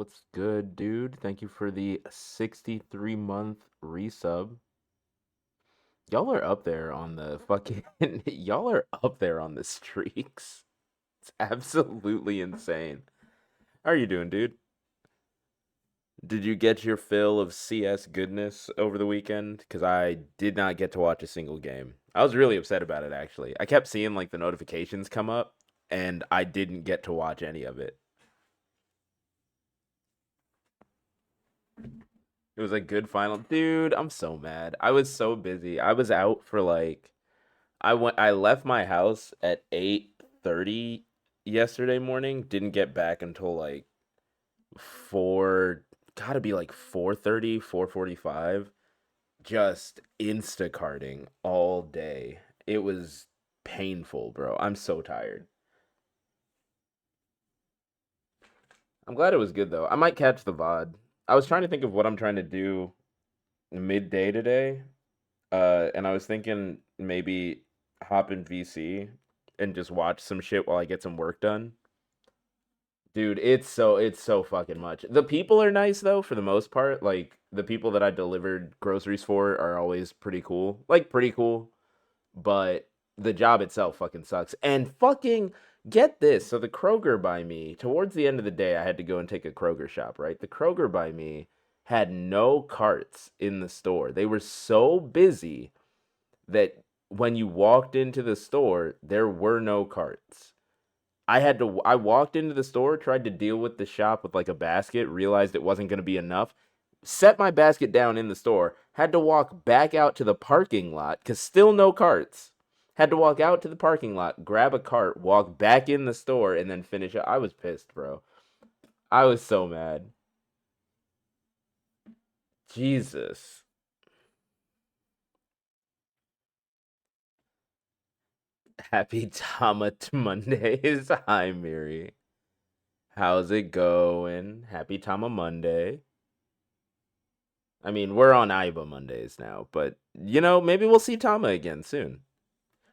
What's good, dude? Thank you for the 63-month resub. Y'all are up there on the fucking y'all are up there on the streaks. It's absolutely insane. How are you doing, dude? Did you get your fill of CS goodness over the weekend? Because I did not get to watch a single game. I was really upset about it, actually. I kept seeing like the notifications come up, and I didn't get to watch any of it. It was a good final. Dude, I'm so mad. I was so busy. I was out for like I left my house at 8:30 yesterday morning. Didn't get back until like 4, gotta be like 4:30, 4:45. Just Instacarting all day. It was painful, bro. I'm so tired. I'm glad it was good though. I might catch the VOD. I was trying to think of what I'm trying to do midday today. And I was thinking maybe hop in VC and just watch some shit while I get some work done. Dude, it's so fucking much. The people are nice though for the most part. Like the people that I delivered groceries for are always pretty cool. Like pretty cool, but the job itself fucking sucks. And fucking get this. So the Kroger by me, towards the end of the day I had to go and take a Kroger shop, right? The Kroger by me had no carts in the store. They were so busy that when you walked into the store, there were no carts. I walked into the store, tried to deal with the shop with like a basket, realized it wasn't going to be enough, set my basket down in the store, had to walk back out to the parking lot cuz still no carts. Had to walk out to the parking lot, grab a cart, walk back in the store and then finish it. I was pissed, bro. I was so mad. Jesus. Happy Tamat Mondays. Hi, Miri. How's it going? Happy Tama Monday. I mean, we're on Aiba Mondays now, but maybe we'll see Tama again soon.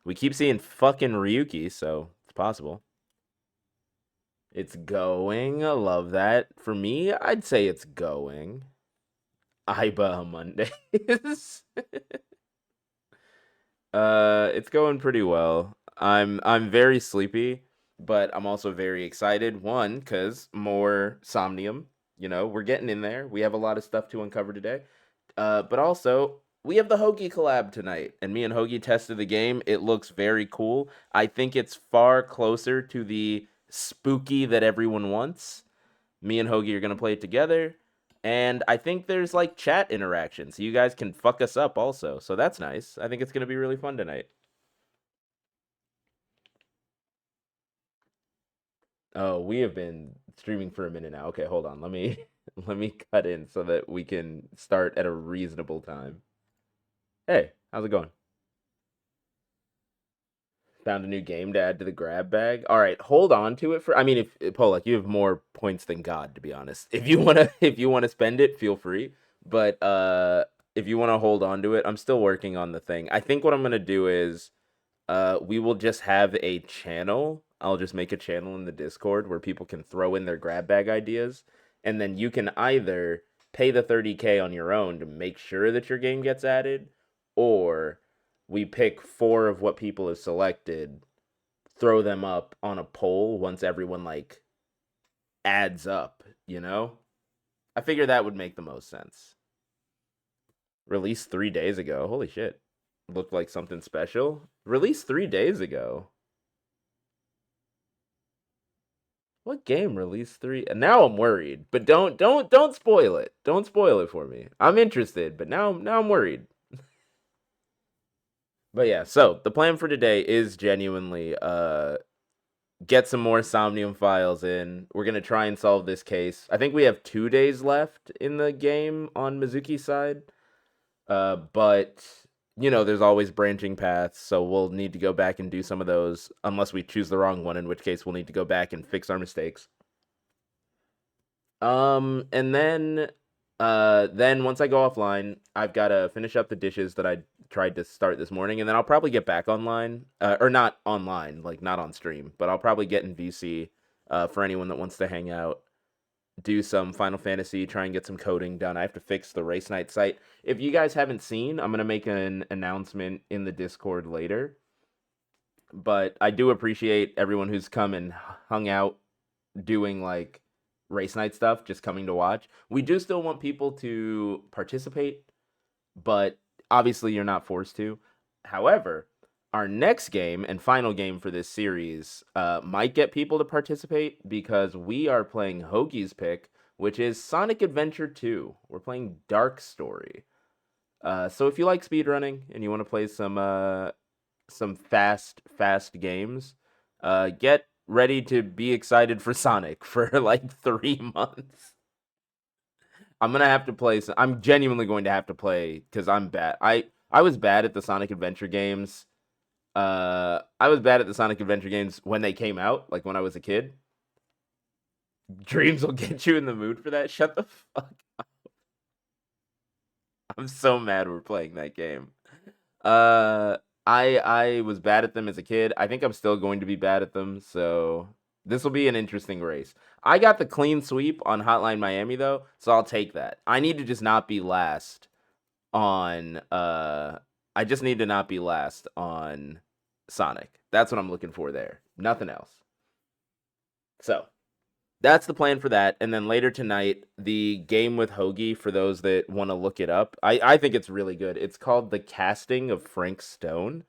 We keep seeing fucking Ryuki, so it's possible. It's going. I love that. For me, I'd say it's going. Aiba Mondays. It's going pretty well. I'm very sleepy, but I'm also very excited. One, cause more Somnium. We're getting in there. We have a lot of stuff to uncover today. But also we have the Hoagie collab tonight, and me and Hoagie tested the game. It looks very cool. I think it's far closer to the spooky that everyone wants. Me and Hoagie are gonna play it together. And I think there's like chat interaction, so you guys can fuck us up also. So that's nice. I think it's gonna be really fun tonight. Oh, we have been streaming for a minute now. Okay, hold on. Let me let me cut in so that we can start at a reasonable time. Hey, how's it going? Found a new game to add to the grab bag. All right, hold on to it for. I mean, if Polak, you have more points than God, to be honest. If you wanna, if you wanna spend it, feel free. But if you wanna hold on to it, I'm still working on the thing. I think what I'm gonna do is, we will just have a channel. I'll just make a channel in the Discord where people can throw in their grab bag ideas, and then you can either pay the 30K on your own to make sure that your game gets added, or we pick four of what people have selected, throw them up on a poll once everyone like adds up. I figure that would make the most sense. Released 3 days ago. Holy shit. Looked like something special. Released 3 days ago. What game released three? And now I'm worried. But don't spoil it. Don't spoil it for me. I'm interested, but now I'm worried. But yeah, so the plan for today is genuinely get some more Somnium files in. We're gonna try and solve this case. I think we have 2 days left in the game on Mizuki's side. But there's always branching paths, so we'll need to go back and do some of those, unless we choose the wrong one, in which case we'll need to go back and fix our mistakes. And then once I go offline, I've got to finish up the dishes that I tried to start this morning, and then I'll probably get back online, or not online, like not on stream, but I'll probably get in VC, for anyone that wants to hang out. do some Final Fantasy, try and get some coding done. I have to fix the Race Night site. If you guys haven't seen, I'm going to make an announcement in the Discord later. But I do appreciate everyone who's come and hung out doing like Race Night stuff, just coming to watch. We do still want people to participate, but obviously you're not forced to. However, our next game and final game for this series might get people to participate because we are playing Hoagie's pick, which is Sonic Adventure 2. We're playing Dark Story. So if you like speedrunning and you want to play some fast games, get ready to be excited for Sonic for like 3 months. I'm gonna have to play. I'm genuinely going to have to play because I'm bad. I was bad at the Sonic Adventure games. I was bad at the Sonic Adventure games when they came out, like when I was a kid. Dreams will get you in the mood for that. Shut the fuck up. I'm so mad we're playing that game. I was bad at them as a kid. I think I'm still going to be bad at them, so this will be an interesting race. I got the clean sweep on Hotline Miami though, so I'll take that. I need to just not be last on I just need to not be last on Sonic. That's what I'm looking for there. Nothing else. So, that's the plan for that. And then later tonight, the game with Hoagie, for those that want to look it up, I think it's really good. It's called The Casting of Frank Stone.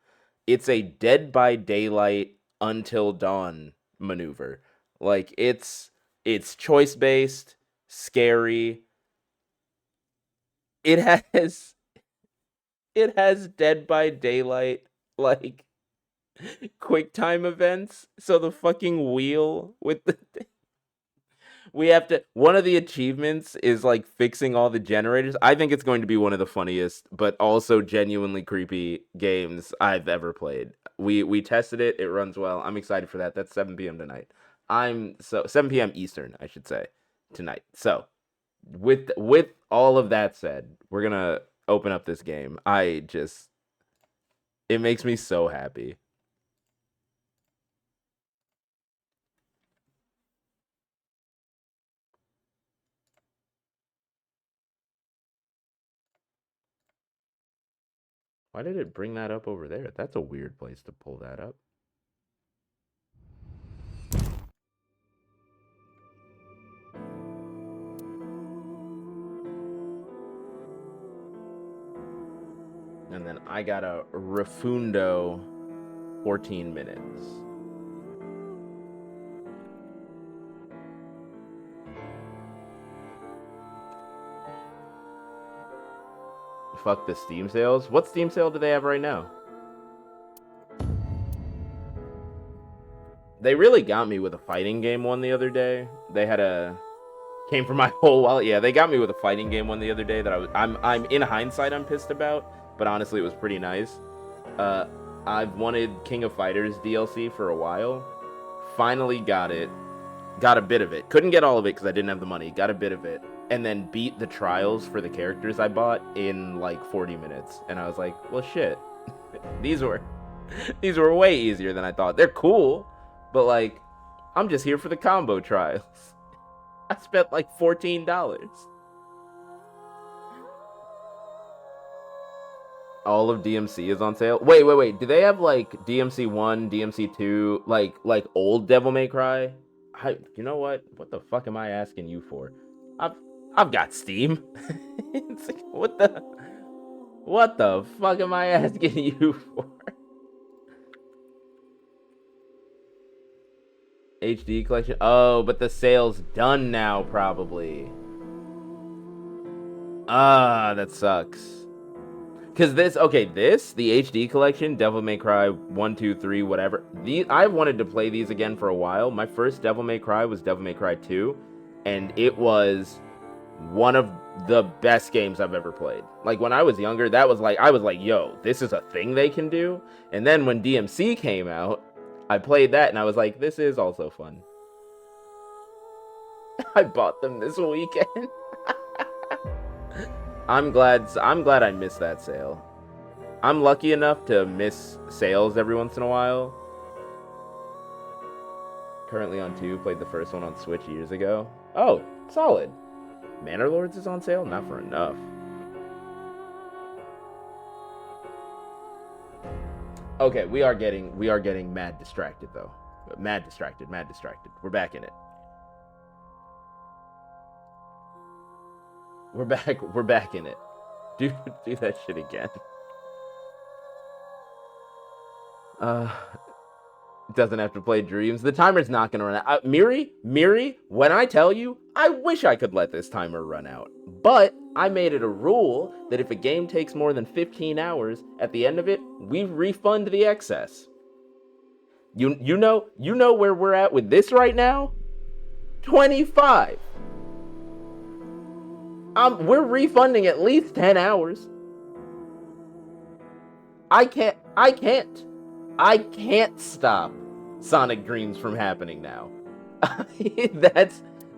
It's a Dead by Daylight Until Dawn maneuver. Like, it's choice-based, scary. It has Dead by Daylight, like, quick time events. So the fucking wheel with the we have to one of the achievements is like fixing all the generators. I think it's going to be one of the funniest but also genuinely creepy games I've ever played. We tested it. It runs well. I'm excited for that. That's 7 p.m. tonight. 7 p.m. Eastern, I should say, tonight. So, with all of that said, we're going to open up this game. It makes me so happy. Why did it bring that up over there? That's a weird place to pull that up. And then I got a Refundo 14 minutes. Fuck the Steam sales. What Steam sale do they have right now? They really got me with a fighting game one the other day. They had came from my whole wallet. Yeah, they got me with a fighting game one the other day that I'm in hindsight I'm pissed about, but honestly it was pretty nice. I've wanted King of Fighters DLC for a while. Finally got it. Got a bit of it. Couldn't get all of it because I didn't have the money. Got a bit of it. And then beat the trials for the characters I bought in like 40 minutes. And I was like, well, shit. These were way easier than I thought. They're cool, but like, I'm just here for the combo trials. I spent like $14. All of DMC is on sale. Wait. Do they have like DMC 1, DMC 2, like old Devil May Cry? You know what? What the fuck am I asking you for? I've got Steam. It's like, what the fuck am I asking you for? HD collection. Oh, but the sale's done now, probably. Ah, that sucks. Because the HD collection, Devil May Cry 1, 2, 3, whatever. I've wanted to play these again for a while. My first Devil May Cry was Devil May Cry 2, and it was one of the best games I've ever played. Like, when I was younger, I was like, yo, this is a thing they can do? And then when DMC came out, I played that, and I was like, this is also fun. I bought them this weekend. I'm glad I missed that sale. I'm lucky enough to miss sales every once in a while. Currently on 2, played the first one on Switch years ago. Oh, Solid. Manor Lords is on sale? Not for enough. Okay, we are getting mad distracted though. Mad distracted. We're back in it. We're back in it. Do that shit again. Doesn't have to play Dreams. The timer's not gonna run out. Miri, when I tell you, I wish I could let this timer run out. But I made it a rule that if a game takes more than 15 hours, at the end of it, we refund the excess. You know where we're at with this right now? 25. We're refunding at least 10 hours. I can't stop Sonic Dreams from happening now.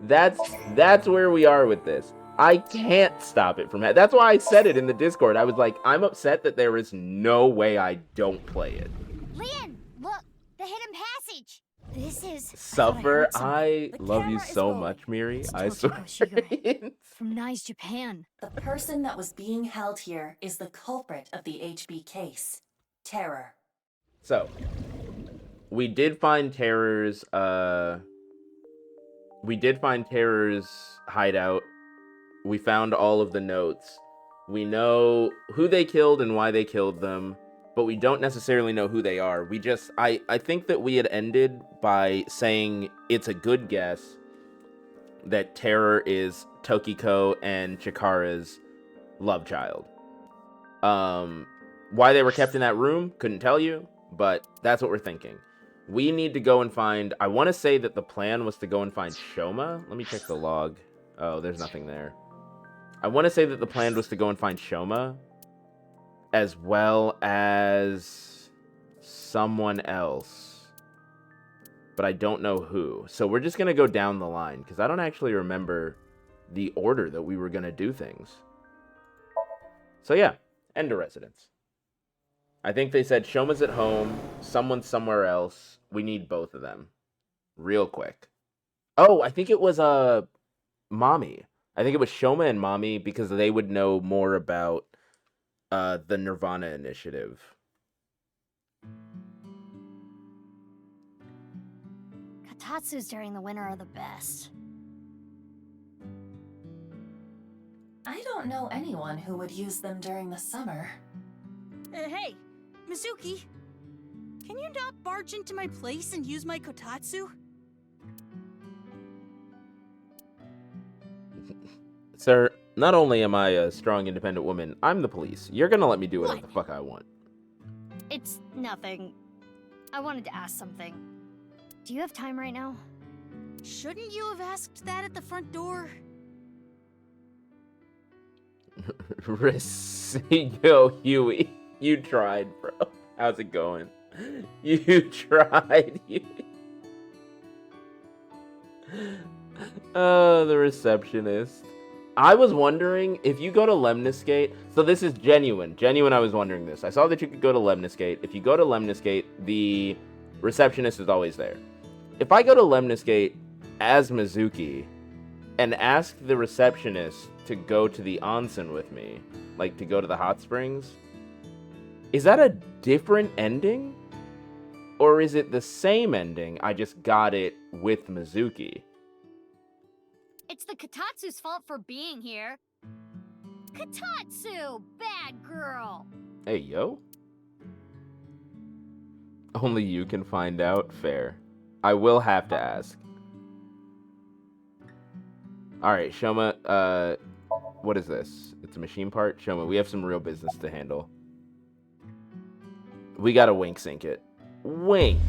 that's where we are with this. I can't stop it from happening. That's why I said it in the Discord. I was like, I'm upset that there is no way I don't play it. Lien, look, the hidden passage. This is Suffer. I love you so much, Miri. I swear. From Nice, Japan. The person that was being held here is the culprit of the HB case. Terror. So, we did find Terror's hideout. We found all of the notes. We know who they killed and why they killed them, but we don't necessarily know who they are. I think that we had ended by saying it's a good guess that Terror is Tokiko and Chikara's love child. Why they were kept in that room, couldn't tell you, but that's what we're thinking. We need to go and find... I want to say that the plan was to go and find Shoma. Let me check the log. Oh, there's nothing there. I want to say that the plan was to go and find Shoma, as well as someone else. But I don't know who. So we're just going to go down the line, because I don't actually remember the order that we were going to do things. So yeah, end of residence. I think they said Shoma's at home, someone's somewhere else. We need both of them. Real quick. Oh, I think it was Mommy. I think it was Shoma and Mommy because they would know more about the Nirvana initiative. Katatsus during the winter are the best. I don't know anyone who would use them during the summer. Hey, Mizuki, can you not barge into my place and use my kotatsu? Sir, not only am I a strong, independent woman, I'm the police. You're gonna let me do whatever the fuck I want. It's nothing. I wanted to ask something. Do you have time right now? Shouldn't you have asked that at the front door? Yo, Huey, you tried, bro. How's it going? You tried, Huey. Oh, the receptionist. I was wondering if you go to Lemniscate. So this is genuine. I was wondering this. I saw that you could go to Lemniscate. If you go to Lemniscate, the receptionist is always there. If I go to Lemniscate as Mizuki and ask the receptionist to go to the onsen with me, like to go to the hot springs, is that a different ending? Or is it the same ending? I just got it with Mizuki. It's the Katatsu's fault for being here. Katatsu, bad girl. Hey, yo. Only you can find out. Fair. I will have to ask. Alright, Shoma, what is this? It's a machine part? Shoma, we have some real business to handle. We gotta wink sync it. Wink.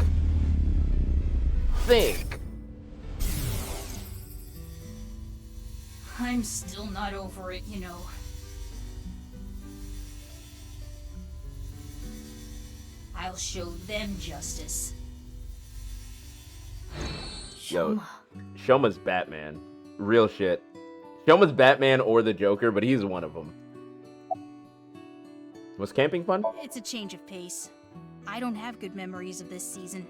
Think. I'm still not over it, you know. I'll show them justice. Yo, Shoma's Batman. Real shit. Shoma's Batman or the Joker, but he's one of them. Was camping fun? It's a change of pace. I don't have good memories of this season.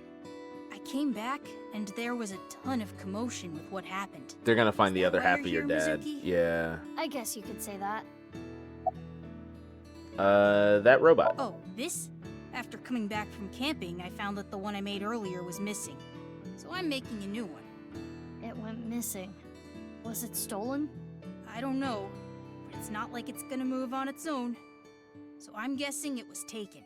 I came back, and there was a ton of commotion with what happened. They're gonna find the that other why half you're of your here, dad. Mizuki? Yeah. I guess you could say that. That robot. Oh, this? After coming back from camping, I found that the one I made earlier was missing. So I'm making a new one. It went missing. Was it stolen? I don't know, but it's not like it's gonna move on its own. So I'm guessing it was taken.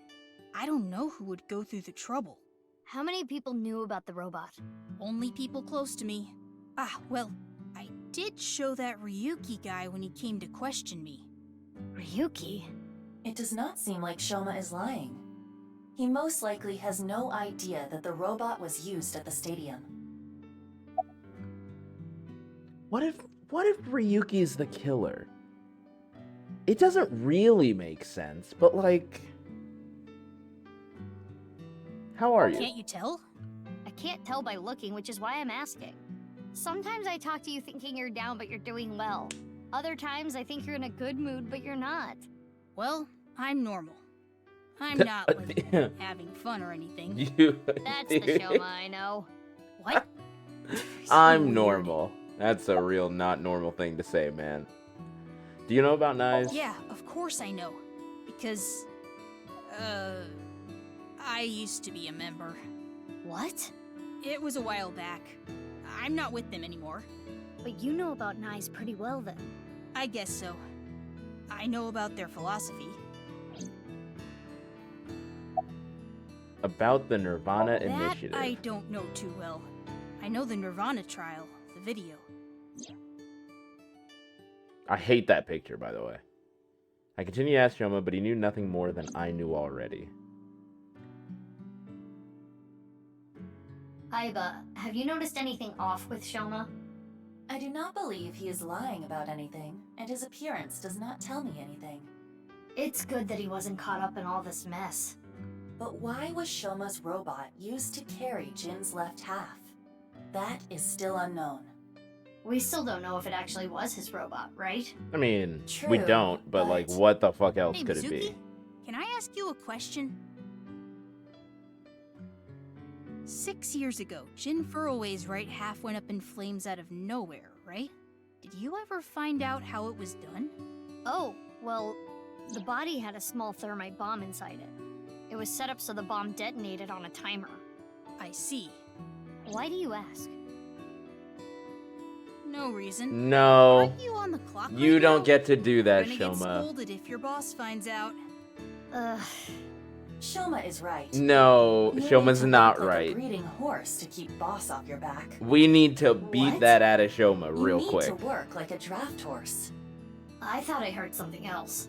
I don't know who would go through the trouble. How many people knew about the robot? Only people close to me. Ah, well, I did show that Ryuki guy when he came to question me. Ryuki? It does not seem like Shoma is lying. He most likely has no idea that the robot was used at the stadium. What if Ryuki's the killer? It doesn't really make sense, but like, how are you? Can't you tell? I can't tell by looking, which is why I'm asking. Sometimes I talk to you thinking you're down, but you're doing well. Other times I think you're in a good mood, but you're not. Well, I'm normal. I'm not like having fun or anything. That's the Shoma I know. What? I'm So normal. That's a real not normal thing to say, man. Do you know about knives? Yeah, of course I know. Because, I used to be a member. What? It was a while back. I'm not with them anymore. But you know about knives pretty well then. I guess so. I know about their philosophy. About the Nirvana That initiative. I don't know too well. I know the Nirvana trial, the video. I hate that picture, by the way. I continue to ask Shoma, but he knew nothing more than I knew already. Aiba, have you noticed anything off with Shoma? I do not believe he is lying about anything, and his appearance does not tell me anything. It's good that he wasn't caught up in all this mess. But why was Shoma's robot used to carry Jin's left half? That is still unknown. We still don't know if it actually was his robot, right? I mean, we True, don't, but like, but- what the fuck else Hey, could it Mizuki, be? can I ask you a question? 6 years ago, Jin Furroway's right half went up in flames out of nowhere, right? Did you ever find out how it was done? Oh, well, the body had a small thermite bomb inside it. It was set up so the bomb detonated on a timer. I see. Why do you ask? No reason. No, Aren't you on the clock you right don't now? get to do that, You're gonna get Shoma. scolded if your boss finds out. Ugh. Shoma is right. No, You need Shoma's to not look like a right. breeding horse to keep boss off your back. We need to beat What? that out of Shoma real you need quick. to work like a draft horse. I thought I heard something else.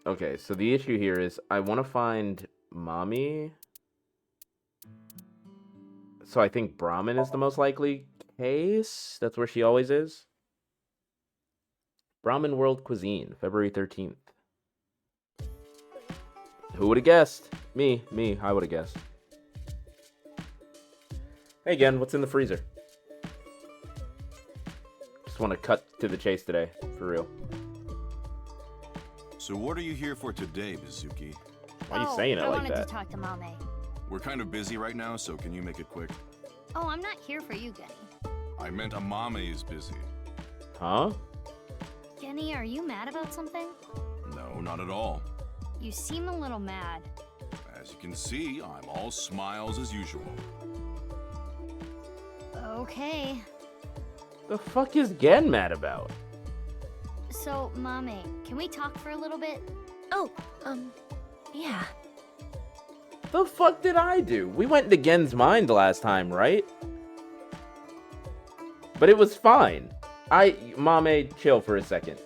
Okay, so the issue here is I want to find Mommy. So I think Brahmin is the most likely case. That's where she always is. Brahmin World Cuisine, February 13th. Who would have guessed? Me, I would have guessed. Hey again, what's in the freezer? Just want to cut to the chase today, for real. So what are you here for today, Mizuki? Why are you saying it I like wanted that? to talk to Mame. We're kind of busy right now, so can you make it quick? Oh, I'm not here for you, Genny. I meant Amame is busy. Huh? Genny, are you mad about something? No, not at all. You seem a little mad. As you can see, I'm all smiles as usual. Okay. The fuck is Gen mad about? So, Mame, can we talk for a little bit? Oh, yeah. The fuck did I do? We went into Gen's mind last time, right? But it was fine. Mame, chill for a second.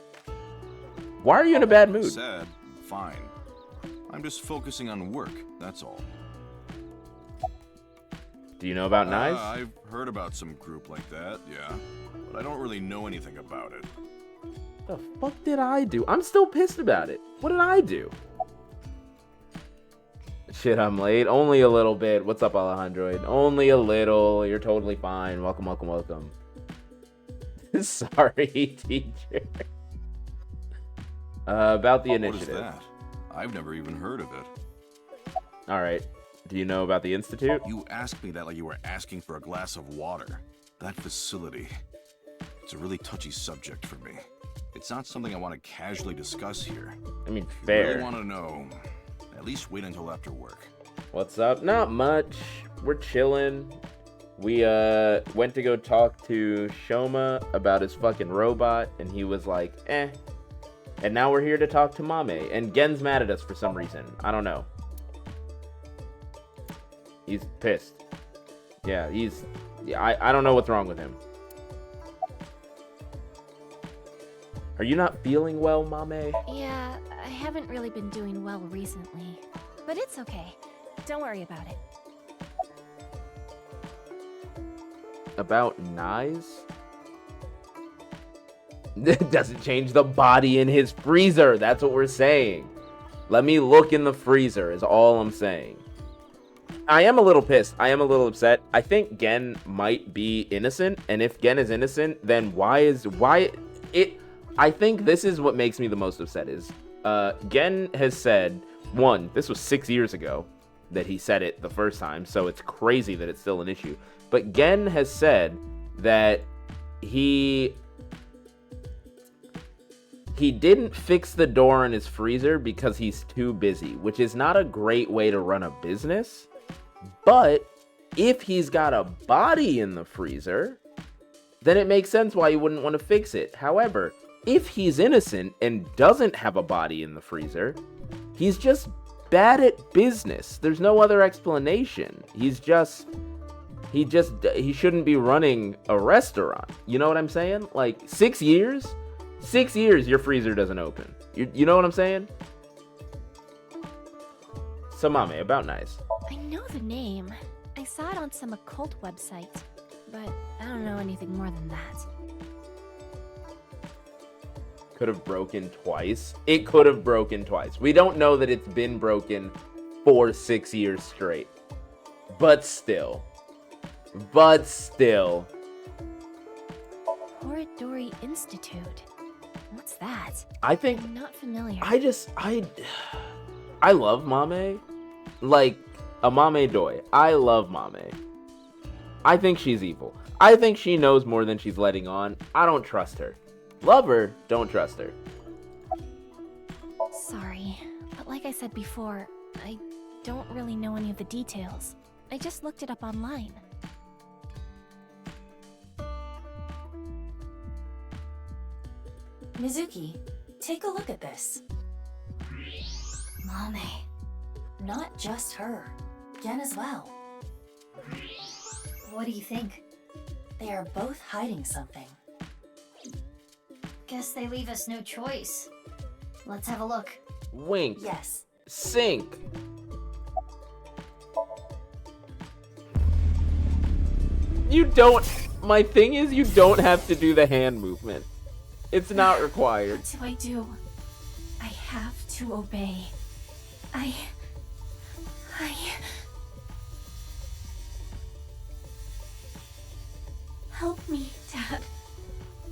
Why are you in a bad mood? Sad, fine. I'm just focusing on work, that's all. Do you know about knives? I've heard about some group like that, yeah. But I don't really know anything about it. The fuck did I do? I'm still pissed about it. What did I do? Shit, I'm late. Only a little bit. What's up, Alejandro? Only a little. You're totally fine. Welcome, welcome, welcome. Sorry, teacher. About the What is initiative. that? I've never even heard of it. Alright. Do you know about the Institute? You asked me that like you were asking for a glass of water. That facility. It's a really touchy subject for me. It's not something I want to casually discuss here. I mean, If you fair. really want to know, at least wait until after work. What's up? Not much. We're chilling. We went to go talk to Shoma about his fucking robot, and he was like, eh. And now we're here to talk to Mame, and Gen's mad at us for some reason. I don't know. He's pissed. Yeah, I don't know what's wrong with him. Are you not feeling well, Mame? Yeah, I haven't really been doing well recently. But it's okay. Don't worry about it. About Nyes? It doesn't change the body in his freezer. That's what we're saying. Let me look in the freezer is all I'm saying. I am a little pissed. I am a little upset. I think Gen might be innocent. And if Gen is innocent, then I think this is what makes me the most upset is Gen has said, one, this was 6 years ago that he said it the first time. So it's crazy that it's still an issue. But Gen has said that he didn't fix the door in his freezer because he's too busy, which is not a great way to run a business. But if he's got a body in the freezer, then it makes sense why you wouldn't want to fix it. However, if he's innocent and doesn't have a body in the freezer, he's just bad at business. There's no other explanation. He shouldn't be running a restaurant. You know what I'm saying? Like 6 years? 6 years your freezer doesn't open. You know what I'm saying? So Mame, about Nice. I know the name. I saw it on some occult website. But I don't know anything more than that. Could have broken twice. It could have broken twice. We don't know that it's been broken for 6 years straight. But still. Horidori Institute. What's that? I think I'm not familiar. I love Mame. Like a Mame Doi. I love Mame. I think she's evil. I think she knows more than she's letting on. I don't trust her. Love her, don't trust her. Sorry, but like I said before, I don't really know any of the details. I just looked it up online. Mizuki, take a look at this. Mame. Not just her, Gen as well. What do you think? They are both hiding something. Guess they leave us no choice. Let's have a look. Wink. Yes. Sink. My thing is, you don't have to do the hand movement. It's not required. What do? I have to obey. I... Help me, Dad.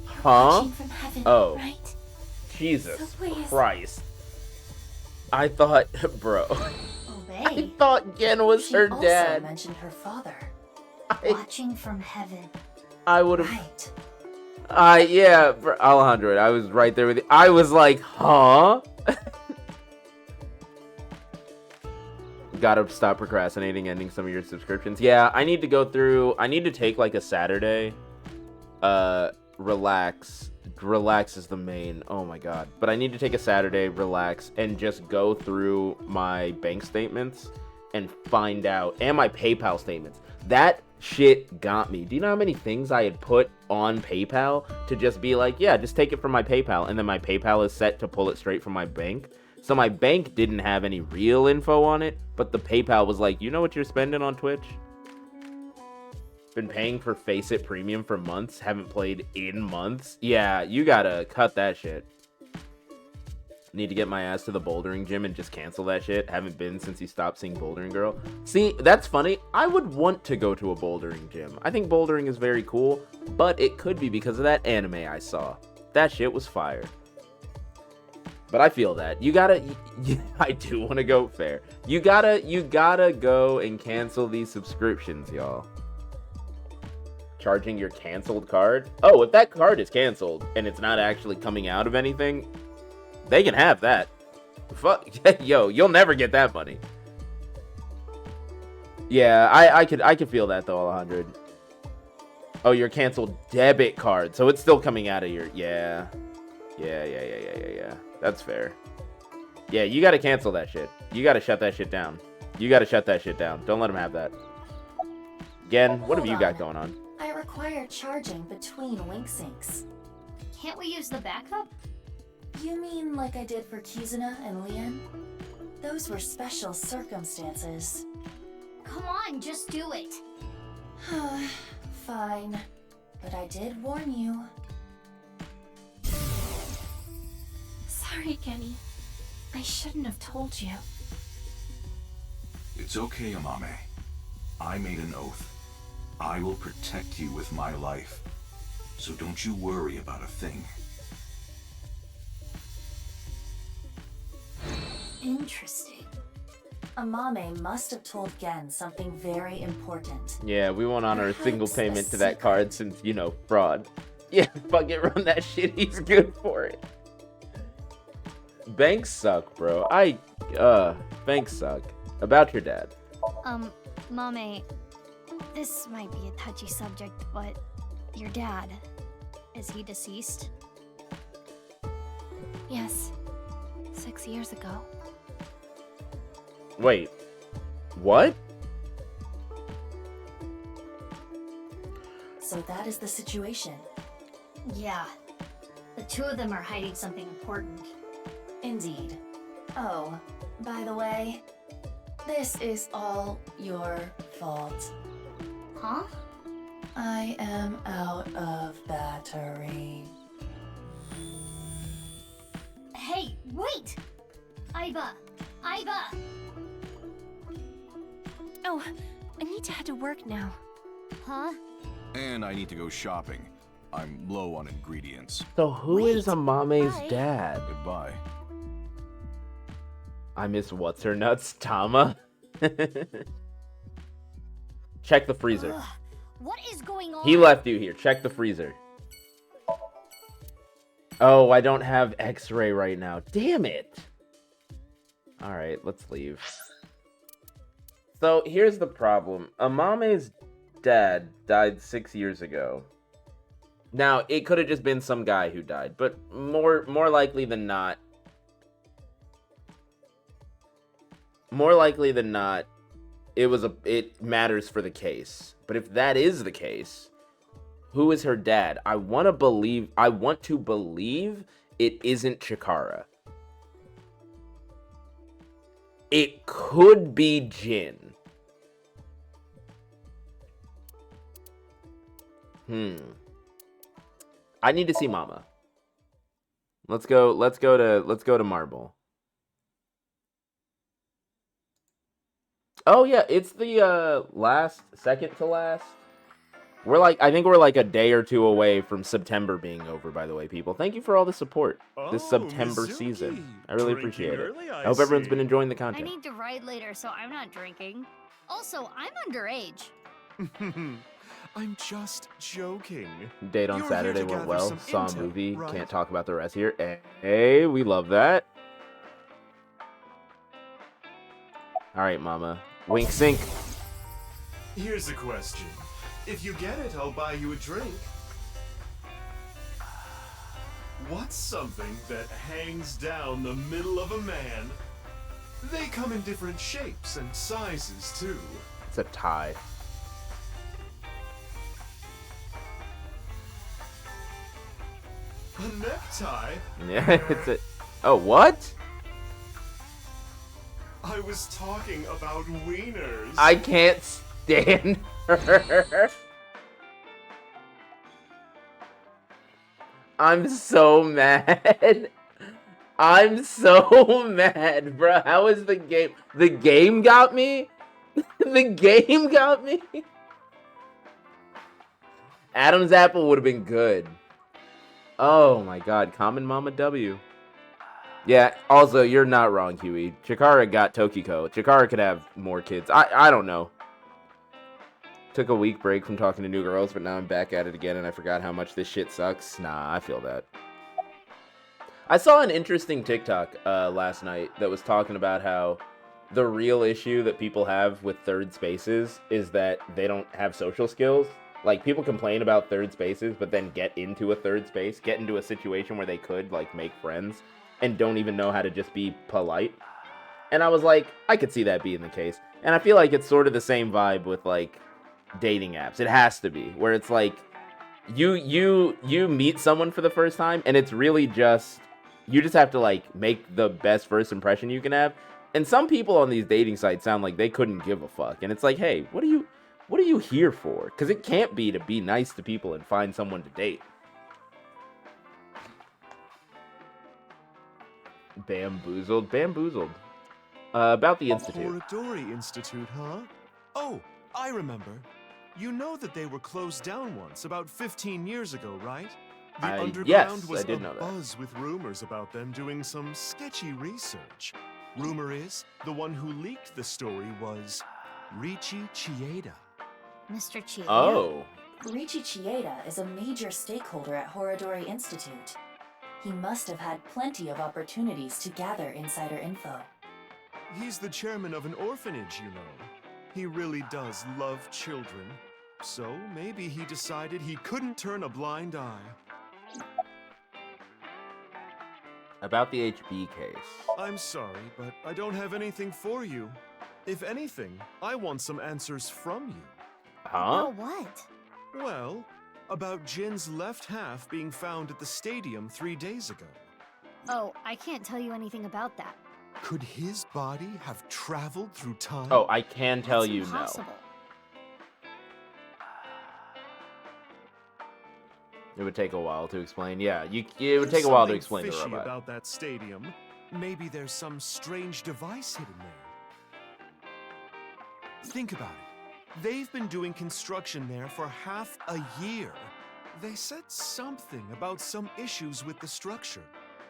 You're watching from heaven, Oh. right? Jesus So please. Christ. I thought, bro. I Obey. thought Gen was She her also dad. mentioned her father. Watching from heaven. I would have. Right. Yeah, Alejandro, I was right there with you. I was like, huh? Gotta stop procrastinating, ending some of your subscriptions. Yeah, I need to take like a Saturday. Relax. Relax is the main. Oh my god. But I need to take a Saturday, relax, and just go through my bank statements and find out, and my PayPal statements. That shit got me. Do you know how many things I had put on PayPal to just be like, yeah, just take it from my PayPal, and then my PayPal is set to pull it straight from my bank? So my bank didn't have any real info on it, but the PayPal was like, you know what you're spending on Twitch? Been paying for Face It Premium for months, haven't played in months. Yeah, you gotta cut that shit. Need to get my ass to the bouldering gym and just cancel that shit. Haven't been since you stopped seeing Bouldering Girl. See, that's funny. I would want to go to a bouldering gym. I think bouldering is very cool, but it could be because of that anime I saw. That shit was fire. But I feel that. You gotta... I do want to go fair. You gotta go and cancel these subscriptions, y'all. Charging your canceled card? Oh, if that card is canceled and it's not actually coming out of anything, they can have that. Fuck, yo, you'll never get that money. Yeah, I could feel that though, 100. Oh, your canceled debit card, so it's still coming out of your... Yeah. That's fair. Yeah, you gotta cancel that shit. You gotta shut that shit down. You gotta shut that shit down. Don't let them have that. Again, what have you got going on? I require charging between link syncs. Can't we use the backup? You mean like I did for Kizuna and Lien? Those were special circumstances. Come on, just do it. Fine. But I did warn you. Sorry, Kenny. I shouldn't have told you. It's okay, Amame. I made an oath. I will protect you with my life. So don't you worry about a thing. Interesting. Amame must have told Gen something very important. Yeah, we won't honor a single Perhaps a payment to that secret. card since, you know, fraud. Yeah, fuck it, run that shit. He's good for it. Banks suck, bro. Banks suck. About your dad. Mame, this might be a touchy subject, but your dad, is he deceased? Yes. 6 years ago. Wait. What? So that is the situation. Yeah. The two of them are hiding something important. Indeed. Oh, by the way, this is all your fault. Huh? I am out of battery. Hey, wait! Aiba! Oh, I need to head to work now. Huh? And I need to go shopping. I'm low on ingredients. So who is Wait, Amame's bye. dad? Goodbye. I miss what's-her-nuts, Tama. Check the freezer. Ugh, what is going on? He left you here. Check the freezer. Oh, I don't have X-ray right now. Damn it. All right, let's leave. So here's the problem. Amame's dad died 6 years ago. Now, it could have just been some guy who died, but more likely than not, it matters for the case. But if that is the case, who is her dad? I want to believe it isn't Chikara. It could be Jin. I need to see Mama. Let's go to Marble. Oh yeah, it's the second to last. I think we're like a day or two away from September being over, by the way, people. Thank you for all the support this September Mizuki. season. I really Drinking appreciate it. early, I hope everyone's been see. enjoying the I content. need to ride later, so I'm not drinking. Also, I'm underage. I'm just joking. Date on You're here Saturday to went gather well. some Saw a intel, movie. right? Can't talk about the rest here. Hey, we love that. All right, Mama. Wink, sink. Here's a question. If you get it, I'll buy you a drink. What's something that hangs down the middle of a man? They come in different shapes and sizes, too. It's a tie. A necktie? Yeah, it's a. Oh, what? I was talking about wieners. I can't stand her. I'm so mad. I'm so mad, bro. How is the game? The game got me? The game got me? Adam's apple would have been good. Oh my god, common Mama W. Yeah, also, you're not wrong, Huey. Chikara got Tokiko. Chikara could have more kids. I don't know. Took a week break from talking to new girls, but now I'm back at it again, and I forgot how much this shit sucks. Nah, I feel that. I saw an interesting TikTok last night that was talking about how the real issue that people have with third spaces is that they don't have social skills. Like, people complain about third spaces, but then get into a third space, get into a situation where they could, like, make friends, and don't even know how to just be polite. And I was like, I could see that being the case. And I feel like it's sort of the same vibe with, like, dating apps. It has to be, where it's like, you meet someone for the first time, and it's really just, you just have to, like, make the best first impression you can have. And some people on these dating sites sound like they couldn't give a fuck. And it's like, hey, what are you here for? Because it can't be to be nice to people and find someone to date. Bamboozled. About the Institute. Horadori Institute, huh? Oh, I remember. You know that they were closed down once, about 15 years ago, right? The underground yes, was I did know that. abuzz with rumors about them doing some sketchy research. Rumor is, the one who leaked the story was Riichi Chieda. Mr. Chieda? Oh. Riichi Chieda is a major stakeholder at Horadori Institute. He must have had plenty of opportunities to gather insider info. He's the chairman of an orphanage, you know. He really does love children. So maybe he decided he couldn't turn a blind eye. About the HB case. I'm sorry, but I don't have anything for you. If anything, I want some answers from you. Huh? Oh, what? Well, about Jin's left half being found at the stadium 3 days ago. Oh, I can't tell you anything about that. Could his body have traveled through time? Oh, I can tell That's you impossible. no. It would take a while to explain. Yeah, it would take a while to explain the There's something robot. fishy about that stadium. Maybe there's some strange device hidden there. Think about it. They've been doing construction there for half a year. They said something about some issues with the structure.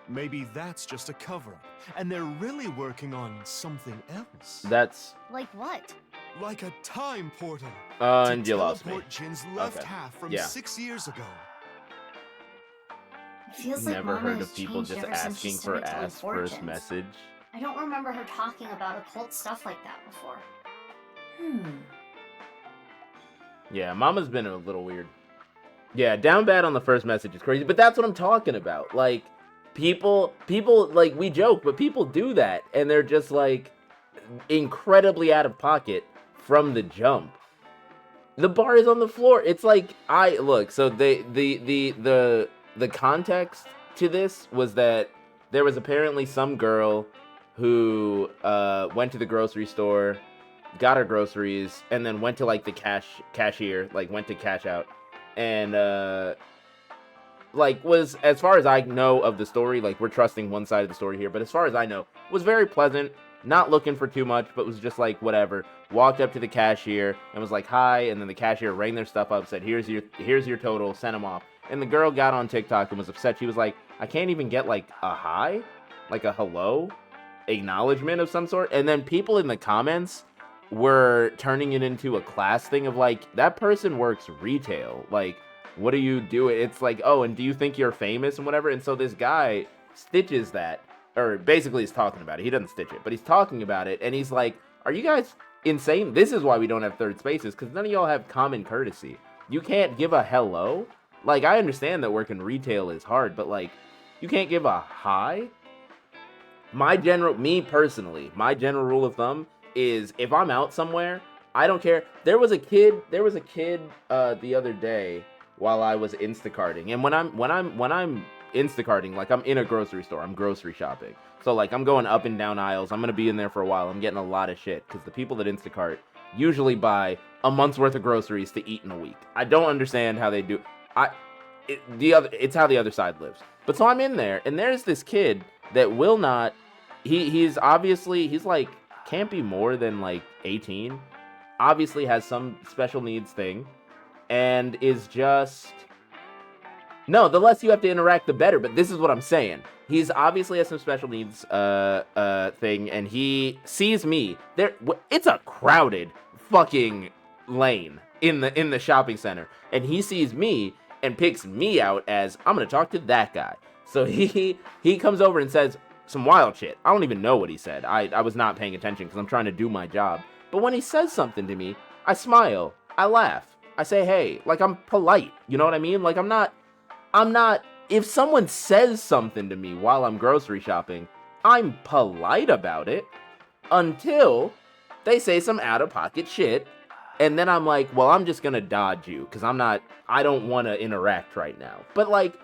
Maybe that's just a cover-up, and they're really working on something else. That's Like what? Like a time portal. and to you lost me. teleport Jin's left Okay. half from Yeah. 6 years ago. It feels like Never Mama heard has of people changed just ever since she asking for started telling ass first fortunes. message. I don't remember her talking about occult stuff like that before. Yeah, Mama's been a little weird. Yeah, down bad on the first message is crazy, but that's what I'm talking about. Like, people, like, we joke, but people do that, and they're just, like, incredibly out of pocket from the jump. The bar is on the floor. It's like, look, so the context to this was that there was apparently some girl who went to the grocery store, got her groceries, and then went to, like, the cashier, like, went to cash out, and like, was, as far as I know of the story, like, we're trusting one side of the story here, but as far as I know, was very pleasant, not looking for too much, but was just like, whatever. Walked up to the cashier and was like, hi, and then the cashier rang their stuff up, said, here's your total, sent them off. And the girl got on TikTok and was upset. She was like, I can't even get, like, a hi, like a hello, acknowledgement of some sort. And then people in the comments were turning it into a class thing of, like, that person works retail, like, what do you do? It's like, oh, and do you think you're famous and whatever? And so this guy stitches that, or basically he's talking about it. He doesn't stitch it, but he's talking about it, and he's like, are you guys insane? This is why we don't have third spaces, because none of y'all have common courtesy. You can't give a hello? Like, I understand that working retail is hard, but, like, you can't give a hi? Me personally, my general rule of thumb is, if I'm out somewhere, I don't care. There was a kid the other day while I was Instacarting. And when I'm Instacarting, like, I'm in a grocery store, I'm grocery shopping. So, like, I'm going up and down aisles. I'm going to be in there for a while. I'm getting a lot of shit because the people that Instacart usually buy a month's worth of groceries to eat in a week. I don't understand how they do. It's how the other side lives. But so I'm in there, and there's this kid that will not, he's like, can't be more than, like, 18. Obviously has some special needs thing. And is just... No, the less you have to interact, the better. But this is what I'm saying. He's obviously has some special needs thing, and he sees me. It's a crowded fucking lane in the shopping center, and he sees me and picks me out as I'm gonna talk to that guy. So he comes over and says some wild shit. I don't even know what he said. I was not paying attention because I'm trying to do my job. But when he says something to me, I smile, I laugh, I say hey, like I'm polite. You know what I mean? Like I'm not. If someone says something to me while I'm grocery shopping, I'm polite about it until they say some out-of-pocket shit, and then I'm like, well, I'm just gonna dodge you, because I don't want to interact right now. But, like,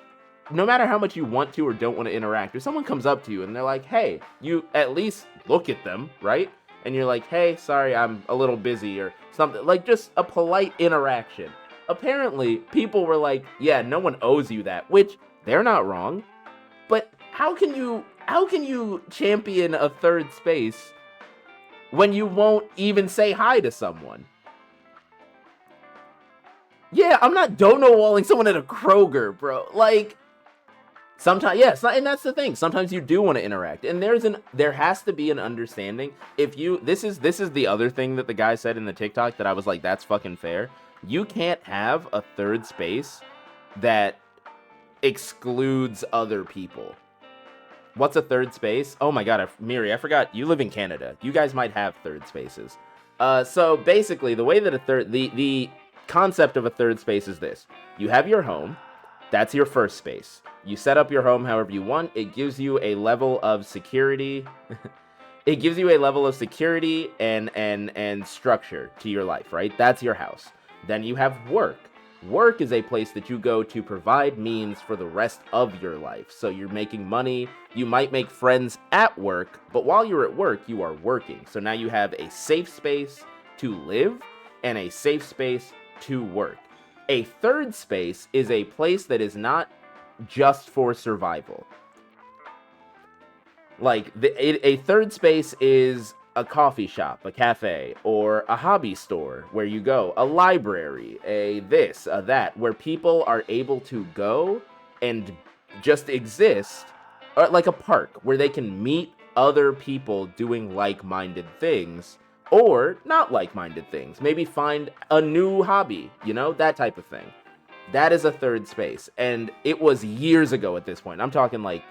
no matter how much you want to or don't want to interact, if someone comes up to you and they're like, hey, you at least look at them, right? And you're like, hey, sorry, I'm a little busy, or something, like, just a polite interaction. Apparently, people were like, yeah, no one owes you that, which they're not wrong, but how can you champion a third space when you won't even say hi to someone? Yeah, I'm not dono-walling someone at a Kroger, bro. Like, sometimes, yes, and that's the thing. Sometimes you do want to interact, and there has to be an understanding. This is the other thing that the guy said in the TikTok that I was like, that's fucking fair. You can't have a third space that excludes other people. What's a third space? Oh my god, Miri, I forgot you live in Canada. You guys might have third spaces. So basically, the way that the concept of a third space is this: you have your home, that's your first space. You set up your home however you want. It gives you a level of security. It gives you a level of security and structure to your life, right? That's your house. Then you have work. Work is a place that you go to provide means for the rest of your life. So you're making money, you might make friends at work, but while you're at work, you are working. So now you have a safe space to live and a safe space to work. A third space is a place that is not just for survival. Like, a third space is a coffee shop, a cafe, or a hobby store where you go, a library, a this, a that, where people are able to go and just exist, or like a park where they can meet other people doing like-minded things, or not like-minded things. Maybe find a new hobby, you know, that type of thing. That is a third space, and it was years ago at this point. I'm talking like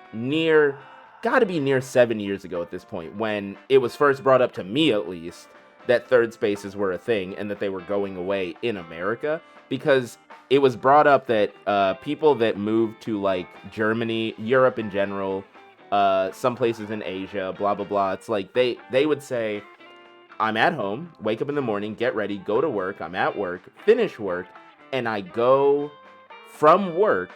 gotta be near 7 years ago at this point, when it was first brought up to me, at least, that third spaces were a thing and that they were going away in America, because it was brought up that people that moved to like Germany, Europe in general, some places in Asia, blah blah blah, it's like they would say, I'm at home, wake up in the morning, get ready, go to work, I'm at work, finish work, and I go from work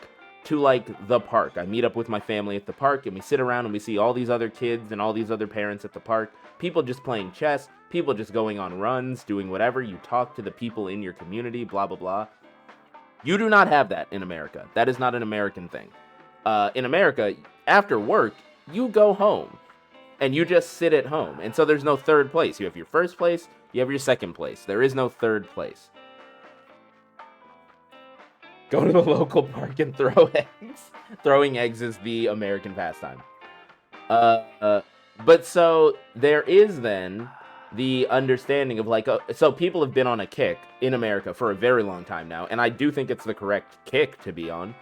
to like the park. I meet up with my family at the park, and we sit around and we see all these other kids and all these other parents at the park, people just playing chess, people just going on runs, doing whatever. You talk to the people in your community, blah blah blah. You do not have that in America. That is not an American thing. In America, after work, you go home and you just sit at home, and so there's no third place. You have your first place, you have your second place. There is no third place. Go to the local park and throw eggs. Throwing eggs is the American pastime. But so there is then the understanding of like, so people have been on a kick in America for a very long time now, and I do think it's the correct kick to be on.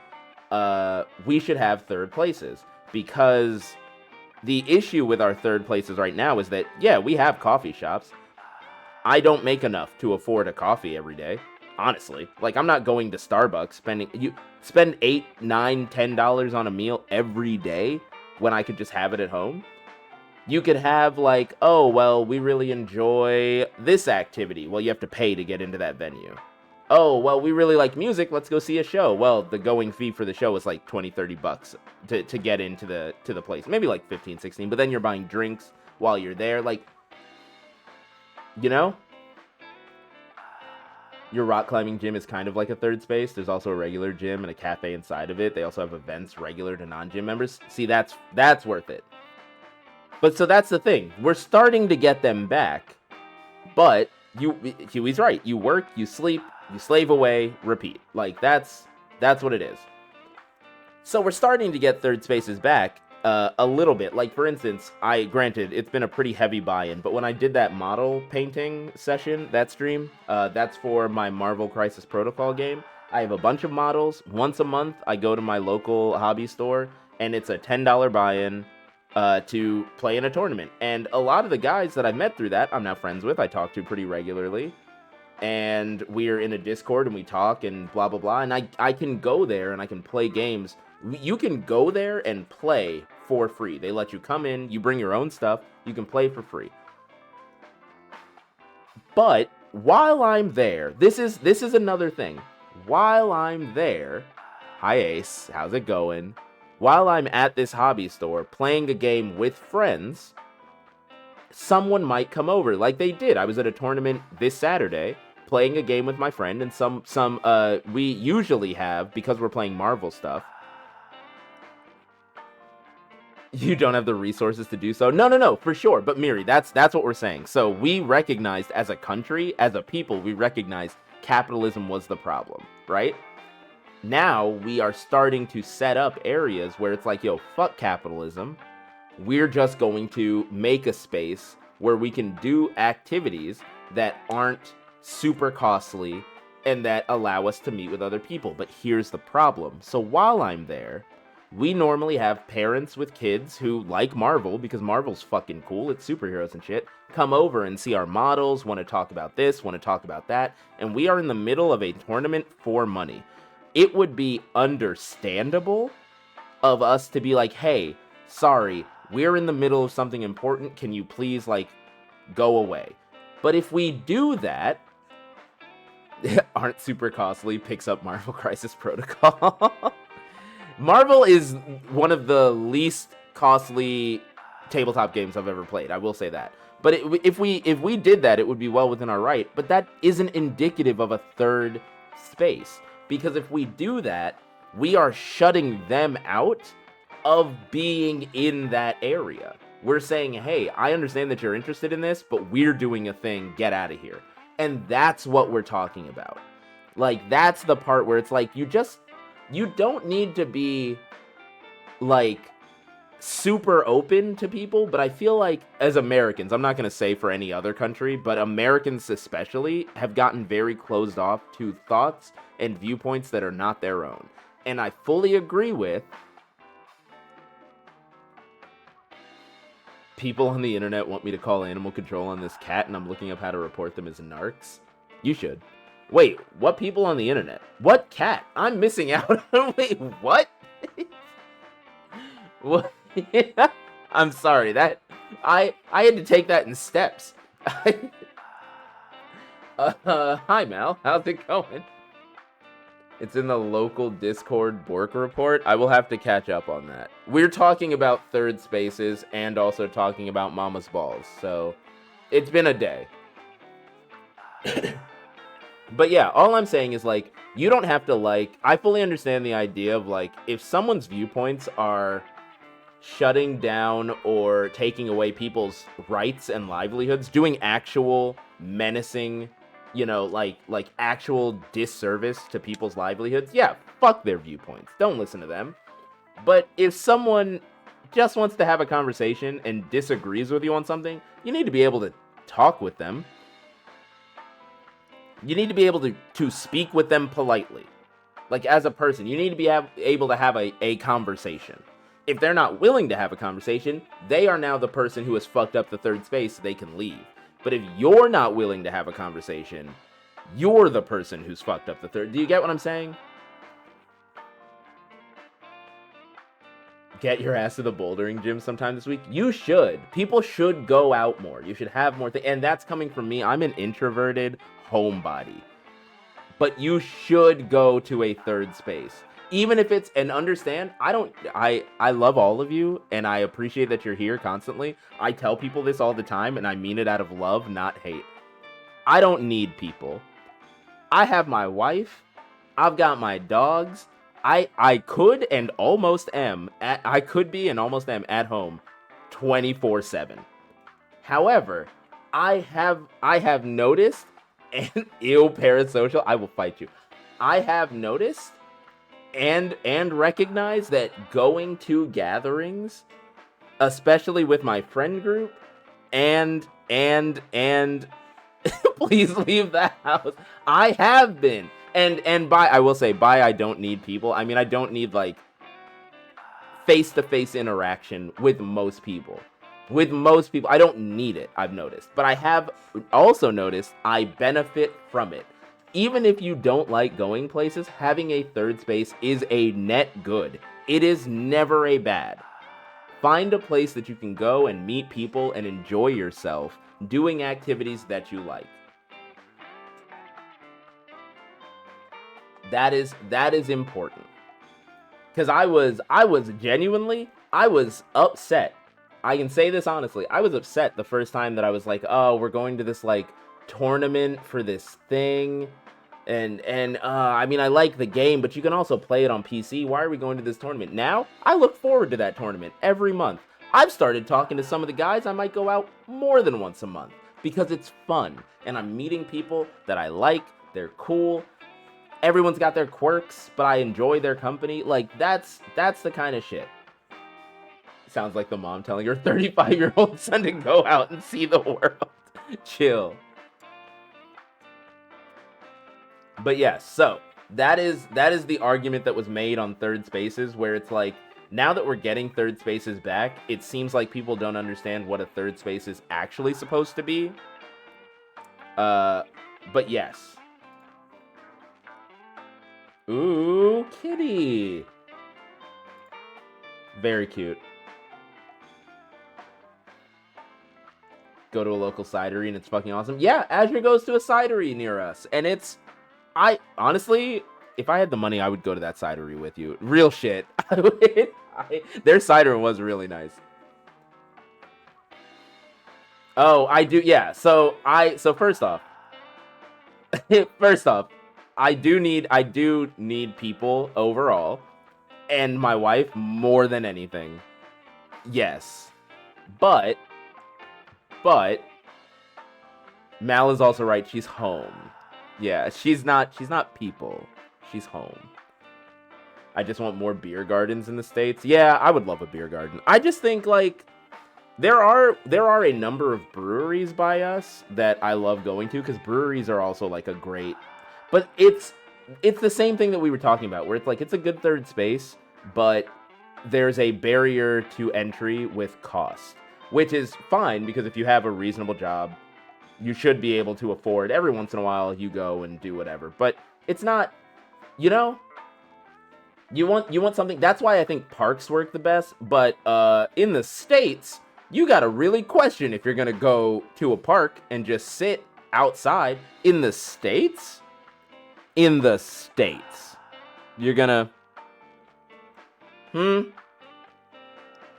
We should have third places, because the issue with our third places right now is that, yeah, we have coffee shops. I don't make enough to afford a coffee every day. Honestly, like, I'm not going to Starbucks you spend $8, $9, $10 on a meal every day when I could just have it at home. You could have like, oh, well, we really enjoy this activity. Well, you have to pay to get into that venue. Oh, well, we really like music. Let's go see a show. Well, the going fee for the show is like $20, $30 to get into the place. Maybe like 15, 16, but then you're buying drinks while you're there. Like, you know? Your rock climbing gym is kind of like a third space. There's also a regular gym and a cafe inside of it. They also have events regular to non-gym members. See, that's worth it. But so that's the thing. We're starting to get them back. But Huey's right. You work, you sleep, you slave away, repeat. Like, that's what it is. So we're starting to get third spaces back. a little bit. Like, for instance, granted, it's been a pretty heavy buy-in, but when I did that model painting session, that stream, that's for my Marvel Crisis Protocol game. I have a bunch of models. Once a month, I go to my local hobby store, and it's a $10 buy-in to play in a tournament. And a lot of the guys that I met through that, I'm now friends with, I talk to pretty regularly. And we're in a Discord, and we talk, and blah, blah, blah. And I can go there, and I can play games. You can go there and play for free. They let you come in, you bring your own stuff, you can play for free. But while I'm there, this is another thing. While I'm there, hi Ace, how's it going? While I'm at this hobby store playing a game with friends, someone might come over, like they did. I was at a tournament this Saturday playing a game with my friend, and we usually have, because we're playing Marvel stuff. You don't have the resources to do so. No, for sure. But Miri, that's what we're saying. So we recognized as a country, as a people, we recognized capitalism was the problem, right? Now we are starting to set up areas where it's like, yo, fuck capitalism. We're just going to make a space where we can do activities that aren't super costly and that allow us to meet with other people. But here's the problem. So while I'm there, we normally have parents with kids who like Marvel, because Marvel's fucking cool, it's superheroes and shit, come over and see our models, want to talk about this, want to talk about that, and we are in the middle of a tournament for money. It would be understandable of us to be like, hey, sorry, we're in the middle of something important, can you please, like, go away? But if we do that, aren't super costly, picks up Marvel Crisis Protocol. Marvel is one of the least costly tabletop games I've ever played. I will say that. But if we did that, it would be well within our right. But that isn't indicative of a third space. Because if we do that, we are shutting them out of being in that area. We're saying, hey, I understand that you're interested in this, but we're doing a thing. Get out of here. And that's what we're talking about. Like, that's the part where it's like, you don't need to be, like, super open to people, but I feel like as Americans, I'm not going to say for any other country, but Americans especially have gotten very closed off to thoughts and viewpoints that are not their own. And I fully agree with people on the internet want me to call animal control on this cat, and I'm looking up how to report them as narcs. You should. Wait, what people on the internet? What cat? I'm missing out. Wait, what? What? I'm sorry, that I had to take that in steps. Hi Mal, how's it going? It's in the local Discord Bork report. I will have to catch up on that. We're talking about third spaces and also talking about Mama's balls, so it's been a day. But yeah, all I'm saying is, like, you don't have to, like, I fully understand the idea of, like, if someone's viewpoints are shutting down or taking away people's rights and livelihoods, doing actual menacing, you know, like actual disservice to people's livelihoods, yeah, fuck their viewpoints. Don't listen to them. But if someone just wants to have a conversation and disagrees with you on something, you need to be able to talk with them. You need to be able to speak with them politely. Like, as a person, you need to be able to have a conversation. If they're not willing to have a conversation, they are now the person who has fucked up the third space, they can leave. But if you're not willing to have a conversation, you're the person who's fucked up the third. Do you get what I'm saying? Get your ass to the bouldering gym sometime this week. You should. People should go out more. You should have more things. And that's coming from me. I'm an introverted homebody. But you should go to a third space. Even if it's, and understand, I love all of you, and I appreciate that you're here constantly. I tell people this all the time, and I mean it out of love, not hate. I don't need people. I have my wife. I've got my dogs. I could and almost am. I could be and almost am at home 24/7. However, I have noticed, and ew, parasocial, I will fight you. I have noticed and recognize that going to gatherings, especially with my friend group, and please leave the house. I have been. And by, I will say, by I don't need people, I mean I don't need like face-to-face interaction with most people. With most people, I don't need it, I've noticed. But I have also noticed I benefit from it. Even if you don't like going places, having a third space is a net good. It is never a bad. Find a place that you can go and meet people and enjoy yourself doing activities that you like. That is important. Because I was genuinely upset. I can say this honestly. I was upset the first time that I was like, oh, we're going to this like tournament for this thing. And I mean, I like the game, but you can also play it on PC. Why are we going to this tournament? Now, I look forward to that tournament every month. I've started talking to some of the guys. I might go out more than once a month because it's fun. And I'm meeting people that I like. They're cool. Everyone's got their quirks, but I enjoy their company. Like, that's the kind of shit. Sounds like the mom telling her 35-year-old son to go out and see the world. Chill. But yes, so that is the argument that was made on third spaces, where it's like, now that we're getting third spaces back, it seems like people don't understand what a third space is actually supposed to be. But yes. Ooh, kitty. Very cute. Go to a local cidery and it's fucking awesome. Yeah, Azure goes to a cidery near us. And it's... I honestly, if I had the money, I would go to that cidery with you. Real shit. I would. Their cider was really nice. Oh, I do. Yeah. So first off, I do need people overall, and my wife more than anything. Yes, but Mal is also right. She's home. Yeah, she's not people. She's home. I just want more beer gardens in the States. Yeah, I would love a beer garden. I just think like there are a number of breweries by us that I love going to, because breweries are also like a great, but it's the same thing that we were talking about, where it's like it's a good third space, but there's a barrier to entry with cost, which is fine because if you have a reasonable job, you should be able to afford every once in a while you go and do whatever. But it's not, you know, you want something. That's why I think parks work the best. But in the States, you gotta really question if you're gonna go to a park and just sit outside. In the States, you're gonna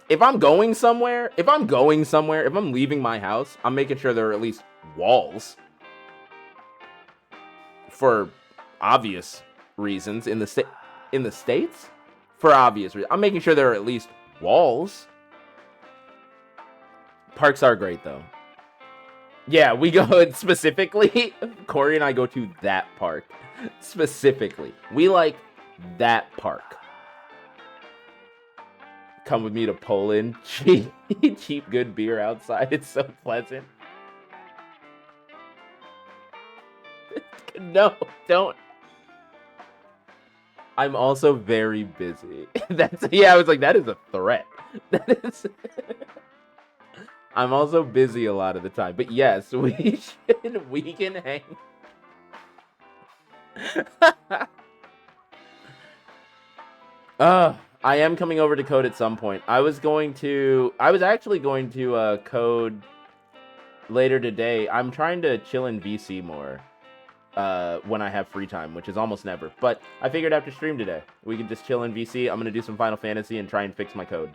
if I'm going somewhere, if I'm leaving my house, I'm making sure there are at least walls. For obvious reasons. In the States? For obvious reasons. I'm making sure there are at least walls. Parks are great, though. Yeah, we go specifically. Corey and I go to that park. Specifically. We like that park. Come with me to Poland. Cheap good beer outside. It's so pleasant. No, don't. I'm also very busy. I was like, that is a threat. That is. I'm also busy a lot of the time. But yes, we can hang. I am coming over to Code at some point. I was actually going to Code later today. I'm trying to chill in VC more when I have free time, which is almost never. But I figured after stream today, we can just chill in VC. I'm going to do some Final Fantasy and try and fix my code.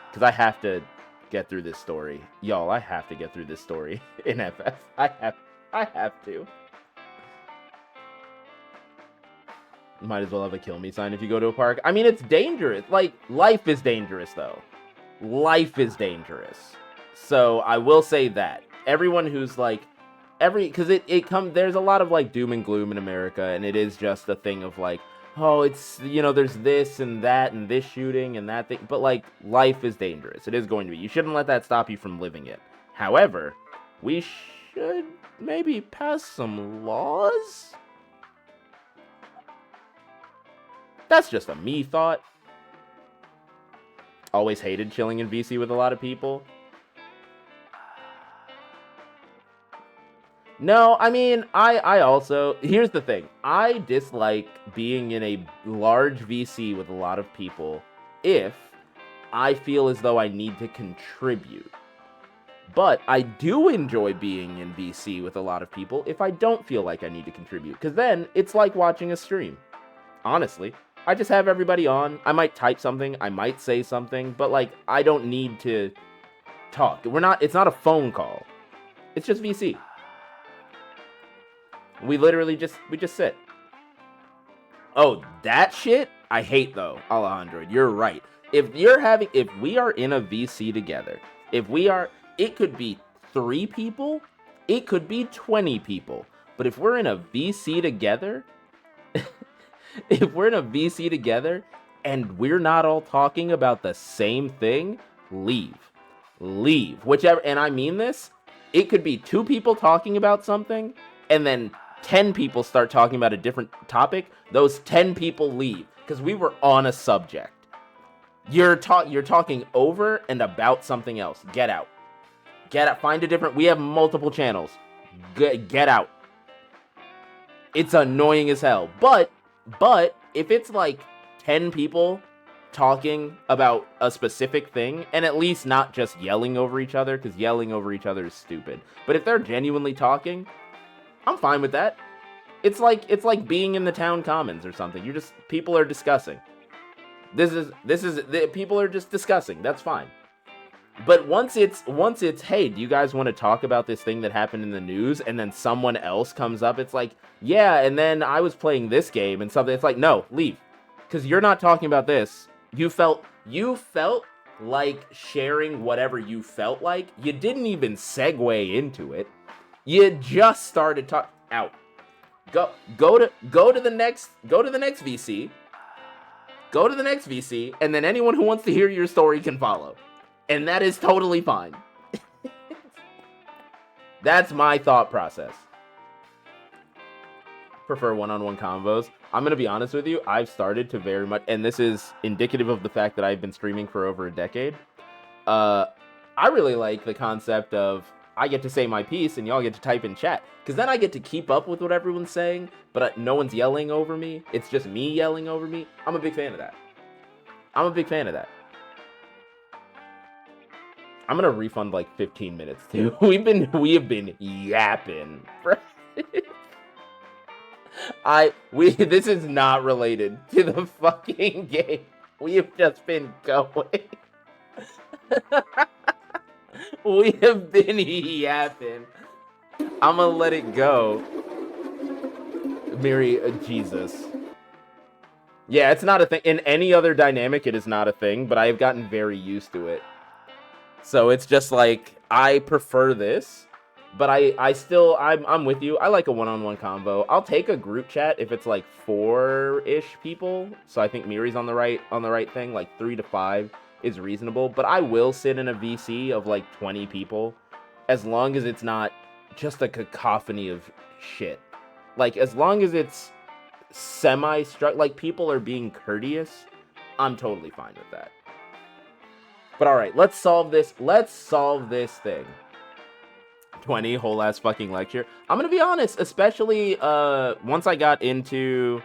Because I have to get through this story. Y'all, I have to get through this story in FF. I have to. Might as well have a kill me sign if you go to a park. I mean, it's dangerous. Like, life is dangerous, though. Life is dangerous. So, I will say that. Everyone who's, like, because there's a lot of, like, doom and gloom in America, and it is just a thing of, like, oh, it's, you know, there's this and that and this shooting and that thing. But, like, life is dangerous. It is going to be. You shouldn't let that stop you from living it. However, we should maybe pass some laws? That's just a me thought. Always hated chilling in VC with a lot of people. No, I mean, I also, here's the thing. I dislike being in a large VC with a lot of people if I feel as though I need to contribute. But I do enjoy being in VC with a lot of people if I don't feel like I need to contribute. Because then it's like watching a stream. Honestly. I just have everybody on. I might type something. I might say something. But, like, I don't need to talk. It's not a phone call. It's just VC. We literally just sit. Oh, that shit? I hate, though, Alejandro. You're right. If we are in a VC together, it could be 3 people, it could be 20 people. But if we're in a VC together, and we're not all talking about the same thing, leave. Whichever, and I mean this, it could be 2 people talking about something, and then 10 people start talking about a different topic. Those 10 people leave because we were on a subject. You're talking over and about something else. Get out. Find a different. We have multiple channels. Get out. It's annoying as hell. But if it's like 10 people talking about a specific thing, and at least not just yelling over each other, because yelling over each other is stupid. But if they're genuinely talking, I'm fine with that. It's like being in the town commons or something. People are discussing. People are just discussing. That's fine. But once it's, hey, do you guys want to talk about this thing that happened in the news? And then someone else comes up. It's like, yeah, and then I was playing this game and something. It's like, no, leave. Because you're not talking about this. You felt like sharing whatever you felt like. You didn't even segue into it. You just started talking. Out. Go to the next VC. Go to the next VC, and then anyone who wants to hear your story can follow. And that is totally fine. That's my thought process. Prefer one-on-one convos. I'm going to be honest with you. I've started to very much, and this is indicative of the fact that I've been streaming for over a decade. I really like the concept of I get to say my piece and y'all get to type in chat. Because then I get to keep up with what everyone's saying, but no one's yelling over me. It's just me yelling over me. I'm a big fan of that. I'm gonna refund like 15 minutes too. We have been yapping. This is not related to the fucking game. We have just been going. We have been yapping. I'm gonna let it go. Mary, Jesus. Yeah, it's not a thing. In any other dynamic, it is not a thing, but I have gotten very used to it. So it's just like, I prefer this, but I'm with you. I like a one-on-one combo. I'll take a group chat if it's like 4-ish people. So I think Miri's on the right thing, like 3 to 5. Is reasonable, but I will sit in a VC of like 20 people as long as it's not just a cacophony of shit. Like, as long as it's like people are being courteous, I'm totally fine with that. But alright, let's solve this thing. 20 whole ass fucking lecture. I'm gonna be honest, especially once I got into,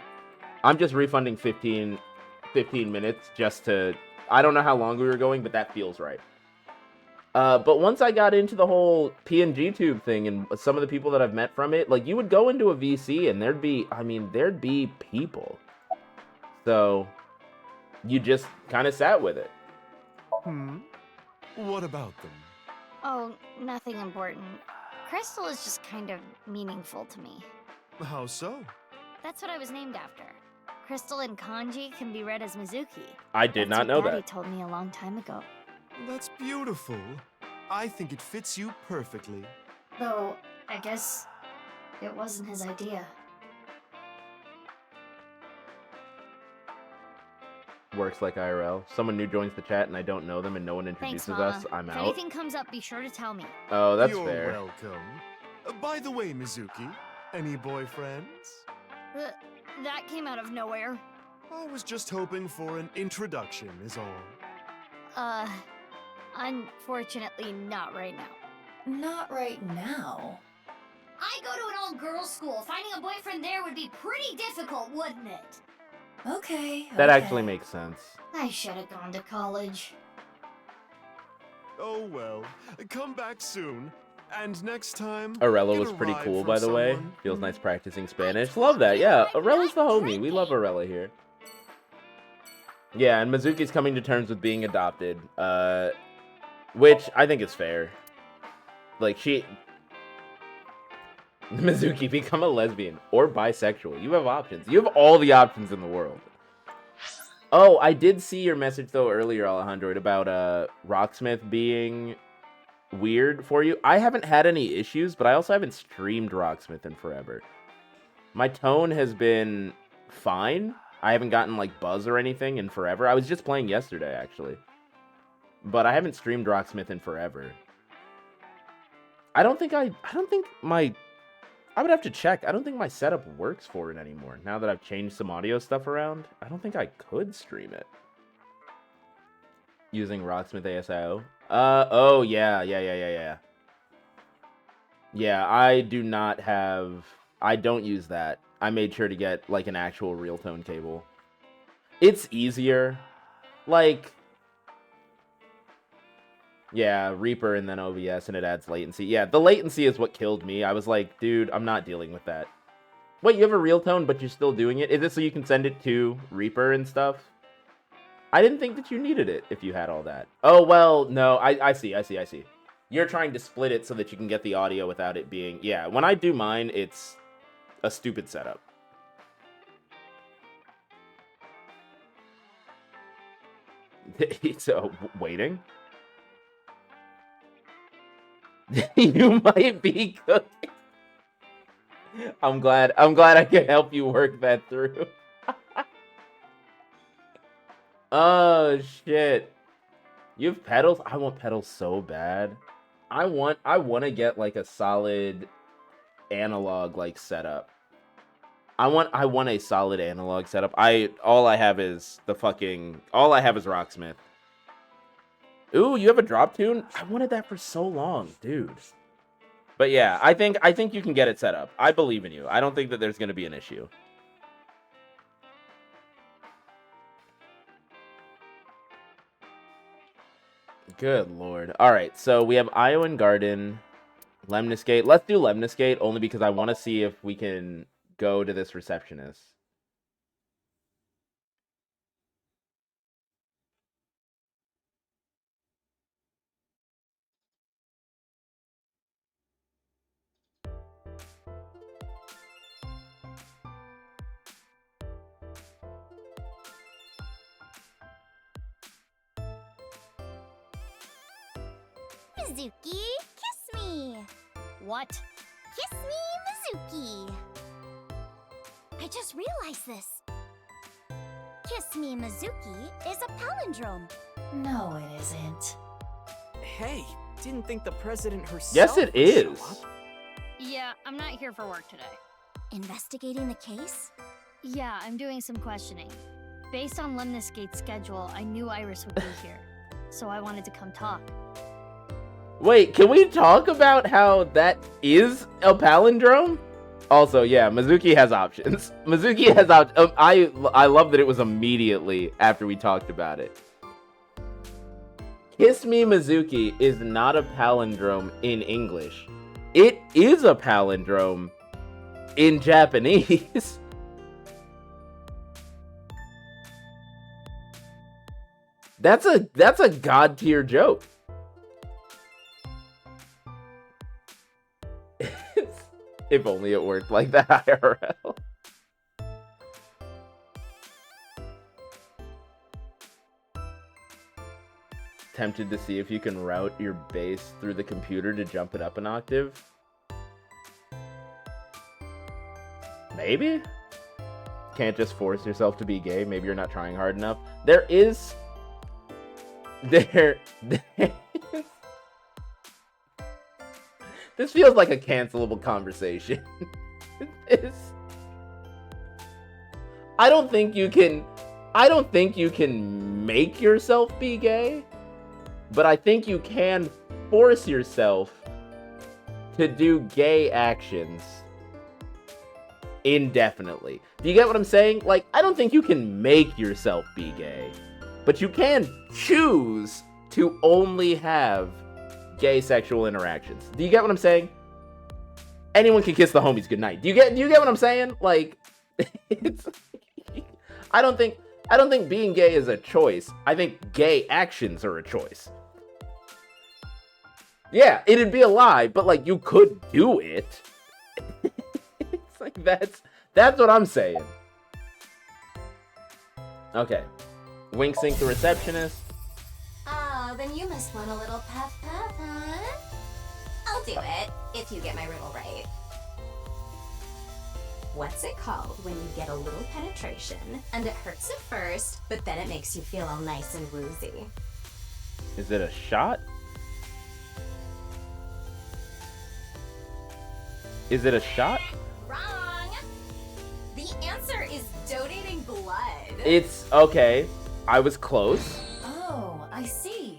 I'm just refunding 15 minutes just to, I don't know how long we were going, but that feels right. But once I got into the whole PNG tube thing and some of the people that I've met from it, like, you would go into a VC and there'd be people. So you just kind of sat with it. What about them? Oh, nothing important. Crystal is just kind of meaningful to me. How so? That's what I was named after. Crystal in kanji can be read as Mizuki. I did not know Daddy that. told me a long time ago. That's beautiful. I think it fits you perfectly. Though, I guess it wasn't his idea. works like IRL. Someone new joins the chat and I don't know them and no one Thanks, introduces Mama. us, I'm If out. anything comes up, be sure to tell me. Oh, that's You're fair. welcome. By the way, Mizuki, any boyfriends? That came out of nowhere. I was just hoping for an introduction, is all. Unfortunately, not right now. Not right now. I go to an all-girls school. Finding a boyfriend there would be pretty difficult, wouldn't it? Okay. That okay. actually makes sense. I should have gone to college. Oh well, come back soon. And next time, Arella get was a pretty ride cool, from by the way. someone. Feels nice practicing Spanish. Love that. Yeah, Arella's the homie. We love Arella here. Yeah, and Mizuki's coming to terms with being adopted, which I think is fair. Like, Mizuki, become a lesbian or bisexual. You have options. You have all the options in the world. Oh, I did see your message, though, earlier, Alejandro, about Rocksmith being weird for you. I haven't had any issues, but I also haven't streamed Rocksmith in forever. My tone has been fine. I haven't gotten, like, buzz or anything in forever. I was just playing yesterday, actually. But I haven't streamed Rocksmith in forever. I would have to check. I don't think my setup works for it anymore. Now that I've changed some audio stuff around, I don't think I could stream it. Using Rocksmith ASIO. Oh, yeah. Yeah, I don't use that. I made sure to get, like, an actual real tone cable. It's easier. Like, yeah, Reaper and then OBS, and it adds latency. Yeah, the latency is what killed me. I was like, dude, I'm not dealing with that. Wait, you have a real tone, but you're still doing it? Is it so you can send it to Reaper and stuff? I didn't think that you needed it if you had all that. Oh, well, no, I see. You're trying to split it so that you can get the audio without it being... Yeah, when I do mine, it's a stupid setup. So, waiting? You might be cooking. I'm glad I can help you work that through. Oh shit. You have pedals? I want pedals so bad. I want to get like a solid analog like setup. I want a solid analog setup. All I have is Rocksmith. Ooh, you have a drop tune? I wanted that for so long, dude. But yeah, I think you can get it set up. I believe in you. I don't think that there's going to be an issue. Good lord. All right, so we have Iowan Garden, Lemniscate. Let's do Lemniscate only because I want to see if we can go to this receptionist. Mizuki, kiss me! What? Kiss me, Mizuki! I just realized this. Kiss me, Mizuki is a palindrome. No, it isn't. Hey, didn't think the president herself Yes, it would show is. up. Yeah, I'm not here for work today. Investigating the case? Yeah, I'm doing some questioning. Based on Lemniscate's schedule, I knew Iris would be here. So I wanted to come talk. Wait, can we talk about how that is a palindrome? Also, yeah, Mizuki has options. Mizuki has options. I love that it was immediately after we talked about it. Kiss Me Mizuki is not a palindrome in English. It is a palindrome in Japanese. That's a god tier joke. If only it worked like that IRL. Tempted to see if you can route your bass through the computer to jump it up an octave. Maybe? can't just force yourself to be gay. Maybe you're not trying hard enough. There is... This feels like a cancelable conversation. I don't think you can make yourself be gay, but I think you can force yourself to do gay actions indefinitely. Do you get what I'm saying? Like, I don't think you can make yourself be gay, but you can choose to only have gay sexual interactions. Do you get what I'm saying? Anyone can kiss the homies goodnight. Do you get what I'm saying? Like, it's I don't think being gay is a choice. I think gay actions are a choice. Yeah, it'd be a lie, but like you could do it. It's like that's what I'm saying. Okay. Wink sync the receptionist. Oh, then you must want a little puff puff, huh? I'll do it, if you get my riddle right. What's it called when you get a little penetration, and it hurts at first, but then it makes you feel all nice and woozy? Is it a shot? Is it a shot? Wrong! The answer is donating blood. It's okay. I was close. Oh, I see.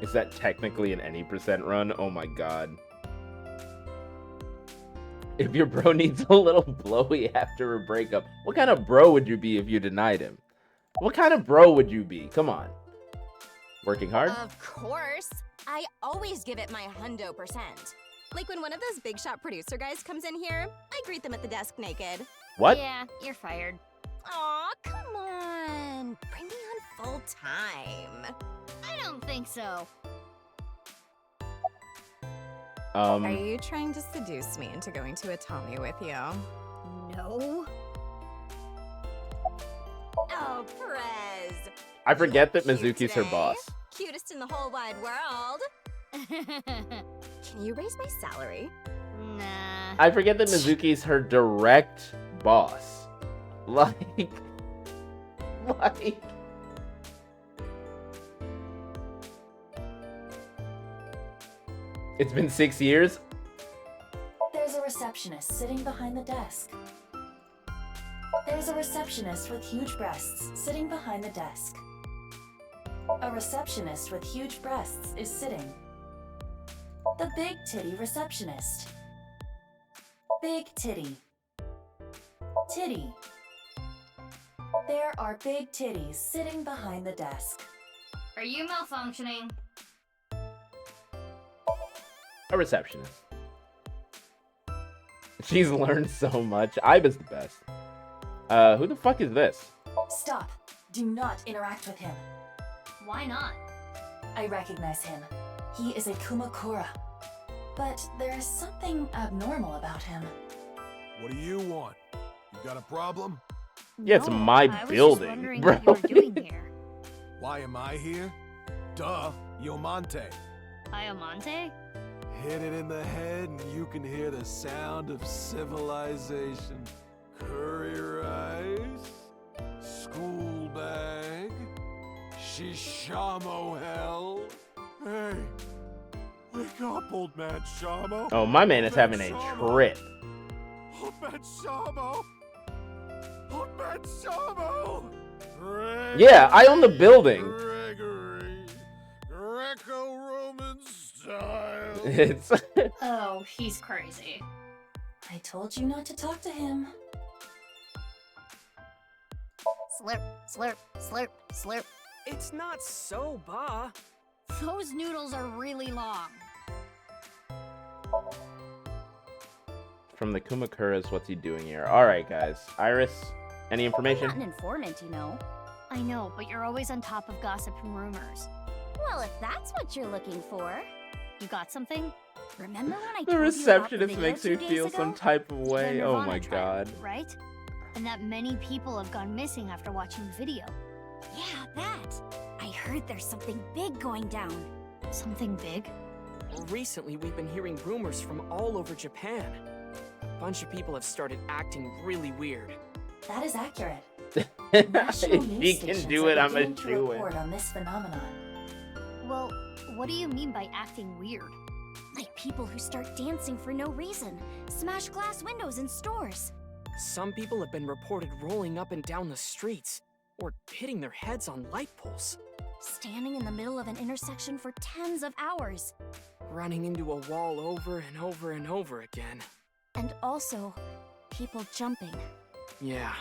Is that technically an any percent run? Oh my god. If your bro needs a little blowy after a breakup, what kind of bro would you be if you denied him? What kind of bro would you be? Come on. Working hard? Of course. I always give it my 100%. Like when one of those big shot producer guys comes in here, I greet them at the desk naked. What? Yeah, you're fired. Aw, come on. Bring me on full time. I don't think so. Are you trying to seduce me into going to a Tommy with you? No. Oh, Prez. I forget that Cute Mizuki's her today. boss. Cutest in the whole wide world. Can you raise my salary? Nah. I forget that Mizuki's her direct boss. Like... It's been 6 years? There's a receptionist sitting behind the desk. There's a receptionist with huge breasts sitting behind the desk. A receptionist with huge breasts is sitting. The big titty receptionist. Big titty. Titty. There are big titties sitting behind the desk. Are you malfunctioning? A receptionist. She's learned so much. Iba's the best. Who the fuck is this? Stop. Do not interact with him. Why not? I recognize him. He is a Kumakura. But there is something abnormal about him. What do you want? You got a problem? Yeah, it's No, my I was just building, wondering bro. what you were doing here. Why am I here? Duh, Yomante. Iomante? Hit it in the head and you can hear the sound of civilization. Curry rice, school bag, shishamo hell. Hey, wake up, old man Shamo. Oh, my man is having a trip. Old man Shamo. Old man Shamo. Yeah, I own the building. Gregory, Greco-Roman style. It's Oh, he's crazy. I told you not to talk to him. Slurp, slurp, slurp, slurp. It's not so, Ba. Those noodles are really long. from the Kumakuras. What's he doing here? All right, guys. Iris, any I'm information? not an informant, you know. I know, but you're always on top of gossip and rumors. Well, if that's what you're looking for. You got something? Remember when I The told you about the receptionist video makes me 2 days feel ago? some type of The way. Oh Nirvana my trial, god. Right? And that many people have gone missing after watching the video. Yeah, that. I heard there's something big going down. Something big? Recently, we've been hearing rumors from all over Japan. A bunch of people have started acting really weird. That is accurate. If National she news can stations do are it, I'm beginning a to shoo-in. report on this phenomenon. Well, what do you mean by acting weird? Like people who start dancing for no reason, smash glass windows in stores. Some people have been reported rolling up and down the streets, or hitting their heads on light poles, Standing in the middle of an intersection for tens of hours. running into a wall over and over and over again. And also, people jumping. Yeah,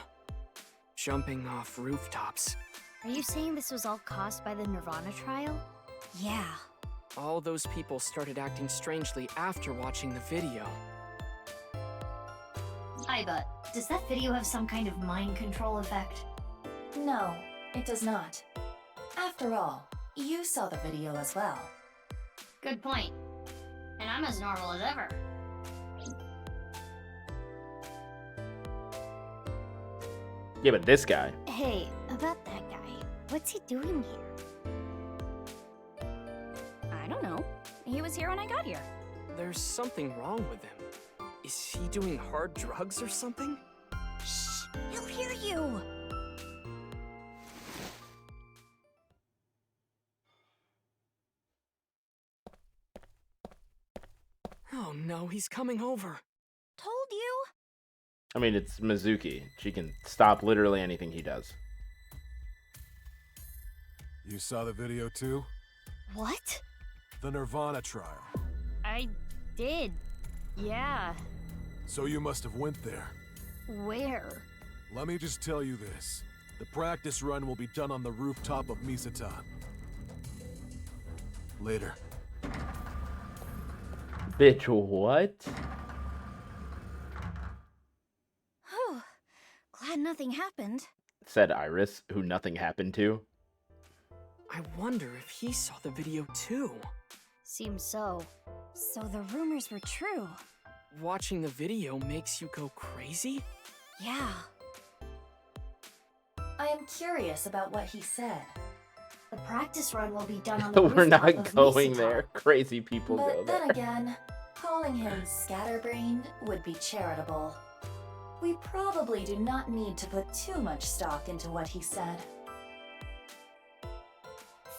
jumping off rooftops. Are you saying this was all caused by the Nirvana trial? Yeah. All those people started acting strangely after watching the video. Aiba, does that video have some kind of mind control effect? No, it does not. After all, you saw the video as well. Good point. And I'm as normal as ever. Yeah, but this guy. Hey, about that guy. What's he doing here? I don't know. He was here when I got here. There's something wrong with him. Is he doing hard drugs or something? Shh! He'll hear you! Oh no, he's coming over. Told you! I mean, it's Mizuki. She can stop literally anything he does. You saw the video too? What? The Nirvana trial. I did. Yeah. So you must have went there. Where? Let me just tell you this. The practice run will be done on the rooftop of Misatan. Later. Bitch, what? Whew. Glad nothing happened. Said Iris, who nothing happened to. I wonder if he saw the video too. Seems so. So the rumors were true. Watching the video makes you go crazy? Yeah. I am curious about what he said. The practice run will be done on the We're rooftop not of going Misatan. there. Crazy people But go then there. again, calling him scatterbrained would be charitable. We probably do not need to put too much stock into what he said.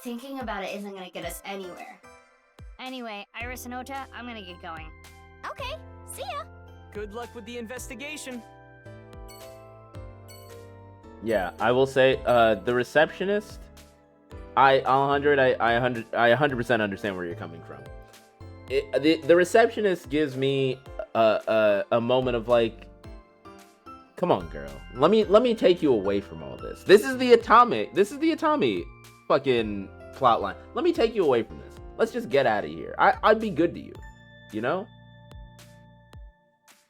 Thinking about it isn't gonna get us anywhere. Anyway, Iris and Ota, I'm gonna get going. Okay, see ya! Good luck with the investigation. Yeah, I will say, the receptionist, I 100% understand where you're coming from. The receptionist gives me a moment of like, come on, girl, let me take you away from all this. This is the Atami fucking plot line. Let me take you away from this. Let's just get out of here. I'd be good to you, you know?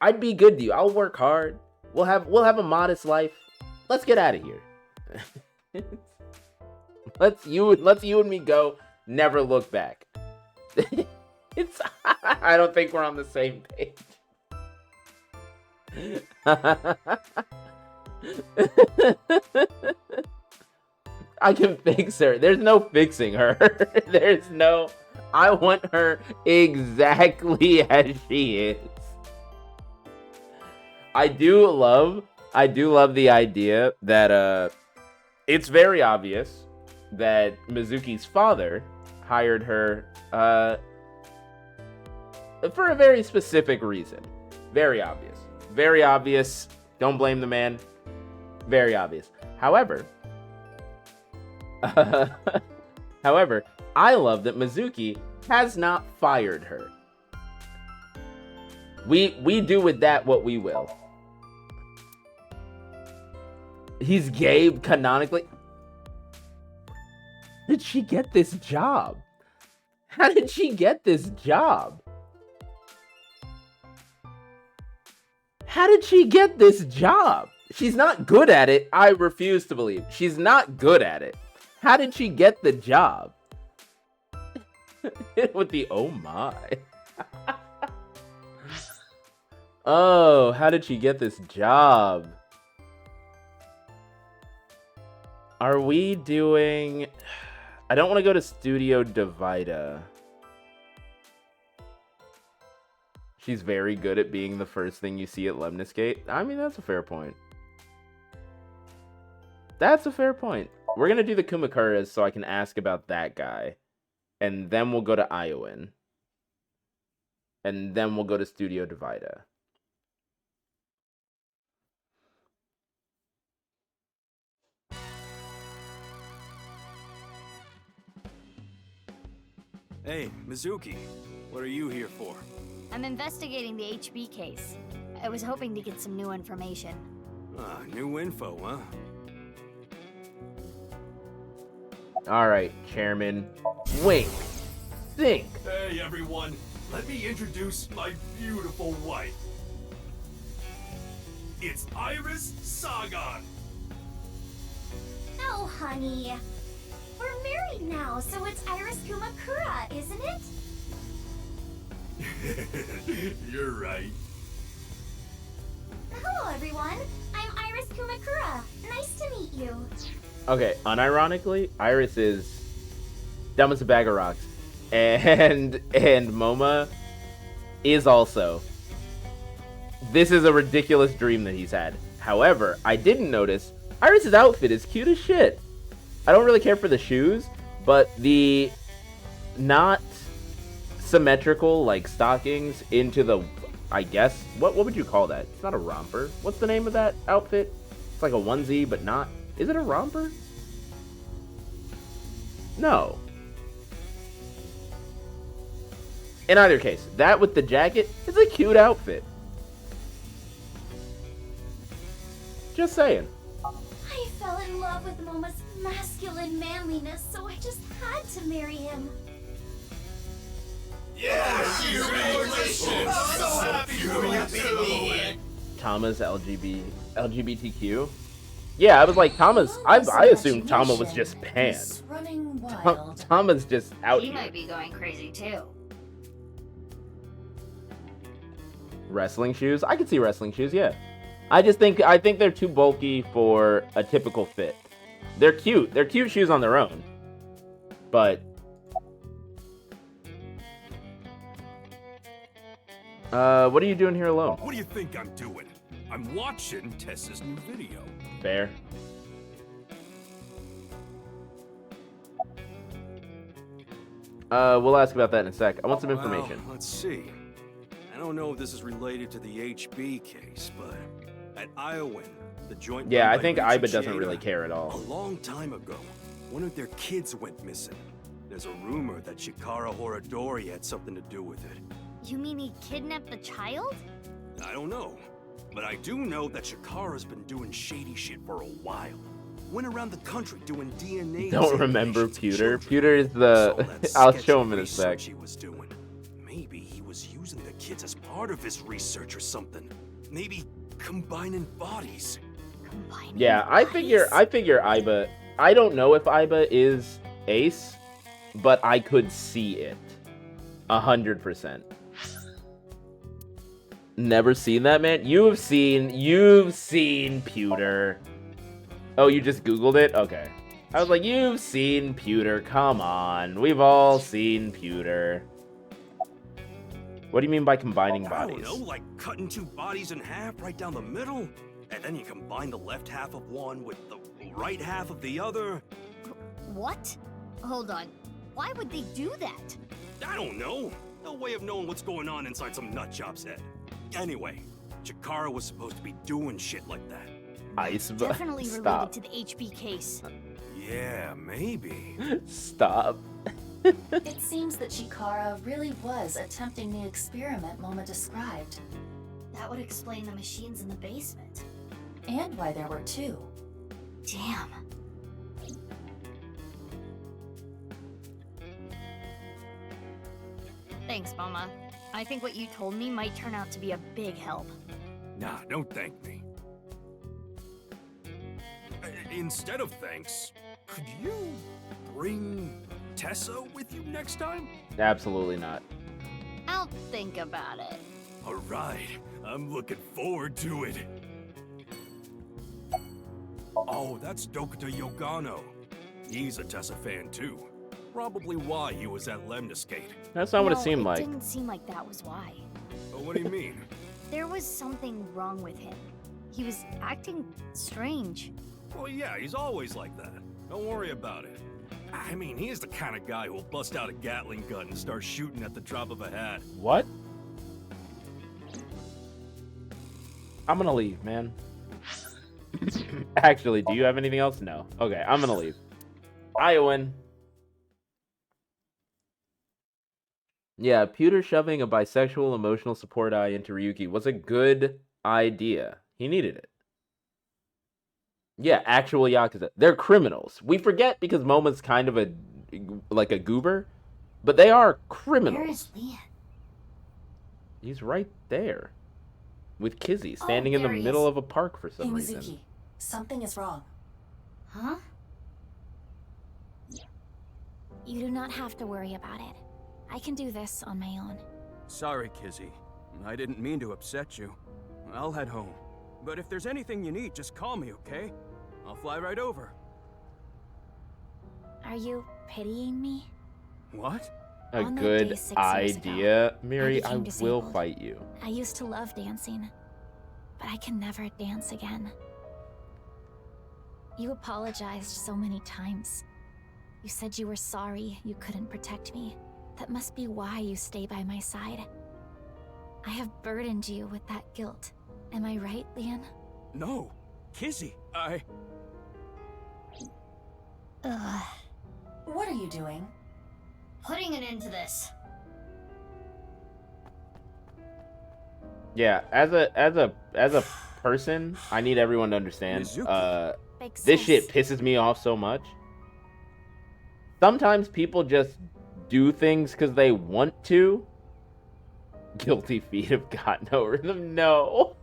I'd be good to you. I'll work hard. We'll have a modest life. Let's get out of here. Let's you and me go. Never look back. I don't think we're on the same page. I can fix her. There's no fixing her. I want her exactly as she is. I do love the idea that it's very obvious that Mizuki's father hired her for a very specific reason. Very obvious. Very obvious. Don't blame the man. Very obvious. However, I love that Mizuki has not fired her. We do with that what we will. He's gay canonically. How did she get this job? How did she get this job? How did she get this job? She's not good at it. I refuse to believe. She's not good at it. How did she get the job? With the oh my. Oh, how did she get this job? Are we doing... I don't want to go to Studio Divida. she's very good at being the first thing you see at Lemniscate. I mean, that's a fair point. That's a fair point. We're going to do the Kumakuras so I can ask about that guy. And then we'll go to Iowan. And then we'll go to Studio Divida. Hey, Mizuki. What are you here for? I'm investigating the HB case. I was hoping to get some new information. Ah, new info, huh? Alright, Chairman. Wink. Think. Hey, everyone. Let me introduce my beautiful wife. It's Iris Sagan. Oh, honey. We're married now, so it's Iris Kumakura, isn't it? You're right. Hello, everyone. I'm Iris Kumakura. Nice to meet you. Okay, unironically, Iris is dumb as a bag of rocks. And Moma is also. This is a ridiculous dream that he's had. However, I didn't notice Iris's outfit is cute as shit. I don't really care for the shoes, but the not symmetrical like stockings into the, I guess, what would you call that? It's not a romper. What's the name of that outfit? It's like a onesie, but not. Is it a romper? No. In either case, that with the jacket, it's a cute outfit. Just saying. I fell in love with Moma's masculine manliness, so I just had to marry him. Yeah, congratulations! So happy for you. Tama's LGBTQ? Yeah, I was like, Tama's. I assumed Tama was just panned. Running wild. Tama's just out He here. might be going crazy too. Wrestling shoes? I could see wrestling shoes, yeah. I think they're too bulky for a typical fit. They're cute. They're cute shoes on their own. But what are you doing here alone? What do you think I'm doing? I'm watching Tessa's new video. Fair. We'll ask about that in a sec. I want some information. Well, let's see. I don't know if this is related to the HB case, but at Iowan, the joint. Yeah, run I by think Richard Iba doesn't Shada, really care at all. A long time ago, one of their kids went missing. There's a rumor that Shikara Horadori had something to do with it. You mean he kidnapped the child? I don't know, but I do know that Shikara's been doing shady shit for a while. Went around the country doing DNA. Don't remember examinations of Pewter. children. Pewter is Saw the. that I'll sketchy show him in a research sec. He was doing. Maybe he was using the kids as part of his research or something. Maybe combining bodies. Yeah, I figure Iba. I don't know if Iba is Ace, but I could see it. 100%. Never seen that, man? You've seen Pewter. Oh, you just Googled it? Okay. I was like, you've seen Pewter. Come on. We've all seen Pewter. What do you mean by combining bodies? I don't know, like cutting two bodies in half right down the middle, and then you combine the left half of one with the right half of the other. What? Hold on. Why would they do that? I don't know. No way of knowing what's going on inside some nutjob's head. Anyway, Chikara was supposed to be doing shit like that. Definitely Stop. related to the HB case. Yeah, maybe. Stop. It seems that Chikara really was attempting the experiment Moma described. That would explain the machines in the basement. And why there were two. Damn. Thanks, Mama. I think what you told me might turn out to be a big help. Nah, don't thank me. Instead of thanks, could you bring Tessa with you next time? Absolutely not. I'll think about it. All right, I'm looking forward to it. Oh, that's Dokita Yogano. He's a Tessa fan too. Probably why he was at Lemniscate. That's not what it No, seemed like. It didn't seem like that was why. Oh What do you mean? There was something wrong with him. He was acting strange. Well, yeah, he's always like that. Don't worry about it. I mean, he is the kind of guy who will bust out a Gatling gun and start shooting at the drop of a hat. What? I'm gonna leave, man. Actually, do you have anything else? No. Okay, I'm gonna leave. Iowan. Yeah, Pewter shoving a bisexual emotional support eye into Ryuki was a good idea. He needed it. Yeah, actual Yakuza. They're criminals. We forget because Momo's kind of a goober, but they are criminals. Where is Lien? He's right there. With Kizzy standing in the middle of a park for some Hey, reason. Mizuki, something is wrong. Huh? You do not have to worry about it. I can do this on my own. Sorry, Kizzy. I didn't mean to upset you. I'll head home. But if there's anything you need, just call me, okay? I'll fly right over. Are you pitying me? What? A On that good day 6 years idea, ago, Miri. I I became will disabled. fight you. I used to love dancing, but I can never dance again. You apologized so many times. You said you were sorry you couldn't protect me. That must be why you stay by my side. I have burdened you with that guilt. Am I right, Lien? No. Kizzy, Ugh. What are you doing? Putting an end to this. Yeah, as a person, I need everyone to understand. Makes This sense. shit pisses me off so much. Sometimes people just do things because they want to. Guilty feet have got no rhythm. No.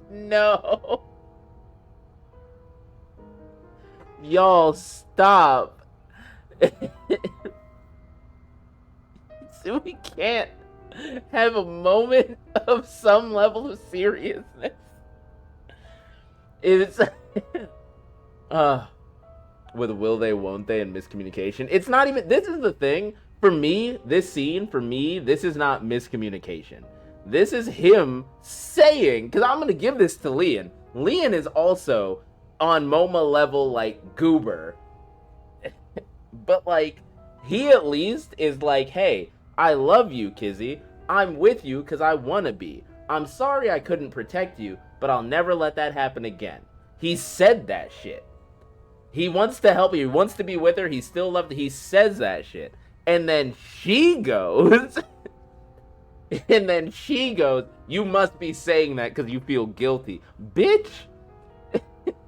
No. Y'all stop. So we can't have a moment of some level of seriousness. It's with will they, won't they, and miscommunication. It's not even, this is the thing. For me, this scene, this is not miscommunication. This is him saying, because I'm going to give this to Lien. Lien is also on Momo level, like, goober. But, like, he at least is like, hey, I love you, Kizzy. I'm with you because I want to be. I'm sorry I couldn't protect you, but I'll never let that happen again. He said that shit. He wants to help you. He wants to be with her. He still loves her. He says that shit. And then she goes, you must be saying that because you feel guilty. Bitch,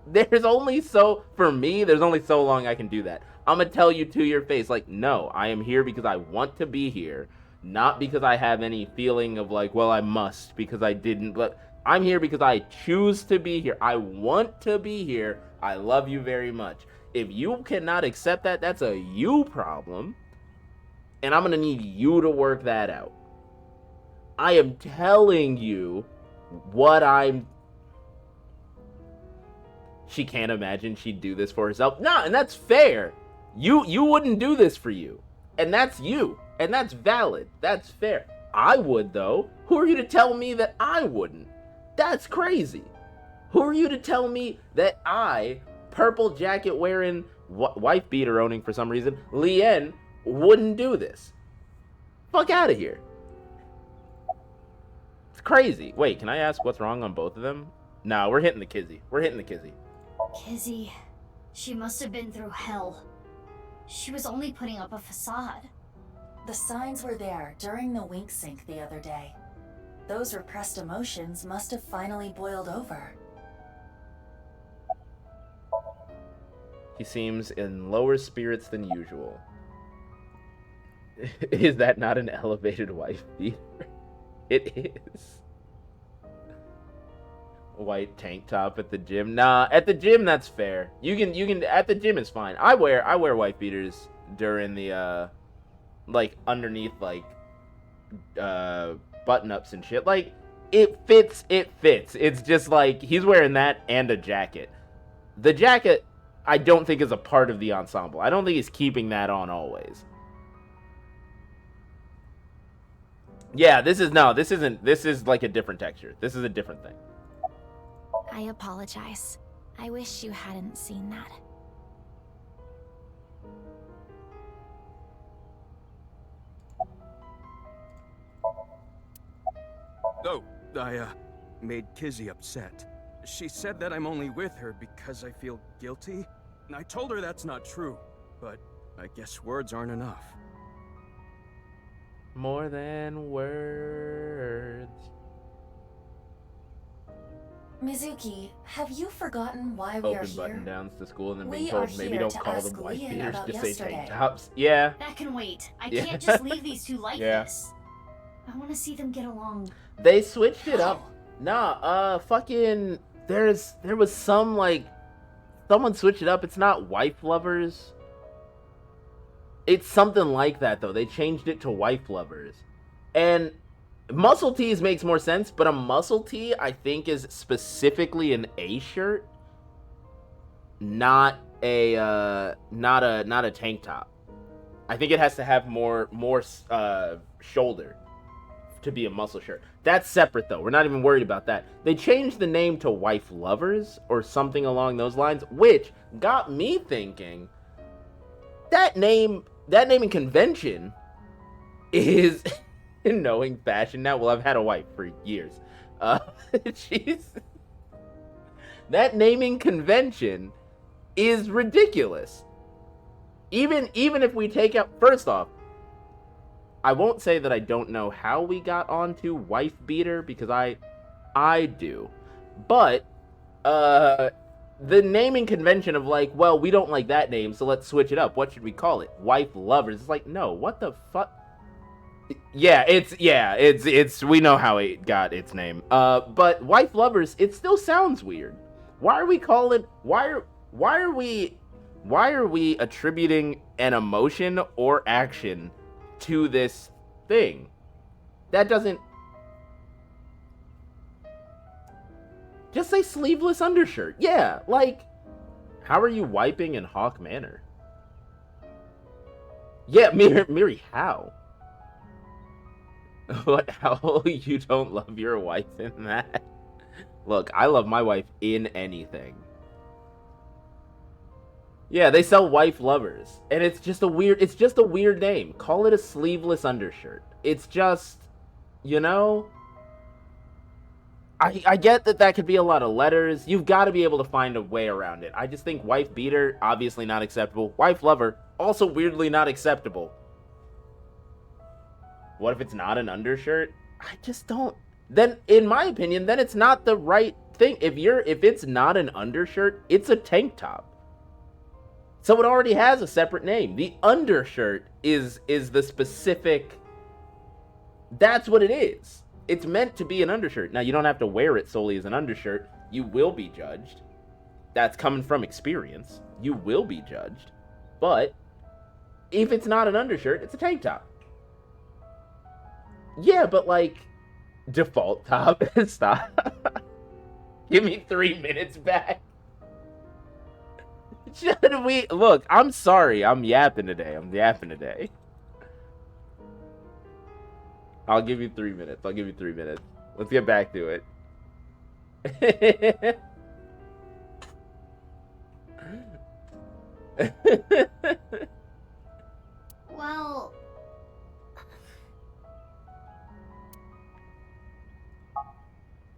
there's only so long I can do that. I'm going to tell you to your face, like, no, I am here because I want to be here. Not because I have any feeling of like, well, I must because I didn't. But I'm here because I choose to be here. I want to be here. I love you very much. If you cannot accept that, that's a you problem. And I'm going to need you to work that out. I am telling you what I'm... She can't imagine she'd do this for herself. No, and that's fair. You wouldn't do this for you. And that's you. And that's valid. That's fair. I would, though. Who are you to tell me that I wouldn't? That's crazy. Who are you to tell me that I, purple jacket wearing, wife beater owning for some reason, Lien, wouldn't do this? Fuck out of here. It's crazy. Wait, can I ask what's wrong on both of them? No, we're hitting the Kizzy. Kizzy, she must have been through hell. She was only putting up a facade. The signs were there during the wink sync the other day. Those repressed emotions must have finally boiled over. He seems in lower spirits than usual. Is that not an elevated wife beater? It is. White tank top at the gym. Nah, at the gym that's fair. You can at the gym is fine. I wear wife beaters during the like underneath like button ups and shit. Like it fits. It's just like he's wearing that and a jacket. The jacket I don't think is a part of the ensemble. I don't think he's keeping that on always. Yeah, this is no, this isn't. This is like a different texture. This is a different thing. I apologize. I wish you hadn't seen that. Oh, I made Kizzy upset. She said that I'm only with her because I feel guilty. And I told her that's not true, but I guess words aren't enough. More than words. Mizuki, have you forgotten why we are Open button here? downs to school and then being We are told maybe here don't to call ask them wife Lien beaters, about just say yesterday. tank tops. Yeah. That can wait. I Yeah. can't just leave these two like Yeah. this. I want to see them get along. They switched it up. Nah, fucking there was some like someone switched it up. It's not wife lovers. It's something like that though. They changed it to wife lovers. And muscle tees makes more sense, but a muscle tee I think is specifically an A shirt, not a tank top. I think it has to have more shoulder to be a muscle shirt. That's separate though. We're not even worried about that. They changed the name to wife lovers or something along those lines, which got me thinking that naming convention is in knowing fashion now. Well, I've had a wife for years. That naming convention is ridiculous. Even if we take out, first off, I won't say that I don't know how we got onto wife beater because I do. But the naming convention of like, well, we don't like that name, so let's switch it up. What should we call it? Wife lovers. It's like, no, what the fuck? Yeah, it's we know how it got its name. But wife lovers, it still sounds weird. Why are we calling why are we attributing an emotion or action to this thing? That doesn't... Just say sleeveless undershirt. Yeah, like, how are you wiping in Hawk Manor? Yeah, Miri, how? What? How you don't love your wife in that? Look, I love my wife in anything. Yeah, they sell wife lovers, and it's just a weird name. Call it a sleeveless undershirt. It's just, you know, I get that could be a lot of letters. You've got to be able to find a way around it. I just think wife beater, obviously not acceptable. Wife lover, also weirdly not acceptable. What if it's not an undershirt? I just don't. Then, in my opinion, then it's not the right thing. If it's not an undershirt, it's a tank top. So it already has a separate name. The undershirt is the specific... That's what it is. It's meant to be an undershirt. Now, you don't have to wear it solely as an undershirt. You will be judged. That's coming from experience. You will be judged. But if it's not an undershirt, it's a tank top. Yeah, but like, default top. Stop. Give me 3 minutes back. Should we... Look, I'm sorry. I'm yapping today. I'll give you 3 minutes. Let's get back to it. Well...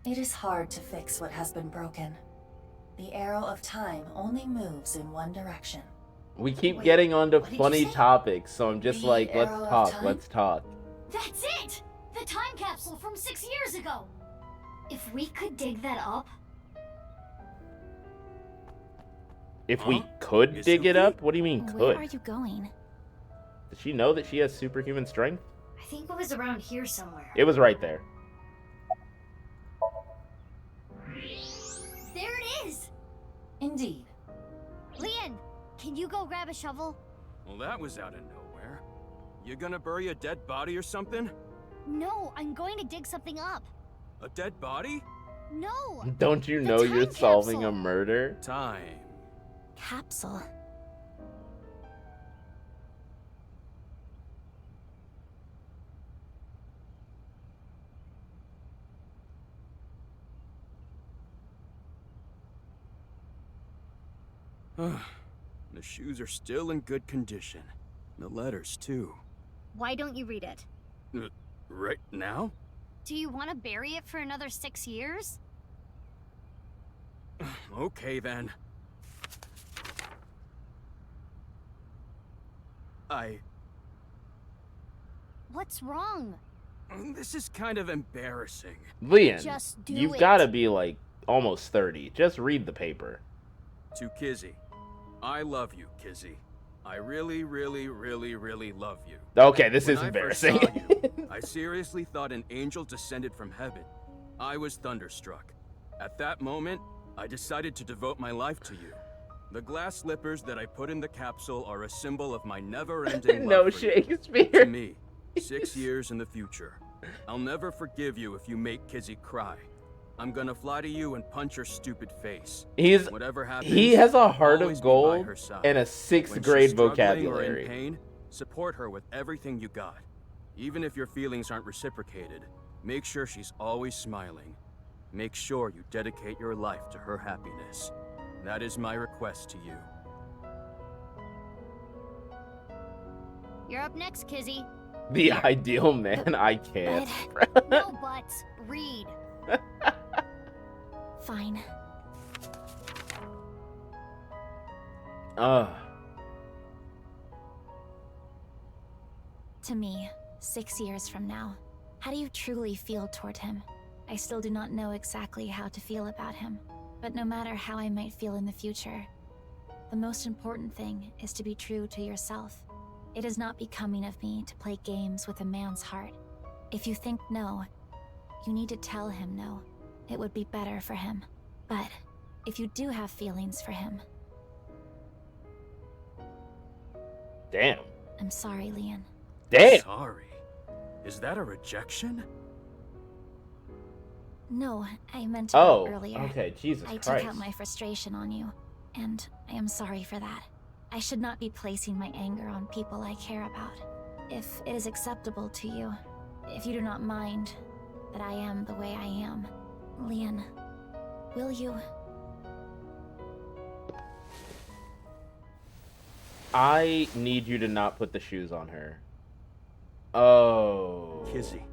It is hard to fix what has been broken. The arrow of time only moves in one direction. We keep getting onto funny topics, so I'm just like, let's arrow of talk, time? let's talk. That's it! The time capsule from 6 years ago! If we could dig that up... If we could dig it up? What do you mean, could? Where are you going? Does she know that she has superhuman strength? I think it was around here somewhere. It was right there. There it is! Indeed. Lien, can you go grab a shovel? Well, that was out of nowhere. You gonna bury a dead body or something? No, I'm going to dig something up. A dead body? No! Don't you know you're solving a murder? Time. Capsule. The shoes are still in good condition. The letters, too. Why don't you read it? Right now? Do you want to bury it for another 6 years? Okay, then. What's wrong? This is kind of embarrassing. Lien, Just do you've it. got to be like almost 30. Just read the paper. To Kizzy. I love you, Kizzy. I really, really, really, really love you. Okay, this When is I first embarrassing. saw you, I seriously thought an angel descended from heaven. I was thunderstruck. At that moment, I decided to devote my life to you. The glass slippers that I put in the capsule are a symbol of my never-ending No love for you. Shakespeare. To me, 6 years in the future. I'll never forgive you if you make Kizzy cry. I'm gonna fly to you and punch your stupid face. Whatever happens, he has a heart always of be by gold her side. and a 6th When she's grade struggling vocabulary. Or in pain, support her with everything you got. Even if your feelings aren't reciprocated, make sure she's always smiling. Make sure you dedicate your life to her happiness. That is my request to you. You're up next, Kizzy. The ideal man, I can't. No buts. Read. Fine. To me, 6 years from now, how do you truly feel toward him? I still do not know exactly how to feel about him, but no matter how I might feel in the future, the most important thing is to be true to yourself. It is not becoming of me to play games with a man's heart. If you think no, you need to tell him no. It would be better for him. But if you do have feelings for him... Damn. I'm sorry, Lien. Damn. Sorry. Is that a rejection? No, I meant it earlier. Okay, Jesus I Christ. took out my frustration on you, and I am sorry for that. I should not be placing my anger on people I care about. If it is acceptable to you, if you do not mind that I am the way I am, Lien, will you? I need you to not put the shoes on her. Oh. Kizzy.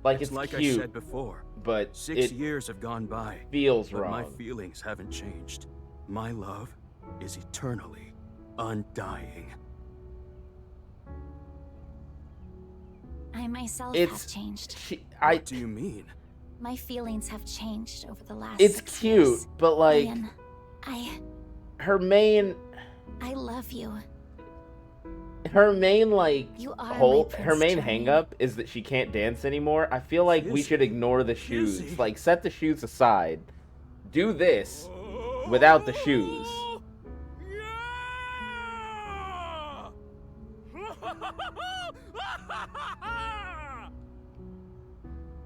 Like it's like cute, I said before, but 6 years have gone by. Feels but wrong. My feelings haven't changed. My love is eternally undying. I myself have changed. What do you mean? My feelings have changed over the last It's 6 cute, years. but like Lien, her main love you. like You are her my main Prince hang up is that she can't dance anymore. I feel like we should ignore the shoes. Kizzy. Like set the shoes aside. Do this without the shoes.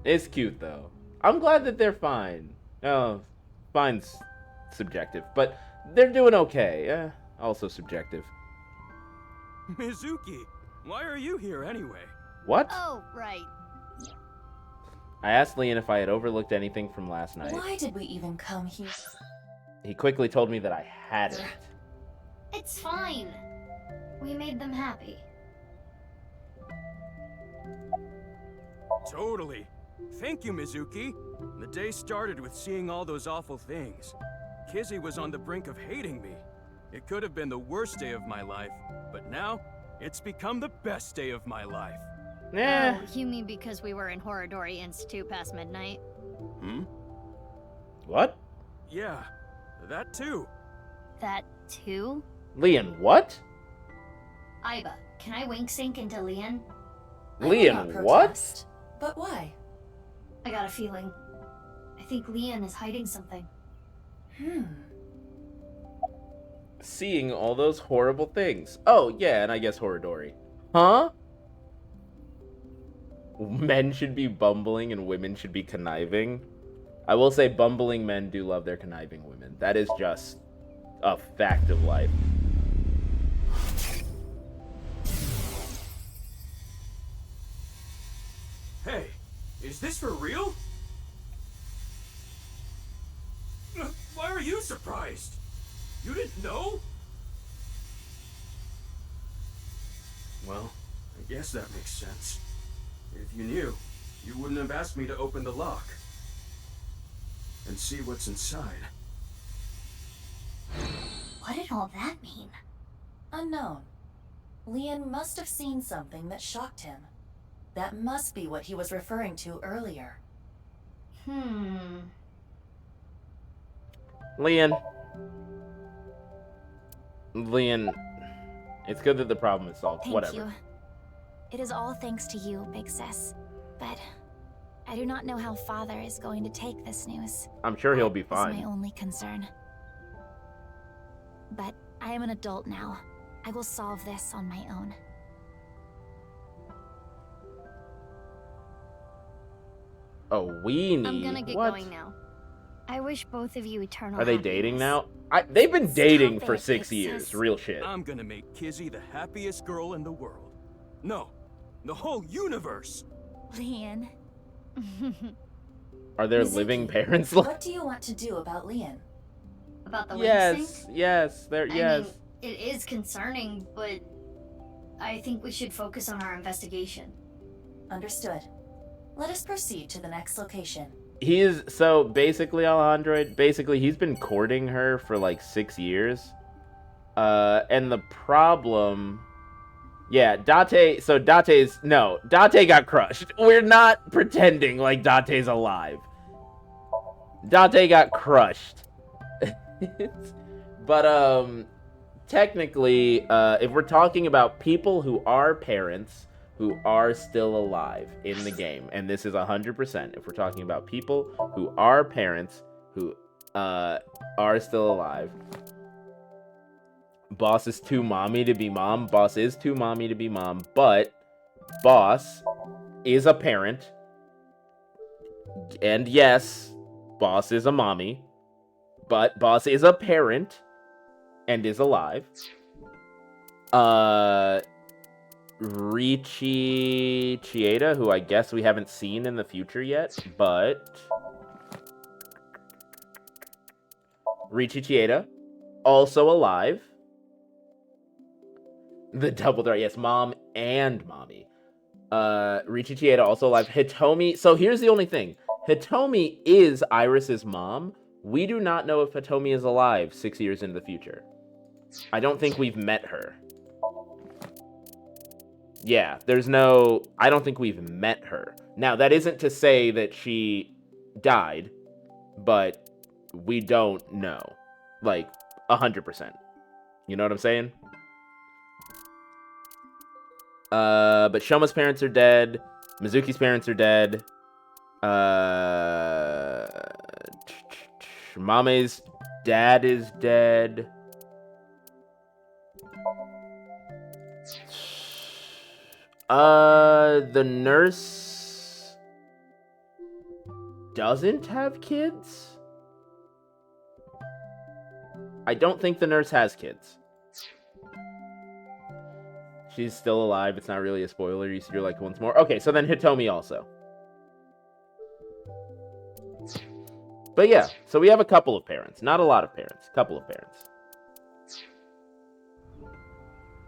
It's cute though. I'm glad that they're fine. Oh, fine's subjective, but they're doing okay. Also subjective. Mizuki, why are you here anyway? What? Oh, right. I asked Lien if I had overlooked anything from last night. Why did we even come here? He quickly told me that I hadn't. It's fine. We made them happy. Totally. Thank you, Mizuki. The day started with seeing all those awful things. Kizzy was on the brink of hating me. It could have been the worst day of my life, but now it's become the best day of my life. Yeah. Oh, you mean because we were in Horodori Institute past midnight? Hmm? What? Yeah, that too. That too? Lien, what? Aiba, can I wink sync into Lien? Lien, what? But why? I got a feeling. I think Lien is hiding something. Seeing all those horrible things. Oh, yeah, and I guess Horodori. Huh? Men should be bumbling and women should be conniving. I will say bumbling men do love their conniving women. That is just a fact of life. Hey, is this for real? Why are you surprised? You didn't know? Well, I guess that makes sense. If you knew, you wouldn't have asked me to open the lock and see what's inside. What did all that mean? Unknown. Lien must have seen something that shocked him. That must be what he was referring to earlier. Lien, it's good that the problem is solved. Thank Whatever. you. It is all thanks to you, Big Sis. But I do not know how Father is going to take this news. I'm sure he'll be That is fine. my only concern. But I am an adult now. I will solve this on my own. Oh, weenie. I'm gonna get What? going now. I wish both of you eternal Are they happiness. dating now? They've been dating Stop for it, 6 Big years. Sis. Real shit. I'm gonna make Kizzy the happiest girl in the world. No, the whole universe. Lien. Are there Mizuki, living parents? What do you want to do about Lien? About the link Yes, sync? yes, there, I yes. mean, it is concerning, but I think we should focus on our investigation. Understood. Let us proceed to the next location. So basically, Alejandro, he's been courting her for like 6 years. And the problem, yeah, Date got crushed. We're not pretending like Date's alive. Date got crushed. But, technically, if we're talking about people who are parents who are still alive in the game, and this is 100%, if we're talking about people who are parents who are still alive, Boss is too mommy to be mom. Boss is too mommy to be mom, but Boss is a parent. And yes, Boss is a mommy, but Boss is a parent and is alive. Richi Chieda, who I guess we haven't seen in the future yet, but Richi Chieda, also alive. The double threat, yes, mom and mommy. Richi Chieda, also alive. Hitomi, so here's the only thing. Hitomi is Iris's mom. We do not know if Hitomi is alive 6 years into the future. I don't think we've met her. Yeah, I don't think we've met her. Now, that isn't to say that she died, but we don't know. Like, 100%. You know what I'm saying? But Shoma's parents are dead. Mizuki's parents are dead. Mame's dad is dead. The nurse doesn't have kids? I don't think the nurse has kids. She's still alive. It's not really a spoiler. You see her like once more. Okay, so then Hitomi also. But yeah, so we have a couple of parents. Not a lot of parents. A couple of parents.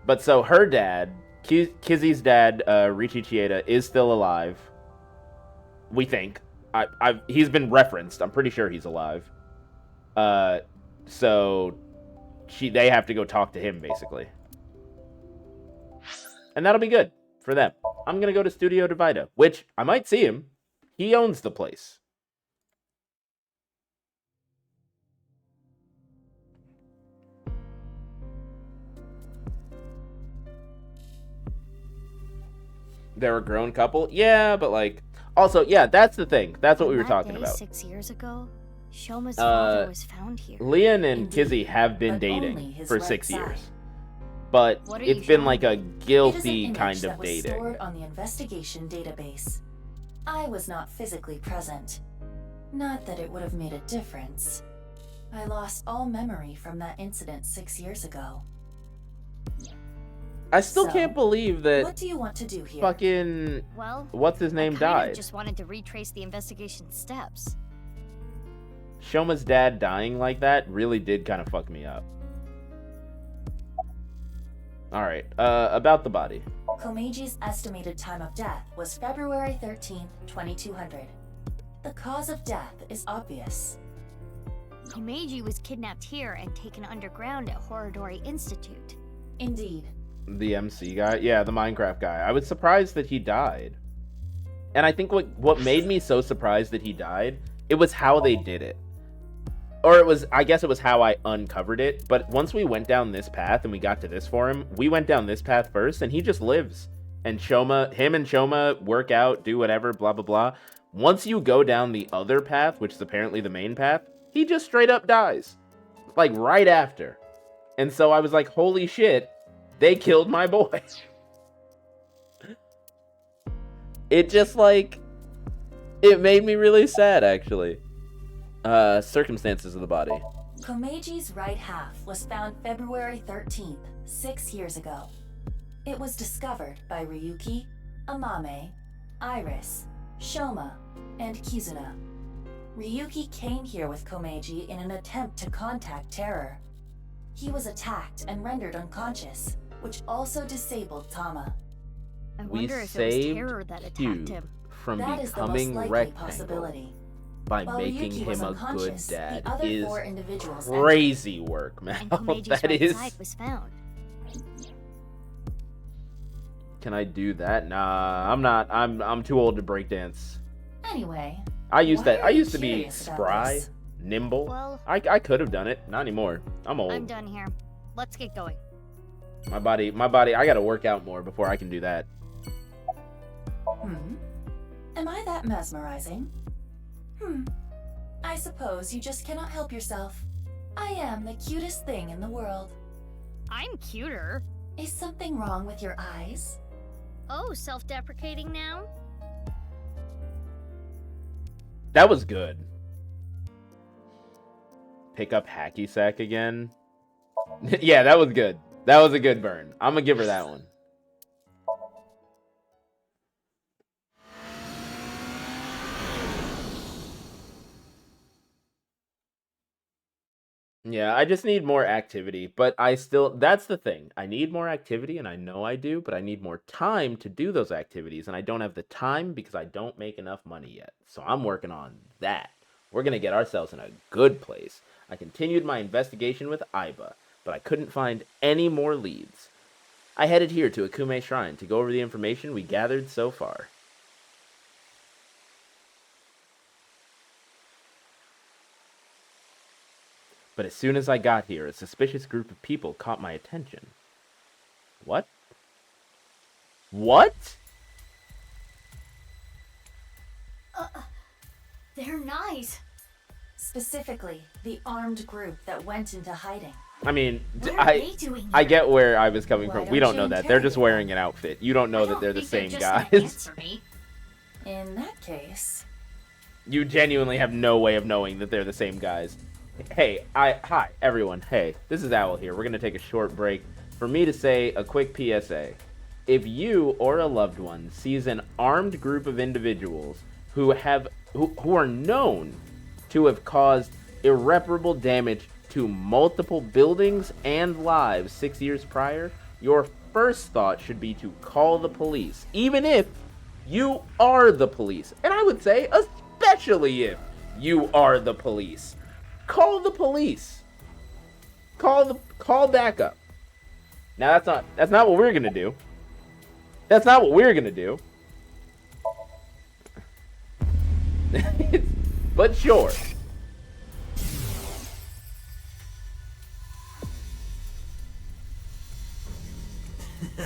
But so her dad, Kizzy's dad, Richi Chieda, is still alive. We think. He's been referenced. I'm pretty sure he's alive. So they have to go talk to him, basically. And that'll be good for them. I'm going to go to Studio Divida, which I might see him. He owns the place. They're a grown couple? Yeah, but like... Also, yeah, that's the thing. That's what we were talking about. 6 years ago, Shoma's father was found here. Lien and Kizzy have been dating for 6 side. years. But What are you it's been showing like a me? guilty It is an kind image of that was dating. stored on the investigation database. I was not physically present. Not that it would have made a difference. I lost all memory from that incident 6 years ago. I still So, can't believe that What do you want to do here? fucking... Well, What's his name I kind of died. just wanted to retrace the investigation steps. Shoma's dad dying like that really did kind of fuck me up. Alright, about the body. Komeji's estimated time of death was February 13th, 2200. The cause of death is obvious. Komeiji was kidnapped here and taken underground at Horodori Institute. Indeed. The MC guy? Yeah, the Minecraft guy. I was surprised that he died. And I think what made me so surprised that he died, it was how they did it. Or I guess it was how I uncovered it. But once we went down this path and we got to this forum, we went down this path first and he just lives. And him and Shoma work out, do whatever, blah, blah, blah. Once you go down the other path, which is apparently the main path, he just straight up dies. Like, right after. And so I was like, holy shit, they killed my boy. It just, like, it made me really sad, actually. Circumstances of the body. Komeji's right half was found February 13th, 6 years ago. It was discovered by Ryuki, Amame, Iris, Shoma, and Kizuna. Ryuki came here with Komeji in an attempt to contact Terror. He was attacked and rendered unconscious, which also disabled Tama. I We wonder if it was saved Terror that attacked Hugh him. from That is the becoming most likely rectangle possibility. by While making Ryuki was him a good unconscious, the dad other is 4 individuals crazy work, man. And Komeji's That right is. side was found. Can I do that? Nah, I'm not. I'm too old to breakdance. Anyway, I used why that. are I you used to be curious about spry, this? nimble. Well- I could have done it. Not anymore. I'm old. I'm done here. Let's get going. My body. I gotta work out more before I can do that. Am I that mesmerizing? I suppose you just cannot help yourself. I am the cutest thing in the world. I'm cuter. Is something wrong with your eyes? Oh, self-deprecating now? That was good. Pick up hacky sack again. Yeah, that was good. That was a good burn. I'm gonna give her that one. Yeah, I just need more activity, but that's the thing. I need more activity, and I know I do, but I need more time to do those activities, and I don't have the time because I don't make enough money yet. So I'm working on that. We're going to get ourselves in a good place. I continued my investigation with Aiba, but I couldn't find any more leads. I headed here to Akume Shrine to go over the information we gathered so far. But as soon as I got here, a suspicious group of people caught my attention. What? What? They're nice. Specifically, the armed group that went into hiding. I mean, What are they doing I here? get where I was coming Why from. We don't don't you know that. They're just interrogate wearing an outfit. You don't know that they're the think same they're just guys. gonna answer me. In that case, You genuinely have no way of knowing that they're the same guys. Hey, hi, everyone. Hey, this is Owl here. We're going to take a short break for me to say a quick PSA. If you or a loved one sees an armed group of individuals who are known to have caused irreparable damage to multiple buildings and lives 6 years prior, your first thought should be to call the police, even if you are the police. And I would say, especially if you are the police. Call the police. Call backup. Now that's not what we're gonna do. That's not what we're gonna do. But sure.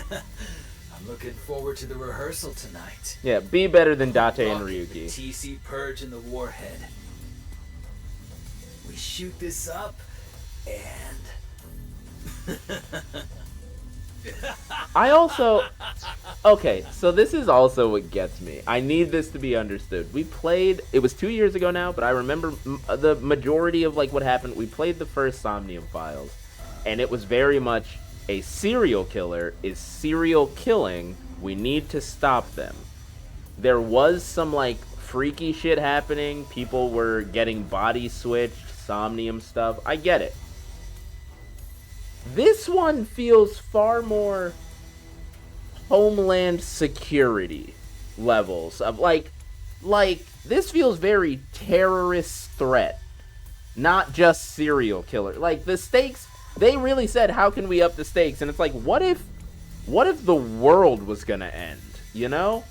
I'm looking forward to the rehearsal tonight. Yeah, be better than Date and Rocket Ryuki. the TC Purge and the Warhead. We shoot this up, and... I also... Okay, so this is also what gets me. I need this to be understood. We played... It was 2 years ago now, but I remember the majority of like what happened. We played the first Somnium files, and it was very much a serial killer is serial killing. We need to stop them. There was some like freaky shit happening. People were getting body switched, Somnium stuff. I get it. This one feels far more Homeland Security levels of like this feels very terrorist threat, not just serial killer. Like the stakes, they really said, how can we up the stakes? And it's like, what if the world was gonna end, you know?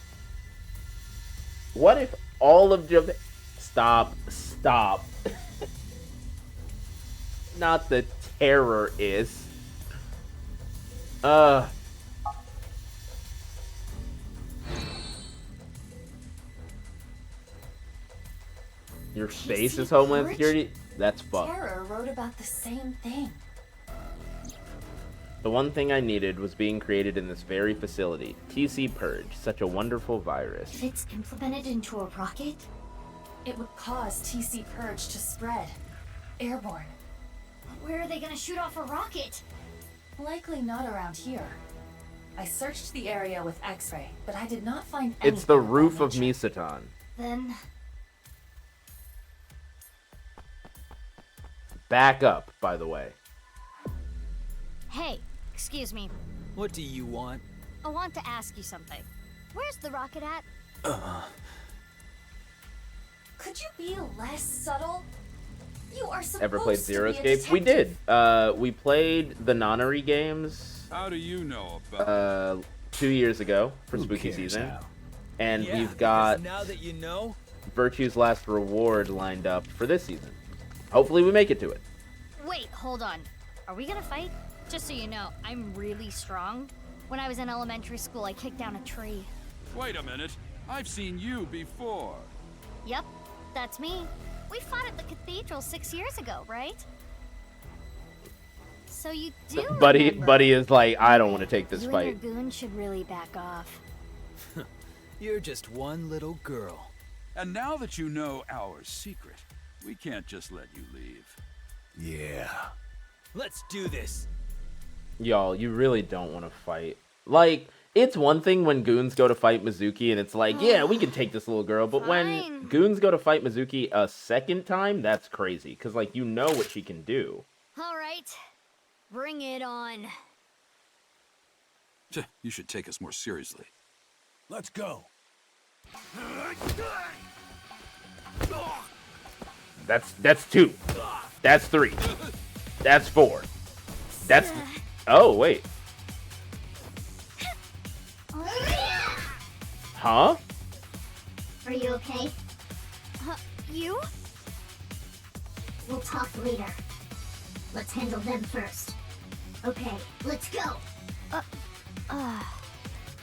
What if all of Japan... Stop. Not the terrorist. Your face is Homeland Security? That's fucked. Terror wrote about the same thing. The one thing I needed was being created in this very facility. TC Purge, such a wonderful virus. If it's implemented into a rocket, it would cause TC Purge to spread. Airborne. Where are they gonna shoot off a rocket? Likely not around here. I searched the area with X-ray, but I did not find anything. It's the roof of Misatan. Then... Back up, by the way. Hey, excuse me. What do you want? I want to ask you something. Where's the rocket at? Could you be less subtle? You are supposed Ever played to Zero be a Escape? We detective. did. We played the Nonary games. How do you know about 2 years ago for Who spooky cares season. how? And Yeah, we've got because now that you know, Virtue's Last Reward lined up for this season. Hopefully we make it to it. Wait, hold on. Are we gonna fight? Just so you know, I'm really strong. When I was in elementary school, I kicked down a tree. Wait a minute. I've seen you before. Yep, that's me. We fought at the cathedral 6 years ago, right? So you do remember. Buddy is like, I don't want to take this You fight. and your goon should really back off. you're just one little girl. And now that you know our secret, we can't just let you leave. Yeah. Let's do this. Y'all, you really don't want to fight. Like, it's one thing when goons go to fight Mizuki and it's like, yeah, we can take this little girl. But when goons go to fight Mizuki a second time, that's crazy. Because, like, you know what she can do. All right, bring it on. You should take us more seriously. Let's go. That's 2. That's 3. That's 4. That's... Oh, wait. Huh? Are you okay? You? We'll talk later. Let's handle them first. Okay, let's go.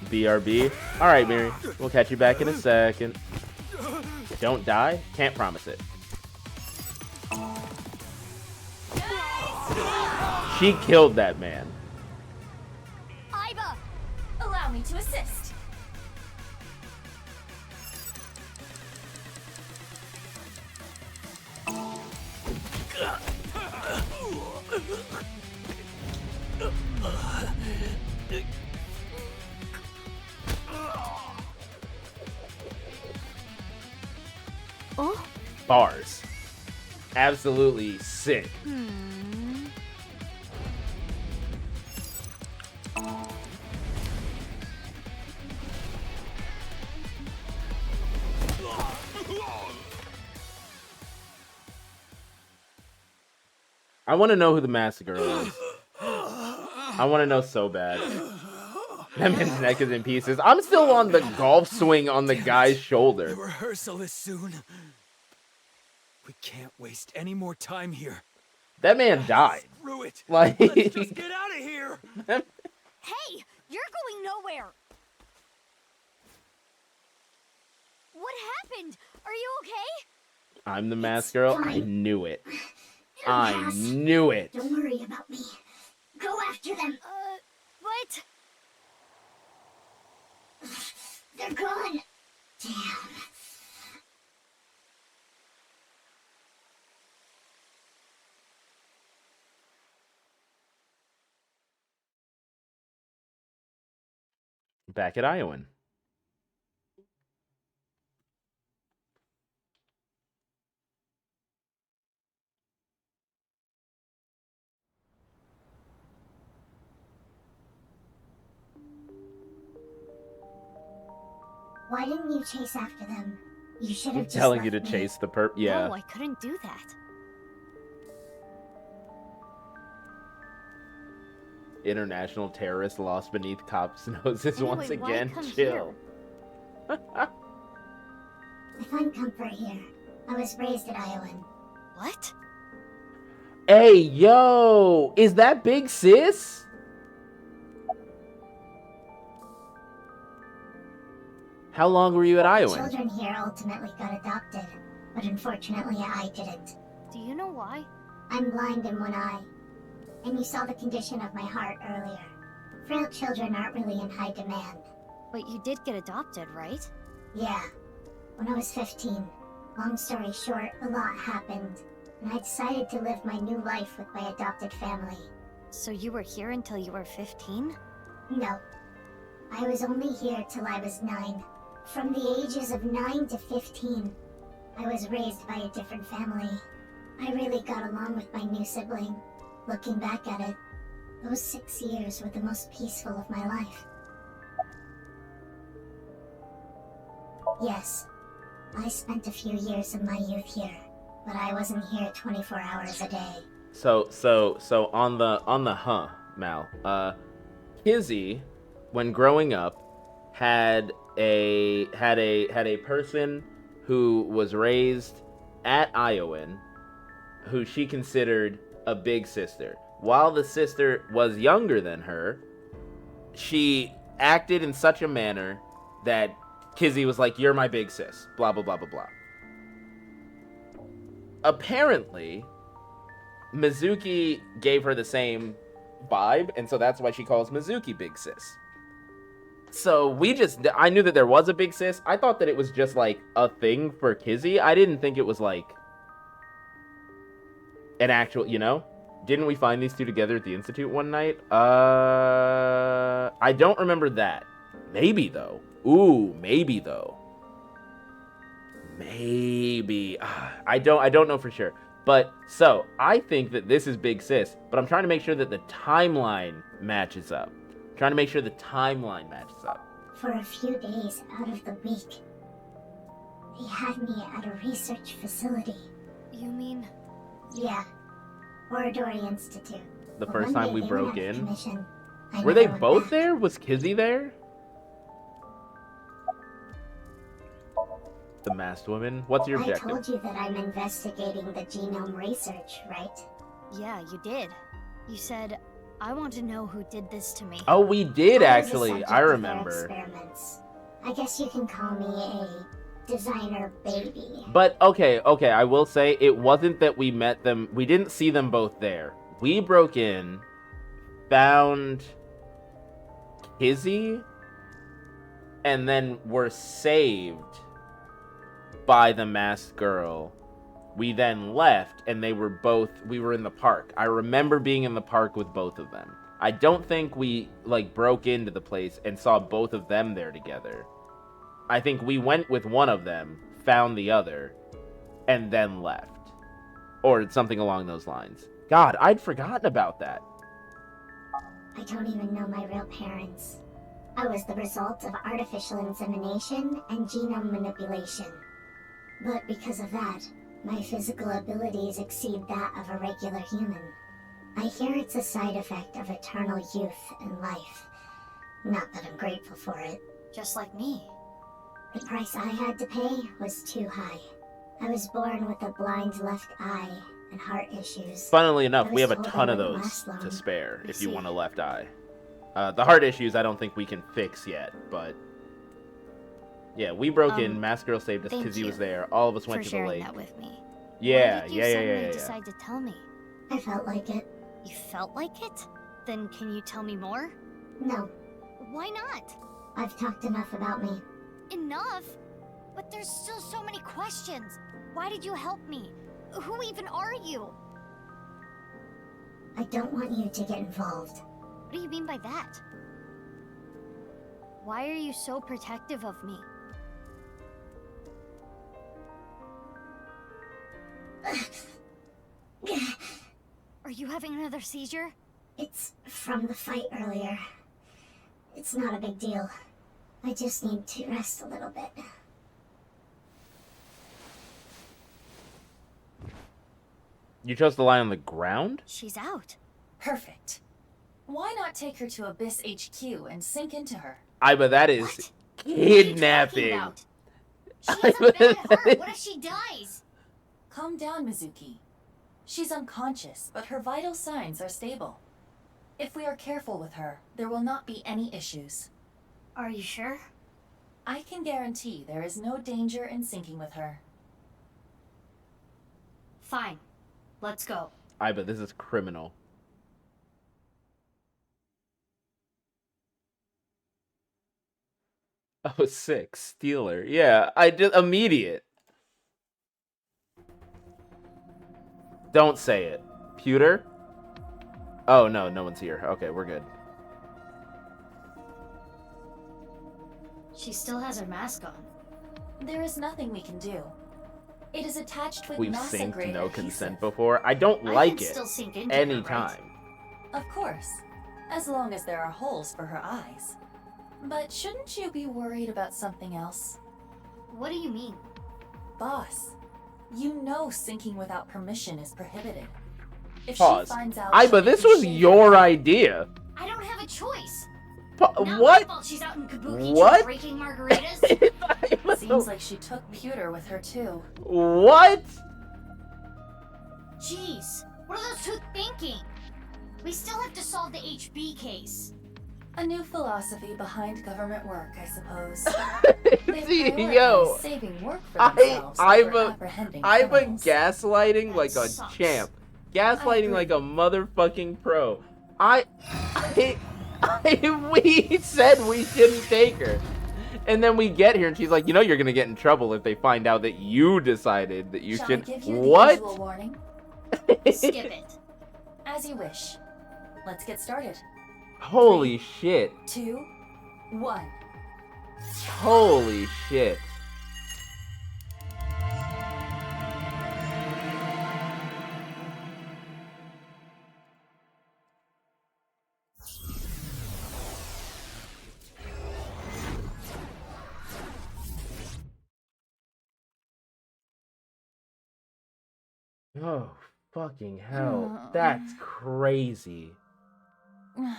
BRB. Alright, Miri. We'll catch you back in a second. Don't die? Can't promise it. She killed that man. Iba! Allow me to assist. Oh? Bars. Absolutely sick. I want to know who the massacre is. I want to know so bad. That man's neck is in pieces. I'm still on the golf swing on the guy's shoulder. The rehearsal is soon. We can't waste any more time here. That man died. Screw it. Like, Let's just get out of here. Hey, you're going nowhere. What happened? Are you okay? I'm the mask girl. I knew it. I knew it. Don't worry about me. Go after them. What? They're gone. Damn. Back at Iowan. Why didn't you chase after them? You should have just Telling you to left me. chase the perp. Yeah. No, I couldn't do that. International terrorist lost beneath cops' noses Anyway, once why again. come Chill. I find comfort here. I was raised at Iowan. What? Hey, yo! Is that Big Sis? How long were you at Iowa? Children here ultimately got adopted, but unfortunately I didn't. Do you know why? I'm blind in one eye. And you saw the condition of my heart earlier. Frail children aren't really in high demand. But you did get adopted, right? Yeah. When I was 15. Long story short, a lot happened, and I decided to live my new life with my adopted family. So you were here until you were 15? No. I was only here till I was 9. From the ages of 9 to 15, I was raised by a different family. I really got along with my new sibling. Looking back at it, those 6 years were the most peaceful of my life. Yes, I spent a few years of my youth here, but I wasn't here 24 hours a day. So on the Mal. Kizzy, when growing up, had a person who was raised at Iowan, who she considered a big sister. While the sister was younger than her, she acted in such a manner that Kizzy was like, "You're my big sis," blah blah blah blah blah. Apparently, Mizuki gave her the same vibe, and so that's why she calls Mizuki Big Sis. So I knew that there was a Big Sis. I thought that it was just like a thing for Kizzy. I didn't think it was like an actual, you know? Didn't we find these two together at the Institute one night? I don't remember that. Maybe though. Ooh, maybe though. Maybe. I don't know for sure. But, so, I think that this is Big Sis, but I'm trying to make sure that the timeline matches up. I'm trying to make sure the timeline matches up. For a few days out of the week, they had me at a research facility. You mean? Yeah. Oratory Institute. The But first one time day we they went broke out of in? commission. I Were they never went both back. there? Was Kizzy there? The masked woman? What's your I objective? told you that I'm investigating the genome research, right? Yeah, you did. You said, I want to know who did this to me. Oh, we did I was the actually. subject I of their remember. Experiments. I guess you can call me a designer baby. But okay, I will say it wasn't that we met them. We didn't see them both there. We broke in, found Kizzy, and then were saved by the masked girl. We then left, and we were in the park. I remember being in the park with both of them. I don't think we, like, broke into the place and saw both of them there together. I think we went with one of them, found the other, and then left. Or something along those lines. God, I'd forgotten about that. I don't even know my real parents. I was the result of artificial insemination and genome manipulation. But because of that, my physical abilities exceed that of a regular human. I hear it's a side effect of eternal youth and life. Not that I'm grateful for it. Just like me. The price I had to pay was too high. I was born with a blind left eye and heart issues. Funnily enough, I we was have a told ton I of wouldn't those last long. to spare if you see. want a left eye. The heart issues I don't think we can fix yet, but yeah, we broke in, Masked Girl saved us thank because he you was there. All of us for went to the sharing lake. that with me. Yeah, Why did you yeah. suddenly decide to tell me? I felt like it. You felt like it? Then can you tell me more? No, Why not? I've talked enough about me. Enough? But there's still so many questions. Why did you help me? Who even are you? I don't want you to get involved. What do you mean by that? Why are you so protective of me? Are you having another seizure? It's from the fight earlier. It's not a big deal. I just need to rest a little bit. You chose to lie on the ground? She's out. Perfect. Why not take her to Abyss HQ and sink into her? But that is kidnapping. She has a bad heart. What if she dies? Calm down, Mizuki. She's unconscious, but her vital signs are stable. If we are careful with her, there will not be any issues. Are you sure? I can guarantee there is no danger in sinking with her. Fine. Let's go. But this is criminal. Oh, 6. Stealer. Yeah, I did immediate. Don't say it. Pewter? Oh, no, no one's here. Okay, we're good. She still has her mask on. There is nothing we can do. It is attached with We've NASA synced grade no adhesive. consent before. I don't like can it. still sink into her, Anytime. Of course, as long as there are holes for her eyes. But shouldn't you be worried about something else? What do you mean? Boss, you know sinking without permission is prohibited. If Pause. she finds out, But this was your idea. I don't have a choice. What? Not my fault she's out in Kabuki What? drinking margaritas. Seems like she took pewter with her too. What? Jeez, what are those two thinking? We still have to solve the HB case. A new philosophy behind government work, I suppose. Yo, saving work for themselves over apprehending I'm a criminals. gaslighting like a champ. Gaslighting like a motherfucking pro. We said we shouldn't take her. And then we get here and she's like, you know you're gonna get in trouble if they find out that you decided that you Shall should. I give you What? the usual warning? Skip it. As you wish. Let's get started. Holy shit. 2, 1. Holy shit. Oh, fucking hell. That's crazy. Hmm?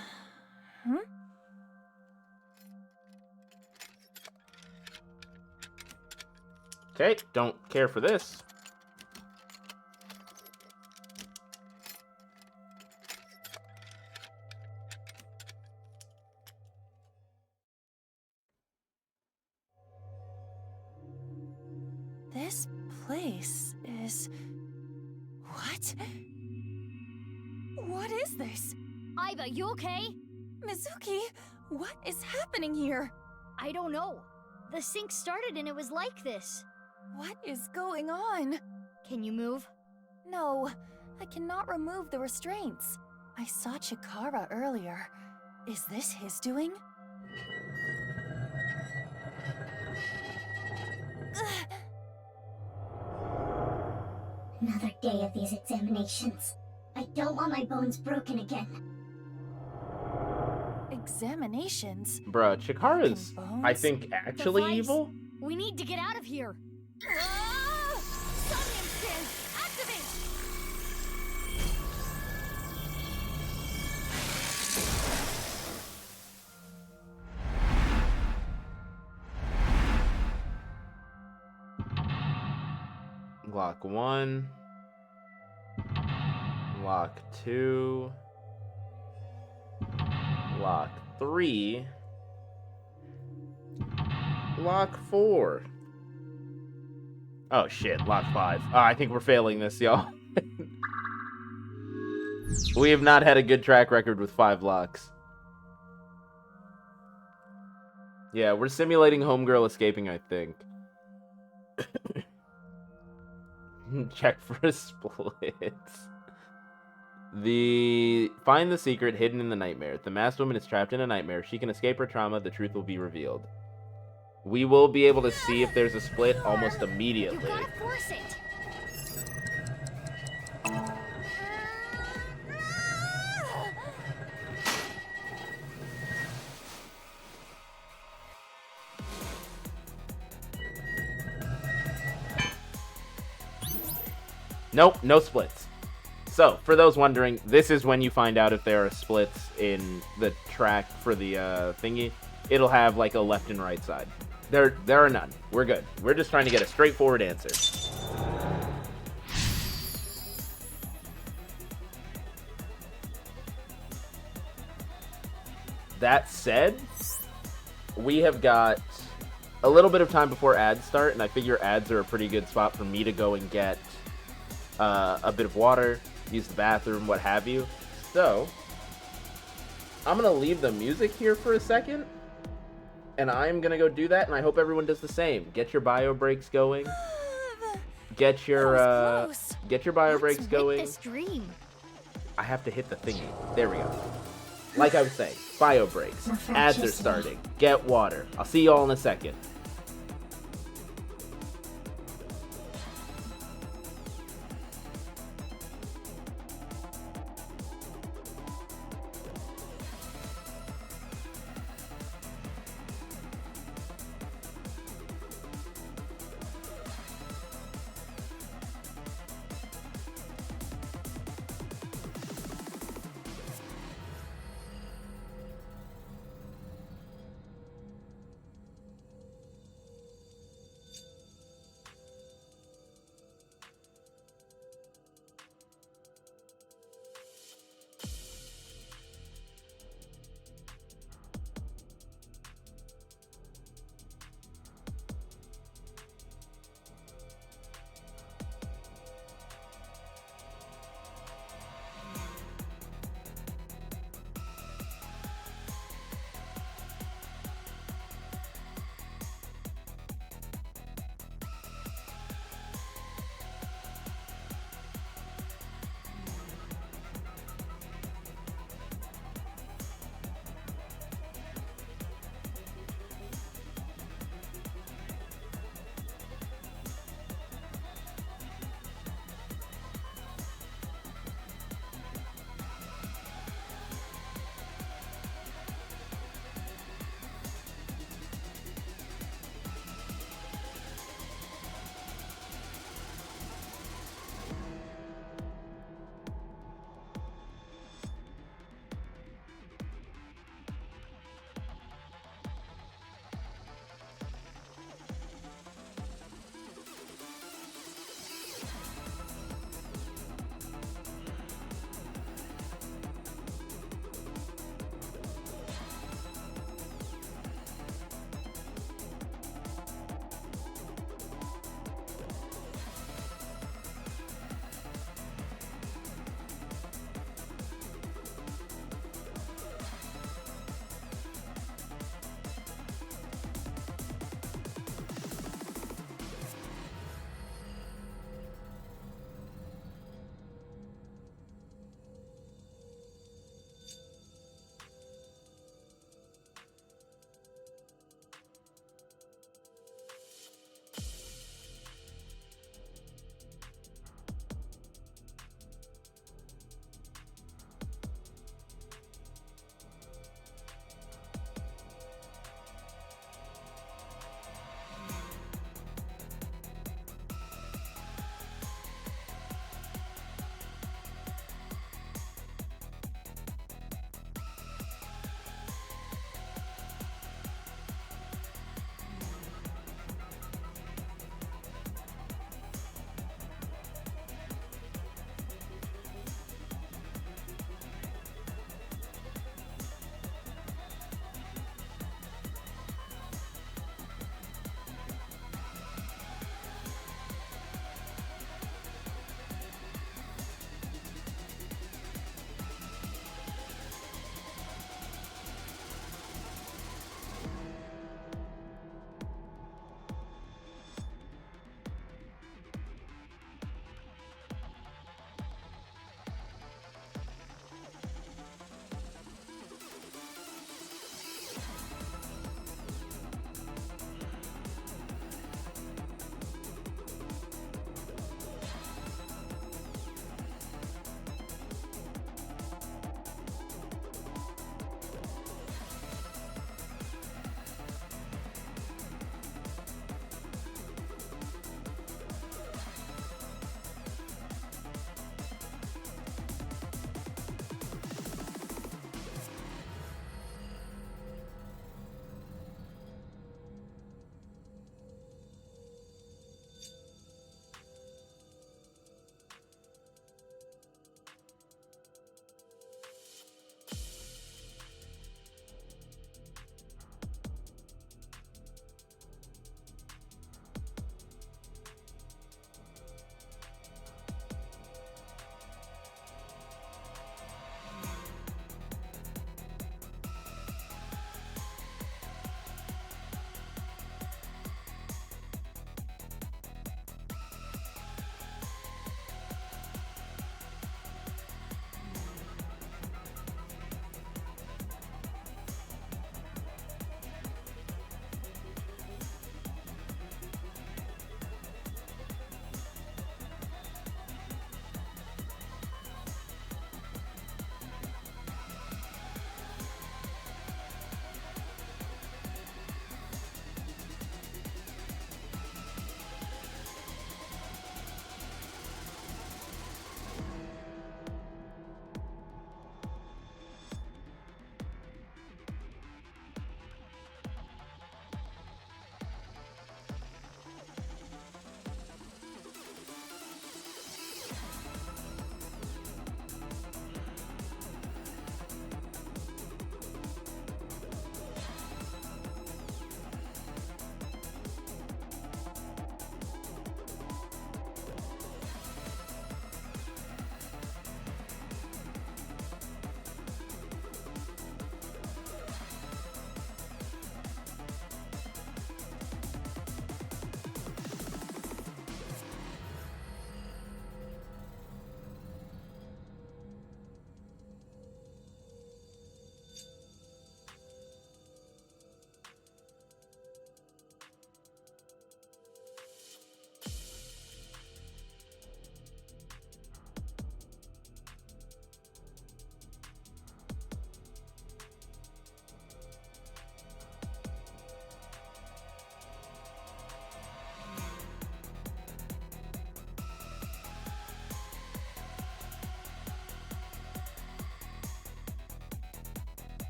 Okay, don't care for this. This place is... What? What is this? Aiba, you okay? Mizuki, what is happening here? I don't know. The sync started and it was like this. What is going on? Can you move? No, I cannot remove the restraints. I saw Chikara earlier. Is this his doing? Another day of these examinations. I don't want my bones broken again. Examinations? Bruh, Chikara's, I think, actually Device. evil? We need to get out of here. Somnium scan, activate! Lock 1. Lock 2. Lock 3. Lock 4. Oh shit, lock 5. I think we're failing this, y'all. We have not had a good track record with 5 locks. Yeah, we're simulating homegirl escaping, I think. Check for a split. Find the secret hidden in the nightmare. The masked woman is trapped in a nightmare. She can escape her trauma. The truth will be revealed. We will be able to see if there's a split almost immediately. You gotta force it. Nope, no splits. So, for those wondering, this is when you find out if there are splits in the track for the thingy. It'll have like a left and right side. There are none. We're good. We're just trying to get a straightforward answer. That said, we have got a little bit of time before ads start, and I figure ads are a pretty good spot for me to go and get a bit of water, use the bathroom, what have you. So, I'm going to leave the music here for a second, and I'm going to go do that, and I hope everyone does the same. Get your bio breaks going. Get your bio breaks going. This dream. I have to hit the thingy. There we go. Like I was saying, bio breaks. Ads are starting. Get water. I'll see you all in a second.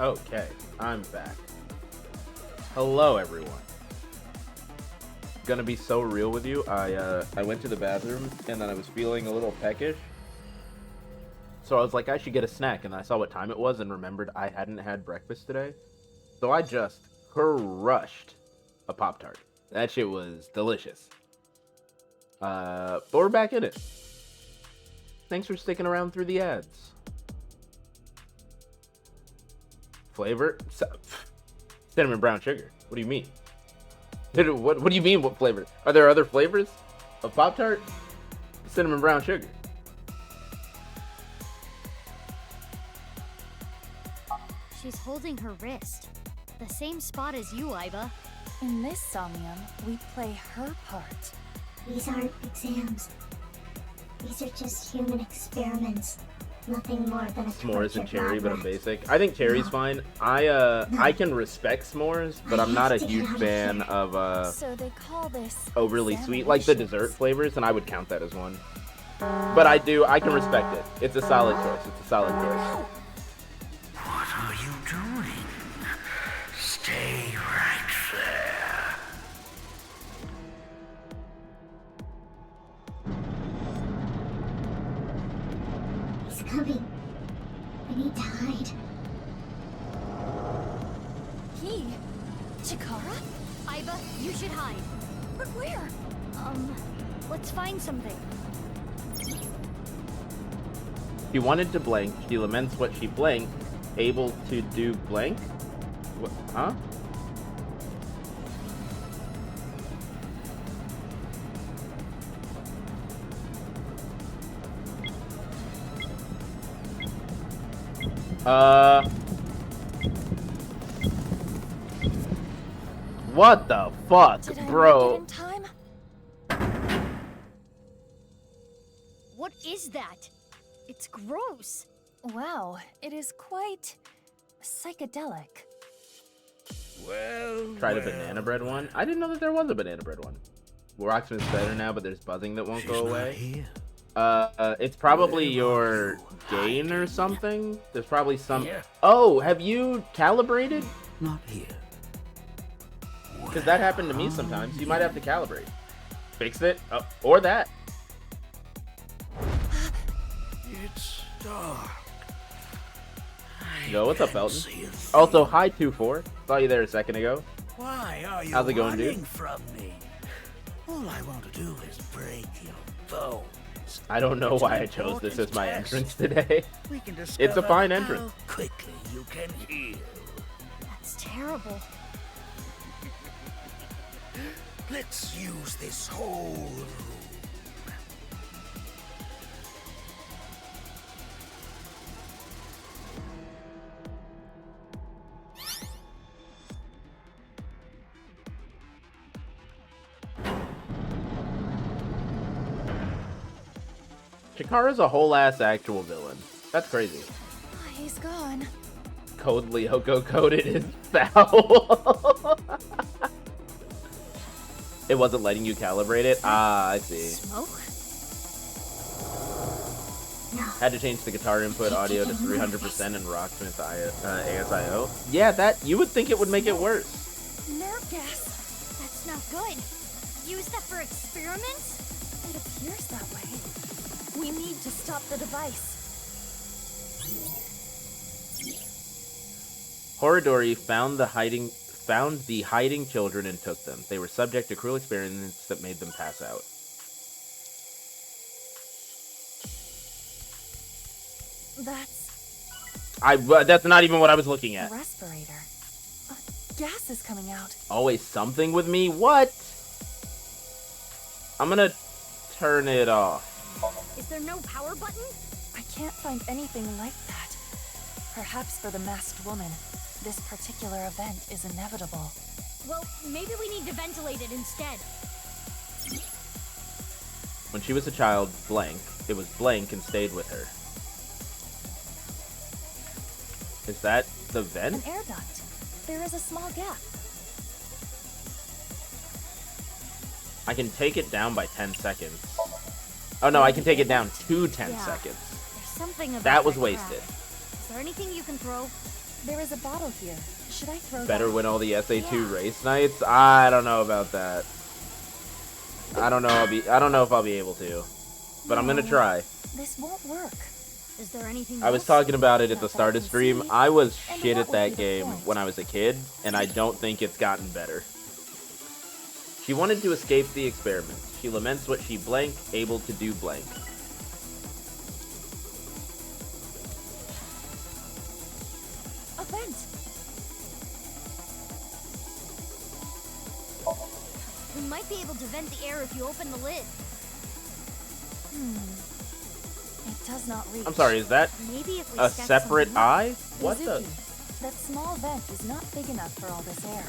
Okay, I'm back. Hello, everyone. Gonna be so real with you. I went to the bathroom and then I was feeling a little peckish. So I was like, I should get a snack, and I saw what time it was and remembered I hadn't had breakfast today. So I just crushed a Pop-Tart. That shit was delicious. But we're back in it. Thanks for sticking around through the ads. Flavor? Cinnamon brown sugar. What do you mean? What do you mean, what flavor? Are there other flavors of Pop-Tart? Cinnamon brown sugar. She's holding her wrist. The same spot as you, Iba. In this Somnium, we play her part. These aren't exams. These are just human experiments. Nothing more than a S'mores and tortured cherry, but I'm labyrinth. basic. I think cherry's fine. I can respect s'mores, but I'm not a huge fan of So they call this overly sweet, like the dessert flavors, and I would count that as one. But I can respect it. It's a solid choice. It's a solid choice. What are you doing? Stay right there. He's coming. I need to hide. He? Chikara? Iba, you should hide. But where? Let's find something. She wanted to blank. She laments what she blanked. Able to do blank? What? Huh? What the fuck, Did I bro? make it in time? What is that? It's gross. Wow, it is quite psychedelic. Well, Tried a banana bread one. I didn't know that there was a banana bread one. Rocksmith's better now, but there's buzzing that won't go away. It's probably your gain or something. There's probably some. Oh, have you calibrated? Not here. Because that happened to me sometimes. You might have to calibrate. Fix it, or that. It's dark. Yo, what's up, Felton? Also, hi 2-4. Saw you there a second ago. Why are you How's it going, running dude? from me? All I want to do is break your bones. I don't know why I chose this as my entrance today. We can It's a discover fine how entrance. quickly you can heal. That's terrible. Let's use this whole room. Chikara's a whole ass actual villain. That's crazy. He's gone. Code Lyoko coded is foul. It wasn't letting you calibrate it? Ah, I see. Smoke? Had to change the guitar input audio to 300% in Rocksmith ASIO. Yeah, that you would think it would make it worse. Nerve gas. That's not good. Use that for experiments? It appears that way. We need to stop the device. Horadori found the hiding children and took them. They were subject to cruel experiments that made them pass out. That's not even what I was looking A at. respirator. Gas is coming out. Always something with me? What? I'm gonna turn it off. Is there no power button? I can't find anything like that. Perhaps for the masked woman, this particular event is inevitable. Well, maybe we need to ventilate it instead. When she was a child, blank, it was blank and stayed with her. Is that the vent? An air duct. There is a small gap. I can take it down by 10 seconds. Oh no, I can take it down to 10 seconds. There's something about That was crack. wasted. Is there anything you can throw? There is a bottle here. Should I throw Better that? win all the SA2 race nights? I don't know about that. I don't know if I'll be able to. But I'm gonna try. This won't work. Is there anything I was else? talking about it at the start of stream. I was shit at that game when I was a kid, and I don't think it's gotten better. She wanted to escape the experiment. She laments what she blank, able to do blank. A vent. We might be able to vent the air if you open the lid. It does not reach. I'm sorry, is that Maybe if we a stack separate some eye? What the? Mizuki, that small vent is not big enough for all this air.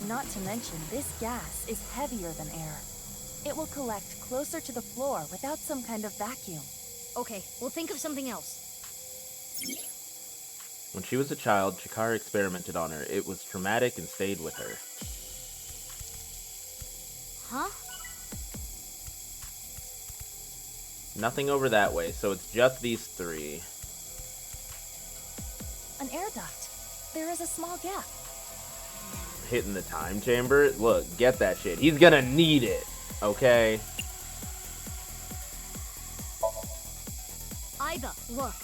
Not to mention, this gas is heavier than air. It will collect closer to the floor without some kind of vacuum. Okay, we'll think of something else. When she was a child, Chikara experimented on her. It was traumatic and stayed with her. Huh? Nothing over that way, so it's just these three. An air duct. There is a small gap. Hitting the time chamber? Look, get that shit. He's gonna need it, okay? Iva, look.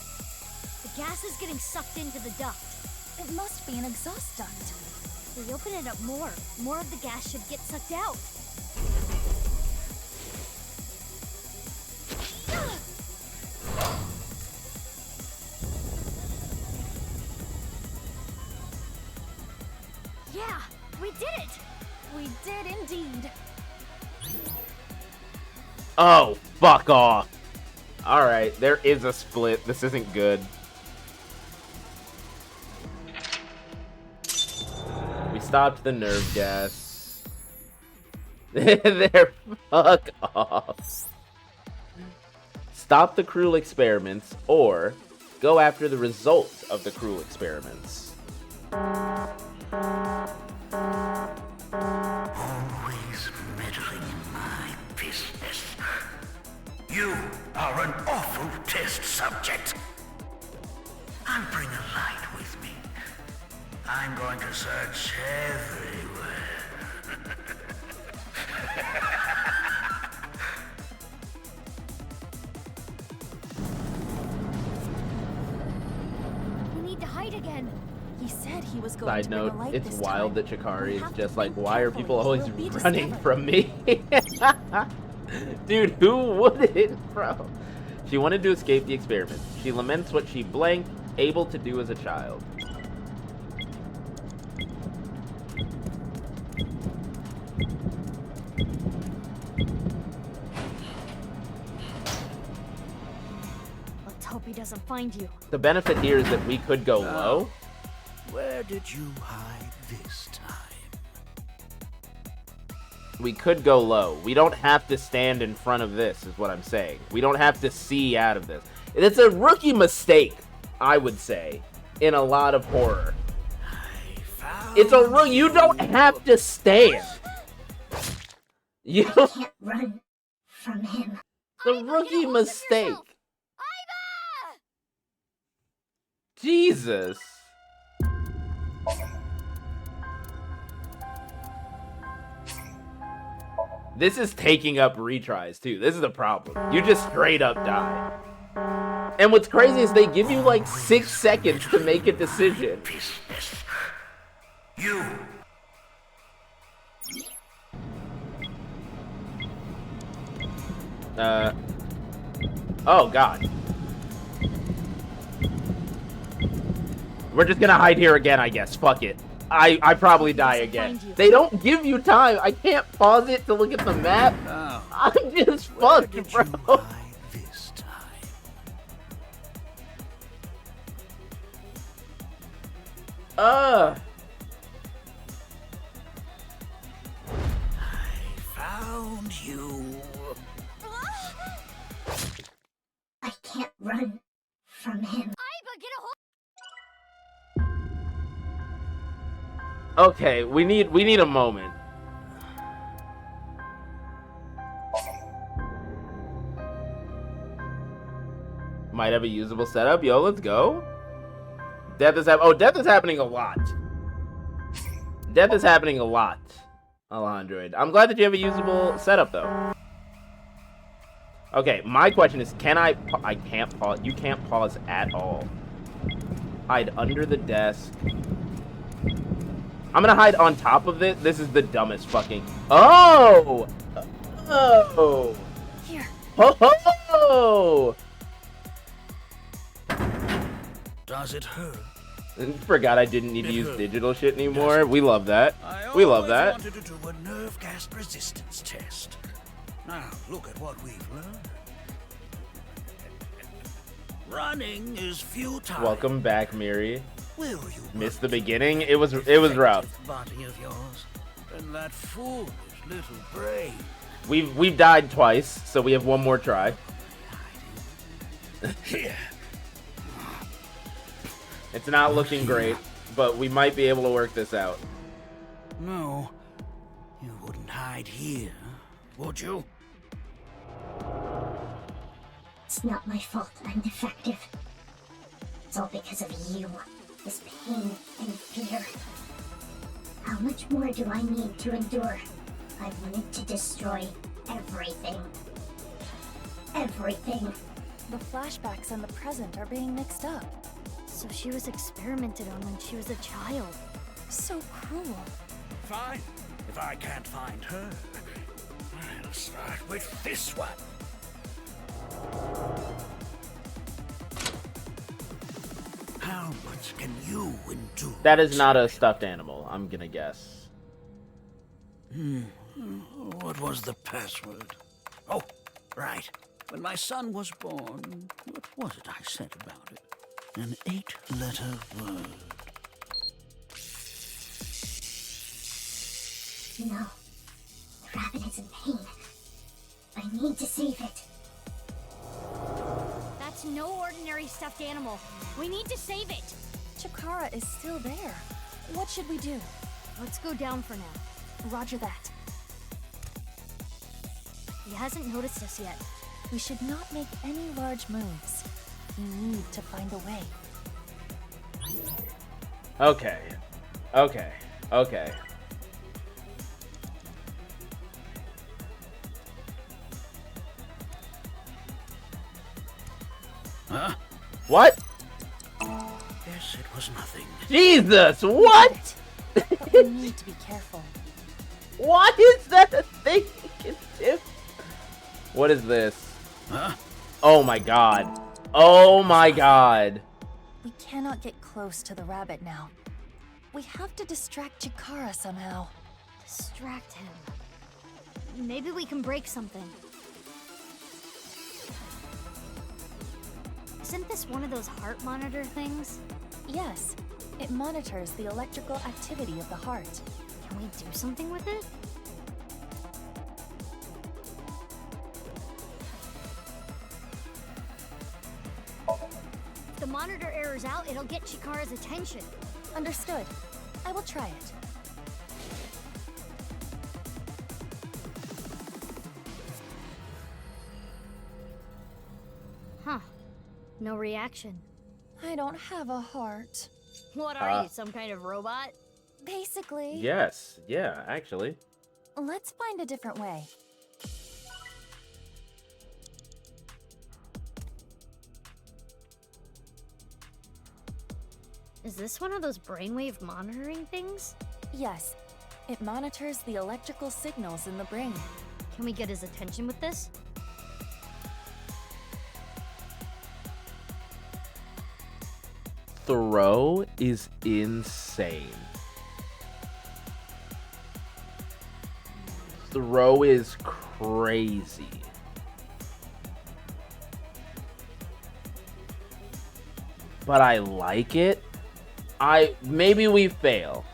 The gas is getting sucked into the duct. It must be an exhaust duct. If we open it up more of the gas should get sucked out. Yeah, we did it! We did indeed. Oh, fuck off. Alright, there is a split. This isn't good. We stopped the nerve gas. There, fuck off. Stop the cruel experiments, or go after the results of the cruel experiments. Always meddling in my business. You are an awful test subject. I'll bring a light with me. I'm going to search everywhere. We need to hide again. He said he was going Side to bring note, a light it's this wild time. that Chikari We is have to just like, think why are carefully people or always we'll be running discovered. from me? Dude, who wouldn't, bro? She wanted to escape the experiment. She laments what she blank, able to do as a child. Let's hope he doesn't find you. The benefit here is that we could go low. Where did you hide this time? We could go low. We don't have to stand in front of this, is what I'm saying. We don't have to see out of this. It's a rookie mistake, I would say, in a lot of horror. It's a rookie. You don't have to stand. You I can't run from him. The rookie mistake. Jesus. This is taking up retries, too. This is the problem. You just straight up die. And what's crazy is they give you like 6 seconds to make a decision. You. Oh, God. We're just gonna hide here again, I guess. Fuck it. I probably die again. They don't give you time. I can't pause it to look at the map. Oh. I'm just fucked, bro. This time. I found you. I can't run from him. Iva, get a hold. Okay, we need a moment. Might have a usable setup. Yo, let's go. Death is happening. Oh, death is happening a lot. Death is happening a lot, Alejandro. I'm glad that you have a usable setup, though. Okay, my question is, can I can't pause. You can't pause at all. Hide under the desk. I'm gonna hide on top of it. This is the dumbest fucking... Oh! Oh! Here. Ho ho! Does it hurt? Forgot I didn't need to use digital shit anymore. We love that. We love that. I wanted to do a nerve gas resistance test. Now, look at what we've learned. Running is futile. Welcome back, Miri. Will you missed the beginning? It was rough. body of yours and that foolish little brain? We've died twice, so we have one more try. Here. It's not looking great, but we might be able to work this out. No, you wouldn't hide here, would you? It's not my fault I'm defective. It's all because of you. This pain and fear. How much more do I need to endure? I wanted to destroy everything. Everything. The flashbacks and the present are being mixed up. So she was experimented on when she was a child. So cruel. Fine. If I can't find her, I'll start with this one. How much can you endure? That is not a stuffed animal, I'm gonna guess. What was the password? Oh, right. When my son was born, what was it I said about it? An 8-letter word. No. The rabbit is in pain. I need to save it. That's no ordinary stuffed animal. We need to save it. Chikara is still there. What should we do? Let's go down for now. Roger that. He hasn't noticed us yet. We should not make any large moves. We need to find a way. Okay. Okay. Okay. Huh? What? Yes, it was nothing. Jesus, what? But we need to be careful. What is that a thing you can do? What is this? Huh? Oh my god. Oh my god. We cannot get close to the rabbit now. We have to distract Chikara somehow. Distract him. Maybe we can break something. Isn't this one of those heart monitor things? Yes. It monitors the electrical activity of the heart. Can we do something with it? If the monitor errors out, it'll get Chikara's attention. Understood. I will try it. Huh. No reaction. I don't have a heart. What are you, some kind of robot? Basically. Yes. Yeah, actually. Let's find a different way. Is this one of those brainwave monitoring things? Yes. It monitors the electrical signals in the brain. Can we get his attention with this? Throw is insane. Throw is crazy. But I like it. Maybe we fail.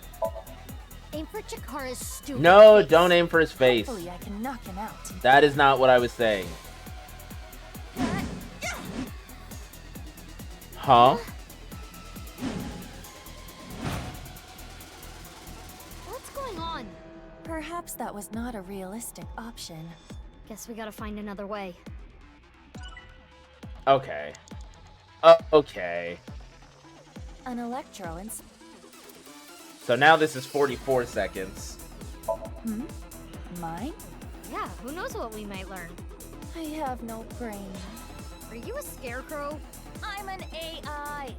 Aim for Chikara's stupid No, face. don't aim for his face. Hopefully I can knock him out. That is not what I was saying. Huh? What's going on? Perhaps that was not a realistic option. Guess we gotta find another way. Okay. Okay. An electro So now this is 44 seconds. Mine? Yeah, who knows what we might learn. I have no brain. Are you a scarecrow? I'm an AI.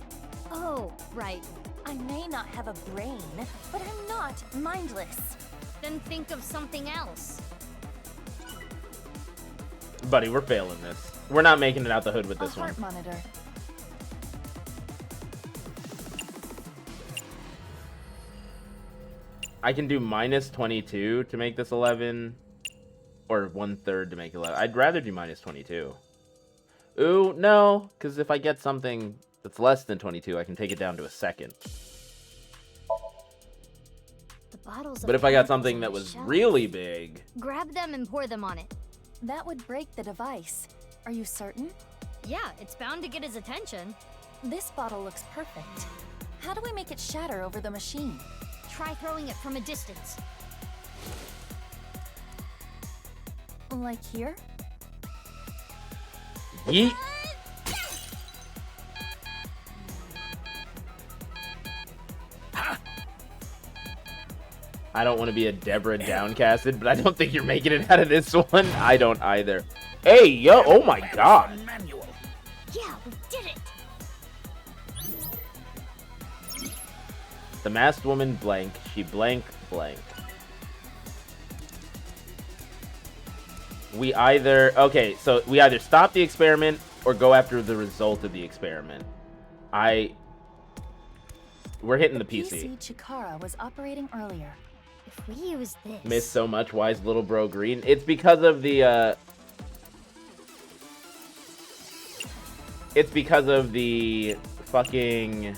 Oh, right. I may not have a brain, but I'm not mindless. Then think of something else. Buddy, we're failing this. We're not making it out the hood with this A one. heart monitor. I can do minus 22 to make this 11, or 1/3 to make 11. I'd rather do minus 22. Ooh, no, because if I get something that's less than 22, I can take it down to a second. The bottles But of if I got chemicals something on that the was shelf. really big, Grab them and pour them on it. That would break the device. Are you certain? Yeah, it's bound to get his attention. This bottle looks perfect. How do we make it shatter over the machine? Try throwing it from a distance. Like here? yeet. I don't want to be a Deborah downcasted, but I don't think you're making it out of this one. I don't either. Hey, yo, oh my god. Yeah, we did it. The masked woman blank, she blank blank. We either, okay, so we either stop the experiment or go after the result of the experiment. We're hitting the PC. Chikara was operating earlier. If we use this... Miss so much, wise little bro green. It's because of the, it's because of the fucking...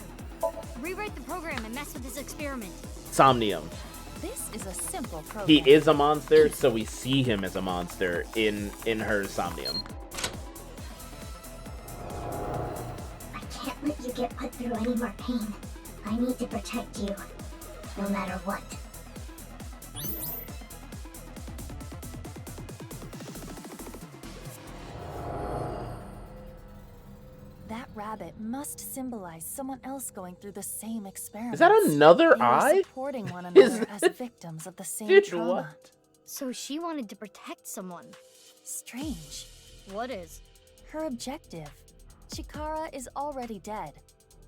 Rewrite the program and mess with this experiment. Somnium. This is a simple program. He is a monster, so we see him as a monster in her Somnium. I can't let you get put through any more pain. I need to protect you, no matter what. That rabbit must symbolize someone else going through the same experiment. Is that another They were eye? supporting one Is another as it- victims of the same Dude, trauma. what? So she wanted to protect someone. Strange. What is? Her objective. Chikara is already dead.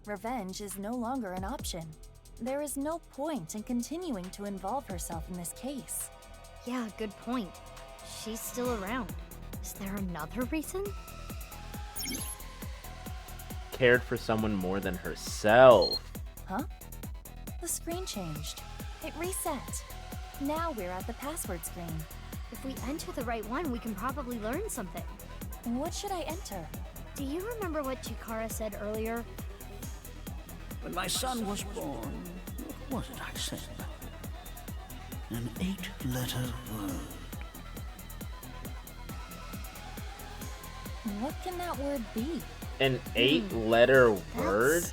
Revenge is no longer an option. There is no point in continuing to involve herself in this case. Yeah, good point. She's still around. Is there another reason? Cared for someone more than herself. Huh? The screen changed. It reset. Now we're at the password screen. If we enter the right one, we can probably learn something. What should I enter? Do you remember what Chikara said earlier? When my son was born, what did I say? An 8-letter word. What can that word be? An 8-letter word?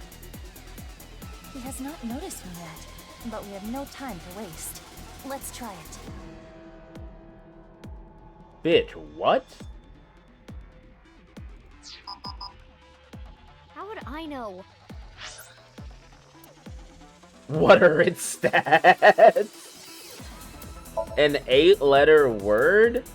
He has not noticed me yet, but we have no time to waste. Let's try it. Bitch, what? How would I know? What are its stats? An 8-letter word?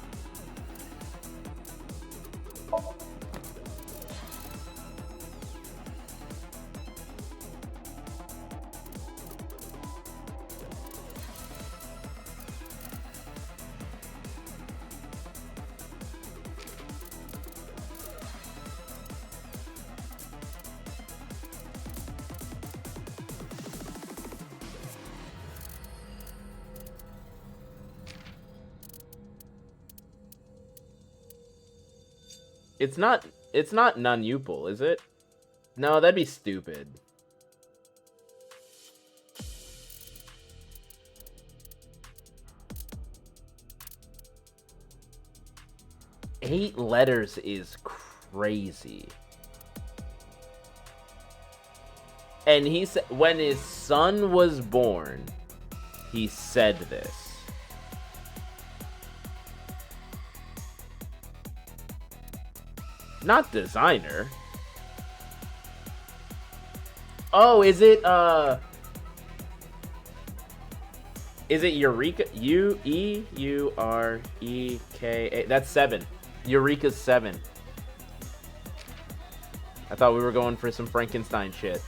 It's not non-upal, is it? No, that'd be stupid. Eight letters is crazy. And he said when his son was born, he said this. Not designer. Oh, is it Eureka? U-E-U-R-E-K-A. That's 7. Eureka's 7. I thought we were going for some Frankenstein shit.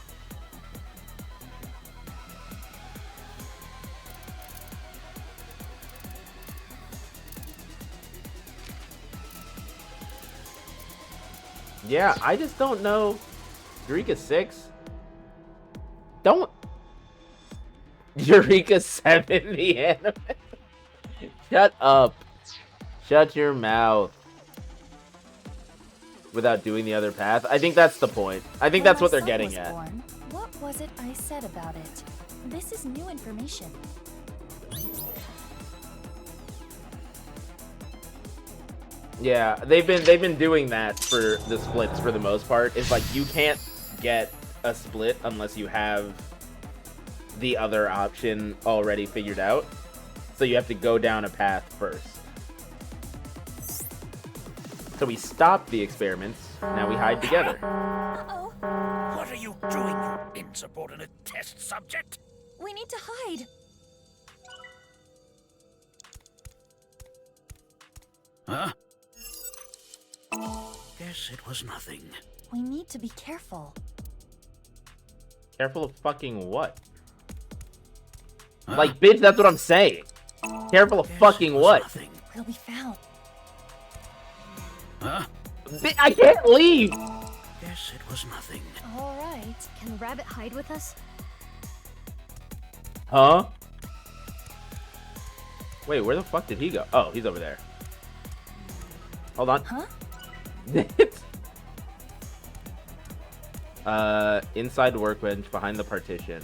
Yeah, I just don't know. Eureka 6? Don't. Eureka 7, the anime. Shut up. Shut your mouth. Without doing the other path. I think that's the point. I think that's what they're getting at. Born, what was it I said about it? This is new information. Yeah, they've been doing that for the splits for the most part. It's like you can't get a split unless you have the other option already figured out. So you have to go down a path first. So we stopped the experiments. Now we hide together. What are you doing, you insubordinate test subject? We need to hide. Huh? Guess it was nothing. We need to be careful. Careful of fucking what? Like, bitch, that's what I'm saying. Careful of fucking what? Nothing. We'll be found. Huh? I can't leave! Guess it was nothing. All right. Can the rabbit hide with us? Huh? Wait, where the fuck did he go? Oh, he's over there. Hold on. Huh? Inside the workbench, behind the partition.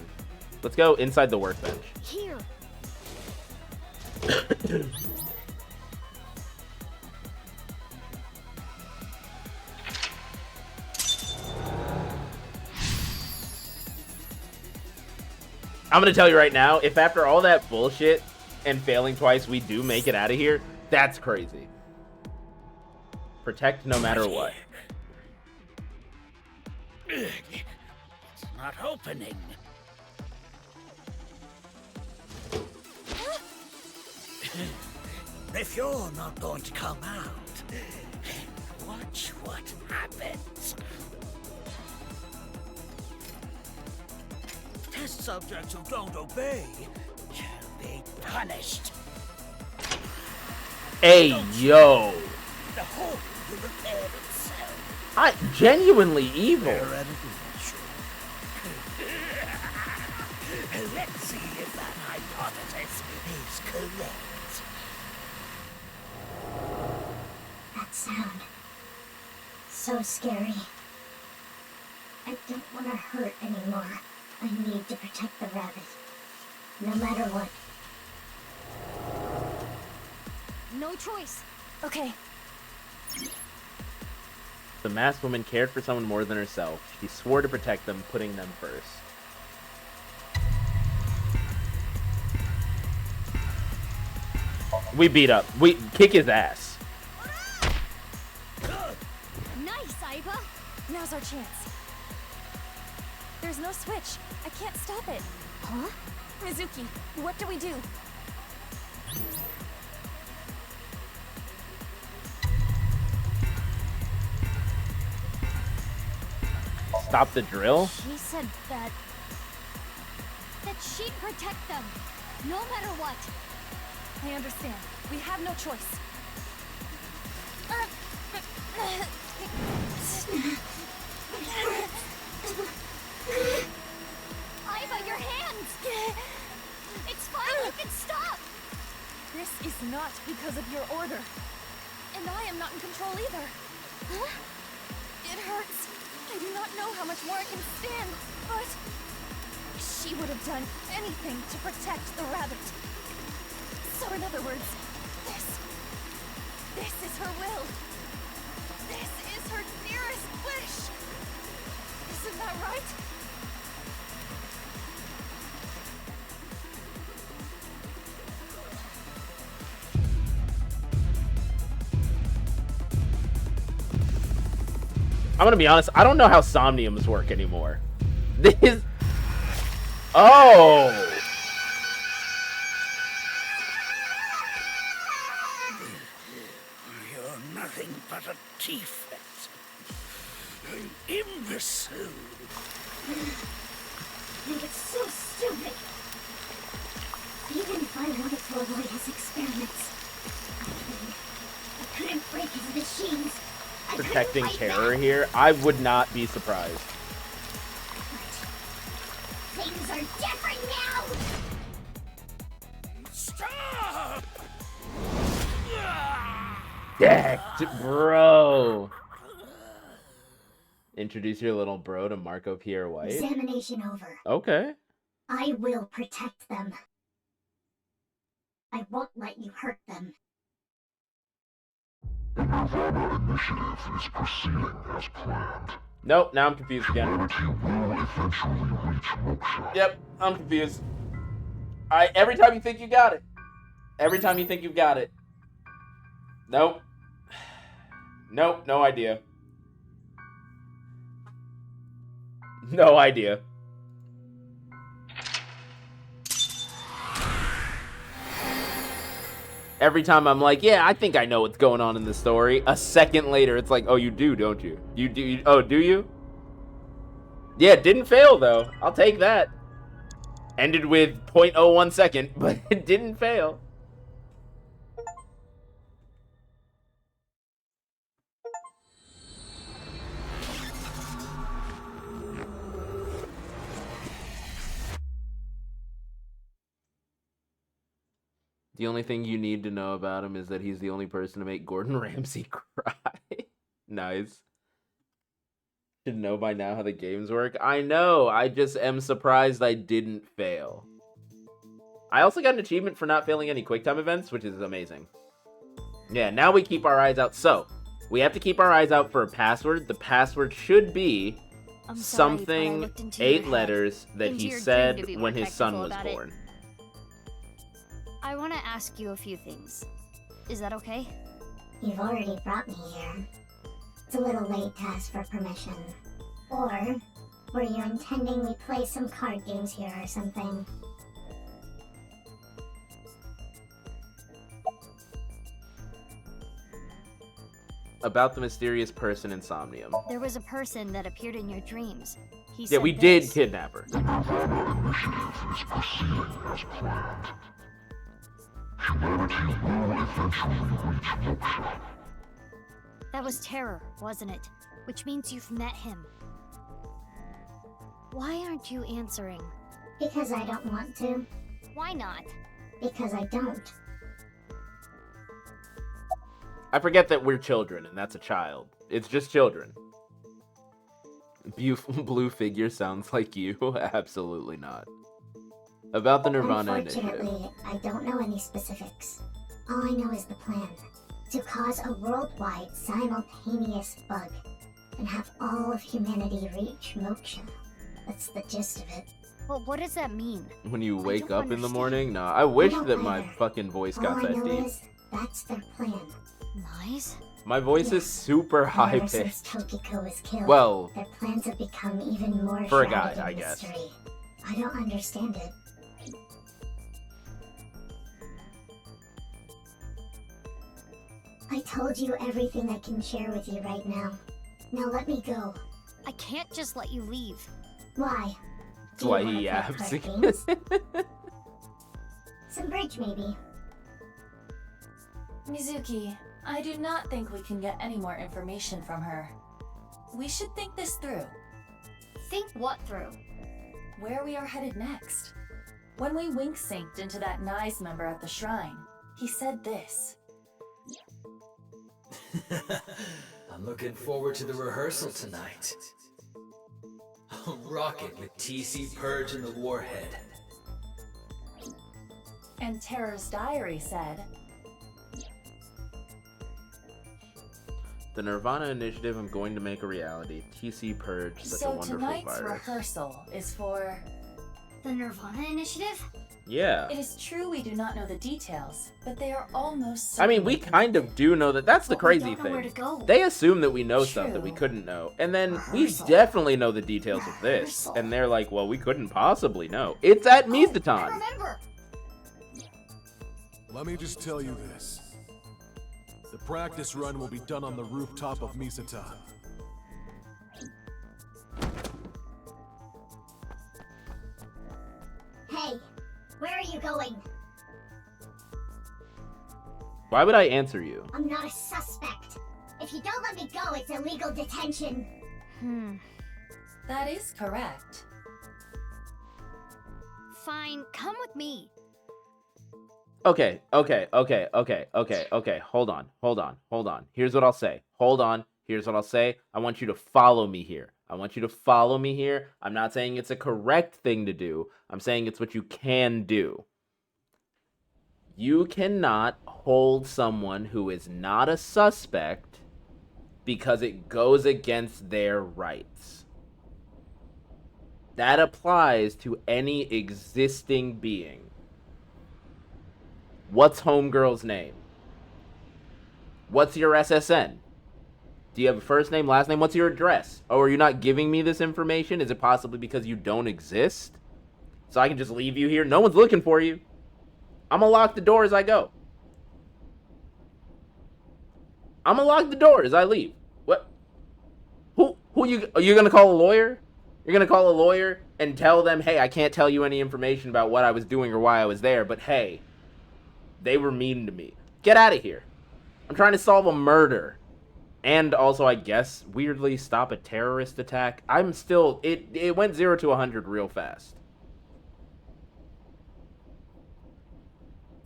Let's go inside the workbench. Here. I'm gonna tell you right now, if after all that bullshit and failing twice we do make it out of here, that's crazy. Protect no matter what. It's not opening. If you're not going to come out, watch what happens. Test subjects who don't obey shall be punished. Hey, yo. The hole will repair itself. I genuinely evil. Let's see if that hypothesis is correct. That sound. So scary. I don't want to hurt anymore. I need to protect the rabbit. No matter what. No choice. Okay. The masked woman cared for someone more than herself. She swore to protect them, putting them first. We beat up. We kick his ass. Nice, Aiba. Now's our chance. There's no switch. I can't stop it. Huh? Mizuki, what do we do? Stop the drill? She said that she'd protect them, no matter what. I understand. We have no choice. Aiba, your hands! It's fine, you can stop! This is not because of your order. And I am not in control either. Huh? It hurts. I do not know how much more I can stand, but she would have done anything to protect the rabbit. So in other words, this is her will. This is her dearest wish. Isn't that right? I'm gonna be honest, I don't know how Somniums work anymore. This Oh! You're nothing but a defect. An imbecile. And it's so stupid. Even if I wanted to avoid his experiments, I couldn't break his machines. I couldn't Protecting fight terror back. here, I would not be surprised. Things are different now. Stop! Decked, bro. Introduce your little bro to Marco Pierre White. Examination over. Okay. I will protect them. I won't let you hurt them. The Nirvana initiative is proceeding as planned. Nope, now I'm confused again. Humanity will eventually reach moksha. Yep, I'm confused. Every time you think you got it. Every time you think you've got it. Nope. Nope, no idea. No idea. Every time I'm like, yeah, I think I know what's going on in the story. A second later, it's like, oh, you do, don't you? You do. Oh, do you? Yeah, it didn't fail, though. I'll take that. Ended with 0.01 second, but it didn't fail. The only thing you need to know about him is that he's the only person to make Gordon Ramsay cry. Nice. Should know by now how the games work. I know. I just am surprised I didn't fail. I also got an achievement for not failing any QuickTime events, which is amazing. Yeah, now we keep our eyes out. So, we have to keep our eyes out for a password. The password should be something 8 letters that he said when his son was born. I want to ask you a few things. Is that okay? You've already brought me here. It's a little late to ask for permission. Or were you intending we play some card games here or something? About the mysterious person in Somnium. There was a person that appeared in your dreams. He said we this. did kidnap her. The Nirvana initiative is proceeding as planned. Humanity will eventually reach moksha. That was Terror, wasn't it? Which means you've met him. Why aren't you answering? Because I don't want to. Why not? Because I don't. I forget that we're children, and that's a child. It's just children. Blue figure sounds like you? Absolutely not. About the Nirvana initiative. Unfortunately, I don't know any specifics. All I know is the plan. To cause a worldwide simultaneous bug, and have all of humanity reach moksha. That's the gist of it. Well, what does that mean? When you wake up in the morning? No, I wish that my fucking voice got All I that know deep. is, that's their plan. Nice. My voice is super high Ever since pitched. Tokiko was killed, Well, their plans have become even more for a shrouded guy, in I guess. mystery. I don't understand it. I told you everything I can share with you right now. Now let me go. I can't just let you leave. Why? That's why he yaps. Some bridge, maybe. Mizuki, I do not think we can get any more information from her. We should think this through. Think what through? Where we are headed next. When we wink-synced into that Nice member at the shrine, he said this. I'm looking forward to the rehearsal tonight. I'll rock it with TC Purge and the Warhead. And Terror's diary said, The Nirvana initiative I'm going to make a reality. TC Purge, such a so wonderful tonight's virus. rehearsal is for... The Nirvana initiative? Yeah. It is true we do not know the details, but they are almost I mean, we kind of do know that. That's the But we crazy don't know where thing. to go. They assume that we know stuff that we couldn't know. And then we definitely know the details of this. And they're like, well, we couldn't possibly know. It's at Mizutan. Let me just tell you this. The practice run will be done on the rooftop of Mizutan. Hey, where are you going? Why would I answer you? I'm not a suspect. If you don't let me go, it's illegal detention. That is correct. Fine, come with me. Okay. Hold on. Here's what I'll say. Here's what I'll say. I want you to follow me here. I'm not saying it's a correct thing to do. I'm saying it's what you can do. You cannot hold someone who is not a suspect because it goes against their rights. That applies to any existing being. What's Homegirl's name? What's your SSN? Do you have a first name, last name? What's your address? Oh, are you not giving me this information? Is it possibly because you don't exist? So I can just leave you here? No one's looking for you. I'm gonna lock the door as I go. I'm gonna lock the door as I leave. What? Who are you gonna call a lawyer? You're gonna call a lawyer and tell them, hey, I can't tell you any information about what I was doing or why I was there, but hey, they were mean to me. Get out of here. I'm trying to solve a murder. And also, I guess, weirdly stop a terrorist attack. I'm still... It went 0 to 100 real fast.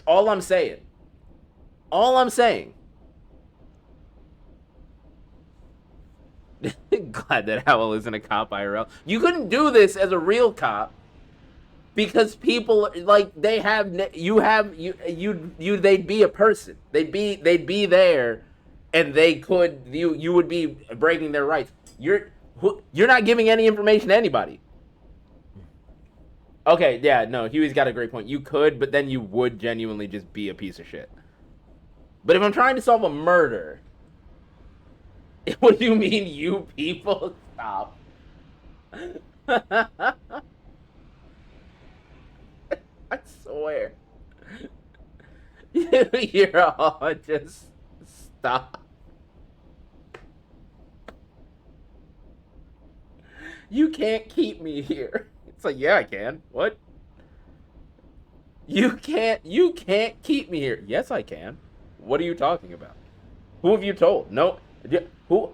All I'm saying. Glad that Howell isn't a cop IRL. You couldn't do this as a real cop. Because people, like, they'd be a person. They'd be there, and you would be breaking their rights. You're not giving any information to anybody. Okay, yeah, no, Huey's got a great point. You could, but then you would genuinely just be a piece of shit. But if I'm trying to solve a murder, what do you mean, you people? Stop. I swear. You're all just stop. You can't keep me here. It's like, yeah, I can. What? You can't keep me here. Yes, I can. What are you talking about? Who have you told? No. Who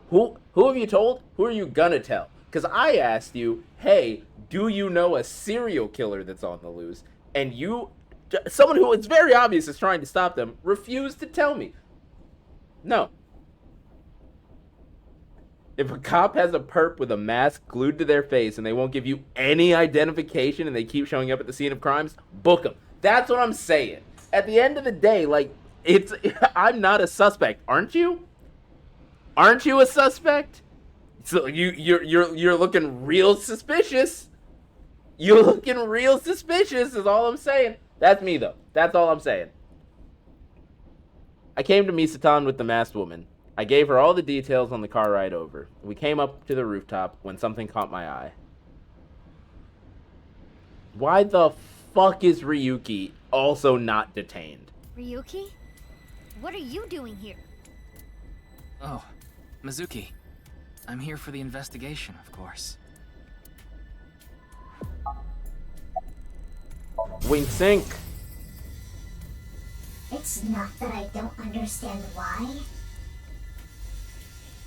have you told? Who are you gonna tell? Because I asked you, hey, do you know a serial killer that's on the loose? And someone who it's very obvious is trying to stop them, refused to tell me. No. If a cop has a perp with a mask glued to their face and they won't give you any identification and they keep showing up at the scene of crimes, book them. That's what I'm saying. At the end of the day, like, I'm not a suspect, aren't you? Aren't you a suspect? So you're looking real suspicious. You're looking real suspicious is all I'm saying. That's me, though. That's all I'm saying. I came to Mizutan with the masked woman. I gave her all the details on the car ride over. We came up to the rooftop when something caught my eye. Why the fuck is Ryuki also not detained? Ryuki? What are you doing here? Oh, Mizuki. I'm here for the investigation, of course. Wink sink. It's not that I don't understand why,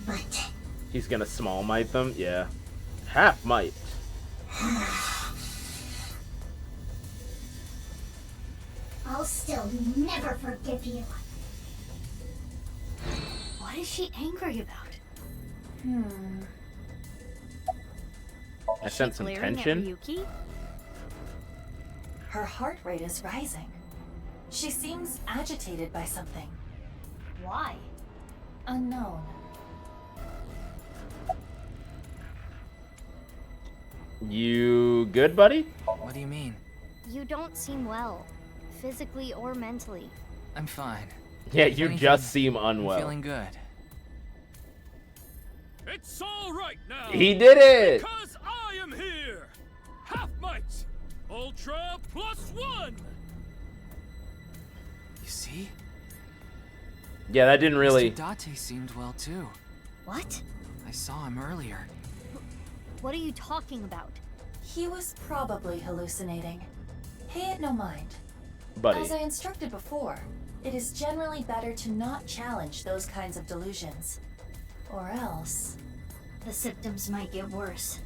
but... He's gonna small might them? Yeah. Half might. I'll still never forgive you. What is she angry about? I sense some Glaring tension. at Ryuki? Her heart rate is rising. She seems agitated by something. Why? Unknown. You good, buddy? What do you mean? You don't seem well, physically or mentally. I'm fine. Yeah, If you anything, just seem I'm unwell. feeling good. It's all right now. He did it! Because I am here. Half might. Ultra +1. You see? Yeah, that didn't really... Mr. Date seemed well too. What? I saw him earlier. What are you talking about? He was probably hallucinating. Pay it no mind. Buddy. As I instructed before, it is generally better to not challenge those kinds of delusions. Or else... The symptoms might get worse.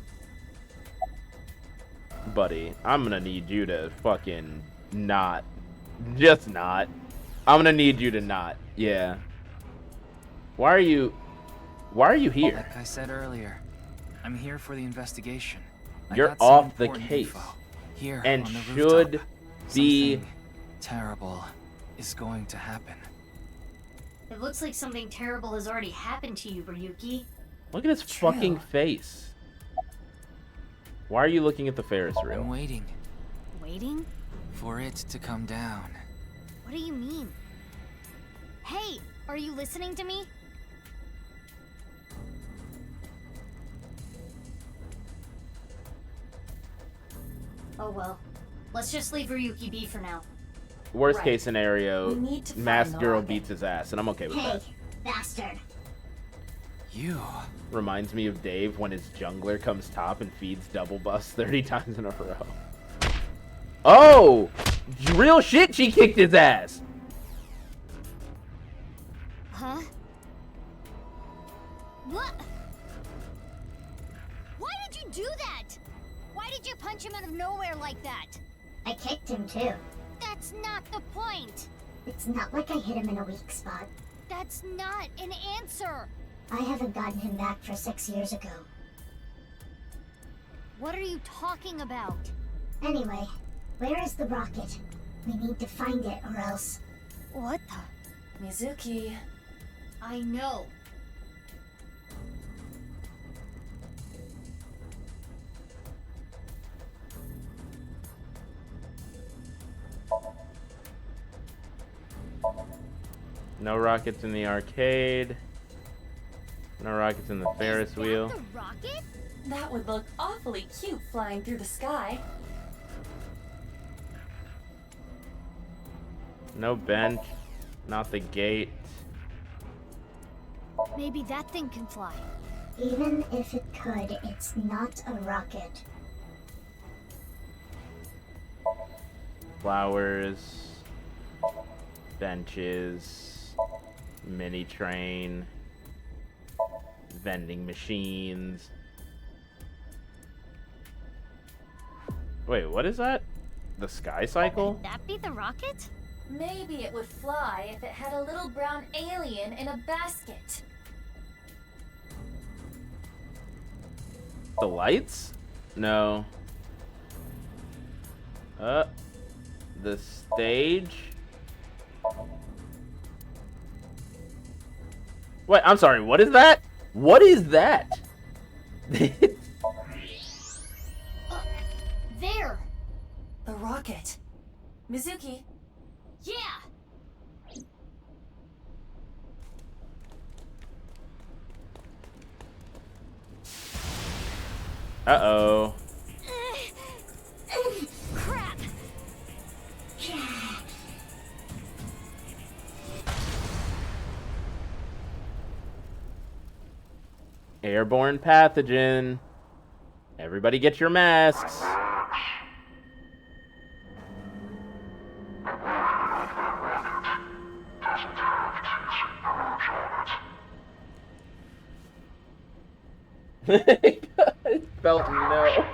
Buddy, I'm gonna need you to fucking not. Just not. I'm gonna need you to not. Yeah. Why are you here? Like I said earlier, I'm here for the investigation. You're off the case. Here and on the should rooftop. be Something terrible is going to happen. It looks like something terrible has already happened to you, Ryuki. Look at his fucking face. Why are you looking at the Ferris wheel? I'm waiting Waiting? for it to come down. What do you mean? Hey, are you listening to me? Oh well. Let's just leave Ryuki be for now. Worst Right. case scenario, We need to masked find the girl rocket. beats his ass, and I'm okay with Hey, that. bastard. You. Reminds me of Dave when his jungler comes top and feeds double bust 30 times in a row. Oh! Real shit, she kicked his ass! Huh? What? Why did you do that? Why did you punch him out of nowhere like that? I kicked him too. That's not the point. It's not like I hit him in a weak spot. That's not an answer. I haven't gotten him back for 6 years ago. What are you talking about? Anyway, where is the rocket? We need to find it or else... What the? Mizuki... I know. No rockets in the arcade. No rockets in the Ferris wheel. The rocket? That would look awfully cute flying through the sky. No bench. Not the gate. Maybe that thing can fly. Even if it could, it's not a rocket. Flowers. Benches. Mini train. Vending machines. Wait, what is that? The sky cycle? Could that be the rocket? Maybe it would fly if it had a little brown alien in a basket. The lights? No. The stage? Wait, I'm sorry, what is that? What is that? There! The rocket. Mizuki. Yeah! Uh-oh. Crap! Airborne pathogen. Everybody get your masks. I felt no.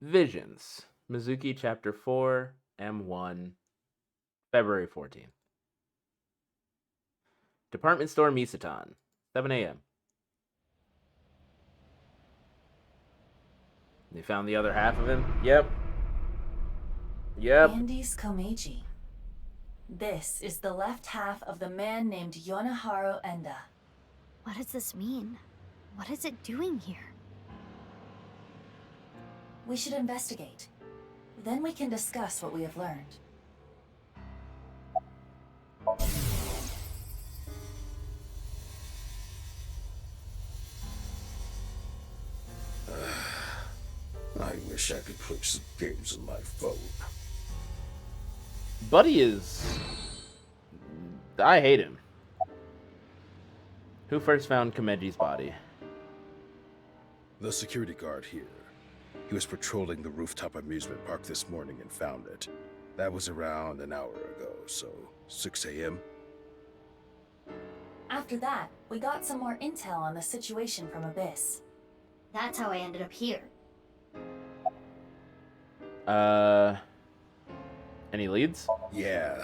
Visions. Mizuki Chapter 4, M1, February 14th. Department Store Misatan, 7 a.m. They found the other half of him? Yep. Andy's Komeiji. This is the left half of the man named Yonaharu Enda. What does this mean? What is it doing here? We should investigate. Then we can discuss what we have learned. I wish I could play some games on my phone. Buddy is... I hate him. Who first found Komeji's body? The security guard here. He was patrolling the rooftop amusement park this morning and found it. That was around an hour ago, so 6 a.m. After that, we got some more intel on the situation from Abyss. That's how I ended up here. Any leads? Yeah,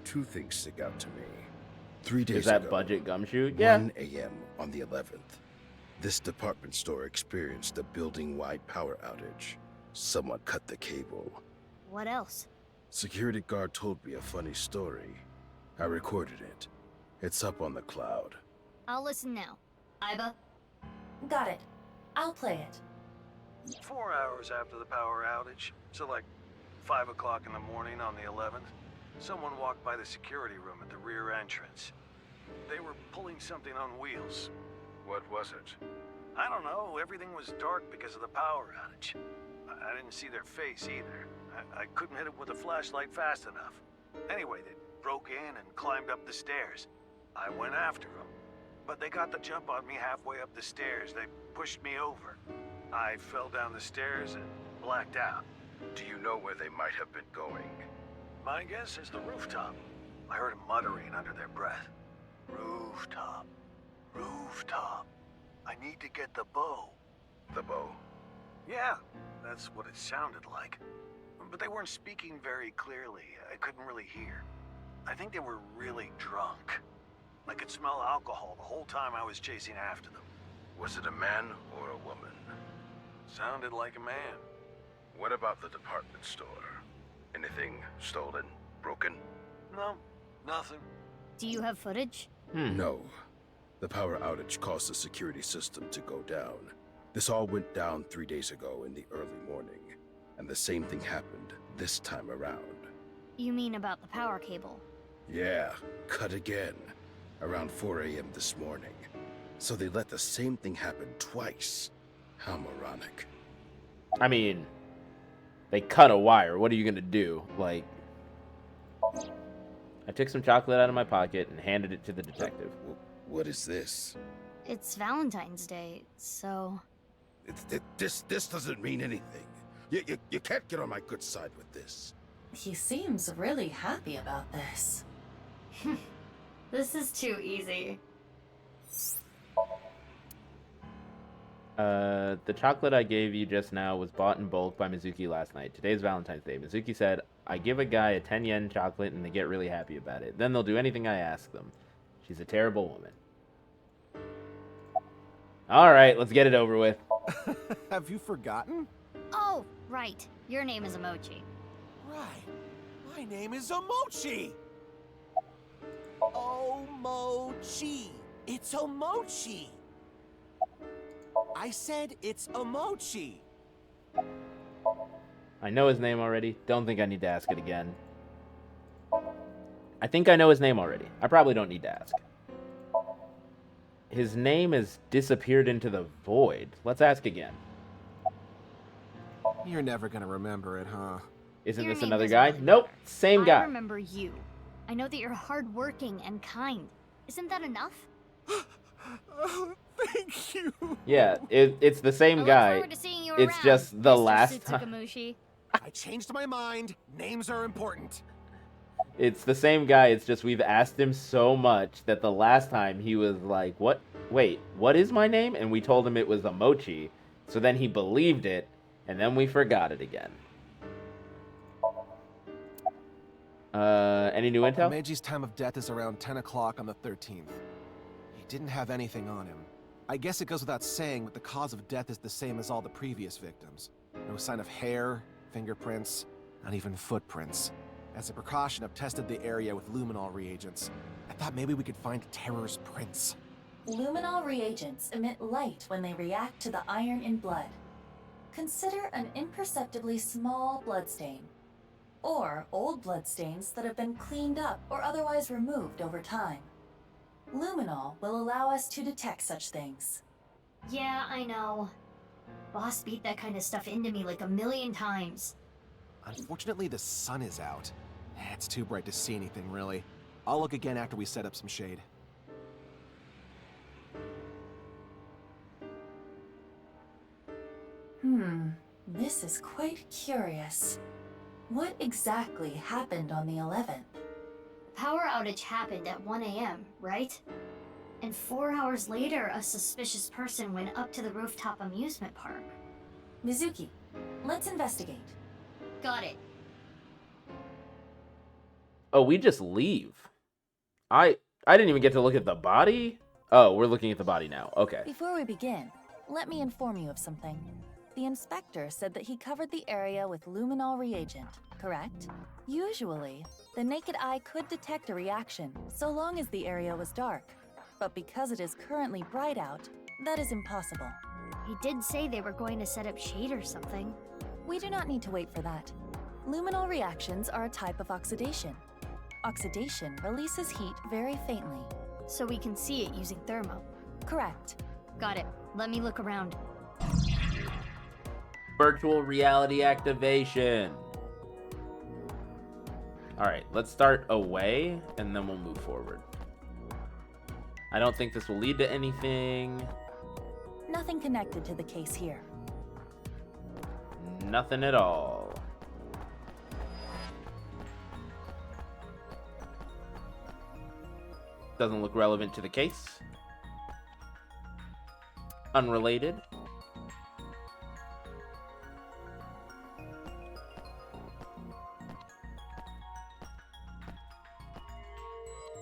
two things stick out to me. 3 days Is that ago, budget gumshoe? Yeah. 1 a.m. on the 11th. This department store experienced a building-wide power outage. Someone cut the cable. What else? Security guard told me a funny story. I recorded it. It's up on the cloud. I'll listen now. Iba? Got it. I'll play it. 4 hours after the power outage, so like 5 o'clock in the morning on the 11th, someone walked by the security room at the rear entrance. They were pulling something on wheels. What was it? I don't know, everything was dark because of the power outage. I didn't see their face either. I couldn't hit it with a flashlight fast enough. Anyway, they broke in and climbed up the stairs. I went after them, but they got the jump on me halfway up the stairs. They pushed me over. I fell down the stairs and blacked out. Do you know where they might have been going? My guess is the rooftop. I heard them muttering under their breath. Rooftop. Rooftop. I need to get the bow. The bow? Yeah, that's what it sounded like. But they weren't speaking very clearly. I couldn't really hear. I think they were really drunk. I could smell alcohol the whole time I was chasing after them. Was it a man or a woman? Sounded like a man. What about the department store? Anything stolen? Broken? No, nothing. Do you have footage? No. The power outage caused the security system to go down. This all went down 3 days ago in the early morning. And the same thing happened this time around. You mean about the power cable? Yeah, cut again. Around 4 a.m. this morning. So they let the same thing happen twice. How moronic. I mean, they cut a wire. What are you gonna do? Like, I took some chocolate out of my pocket and handed it to the detective. What is this? It's Valentine's Day, so... This doesn't mean anything. You can't get on my good side with this. He seems really happy about this. This is too easy. The chocolate I gave you just now was bought in bulk by Mizuki last night. Today's Valentine's Day. Mizuki said, I give a guy a 10 yen chocolate and they get really happy about it. Then they'll do anything I ask them. She's a terrible woman. Alright, let's get it over with. Have you forgotten? Oh, right. Your name is Emochi. Right. My name is Omochi. Omochi. It's Omochi. I said it's Omochi. I know his name already. Don't think I need to ask it again. I think I know his name already. I probably don't need to ask. His name has disappeared into the void. Let's ask again. You're never gonna remember it, huh? Isn't this another guy? Nope, same guy. I remember you. I know that you're hardworking and kind. Isn't that enough? Thank you. Yeah, it's the same guy. It's just the last time. I changed my mind. Names are important. It's the same guy. It's just we've asked him so much that the last time he was like, "What? Wait, what is my name?" And we told him it was Emochi. So then he believed it, And then we forgot it again. Any new intel? Meiji time of death is around 10 o'clock on the 13th. He didn't have anything on him. I guess it goes without saying, but the cause of death is the same as all the previous victims. No sign of hair, fingerprints, not even footprints. As a precaution, I've tested the area with luminol reagents. I thought maybe we could find Terror's prints. Luminol reagents emit light when they react to the iron in blood. Consider an imperceptibly small bloodstain, or old bloodstains that have been cleaned up or otherwise removed over time. Luminol will allow us to detect such things. Yeah, I know. Boss beat that kind of stuff into me like a million times. Unfortunately, the sun is out. It's too bright to see anything, really. I'll look again after we set up some shade. This is quite curious. What exactly happened on the 11th? Power outage happened at 1 a.m., right? And 4 hours later, a suspicious person went up to the rooftop amusement park. Mizuki, let's investigate. Got it. Oh, we just leave. I didn't even get to look at the body? Oh, we're looking at the body now. Okay. Before we begin, let me inform you of something. The inspector said that he covered the area with luminol reagent, correct? Usually, the naked eye could detect a reaction, so long as the area was dark. But because it is currently bright out, that is impossible. He did say they were going to set up shade or something. We do not need to wait for that. Luminol reactions are a type of oxidation. Oxidation releases heat very faintly. So we can see it using thermo. Correct. Got it. Let me look around. Virtual reality activation. Alright, let's start away, and then we'll move forward. I don't think this will lead to anything. Nothing connected to the case here. Nothing at all. Doesn't look relevant to the case. Unrelated.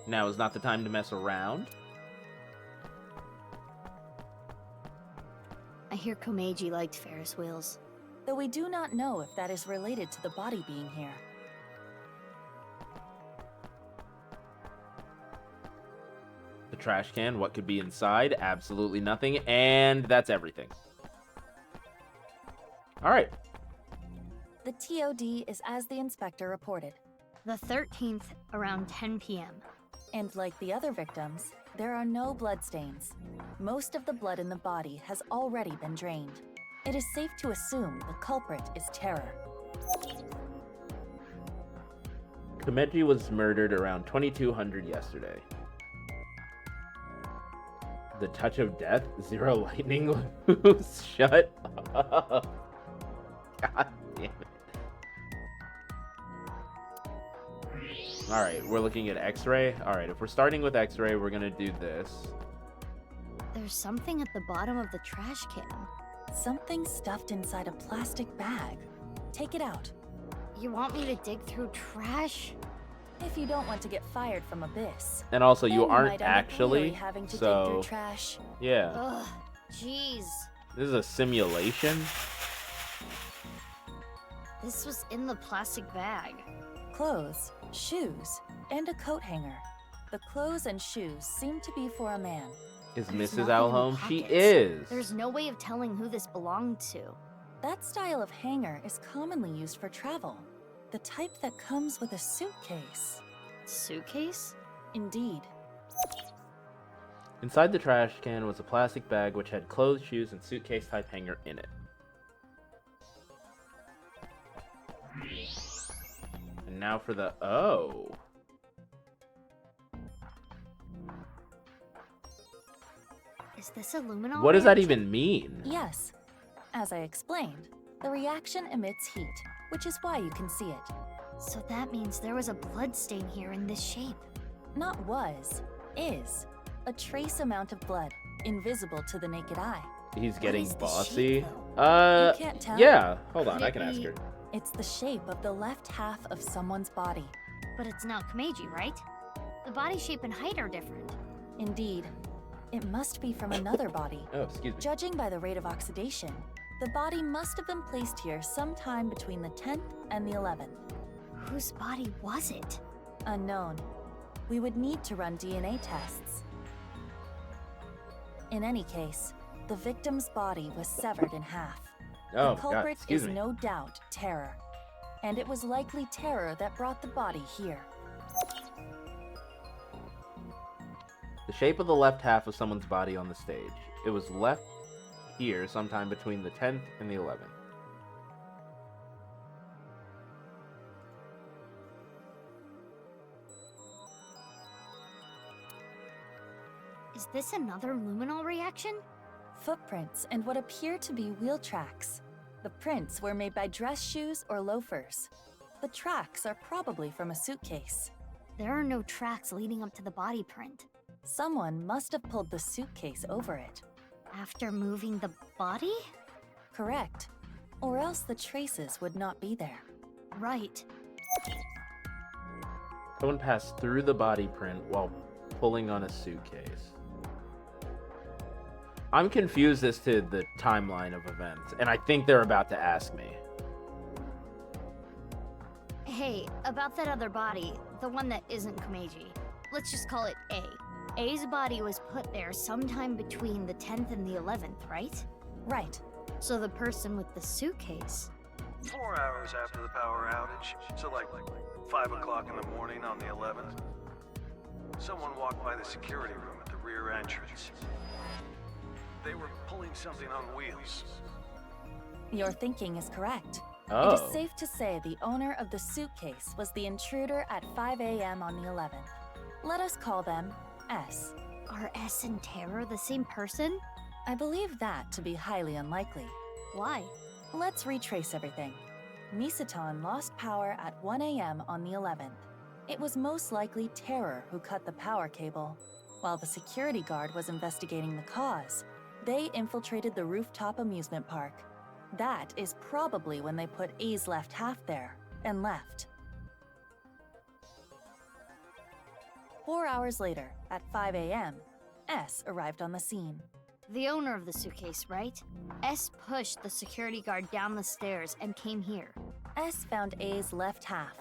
Now is not the time to mess around. I hear Komeiji liked Ferris wheels. Though we do not know if that is related to the body being here. The trash can, what could be inside? Absolutely nothing, and that's everything. Alright. The TOD is as the inspector reported. The 13th, around 10 p.m. And like the other victims, there are no bloodstains. Most of the blood in the body has already been drained. It is safe to assume the culprit is Terror. Komeiji was murdered around 2200 yesterday. The touch of death? Zero lightning loose? Shut up. God damn it. Alright, we're looking at X-ray. Alright, if we're starting with X-ray, we're gonna do this. There's something at the bottom of the trash can. Something stuffed inside a plastic bag. Take it out. You want me to dig through trash? If you don't want to get fired from Abyss. And also, you then aren't might end up actually, really having to dig so through trash. yeah. Ugh, jeez. This is a simulation. This was in the plastic bag. Clothes, shoes, and a coat hanger. The clothes and shoes seem to be for a man. Is There's Mrs. nothing Owl in the home? She pockets. is. There's no way of telling who this belonged to. That style of hanger is commonly used for travel. The type that comes with a suitcase. Suitcase? Indeed. Inside the trash can was a plastic bag which had clothes, shoes, and suitcase type hanger in it. And now for the oh. Is this a luminol? What does that reaction? even mean? Yes. As I explained, the reaction emits heat, which is why you can see it. So that means there was a blood stain here in this shape. Not was, is. A trace amount of blood, invisible to the naked eye. he's getting is the bossy. shape, You can't tell? Yeah. Hold on, Could I it can ask be- her. It's the shape of the left half of someone's body. But it's not Komeiji, right? The body shape and height are different. Indeed. It must be from another body. Oh, excuse me. Judging by the rate of oxidation, the body must have been placed here sometime between the 10th and the 11th. Whose body was it? Unknown. We would need to run DNA tests. In any case, the victim's body was severed in half. Oh, The God, culprit excuse is me. no doubt terror. And it was likely terror that brought the body here. The shape of the left half of someone's body on the stage. It was left here sometime between the 10th and the 11th. Is this another luminol reaction? Footprints and what appear to be wheel tracks. The prints were made by dress shoes or loafers. The tracks are probably from a suitcase. There are no tracks leading up to the body print. Someone must have pulled the suitcase over it. After moving the body? Correct. Or else the traces would not be there. Right. Someone passed through the body print while pulling on a suitcase. I'm confused as to the timeline of events, and I think they're about to ask me. Hey, about that other body, the one that isn't Komeiji. Let's just call it A. A's body was put there sometime between the 10th and the 11th, right? Right. So the person with the suitcase. 4 hours after the power outage, so like 5 o'clock in the morning on the 11th. Someone walked by the security room at the rear entrance. They were pulling something on wheels. Your thinking is correct. Oh. It is safe to say the owner of the suitcase was the intruder at 5 a.m. on the 11th. Let us call them S. Are S and Terror the same person? I believe that to be highly unlikely. Why? Let's retrace everything. Misaton lost power at 1 a.m. on the 11th. It was most likely Terror who cut the power cable. While the security guard was investigating the cause, they infiltrated the rooftop amusement park. That is probably when they put A's left half there and left. 4 hours later, at 5 a.m., S arrived on the scene. The owner of the suitcase, right? S pushed the security guard down the stairs and came here. S found A's left half.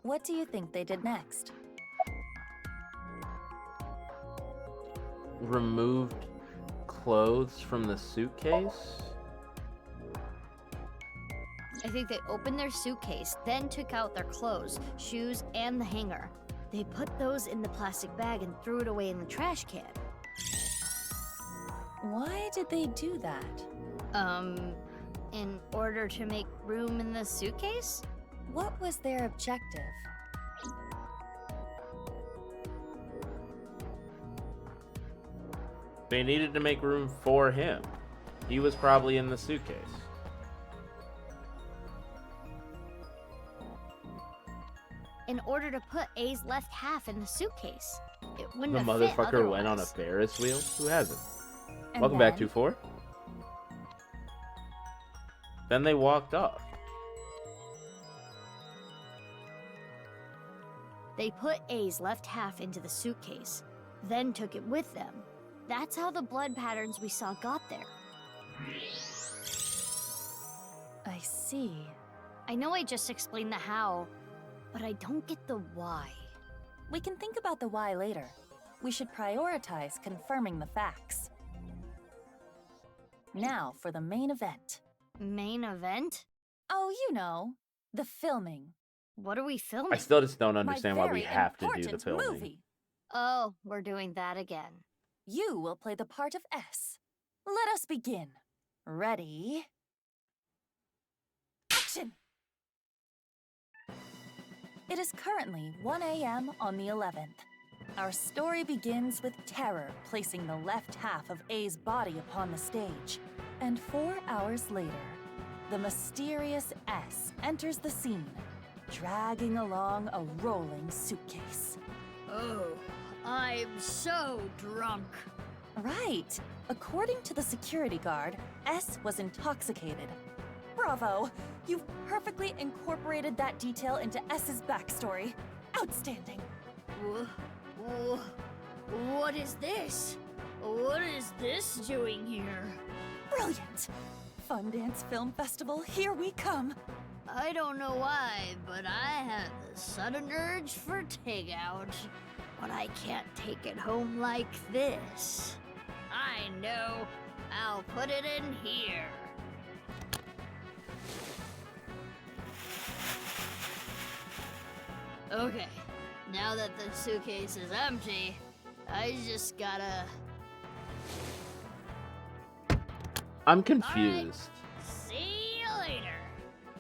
What do you think they did next? Removed clothes from the suitcase? I think they opened their suitcase, then took out their clothes, shoes, and the hanger. They put those in the plastic bag and threw it away in the trash can. Why did they do that? In order to make room in the suitcase? What was their objective? They needed to make room for him. He was probably in the suitcase. In order to put A's left half in the suitcase. It wouldn't The have fit motherfucker went on a otherwise. Ferris wheel? Who hasn't? And Welcome back, then? 2-4. Then they walked off. They put A's left half into the suitcase, then took it with them. That's how the blood patterns we saw got there. I see. I know I just explained the how, but I don't get the why. We can think about the why later. We should prioritize confirming the facts. Now for the main event. Main event? Oh, you know, the filming. What are we filming? I still just don't My understand why we very have to do the important filming. movie. Oh, we're doing that again. You will play the part of S. Let us begin. Ready? Action! It is currently 1 a.m. on the 11th. Our story begins with Terror placing the left half of A's body upon the stage. And 4 hours later, the mysterious S enters the scene, dragging along a rolling suitcase. Oh, I'm so drunk. Right. According to the security guard, S was intoxicated. Bravo! You've perfectly incorporated that detail into S's backstory. Outstanding. What is this? What is this doing here? Brilliant! Fun Dance Film Festival, here we come. I don't know why, but I have the sudden urge for takeout. But I can't take it home like this. I know. I'll put it in here. Okay, now that the suitcase is empty, I just gotta... I'm confused. See you later.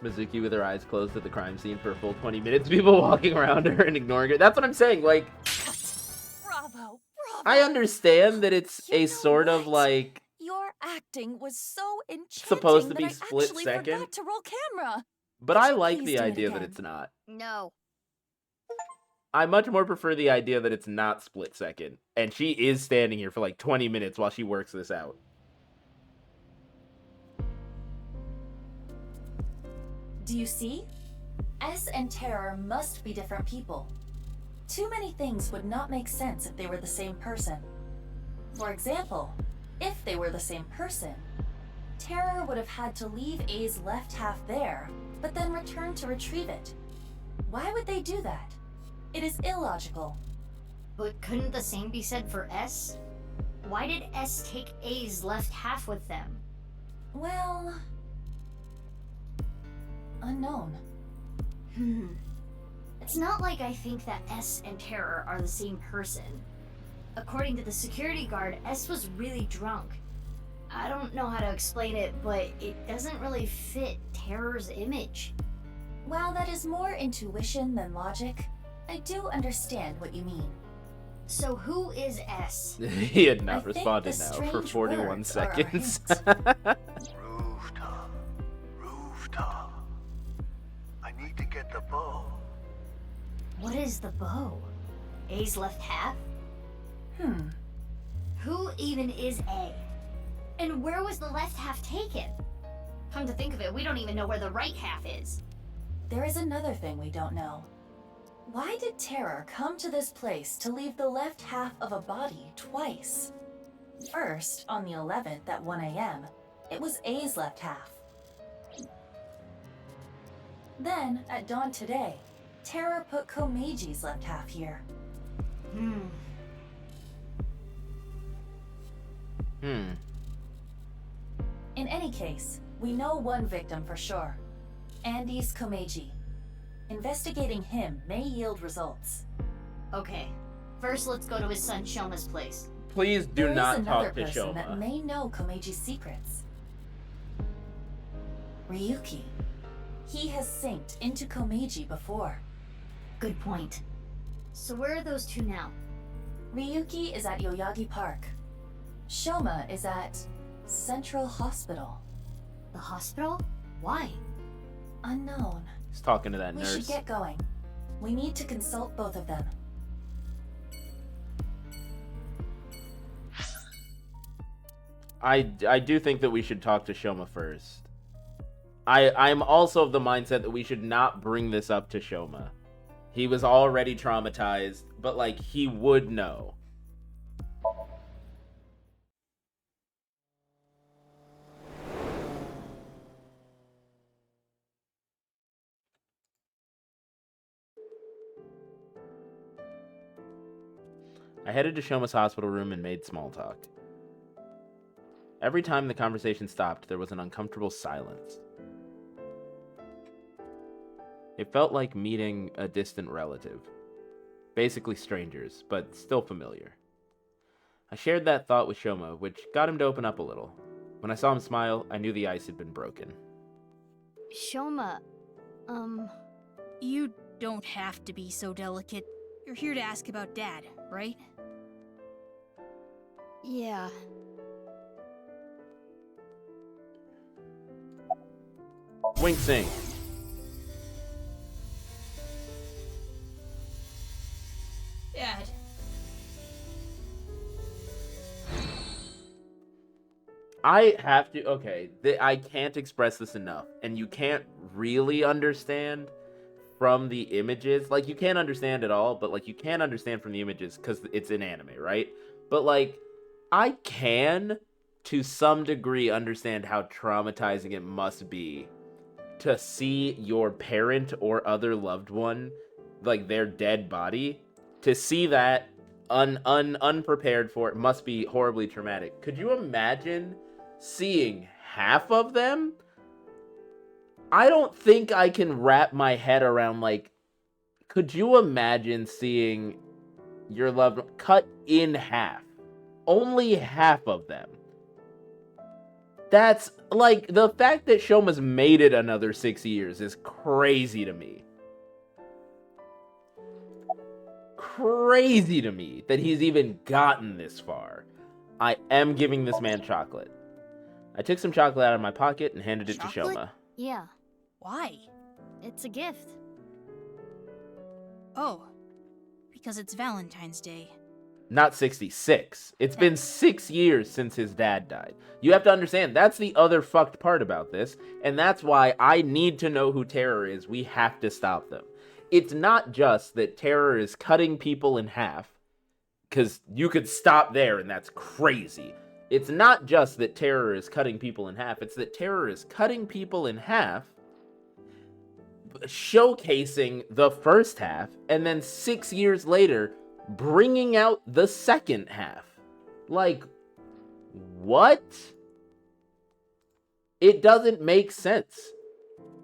Mizuki with her eyes closed at the crime scene for a full 20 minutes, people walking around her and ignoring her. That's what I'm saying, like... Bravo! I understand that it's a sort of, like... Your acting was so enchanting supposed to be that split I actually second. forgot to roll camera. But Could I you like please the do it idea that again? it's not. No. I much more prefer the idea that it's not split second. And she is standing here for like 20 minutes while she works this out. Do you see? S and Terror must be different people. Too many things would not make sense if they were the same person. For example, if they were the same person, Terror would have had to leave A's left half there, but then return to retrieve it. Why would they do that? It is illogical. But couldn't the same be said for S? Why did S take A's left half with them? Well... unknown. It's not like I think that S and Terror are the same person. According to the security guard, S was really drunk. I don't know how to explain it, but it doesn't really fit Terror's image. While that is more intuition than logic, I do understand what you mean. So who is S? He had I not think responded the now for strange 41 words are our seconds. Rooftop. I need to get the bow. What is the bow? A's left half? Who even is A? And where was the left half taken? Come to think of it, we don't even know where the right half is. There is another thing we don't know. Why did Terror come to this place to leave the left half of a body twice? First, on the 11th at 1 a.m., it was A's left half. Then, at dawn today, Terror put Komeiji's left half here. In any case, we know one victim for sure. Andy's Komeiji. Investigating him may yield results. Okay, first let's go to his son Shoma's place. Please do There not is another talk to person that Shoma. may know Komeiji's secrets. Ryuki. He has synced into Komeiji before. Good point. So where are those two now? Ryuki is at Yoyagi Park. Shoma is at Central Hospital. The hospital? Why? Unknown. He's talking to that We nurse. should get going. We need to consult both of them. I do think that we should talk to Shoma first. I'm also of the mindset that we should not bring this up to Shoma. He was already traumatized, but like he would know. I headed to Shoma's hospital room and made small talk. Every time the conversation stopped, there was an uncomfortable silence. It felt like meeting a distant relative. Basically strangers, but still familiar. I shared that thought with Shoma, which got him to open up a little. When I saw him smile, I knew the ice had been broken. Shoma, You don't have to be so delicate. You're here to ask about Dad, right? yeah. Wink sing. Dad. I have to, okay, I can't express this enough, and you can't really understand from the images. Like, you can't understand it all, but, like, you can understand from the images because it's in anime, right? But, like, I can, to some degree, understand how traumatizing it must be to see your parent or other loved one, like, their dead body, to see that unprepared for it must be horribly traumatic. Could you imagine seeing half of them? I don't think I can wrap my head around, like, could you imagine seeing your loved one cut in half? Only half of them. That's, like, the fact that Shoma's made it another 6 years is crazy to me. Crazy to me that he's even gotten this far. I am giving this man chocolate. I took some chocolate out of my pocket and handed it to Shoma. Yeah. Why? It's a gift. Oh. Because it's Valentine's Day. Not 66. It's been 6 years since his dad died. You have to understand, that's the other fucked part about this, and that's why I need to know who Terror is. We have to stop them. It's not just that Terror is cutting people in half, because you could stop there and that's crazy. It's not just that Terror is cutting people in half, it's that Terror is cutting people in half, showcasing the first half, and then 6 years later, bringing out the second half. Like, what? It doesn't make sense.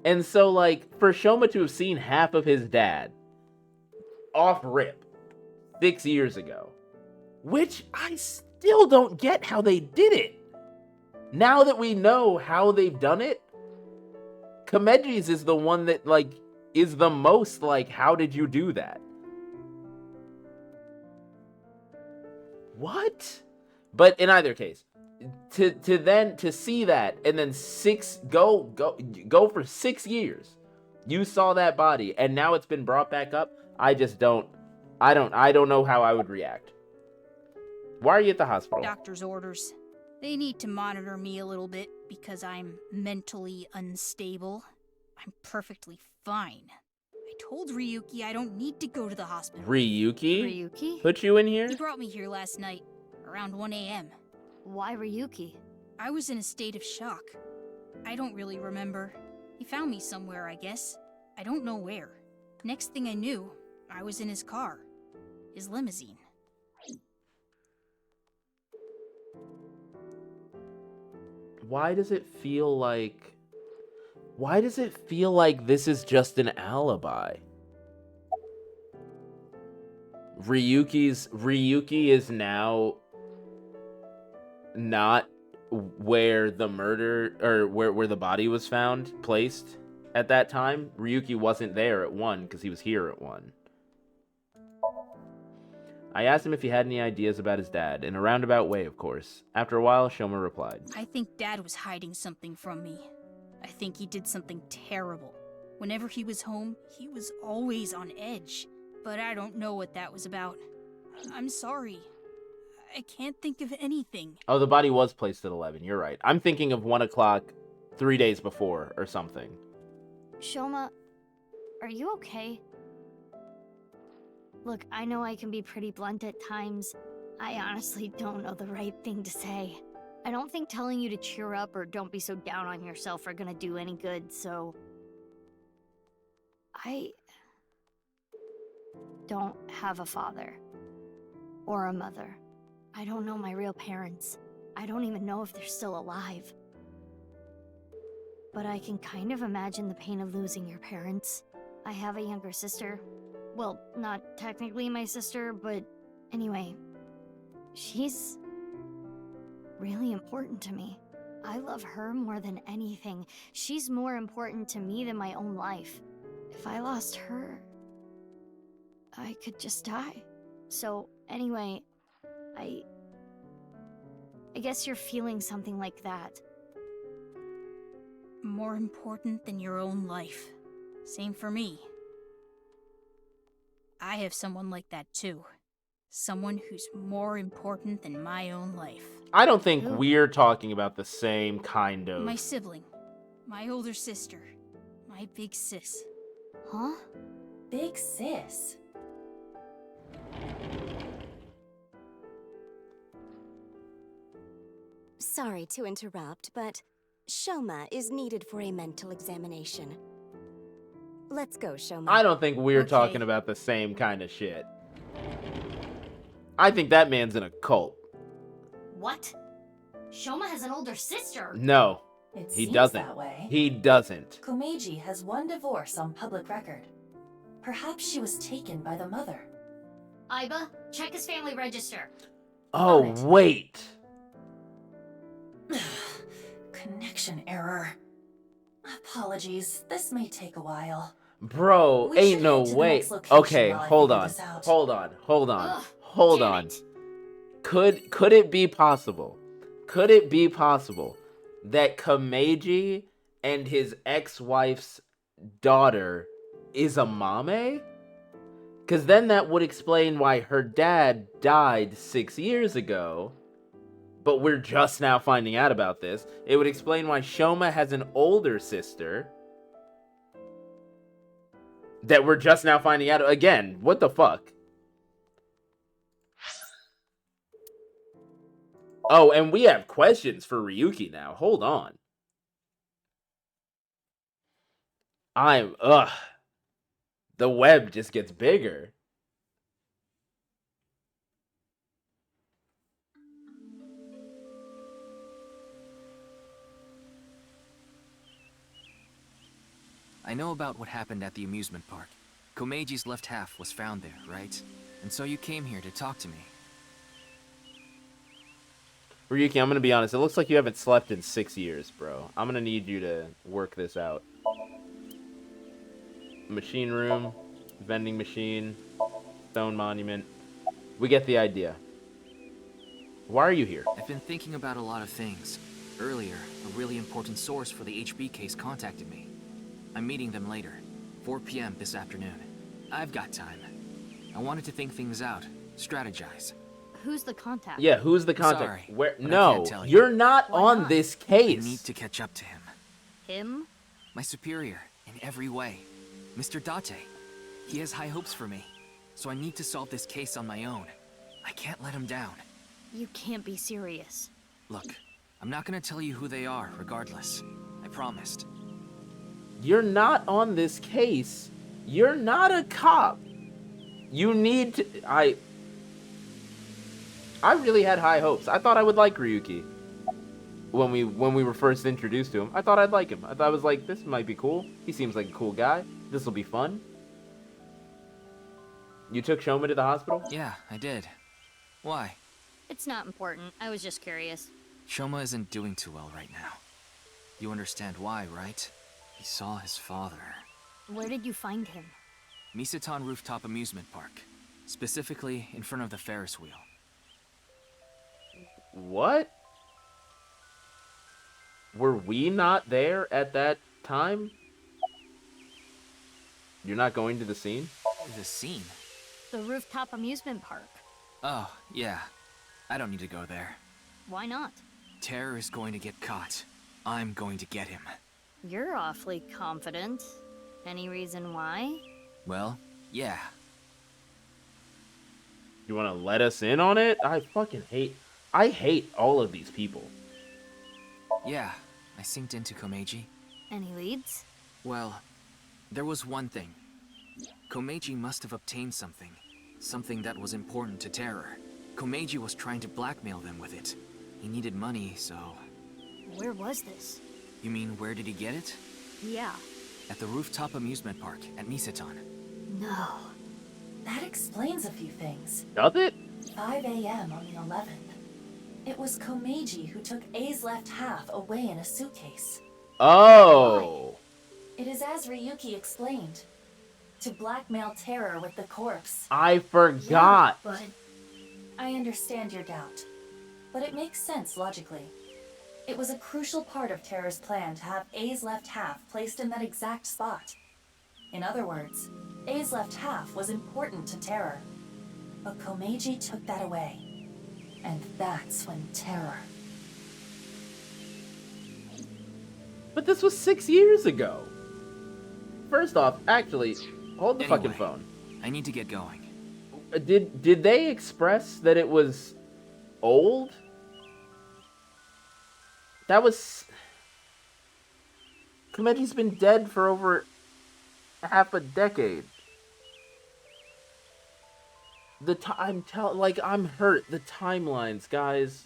And so, like, for Shoma to have seen half of his dad off rip 6 years ago, which I still don't get how they did it. Now that we know how they've done it, Kameji's is the one that, like, is the most, like, how did you do that? What? But in either case, to see that and then go for 6 years, you saw that body and now it's been brought back up. I don't know how I would react. Why are you at the hospital? Doctor's orders. They need to monitor me a little bit because I'm mentally unstable. I'm perfectly fine. I told Ryuki I don't need to go to the hospital. Ryuki? Ryuki? Put you in here? He brought me here last night, around 1 a.m. Why Ryuki? I was in a state of shock. I don't really remember. He found me somewhere, I guess. I don't know where. Next thing I knew, I was in his car. His limousine. Why does it feel like this is just an alibi? Ryuki is now not where the murder or where the body was found placed at that time. Ryuki wasn't there at 1 because he was here at 1. I asked him if he had any ideas about his dad, in a roundabout way, of course. After a while, Shoma replied, I think Dad was hiding something from me. I think he did something terrible. Whenever he was home, he was always on edge. But I don't know what that was about. I'm sorry. I can't think of anything. Oh, the body was placed at 11. You're right. I'm thinking of 1 o'clock 3 days before or something. Shoma, are you okay? Look, I know I can be pretty blunt at times. I honestly don't know the right thing to say. I don't think telling you to cheer up or don't be so down on yourself are gonna do any good, so... I don't have a father. Or a mother. I don't know my real parents. I don't even know if they're still alive. But I can kind of imagine the pain of losing your parents. I have a younger sister. Well, not technically my sister, but anyway, she's really important to me. I love her more than anything. She's more important to me than my own life. If I lost her, I could just die. So anyway, I guess you're feeling something like that. More important than your own life. Same for me. I have someone like that too. Someone who's more important than my own life. I don't think Who? we're talking about the same kind of... My sibling. My older sister. My big sis. Huh? Big sis? Sorry to interrupt, but Shoma is needed for a mental examination. Let's go, Shoma. I don't think we're Okay. talking about the same kind of shit. I think that man's in a cult. What? Shoma has an older sister. No, It he seems doesn't. that way. He doesn't. Komeiji has one divorce on public record. Perhaps she was taken by the mother. Iba, check his family register. Oh, On it. wait. Connection error. Apologies, this may take a while. Bro, We ain't should no head to the way. next location Okay, while I hold figure on. this out. Hold on. Hold on. Ugh, Hold damn on. it. Could it be possible? Could it be possible that Kameji and his ex-wife's daughter is a mame? Because then that would explain why her dad died 6 years ago. But we're just now finding out about this. It would explain why Shoma has an older sister that we're just now finding out. Again, what the fuck? Oh, and we have questions for Ryuki now. Hold on. The web just gets bigger. I know about what happened at the amusement park. Komeiji's left half was found there, right? And so you came here to talk to me. Ryuki, I'm gonna be honest. It looks like you haven't slept in 6 years, bro. I'm gonna need you to work this out. Machine room, vending machine, stone monument. We get the idea. Why are you here? I've been thinking about a lot of things. Earlier, a really important source for the HB case contacted me. I'm meeting them later, 4 p.m. this afternoon. I've got time. I wanted to think things out, strategize. Who's the contact? Yeah, who's the contact? Sorry, Where? but I No, can't tell you. you're not Why on not? this I case. need to catch up to him. Him? My superior, in every way. Mr. Date. He has high hopes for me, so I need to solve this case on my own. I can't let him down. You can't be serious. Look, I'm not gonna tell you who they are, regardless. I promised. You're not on this case. You're not a cop. You need to... I really had high hopes. I thought I would like Ryuki. When we were first introduced to him, I thought I'd like him. I was like, this might be cool. He seems like a cool guy. This will be fun. You took Shoma to the hospital? Yeah, I did. Why? It's not important. I was just curious. Shoma isn't doing too well right now. You understand why, right? He saw his father. Where did you find him? Misatan Rooftop Amusement Park. Specifically, in front of the Ferris wheel. What? Were we not there at that time? You're not going to the scene? The scene? The rooftop amusement park. Oh, yeah. I don't need to go there. Why not? Terror is going to get caught. I'm going to get him. You're awfully confident. Any reason why? Well, yeah. You want to let us in on it? I hate all of these people. Yeah, I synced into Komeiji. Any leads? Well, there was one thing. Komeiji must have obtained something. Something that was important to Terror. Komeiji was trying to blackmail them with it. He needed money, so... Where was this? You mean, where did he get it? Yeah. At the rooftop amusement park at Misatan. No. That explains a few things. Does it? 5 a.m. on the 11th. It was Komeiji who took A's left half away in a suitcase. Oh. It is as Ryuki explained. To blackmail Terror with the corpse. I forgot. Yeah, but I understand your doubt. But it makes sense logically. It was a crucial part of Terror's plan to have A's left half placed in that exact spot. In other words, A's left half was important to Terror. But Komeiji took that away. And that's when terror. But this was 6 years ago. First off, actually, hold the fucking phone. I need to get going. Did they express that it was old? That was... Komeji's been dead for over half a decade. I'm hurt. The timelines, guys.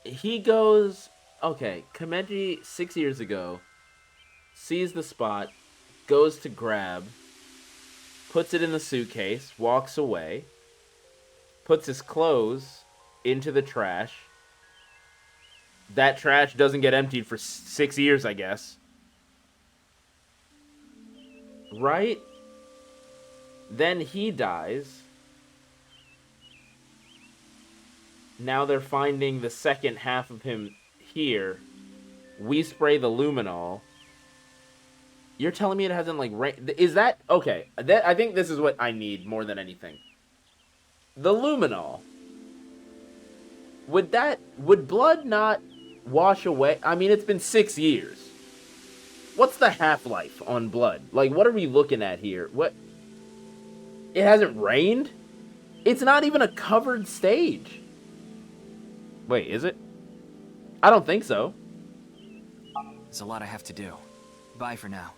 He goes... Okay, Komeji, 6 years ago, sees the spot, goes to grab, puts it in the suitcase, walks away, puts his clothes into the trash. That trash doesn't get emptied for 6 years, I guess. Right? Then he dies. Now they're finding the second half of him here. We spray the luminol. You're telling me it hasn't, like, is that... Okay, I think this is what I need more than anything. The luminol. Would blood not wash away? I mean, it's been 6 years. What's the half-life on blood? Like, what are we looking at here? What? It hasn't rained? It's not even a covered stage. Wait, is it? I don't think so. There's a lot I have to do. Bye for now.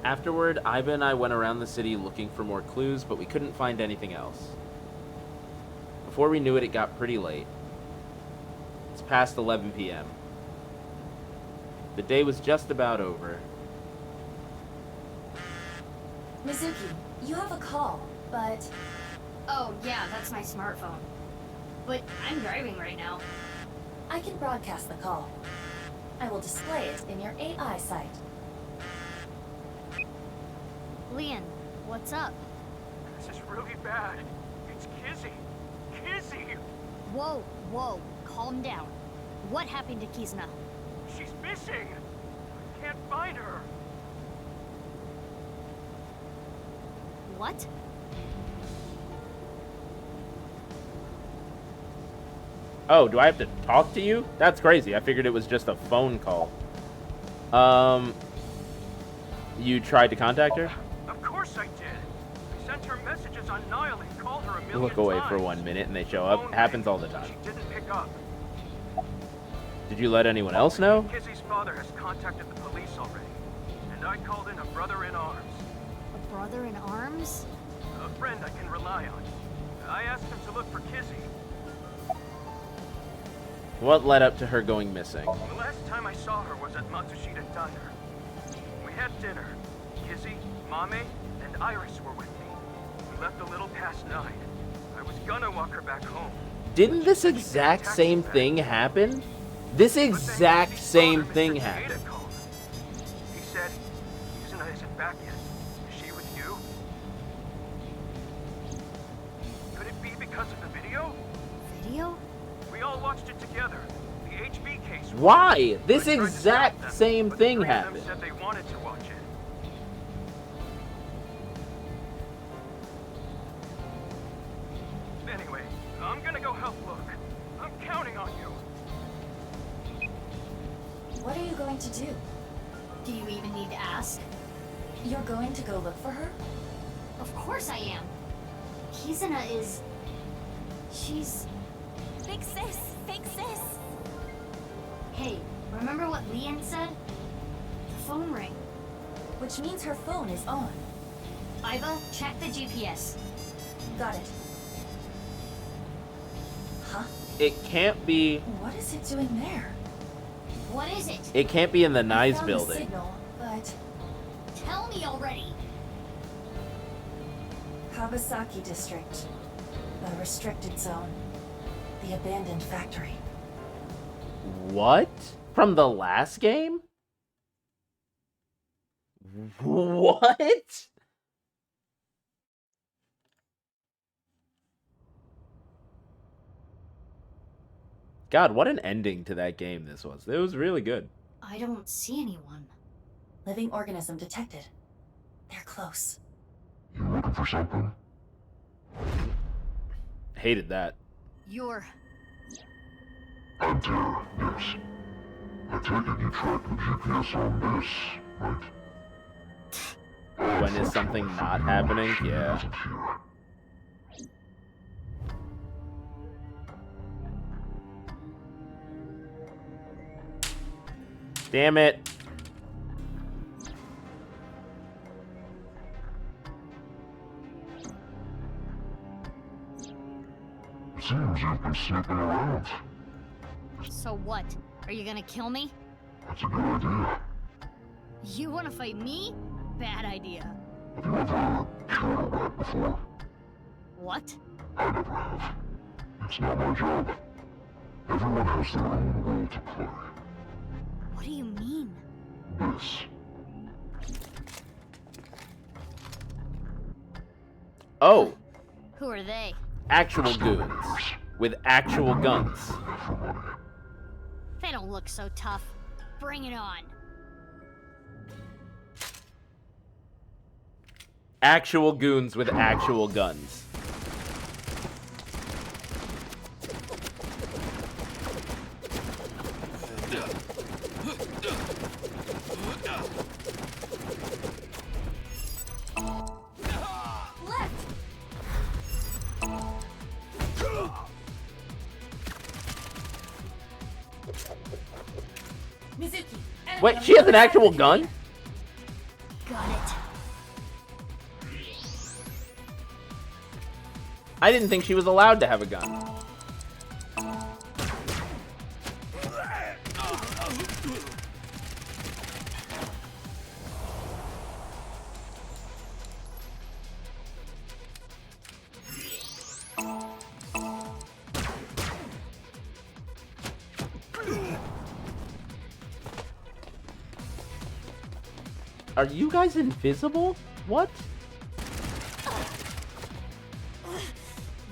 Afterward, Iva and I went around the city looking for more clues, but we couldn't find anything else. Before we knew it, it got pretty late. It's past 11 p.m. The day was just about over. Mizuki, you have a call, but... Oh, yeah, that's my smartphone. But I'm driving right now. I can broadcast the call. I will display it in your AI site. Lien, what's up? This is really bad. It's Kizzy. Kizzy! Whoa, whoa, calm down. What happened to Kizuna? She's missing! I can't find her. What? Oh, do I have to talk to you? That's crazy. I figured it was just a phone call. You tried to contact her? Of course I did. I sent her messages on Nile and called her a million Look away times. for 1 minute and they show up. Happens all the time. She didn't pick up. Did you let anyone else know? Kizzy's father has contacted the police already. And I called in a brother in arms. A brother in arms? A friend I can rely on. I asked him to look for Kizzy. What led up to her going missing? The last time I saw her was at Matsushita Diner. We had dinner. Kizzy, Mame, and Iris were with me. We left a little past 9. I was gonna walk her back home. Didn't this exact same thing happen? This exact same thing happened. He said, Kizuna isn't back yet. Is she with you? Could it be because of the video? Video? We all watched it together. The HB case. Why? This exact same thing happened. Said they wanted to watch it. Anyway, I'm gonna go help look. I'm counting on you. What are you going to do? Do you even need to ask? You're going to go look for her? Of course I am. Kizuna is... She's... Big sis! Big sis! Hey, remember what Lien said? The phone rang. Which means her phone is on. Iva, check the GPS. Got it. Huh? It can't be... What is it doing there? What is it? It can't be in the I Nyes found building. a signal, but... Tell me already! Kawasaki District. The restricted zone. The abandoned factory. What? From the last game? What? God, what an ending to that game this was. It was really good. I don't see anyone. Living organism detected. They're close. You looking for something? Hated that. You're... I'm Terra, yes. I take it you tracked the GPS on this, right? When is something not happening? Yeah. Damn it. Seems you've been snooping around. So what? Are you gonna kill me? That's a good idea. You wanna fight me? Bad idea. Have you ever killed a rat before? What? I never have. It's not my job. Everyone has their own role to play. What do you mean? This. Oh, Who are they? actual goons with actual guns. They don't look so tough. Bring it on. Actual goons with actual guns. Mizuki. Wait, she has an actual gun? Got it. I didn't think she was allowed to have a gun. Are you guys invisible? What?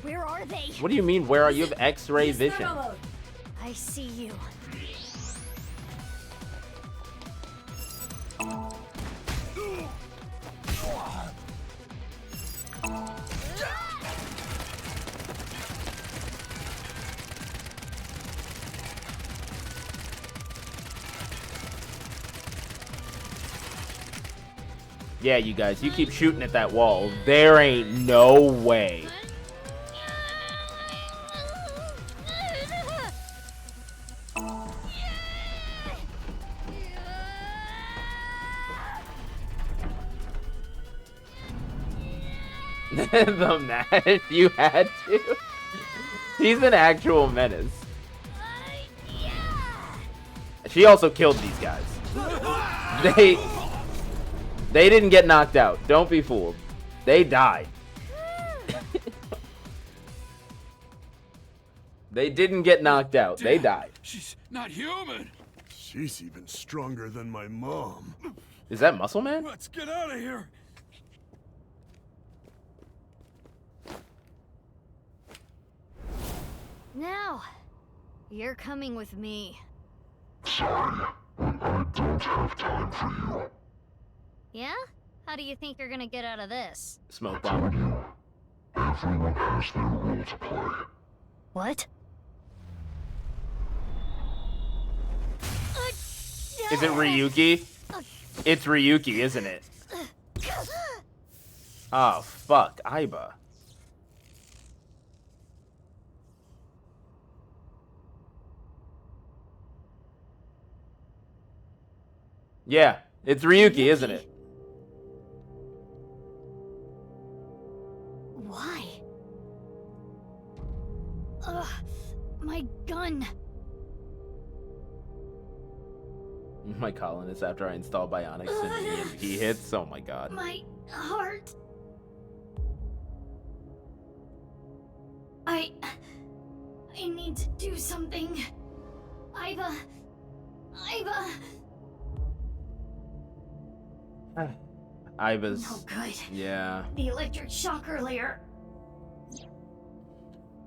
Where are they? What do you mean, where are you? Have X-ray vision. I see you. Yeah, you guys, you keep shooting at that wall. There ain't no way. The match you had to. He's an actual menace. She also killed these guys. They didn't get knocked out. Don't be fooled. They died. They didn't get knocked out. They died. She's not human. She's even stronger than my mom. Is that Muscle Man? Let's get out of here. Now, you're coming with me. Sorry, but I don't have time for you. Yeah? How do you think you're gonna get out of this? Smoke I told bomb. you, everyone has their role to play. What? Is it Ryuki? It's Ryuki, isn't it? Oh, fuck. Aiba. Yeah, it's Ryuki, isn't it? Why? Ugh, my gun. My colonist after I install bionics and EMP hits. Oh my god. My heart. I need to do something. Aiba. Aiba. Iva's. No good. Yeah. The electric shock earlier.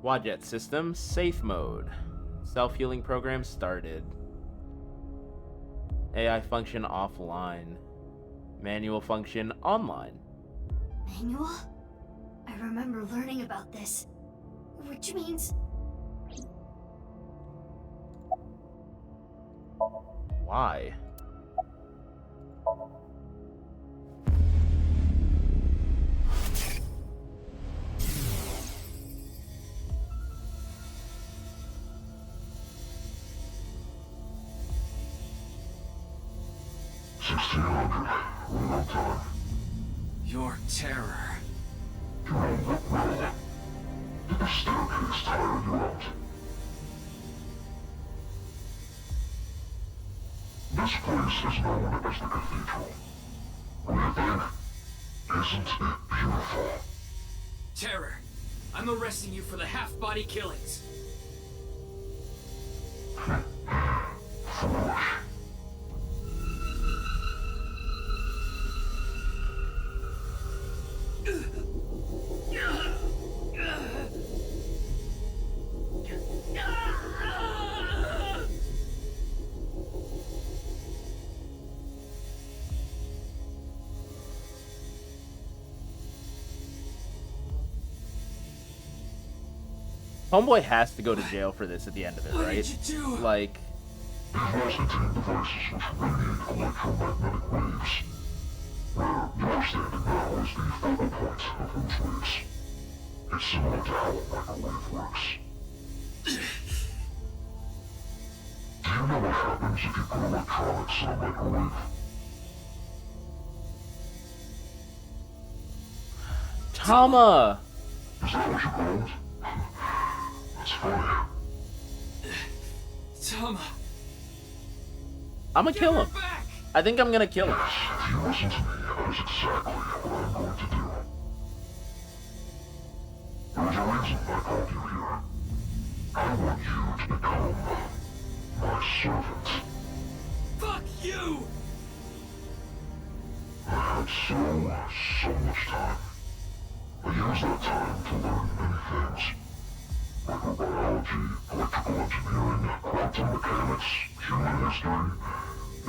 Wadjet system safe mode. Self-healing program started. AI function offline. Manual function online. Manual? I remember learning about this. Which means... Why? Your terror. Did the staircase tire you out? This place is known as the Cathedral. What do you think? Isn't it beautiful? Terror, I'm arresting you for the half-body killings. Foolish. Homeboy has to go to jail for this at the end of it, right? What did you do? Like, These contain devices which radiate electromagnetic waves. Where you're standing now is the focal point of those waves. It's similar to how a microwave works. Do you know what happens if you put electronics in a microwave? Tama! Is that what you called? That's funny. Tama. I'm gonna kill him. I think I'm gonna kill him. If you listen to me, that is exactly what I'm going to do. There was a reason I called you here. I want you to become my servant. Fuck you! I had so much time. I used that time to learn many things. Microbiology, electrical engineering, quantum mechanics, human history.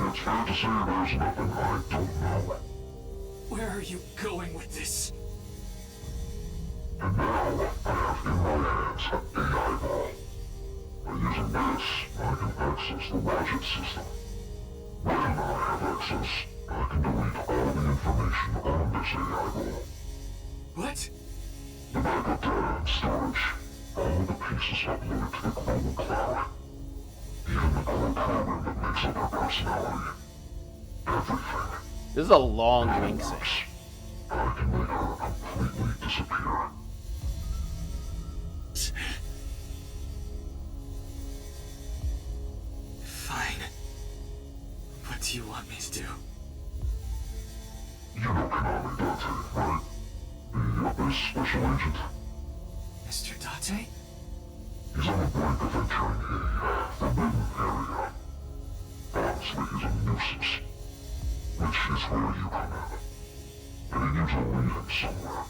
It's fair to say there's nothing I don't know. Where are you going with this? And now, I have in my hands an AI ball. By using this, I can access the Wadjet system. When I have access, I can delete all the information on this AI ball. What? The backup data and storage. All the pieces uploaded to the global cloud. Even the core program that makes up her personality. Everything. This is a long link sync. I can make her completely disappear. Fine. What do you want me to do? You know Konami Date, right? The Abyss Special Agent. Mr. Date? He's on the brink of entering a forbidden area. Honestly, he's a nuisance. Which is where you come in. And he needs to lead him somewhere.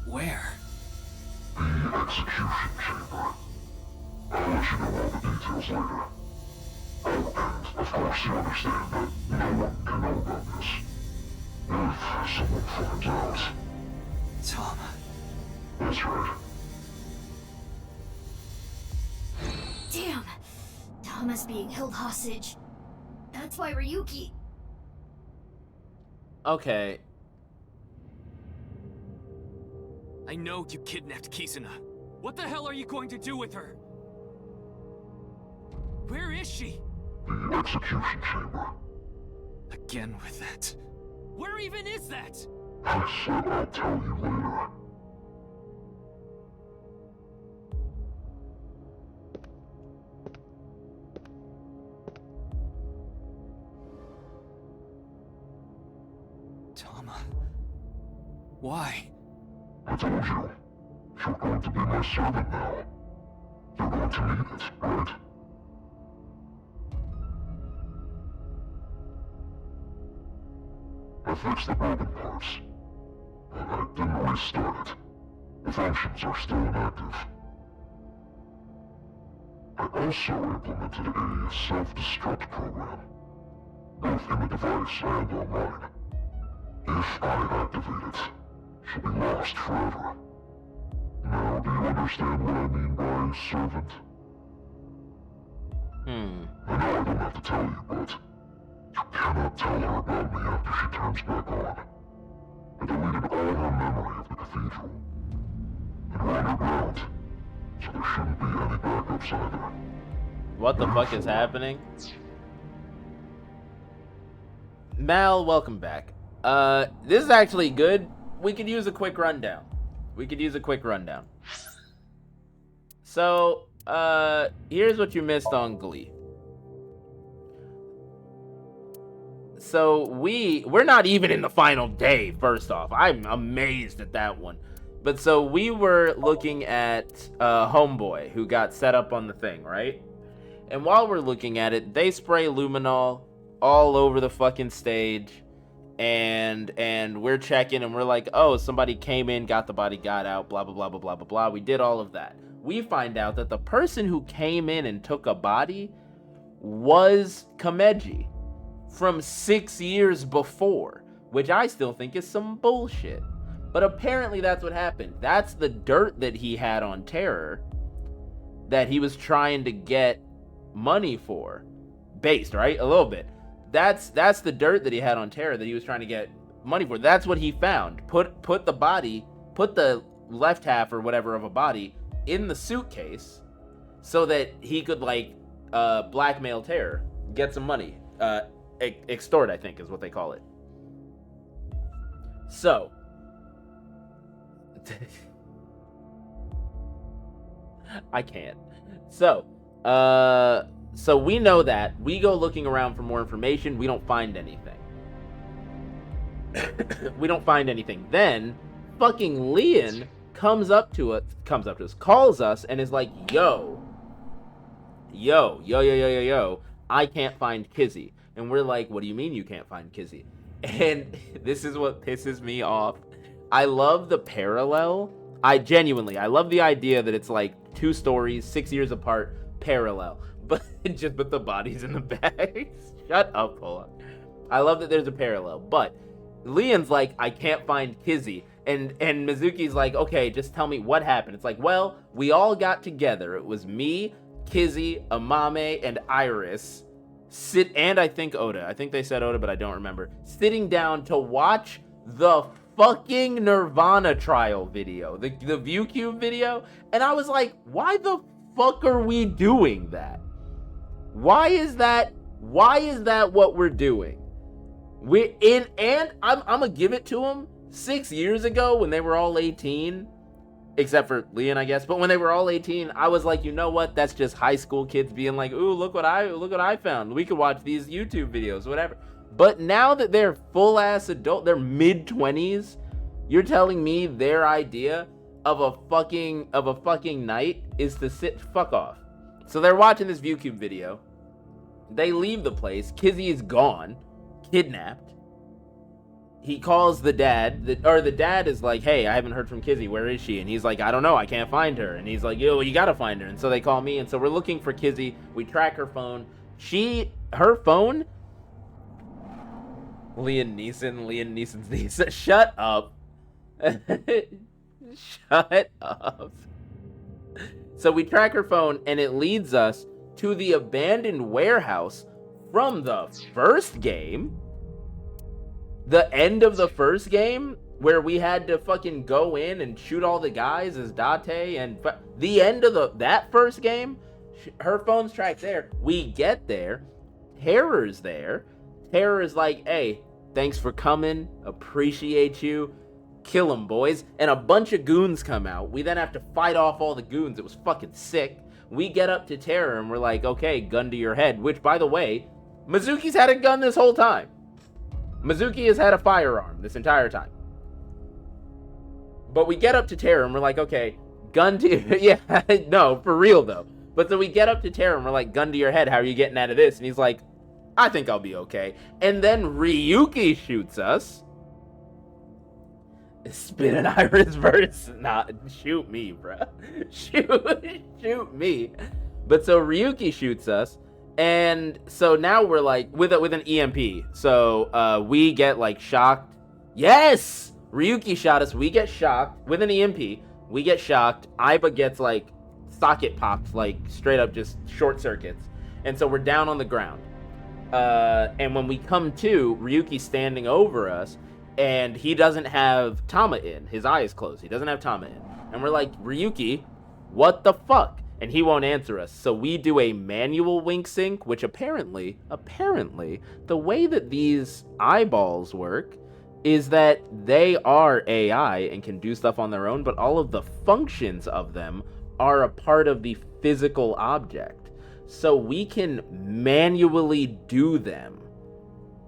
Where? The execution chamber. I'll let you know all the details later. Oh, and of course you understand that no one can know about this. If someone finds out. Tom. That's right. Damn! Tama's being held hostage. That's why Ryuki... Okay. I know you kidnapped Kizuna. What the hell are you going to do with her? Where is she? The execution chamber. Again with that. Where even is that? I said I'll tell you later. Tama. Why? I told you. You're going to be my servant now. You're going to need it, right? I fixed the broken parts, but I didn't restart it. The functions are still inactive. I also implemented a self-destruct program, both in the device and online. If I activate it, she'll be lost forever. Now, do you understand what I mean by servant? I know I don't have to tell you, but you cannot tell her about me after she turns back on. I deleted all her memory of the cathedral. And we're underground, so there shouldn't be any backups either. What the fuck is happening? Mal, welcome back. This is actually good. We could use a quick rundown. So, here's what you missed on Glee. So, we're not even in the final day, first off. I'm amazed at that one. But so, we were looking at Homeboy, who got set up on the thing, right? And while we're looking at it, they spray luminol all over the fucking stage. And we're checking, and we're like, oh, somebody came in, got the body, got out, blah, blah, blah, blah, blah, blah, blah. We did all of that. We find out that the person who came in and took a body was Kameji from 6 years before, which I still think is some bullshit. But apparently that's what happened. That's the dirt that he had on Terror that he was trying to get money for. Based, right? A little bit. That's the dirt that he had on Terror that he was trying to get money for. That's what he found. Put the body, put the left half or whatever of a body in the suitcase so that he could like blackmail Terror, get some money. Extort, I think is what they call it. So I can't. So we know that. We go looking around for more information. We don't find anything. Then, fucking Lien calls us, and is like, yo, I can't find Kizzy. And we're like, what do you mean you can't find Kizzy? And this is what pisses me off. I love the parallel. I love the idea that it's like 2 stories, 6 years apart, parallel. But just put the bodies in the bags. Shut up, hold on. I love that there's a parallel. But Lien's like, I can't find Kizzy. And Mizuki's like, okay, just tell me what happened. It's like, well, we all got together. It was me, Kizzy, Amame, and Iris. And I think Oda. I think they said Oda, but I don't remember. Sitting down to watch the fucking Nirvana trial video. The ViewCube video. And I was like, why the fuck are we doing that? Why is that what we're doing? I'm gonna give it to them. 6 years ago when they were all 18, except for Lien, I guess, but when they were all 18, I was like, you know what? That's just high school kids being like, ooh, look what I found. We could watch these YouTube videos, whatever. But now that they're full ass adult, they're mid-20s, you're telling me their idea of a fucking night is to fuck off. So they're watching this ViewCube video. They leave the place. Kizzy is gone, kidnapped. He calls the dad, the dad is like, hey, I haven't heard from Kizzy. Where is she? And he's like, I don't know. I can't find her. And he's like, yo, you gotta find her. And so they call me. And so we're looking for Kizzy. We track her phone. Her phone. Liam Neeson's niece. Shut up. Shut up. So we track her phone, and it leads us to the abandoned warehouse from the first game. The end of the first game, where we had to fucking go in and shoot all the guys as Date, and the end of that first game, her phone's tracked there. We get there, Terror's there. Terror is like, hey, thanks for coming, appreciate you, kill them, boys. And a bunch of goons come out. We then have to fight off all the goons. It was fucking sick. We get up to Terror and we're like, okay, gun to your head, which, by the way, Mizuki's had a gun this whole time. Mizuki has had a firearm this entire time. But we get up to Terror and we're like, okay, gun to your... Yeah, no, for real though. But so we get up to Terror and we're like, gun to your head, how are you getting out of this? And he's like, I think I'll be okay. And then Ryuki shoots us. Spin an iris verse. Nah, shoot me, bruh. Shoot me. But so Ryuki shoots us. And so now we're like, with an EMP. So we get like shocked. Yes! Ryuki shot us. We get shocked with an EMP. We get shocked. Aiba gets like socket popped, like straight up just short circuits. And so we're down on the ground. And when we come to, Ryuki's standing over us, and he doesn't have Tama in. His eye is closed. He doesn't have Tama in. And we're like, Ryuki, what the fuck? And he won't answer us. So we do a manual wink sync, which apparently, the way that these eyeballs work is that they are AI and can do stuff on their own, but all of the functions of them are a part of the physical object. So we can manually do them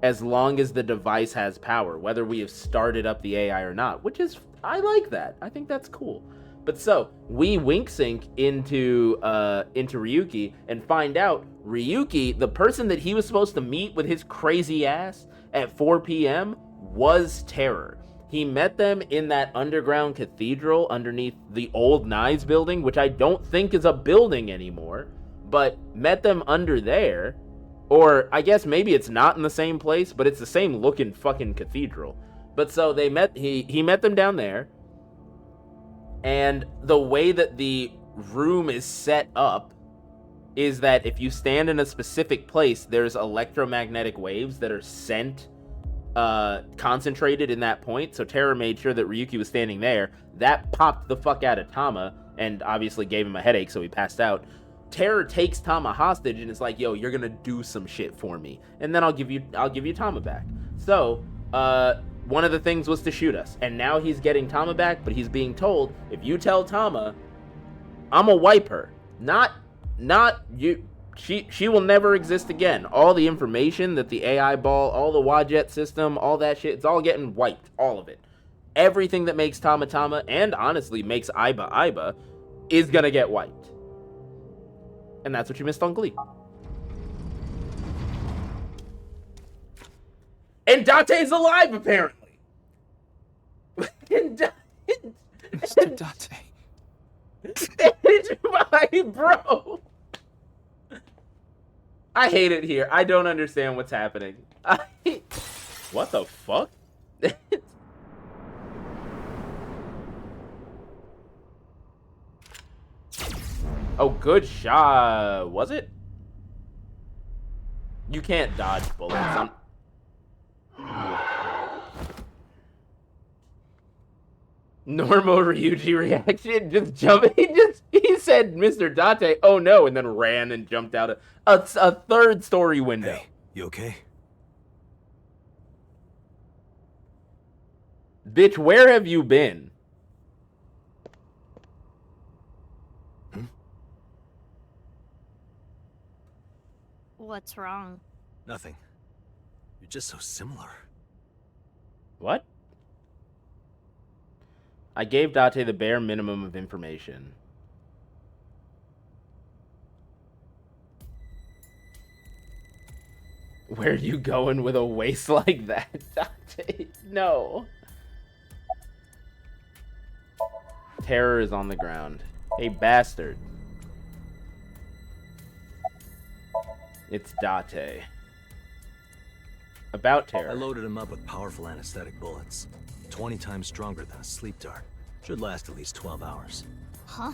as long as the device has power, whether we have started up the AI or not, which is, I like that. I think that's cool. But so we wink sync into Ryuki and find out Ryuki, the person that he was supposed to meet with his crazy ass at 4 p.m. was Terror. He met them in that underground cathedral underneath the old Knives building, which I don't think is a building anymore, but met them under there. Or I guess maybe it's not in the same place, but it's the same looking fucking cathedral. But so they met, he met them down there. And the way that the room is set up is that if you stand in a specific place, there's electromagnetic waves that are sent, concentrated in that point. So Terror made sure that Ryuki was standing there. That popped the fuck out of Tama and obviously gave him a headache, so he passed out. Terror takes Tama hostage and is like, yo, you're gonna do some shit for me, and then I'll give you Tama back. So one of the things was to shoot us, and now he's getting Tama back, but he's being told, if you tell Tama, I'ma wipe her. Not you. She will never exist again. All the information that the AI ball, all the Wajet system, all that shit, it's all getting wiped. All of it. Everything that makes Tama Tama, and honestly makes Aiba, is gonna get wiped. And that's what you missed on Glee. And Date's alive, apparently. Mr. Date. Bro. I hate it here. I don't understand what's happening. What the fuck? Oh, good shot. Was it? You can't dodge bullets. Normal Ryuji reaction. Just jump. He said, Mr. Date, oh no, and then ran and jumped out a third story window. Hey, you okay? Bitch, where have you been? What's wrong? Nothing. You're just so similar. What? I gave Date the bare minimum of information. Where are you going with a waist like that, Date? No. Terror is on the ground. Hey, bastard. It's Date. About Terror. I loaded him up with powerful anesthetic bullets. 20 times stronger than a sleep dart. Should last at least 12 hours. Huh?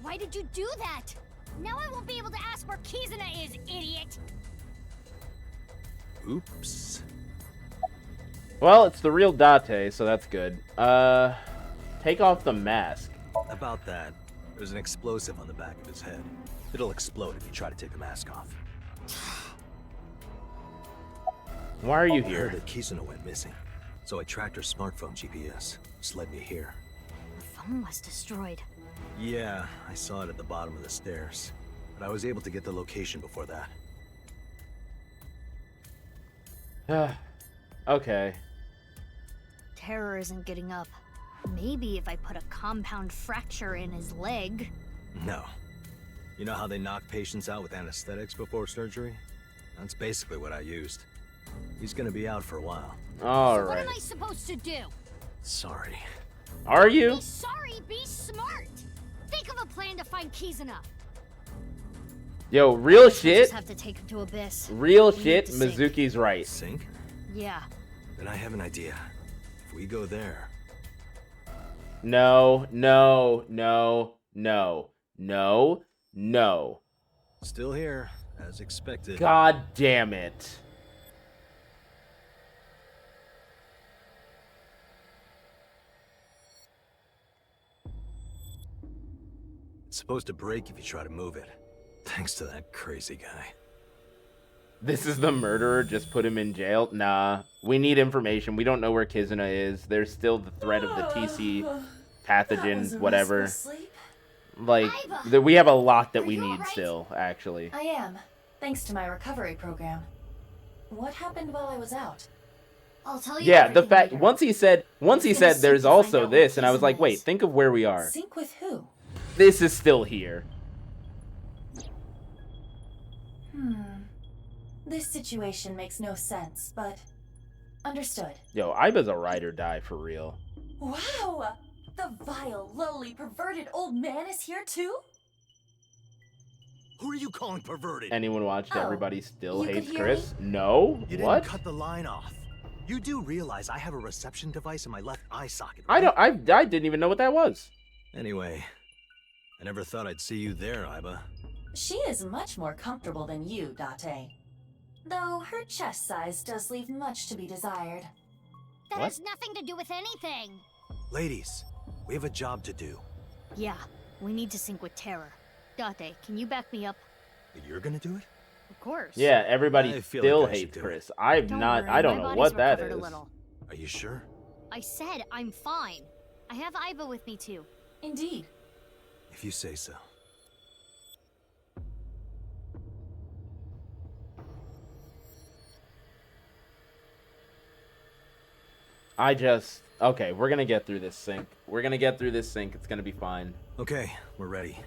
Why did you do that? Now I won't be able to ask where Kizuna is, idiot! Oops. Well, it's the real Date, so that's good. Take off the mask. About that, there's an explosive on the back of his head. It'll explode if you try to take the mask off. Why are you I here? heard that Kizuna went missing, so I tracked her smartphone GPS, which led me here. The phone was destroyed. Yeah, I saw it at the bottom of the stairs, but I was able to get the location before that. Okay. Terror isn't getting up. Maybe if I put a compound fracture in his leg. No. You know how they knock patients out with anesthetics before surgery? That's basically what I used. He's gonna be out for a while. All What right. am I supposed to do? Sorry. Are you? Be sorry, be smart. Think of a plan to find Kizuna. Yo, real We'll shit. just have to take him to Abyss. Real We need shit. to sink. Mizuki's right. Sink? Yeah. Then I have an idea. If we go there... No, no, no, no, no, no. Still here, as expected. God damn it. It's supposed to break if you try to move it. Thanks to that crazy guy. This is the murderer. Just put him in jail. Nah, we need information. We don't know where Kizuna is. There's still the threat of the TC pathogen, whatever. Like, we have a lot that we need still, actually. I am, thanks to my recovery program. What happened while I was out? I'll tell you. Yeah, the everything fact later. once he said there's also this, and I was like, wait, think of where we are. Sync with who? This is still here. This situation makes no sense, but understood. Yo, Iba's a ride or die for real. Wow! The vile, lowly, perverted old man is here too? Who are you calling perverted? Anyone watched Oh, Everybody Still you could Hates hear Chris? No? You What? didn't cut the line off. You do realize I have a reception device in my left eye socket, I don't. I didn't even know what that was. Anyway, I never thought I'd see you there, Iba. She is much more comfortable than you, Date. Though her chest size does leave much to be desired. That What? has nothing to do with anything. Ladies, we have a job to do. Yeah, we need to sync with Terror. Date, can you back me up? You're gonna do it? Of course. Yeah, Everybody I feel Still like I should Hates do it. Chris. I've Don't not. worry, I don't my know body's what that recovered is. a little. Are you sure? I said I'm fine. I have Iba with me too. Indeed. If you say so. Okay, we're gonna get through this sync. We're gonna get through this sync. It's gonna be fine. Okay, we're ready.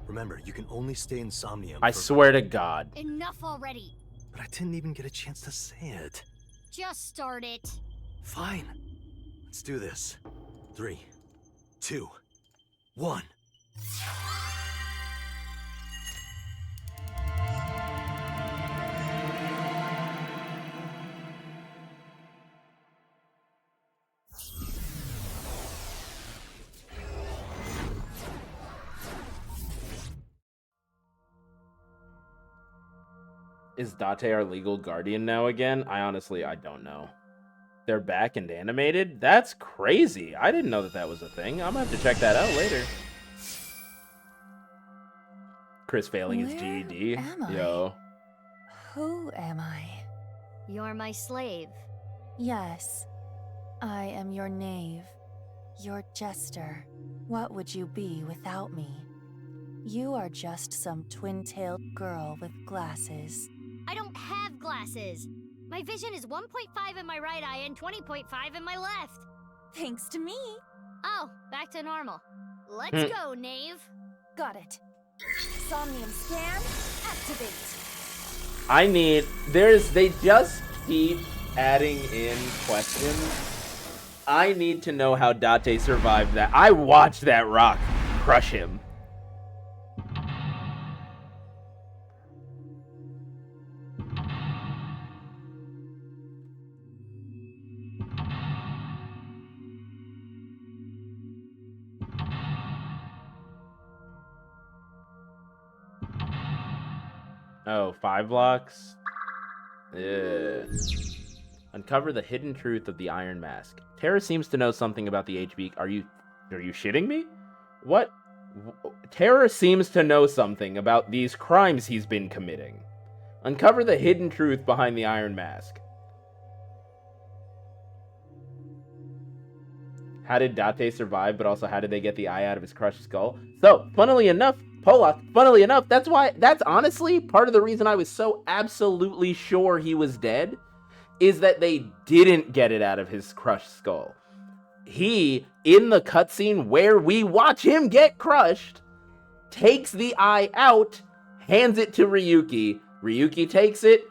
Remember, you can only stay in Somnium. I swear to God. Enough already. But I didn't even get a chance to say it. Just start it. Fine. Let's do this. 3, 2, 1. Is Date our legal guardian now again? I don't know. They're back and animated? That's crazy. I didn't know that was a thing. I'm gonna have to check that out later. Chris failing his Where GED. am I? Yo. Who am I? You're my slave. Yes. I am your knave. Your jester. What would you be without me? You are just some twin-tailed girl with glasses. I don't have glasses. My vision is 1.5 in my right eye and 20.5 in my left. Thanks to me. Oh, back to normal. Let's go, knave. Got it. Somnium scan, activate. They just keep adding in questions. I need to know how Date survived that. I watched that rock crush him. Oh, 5 blocks? Yeah. Uncover the hidden truth of the Iron Mask. Terra seems to know something about the HB. Are you shitting me? What? Terra seems to know something about these crimes he's been committing. Uncover the hidden truth behind the Iron Mask. How did Date survive, but also how did they get the eye out of his crushed skull? So, funnily enough, that's honestly part of the reason I was so absolutely sure he was dead. is that they didn't get it out of his crushed skull. He, in the cutscene where we watch him get crushed, takes the eye out, hands it to Ryuki. Ryuki takes it,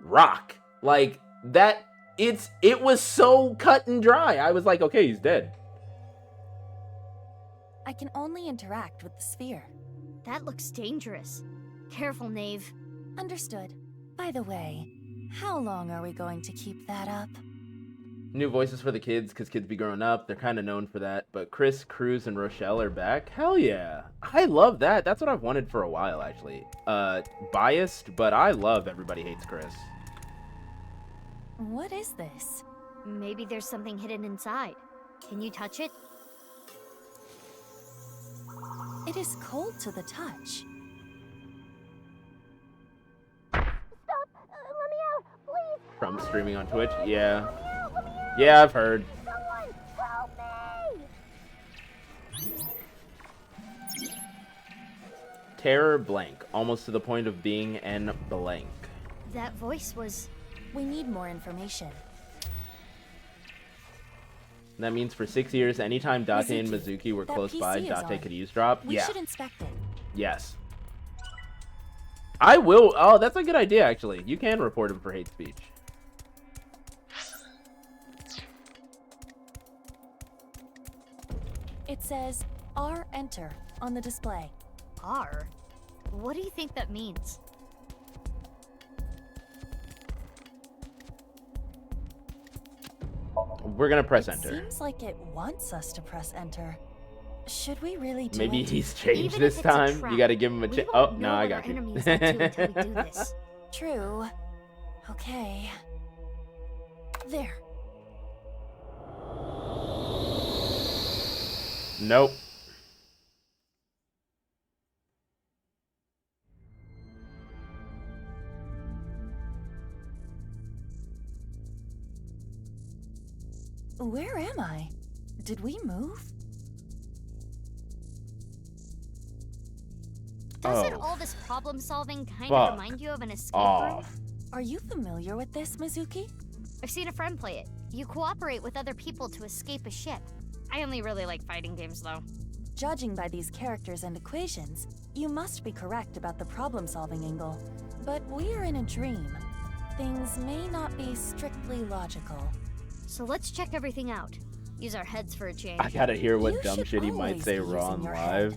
rock. Like, that, it was so cut and dry. I was like, okay, he's dead. I can only interact with the sphere. That looks dangerous. Careful, Knave. Understood. By the way, how long are we going to keep that up? New voices for the kids, because kids be growing up. They're kind of known for that. But Chris, Cruz, and Rochelle are back. Hell yeah. I love that. That's what I've wanted for a while, actually. Biased, but I love Everybody Hates Chris. What is this? Maybe there's something hidden inside. Can you touch it? It is cold to the touch. Stop! Let me out, please! From streaming on Twitch? Yeah. Yeah, I've heard. Someone help me! Terror blank, almost to the point of being an blank. That voice was... We need more information. That means for 6 years, anytime Date and Mizuki were close by, Date could eavesdrop. We Yeah. should inspect it. Yes. I will. Oh, that's a good idea, actually. You can report him for hate speech. It says R enter on the display. R? What do you think that means? We're gonna press enter. Seems like it wants us to press enter. Should we really do Maybe it? he's changed Even this if it's a time. trap, You gotta give him a we chance. won't Oh, know no, I what got our you. enemies are up to until we do this. True. Okay. There. Nope. Where am I? Did we move? Doesn't Oh. all this problem solving kind Fuck of remind you of an escape off. room? Are you familiar with this, Mizuki? I've seen a friend play it. You cooperate with other people to escape a ship. I only really like fighting games though. Judging by these characters and equations, you must be correct about the problem-solving angle. But we are in a dream. Things may not be strictly logical. So let's check everything out. Use our heads for a change. I gotta hear what You dumb should shit he might always say be raw using and your live.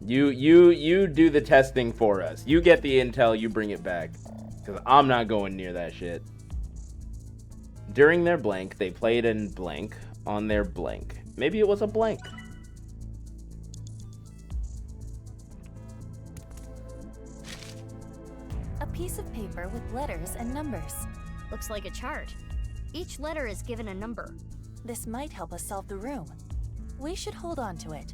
You do the testing for us. You get the intel, you bring it back. Because I'm not going near that shit. During their blank, they played in blank on their blank. Maybe it was a blank. A piece of paper with letters and numbers. Looks like a chart. Each letter is given a number. This might help us solve the room. We should hold on to it.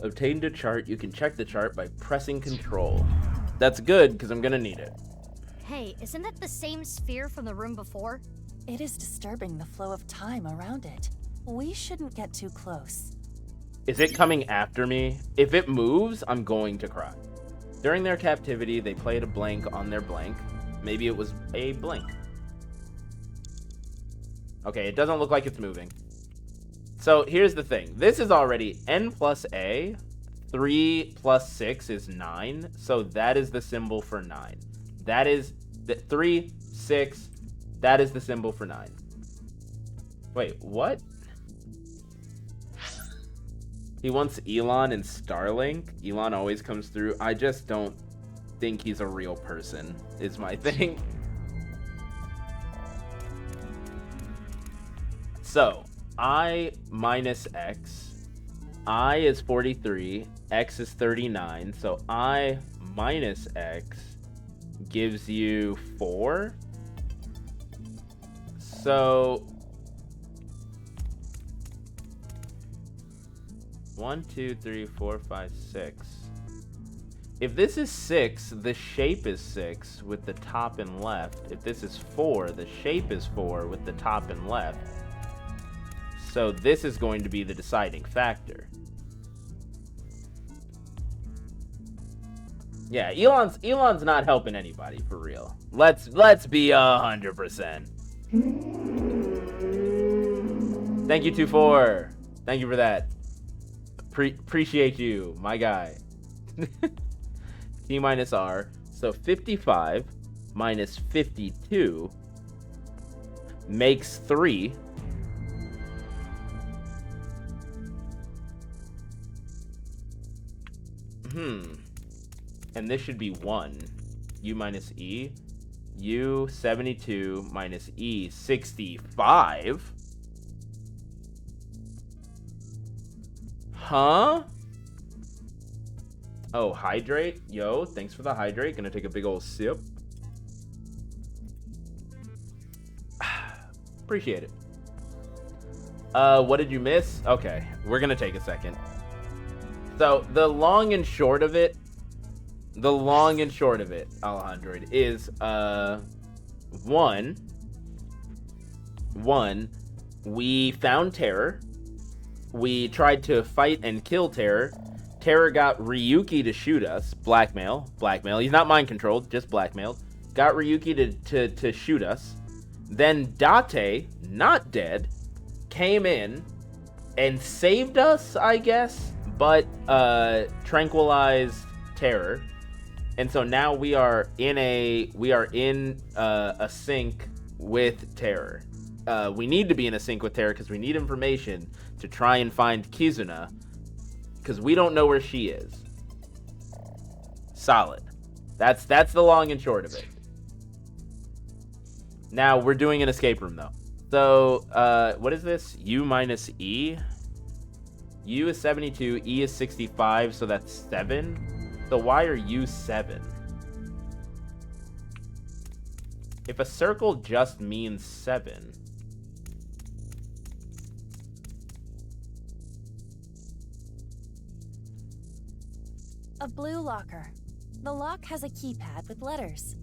Obtained a chart. You can check the chart by pressing control. That's good, because I'm gonna need it. Hey, isn't that the same sphere from the room before? It is disturbing the flow of time around it. We shouldn't get too close. Is it coming after me? If it moves, I'm going to cry. During their captivity, they played a blank on their blank. Maybe it was a blank. Okay, it doesn't look like it's moving. So here's the thing. This is already n plus a. 3 plus 6 is 9. So that is the symbol for 9. That is the 3, 6. That is the symbol for 9. Wait, what? He wants Elon and Starlink. Elon always comes through. I just don't think he's a real person, is my thing. So, I minus X. I is 43. X is 39. So, I minus X gives you 4. So... 1, 2, 3, 4, 5, 6. If this is 6, the shape is 6 with the top and left. If this is 4, the shape is 4 with the top and left. So this is going to be the deciding factor. Yeah, Elon's not helping anybody for real. Let's be 100%. Thank you 24. Thank you for that. Appreciate you, my guy. T minus R. So 55 minus 52 makes 3. And this should be 1. U minus E. U 72 minus E 65. Huh? Oh, hydrate. Yo, thanks for the hydrate. Gonna take a big old sip. Appreciate it. What did you miss? Okay, we're gonna take a second. So the long and short of it, Alejandro, is one, we found Terror. We tried to fight and kill Terror. Terror got Ryuki to shoot us. Blackmail. He's not mind controlled, just blackmailed. Got Ryuki to shoot us. Then Date, not dead, came in and saved us, I guess, but tranquilized Terror. And so now we are in a sync with Terror. We need to be in a sync with Terror because we need information to try and find Kizuna, because we don't know where she is. Solid. That's the long and short of it. Now we're doing an escape room though. So what is this? U minus E. U is 72. E is 65. So that's 7. So why are you 7? If a circle just means 7. A blue locker. The lock has a keypad with letters.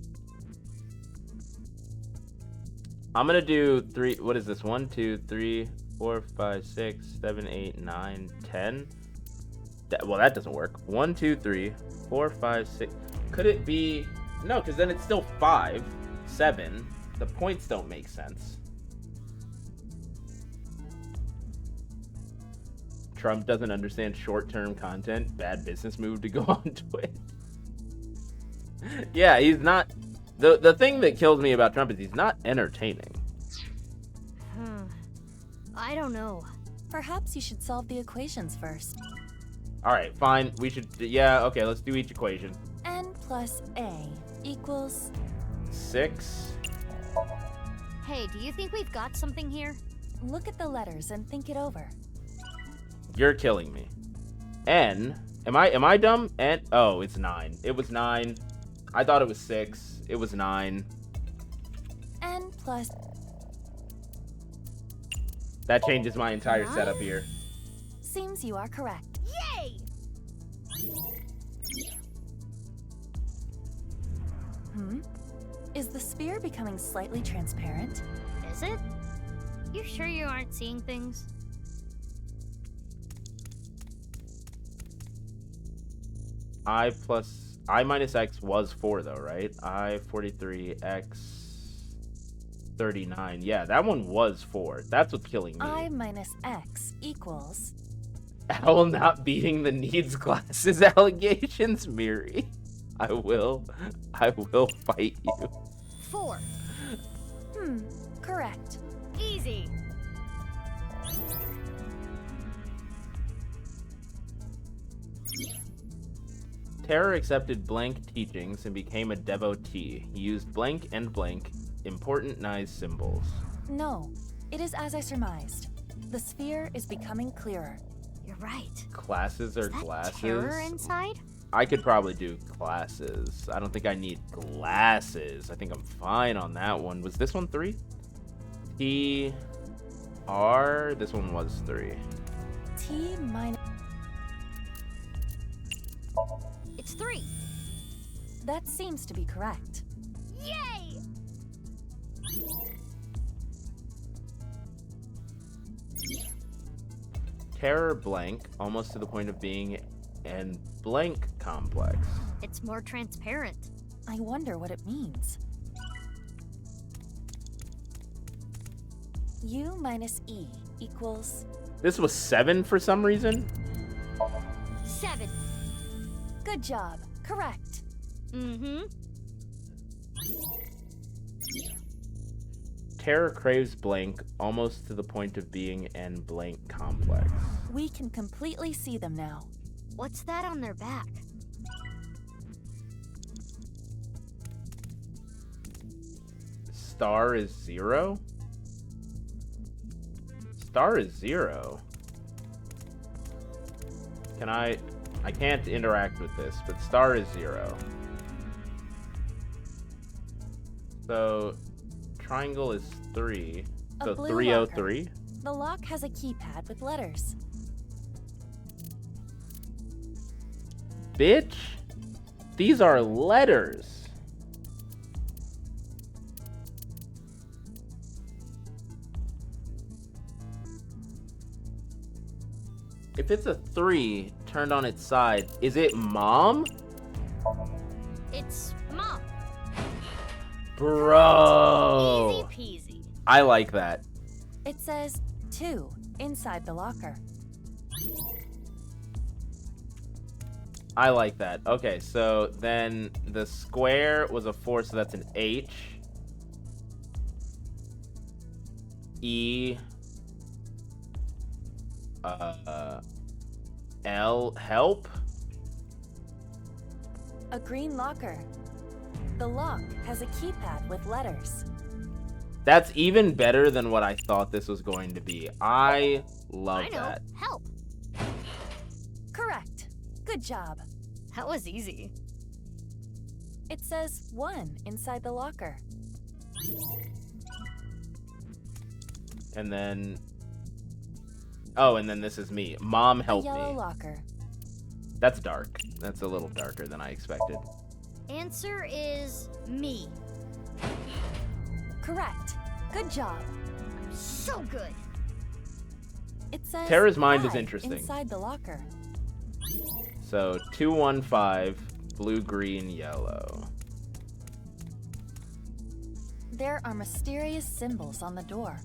I'm gonna do 3. What is this? 1, 2, 3, 4, 5, 6, 7, 8, 9, 10. Well, that doesn't work. 1, 2, 3, 4, 5, 6. Could it be? No, because then it's still 5, 7. The points don't make sense. Trump doesn't understand short-term content. Bad business move to go on Twitch. Yeah, he's not. The thing that kills me about Trump is he's not entertaining. I don't know. Perhaps you should solve the equations first. All right, fine. We should. Yeah, okay. Let's do each equation. N plus A equals 6. Hey, do you think we've got something here? Look at the letters and think it over. You're killing me. N. Am I dumb? N. Oh, it's 9. It was 9. I thought it was 6. It was 9. N plus. That changes my entire setup here. Seems you are correct. Yay! Is the sphere becoming slightly transparent? Is it? You sure you aren't seeing things? I minus X was 4 though, right? I 43, X 39. Yeah, that one was 4. That's what's killing me. I minus X equals. Owl not beating the needs classes allegations, Miri. I will fight you. 4. Correct. Easy. Terror accepted blank teachings and became a devotee. He used blank and blank, important nice symbols. No, it is as I surmised. The sphere is becoming clearer. You're right. Classes or Is that glasses? terror inside? I could probably do classes. I don't think I need glasses. I think I'm fine on that one. Was this one 3? T R. This one was 3. T minus. It's 3. That seems to be correct. Yay! Terror blank, almost to the point of being an blank complex. It's more transparent. I wonder what it means. U minus E equals... This was 7 for some reason? 7. Good job. Correct. Mm-hmm. Terror craves blank almost to the point of being an blank complex. We can completely see them now. What's that on their back? Star is 0? Star is 0. Can I can't interact with this, but star is 0. So triangle is 3. So 303. Locker. The lock has a keypad with letters. Bitch, these are letters. If it's a 3 turned on its side, is it mom? It's mom. Bro. Easy peasy. I like that. It says 2 inside the locker. I like that. Okay, so then the square was a 4, so that's an H. E. L. Help? A green locker. The lock has a keypad with letters. That's even better than what I thought this was going to be. I love that. Help. Correct. Good job. That was easy. It says 1 inside the locker. And then... Oh, and then this is me. Mom, help me. Yellow locker. That's dark. That's a little darker than I expected. Answer is me. Correct. Good job. I'm so good. It says Tara's mind is 5 interesting. inside the locker. So 215, blue, green, yellow. There are mysterious symbols on the door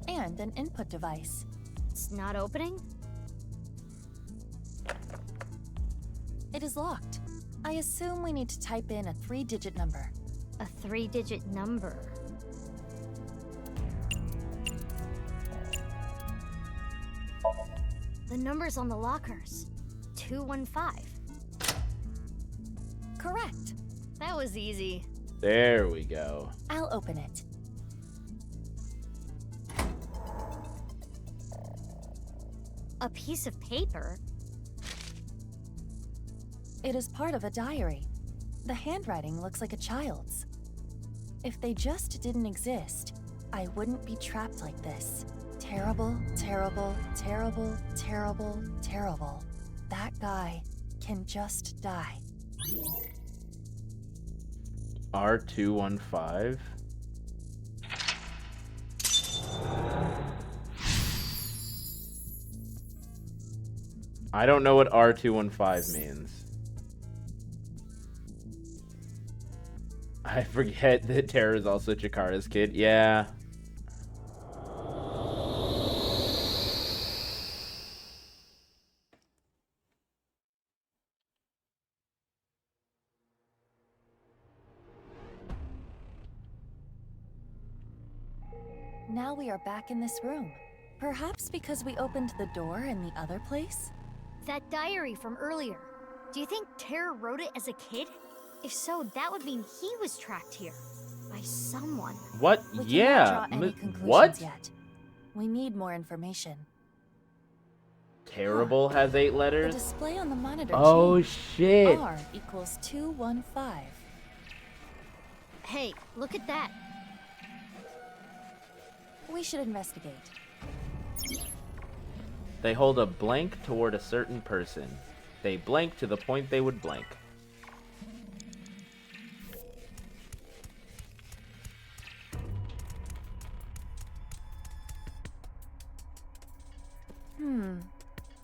and an input device. It's not opening? It is locked. I assume we need to type in a 3-digit number. A 3-digit number. The numbers on the lockers. 215. Correct. That was easy. There we go. I'll open it. A piece of paper? It is part of a diary. The handwriting looks like a child's. If they just didn't exist, I wouldn't be trapped like this. Terrible, terrible, terrible, terrible, terrible. That guy can just die. R215. I don't know what R215 means. I forget that Tara is also Chikara's kid. Yeah. Now we are back in this room. Perhaps because we opened the door in the other place? That diary from earlier. Do you think Tara wrote it as a kid? If so, that would mean he was trapped here. By someone. What? We cannot Yeah. draw any conclusions What? yet. We need more information. Terrible has 8 The letters? display on the monitor Oh, changed. shit. R equals 215. Hey, look at that. We should investigate. They hold a blank toward a certain person. They blank to the point they would blank.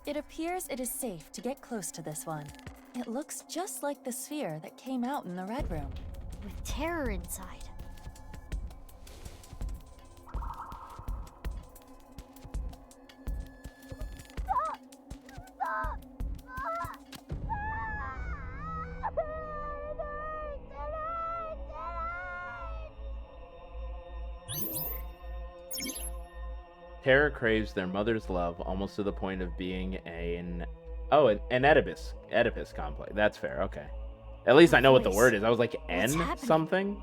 It appears it is safe to get close to this one. It looks just like the sphere that came out in the red room. With terror inside. Terror craves their mother's love almost to the point of being an Oedipus complex. That's fair. Okay. At least I know what the word is. I was like, N something?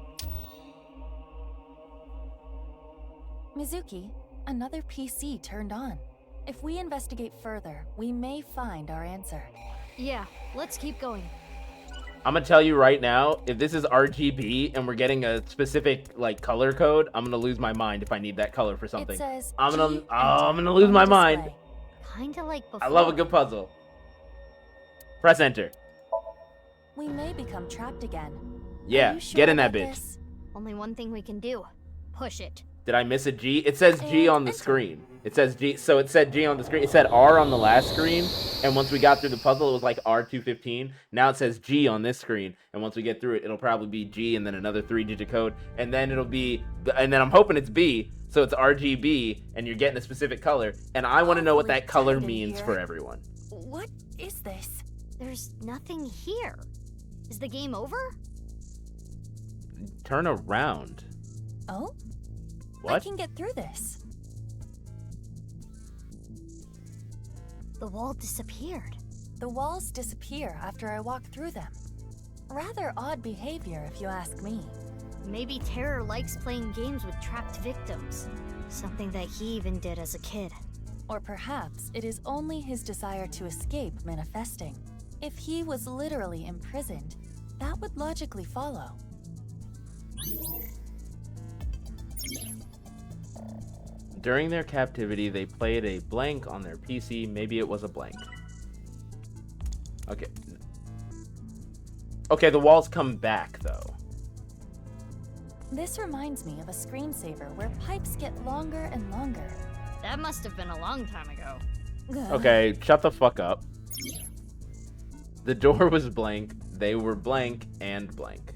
Mizuki, another PC turned on. If we investigate further, we may find our answer. Yeah, let's keep going. I'm gonna tell you right now, if this is RGB and we're getting a specific like color code, I'm gonna lose my mind if I need that color for something. It says I'm gonna lose my mind. Kinda like before. I love a good puzzle. Press enter. We may become trapped again. Yeah, Sure get in that about bitch. this? Only one thing we can do. Push it. Did I miss a G? It says G on the screen. It says G, so it said G on the screen. It said R on the last screen, and once we got through the puzzle, it was like R215. Now it says G on this screen, and once we get through it, it'll probably be G and then another 3-digit code, and then it'll be, and then I'm hoping it's B, so it's RGB, and you're getting a specific color, and I want to know what that color means for everyone. What is this? There's nothing here. Is the game over? Turn around. Oh? What? I can get through this. The wall disappeared. The walls disappear after I walk through them. Rather odd behavior, if you ask me. Maybe Terror likes playing games with trapped victims. Something that he even did as a kid. Or perhaps it is only his desire to escape manifesting. If he was literally imprisoned, that would logically follow. During their captivity, they played a blank on their PC. Maybe it was a blank. Okay. Okay, the walls come back, though. This reminds me of a screensaver where pipes get longer and longer. That must have been a long time ago. Okay, shut the fuck up. The door was blank. They were blank and blank.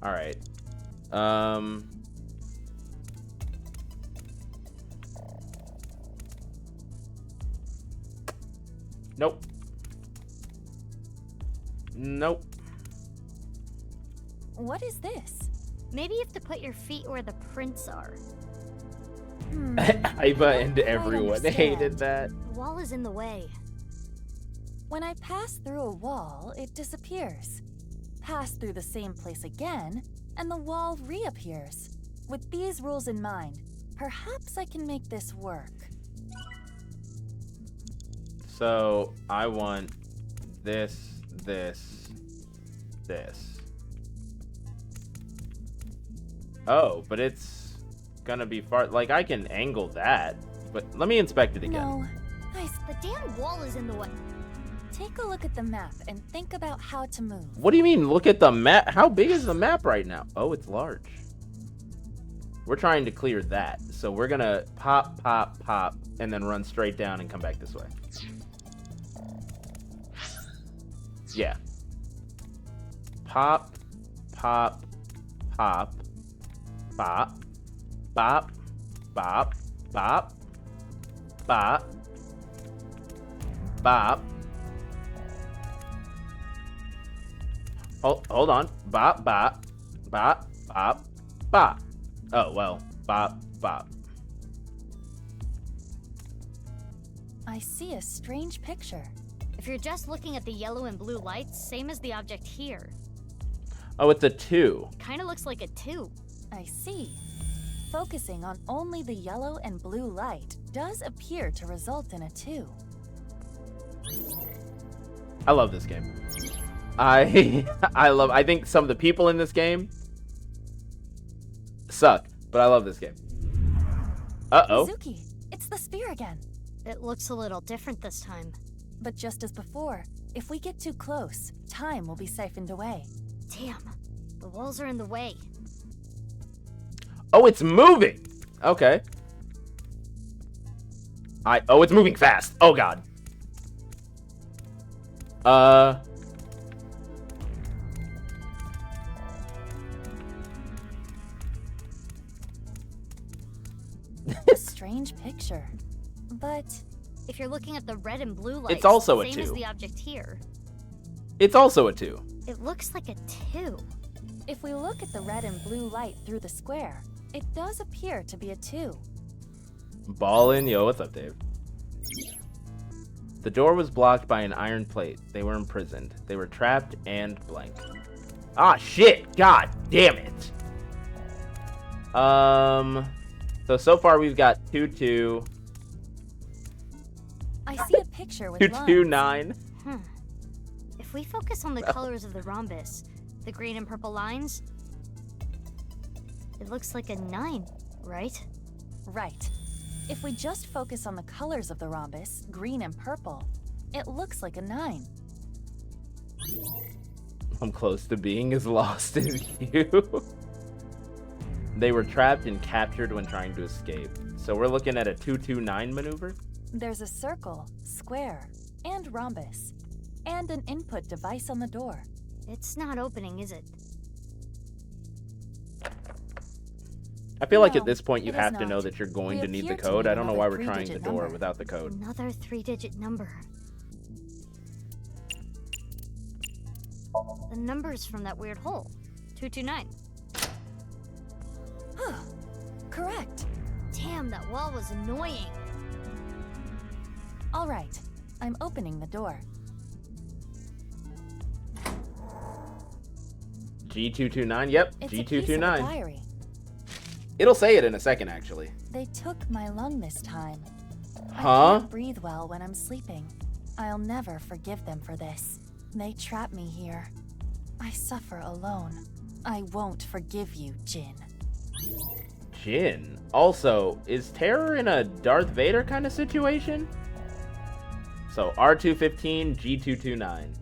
Alright. Nope. Nope. What is this? Maybe you have to put your feet where the prints are. Iva and everyone understand. hated that. The wall is in the way. When I pass through a wall, it disappears. Pass through the same place again, and the wall reappears. With these rules in mind, perhaps I can make this work. So, I want this, this, this. Oh, but it's gonna be far. Like, I can angle that, but let me inspect it again. No, The damn wall is in the way. take a look at the map and think about how to move. What do you mean, look at the map? How big is the map right now? Oh, it's large. We're trying to clear that. So we're gonna pop, pop, pop, and then run straight down and come back this way. Yeah. Pop, pop, pop, bop, bop, bop, bop, bop, bop. Hold on. Bop, bop, bop, bop, bop. Oh, well. Bop, bop. I see a strange picture. If you're just looking at the yellow and blue lights, same as the object here. Oh, it's a 2. Kinda looks like a 2. I see. Focusing on only the yellow and blue light does appear to result in a 2. I love this game. I think some of the people in this game suck, but I love this game. Uh-oh. Mizuki, it's the sphere again. It looks a little different this time. But just as before, if we get too close, time will be siphoned away. Damn, the walls are in the way. Oh, it's moving. Okay. Oh, it's moving fast. Oh, God. A strange picture. But if you're looking at the red and blue lights, It's also a same 2. as the object here. It's also a 2. It looks like a 2. if we look at the red and blue light through the square, it does appear to be a 2. Ballin', yo, what's up, Dave? The door was blocked by an iron plate. They were imprisoned. They were trapped and blank. Ah, shit! God damn it! So far we've got 2-2. I see a picture with 2-2-9. If we focus on the colors of the rhombus, the green and purple lines, it looks like a 9, right? Right. If we just focus on the colors of the rhombus, green and purple, it looks like a 9. I'm close to being as lost as you. They were trapped and captured when trying to escape. So we're looking at a 2-2-9 maneuver? There's a circle, square, and rhombus, and an input device on the door. It's not opening, is it? I feel like No, at this point you it is have to not. know that you're going We to need the appear to code. need I don't know another why we're trying the 3-digit door number. without the code. Another 3-digit number. The numbers from that weird hole. 229. Correct. Damn, that wall was annoying. All right, I'm opening the door. G229, yep, It's a piece of a G229. diary. It'll say it in a second, actually. They took my lung this time. I Huh? can't breathe well when I'm sleeping. I'll never forgive them for this. They trap me here. I suffer alone. I won't forgive you, Jin. Jin. Also, is Terror in a Darth Vader kind of situation? So R215, G229.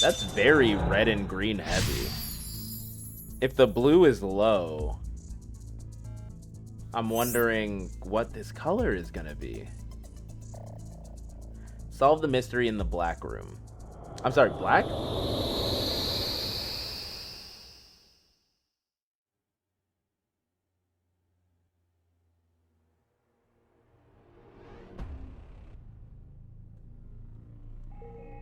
That's very red and green heavy. If the blue is low, I'm wondering what this color is gonna be. Solve the mystery in the black room. I'm sorry, black?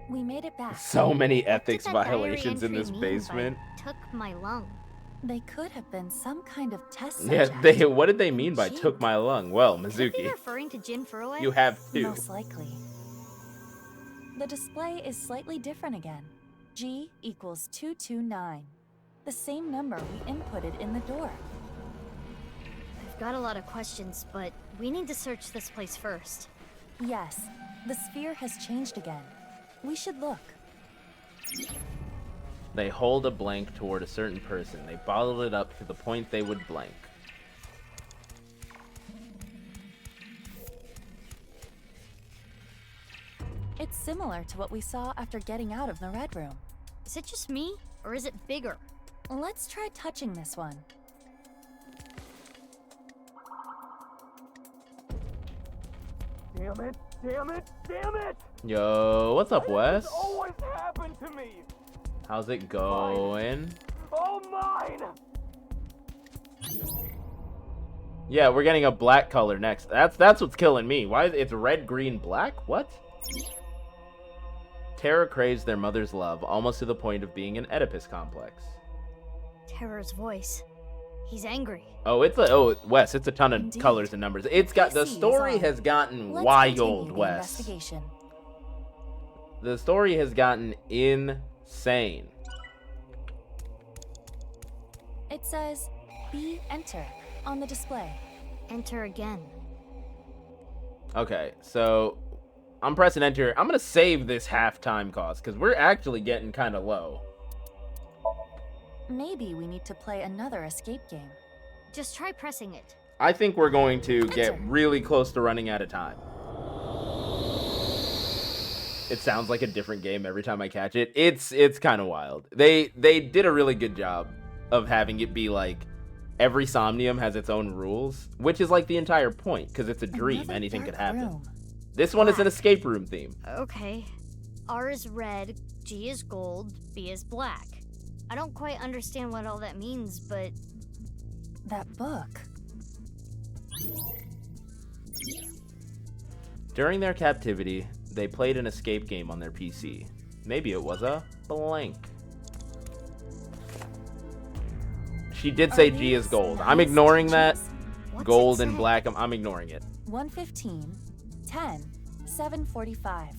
We made it back. So many What did ethics that diary violations in entry this mean basement. by took my lung. They could have been some kind of test Yeah, subject. what did they mean by took my lung? Well, Could it be Mizuki, referring to Jin Furue? you have two. Most likely. The display is slightly different again. G equals 229. The same number we inputted in the door. I've got a lot of questions, but we need to search this place first. Yes, the sphere has changed again. We should look. They hold a blank toward a certain person. They bottle it up to the point they would blank. It's similar to what we saw after getting out of the Red Room. Is it just me, or is it bigger? Let's try touching this one. Damn it! Damn it! Damn it! Yo, what's up, Wes? This always happened to me. How's it going? Oh, mine! Yeah, we're getting a black color next. That's what's killing me. Why it's red, green, black? What? Terror craves their mother's love, almost to the point of being an Oedipus complex. Terror's voice. He's angry. Oh, Wes, it's a ton of colors and numbers. It's got the story has gotten Let's wild, continue the Wes. investigation. The story has gotten insane. It says B enter on the display. Enter again. Okay, so I'm pressing enter. I'm gonna save this half-time cost because we're actually getting kind of low. Maybe we need to play another escape game. Just try pressing it. I think we're going to get really close to running out of time. It sounds like a different game every time I catch it. It's kind of wild. They did a really good job of having it be like every Somnium has its own rules, which is like the entire point because it's a dream. Another Anything could dark happen. room. This one is an escape room theme. Okay. R is red, G is gold, B is black. I don't quite understand what all that means, but... That book. During their captivity, they played an escape game on their PC. Maybe it was a blank. She did say G is gold. I'm ignoring that. Gold and black, I'm ignoring it. 1:15, 10, 7:45.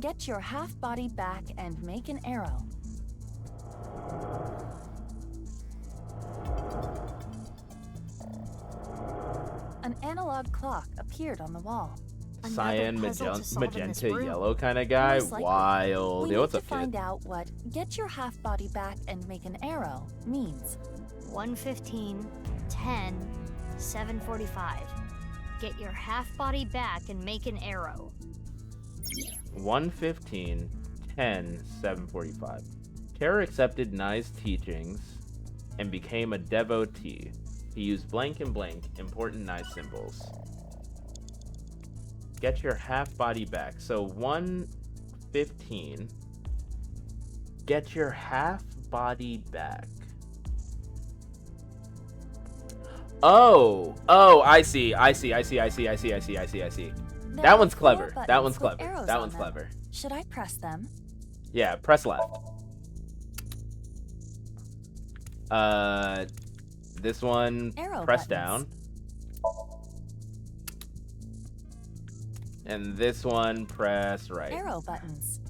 Get your half body back and make an arrow. An analog clock appeared on the wall. Cyan, magenta, yellow kind of guy. Wild. We Yo, what's need up, to find kid? out what "get your half body back and make an arrow" means. 1:15, 10, 7:45. Get your half body back and make an arrow. 1:15, 10, 7:45. Terror accepted Nye's teachings and became a devotee. He used blank and blank, important Nye symbols. Get your half body back. So 1:15. Get your half body back. Oh, I see. That one's clever. That one's clever. That one's clever. Should I press them? Yeah, press left. This one, Arrow press buttons. down. And this one, press right. Arrow buttons.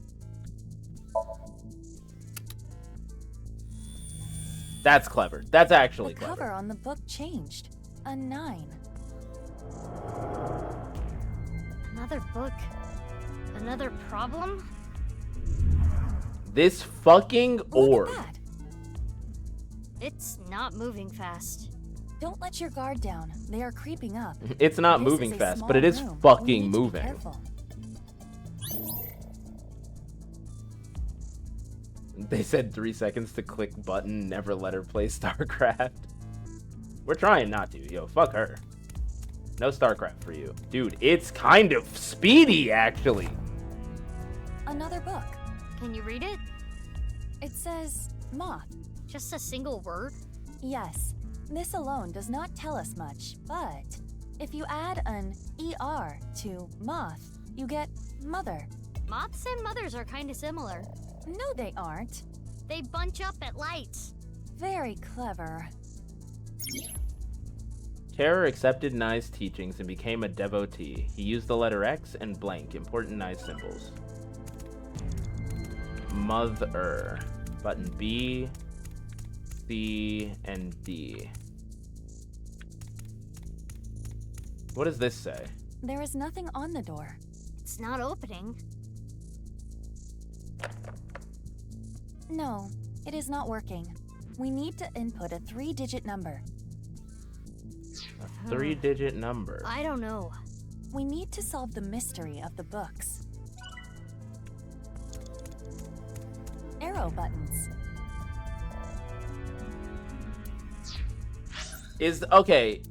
That's clever. That's actually The clever. cover on the book changed. A 9. Another book? Another problem? This fucking orb. It's not moving fast. Don't let your guard down. They are creeping up. It's not This moving is a fast, small but it is room. We fucking need to be moving. careful. They said 3 seconds to click button, never let her play StarCraft. We're trying not to. Yo, fuck her. No StarCraft for you. Dude, it's kind of speedy, actually. Another book. Can you read it? It says moth. Just a single word? Yes. This alone does not tell us much, but if you add an ER to moth, you get mother. Moths and mothers are kind of similar. No, they aren't. They bunch up at lights. Very clever. Terror accepted Nye's teachings and became a devotee. He used the letter X and blank, important Nye symbols. Mother. Button B, C, and D. What does this say? There is nothing on the door. It's not opening. No, it is not working. We need to input a 3-digit number. A 3-digit number. I don't know. We need to solve the mystery of the books. Arrow buttons. Okay,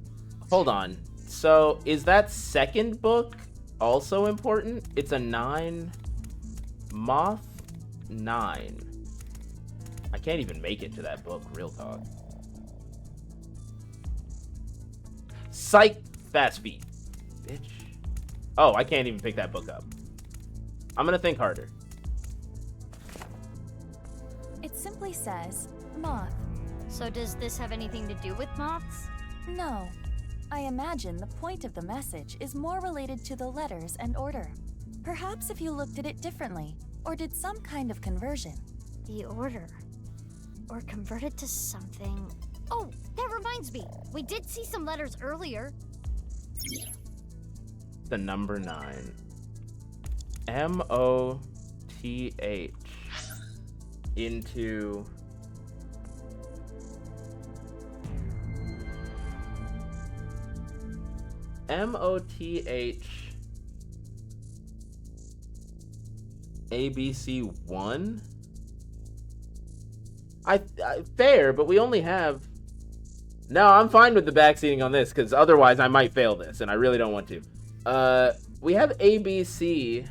hold on. So, is that second book also important? It's a 9. Moth 9. I can't even make it to that book, real talk. Psych! Fast feet. Bitch. Oh, I can't even pick that book up. I'm gonna think harder. It simply says moth. So does this have anything to do with moths? No. I imagine the point of the message is more related to the letters and order. Perhaps if you looked at it differently, or did some kind of conversion. The order. Or convert it to something. Oh, that reminds me. We did see some letters earlier. The number 9. MOTH into MOTH ABC1? I fair, but we only have... No, I'm fine with the backseating on this, because otherwise I might fail this, and I really don't want to. We have ABC,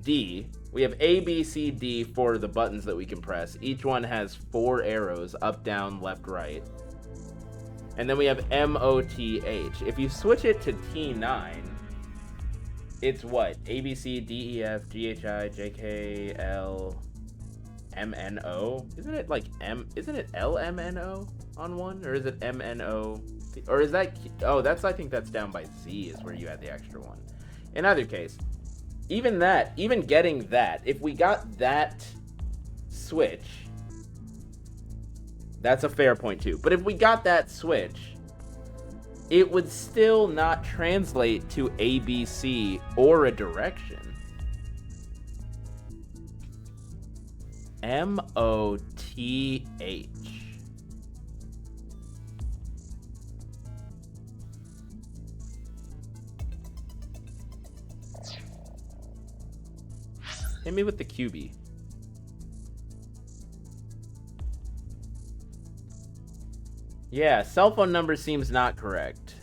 D. We have A, B, C, D for the buttons that we can press. Each one has 4 arrows, up, down, left, right. And then we have M, O, T, H. If you switch it to T9, it's what? A, B, C, D, E, F, G, H, I, J, K, L, M, N, O? Isn't it like isn't it L, M, N, O on one? Or is it M, N, O? Or is that, oh, I think that's down by Z is where you had the extra one. In either case, even getting that, if we got that switch, that's a fair point too. But if we got that switch, it would still not translate to ABC or a direction. M-O-T-H. Hit me with the QB. Yeah, cell phone number seems not correct.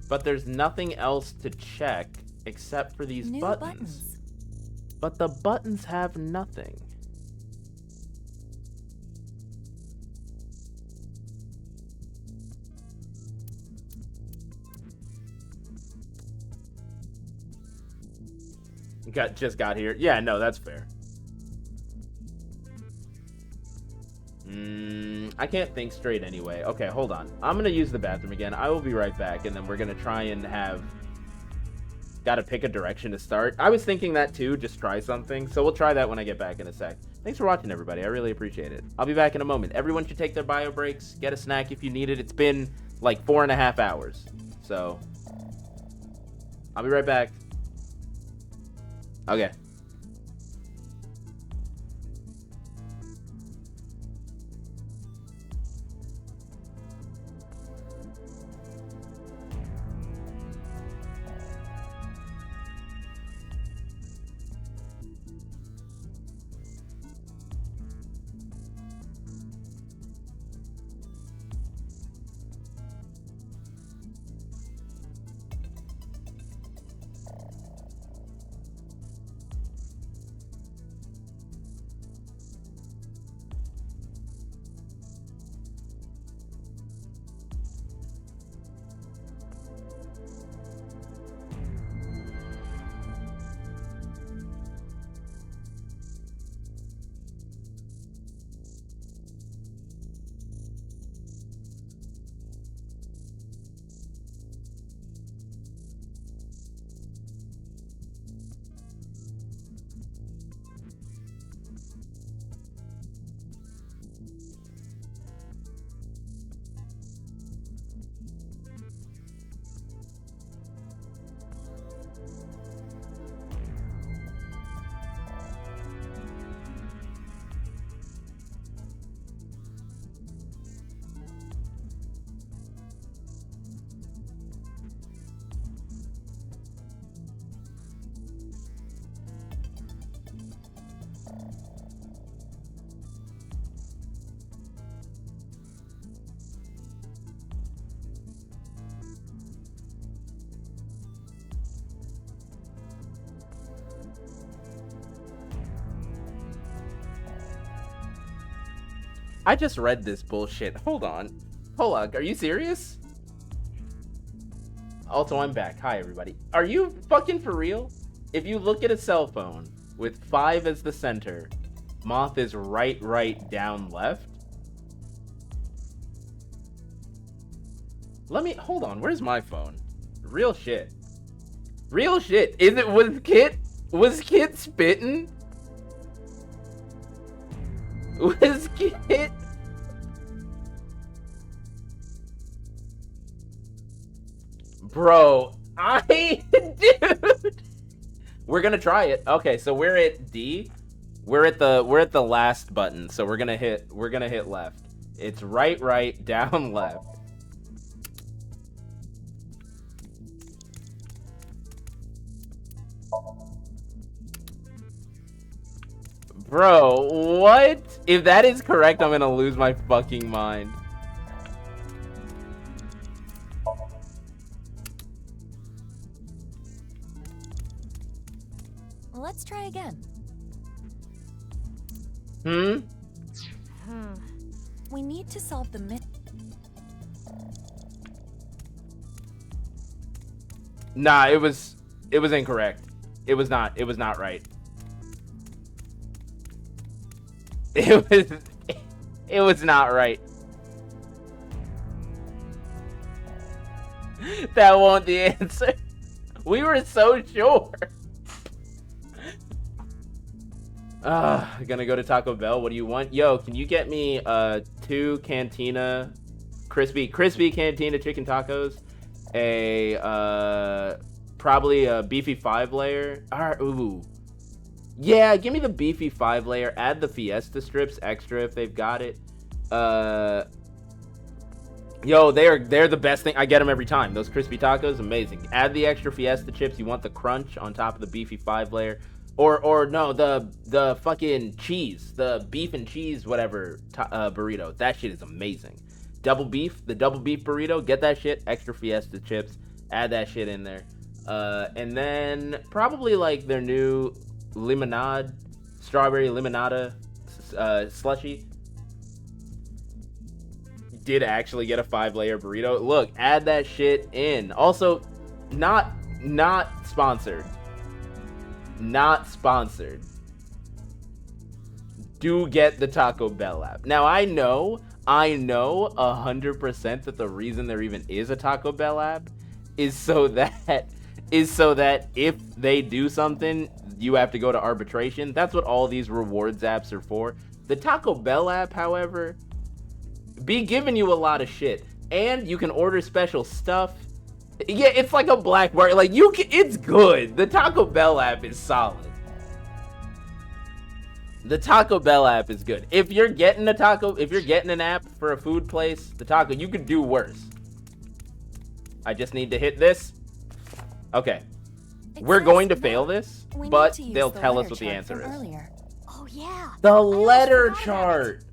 But there's nothing else to check except for these buttons. But the buttons have nothing. Just got here. Yeah, no, that's fair. I can't think straight anyway. Okay, hold on. I'm gonna use the bathroom again. I will be right back, and then we're gonna try and gotta pick a direction to start. I was thinking that too, just try something. So we'll try that when I get back in a sec. Thanks for watching, everybody. I really appreciate it. I'll be back in a moment. Everyone should take their bio breaks, get a snack if you need it. It's been like 4.5 hours. So I'll be right back. Okay. I just read this bullshit. Hold on. Are you serious? Also, I'm back. Hi, everybody. Are you fucking for real? If you look at a cell phone with 5 as the center, moth is right, down, left. Hold on. Where's my phone? Real shit. Was Kit spitting? Was Kit? Bro, dude. We're gonna try it. Okay, so we're at D. We're at the last button, so we're gonna hit left. It's right, down, left. Bro, what? If that is correct, I'm gonna lose my fucking mind. Let's try again. We need to solve the myth. Nah, it was incorrect. It was not right. It was not right. That won't the answer. We were so sure. Gonna go to Taco Bell. What do you want? Yo, can you get me 2 Cantina crispy Cantina chicken tacos, probably a beefy 5-layer. Ooh. Yeah, give me the beefy 5-layer. Add the Fiesta strips extra if they've got it. Yo, they're the best thing. I get them every time. Those crispy tacos, amazing. Add the extra Fiesta chips. You want the crunch on top of the beefy 5-layer. Or no, the fucking cheese, the beef and cheese whatever burrito. That shit is amazing. The double beef burrito. Get that shit. Extra Fiesta chips. Add that shit in there. And then probably like their new limonade, strawberry limonada slushy. Did actually get a 5-layer burrito. Look, add that shit in. Also, not sponsored. Not sponsored. Do get the Taco Bell app. Now I know 100% that the reason there even is a Taco Bell app is so that if they do something, you have to go to arbitration. That's what all these rewards apps are for. The Taco Bell app, however, be giving you a lot of shit, and you can order special stuff. Yeah, it's like a black market. Like it's good. The Taco Bell app is solid. The Taco Bell app is good. If you're getting an app for a food place, you could do worse. I just need to hit this. Okay. We're going to fail this, but they'll tell us what the answer is. Oh yeah. The letter chart.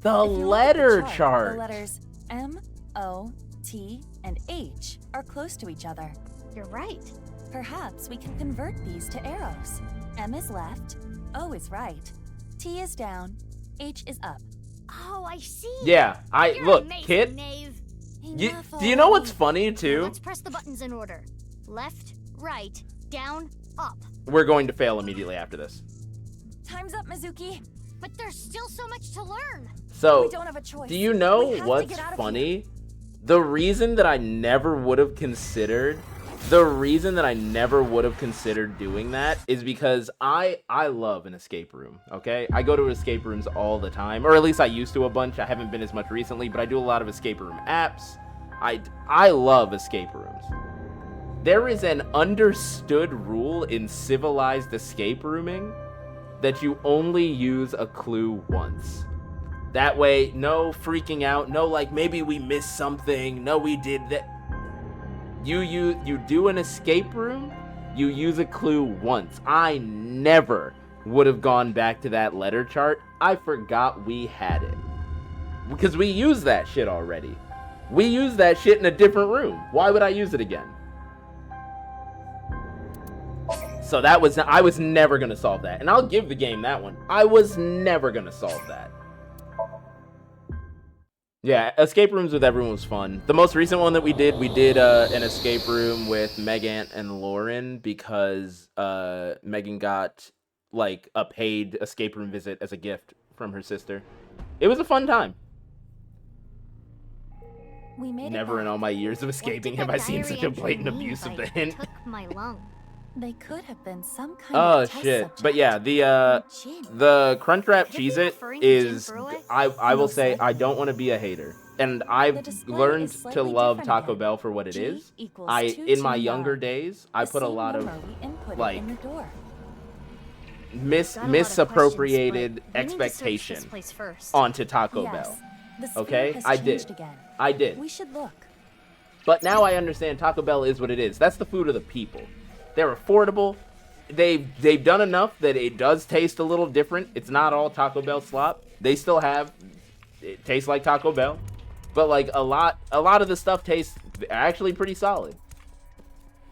The letter chart. The letters M, O, T, and H are close to each other. You're right. Perhaps we can convert these to arrows. M is left, O is right, T is down, H is up. Oh, I see. Yeah, You're look, amazing, kid. Knave. Do you know what's funny too? Let's press the buttons in order. Left, right, down, up. We're going to fail immediately after this. Time's up, Mizuki. But there's still so much to learn. So, we don't have a choice. Do you know what's funny? The reason that I never would have considered doing that is because I love an escape room, okay? I go to escape rooms all the time, or at least I used to a bunch. I haven't been as much recently, but I do a lot of escape room apps. I love escape rooms. There is an understood rule in civilized escape rooming that you only use a clue once. That way, no freaking out, no like maybe we missed something, no we did that. You do an escape room, you use a clue once. I never would have gone back to that letter chart. I forgot we had it. Because we used that shit already. We used that shit in a different room. Why would I use it again? So I was never gonna solve that. And I'll give the game that one. I was never gonna solve that. Yeah, escape rooms with everyone was fun. The most recent one that we did an escape room with Megan and Lauren because Megan got like a paid escape room visit as a gift from her sister. It was a fun time. We made Never in all my years of escaping have I seen such a blatant abuse of the hint. Took my lung. They could have been some kind of test shit. subject. But yeah, the Crunchwrap Cheez-It is, I will say, I don't want to be a hater. And I've learned to love Taco Bell for what it is. In my younger days, I put a lot of like misappropriated expectation onto Taco Bell. Okay? I did. We should look. But now I understand Taco Bell is what it is. That's the food of the people. They're affordable. They've done enough that it does taste a little different. It's not all Taco Bell slop. They still have, it tastes like Taco Bell, but like a lot of the stuff tastes actually pretty solid.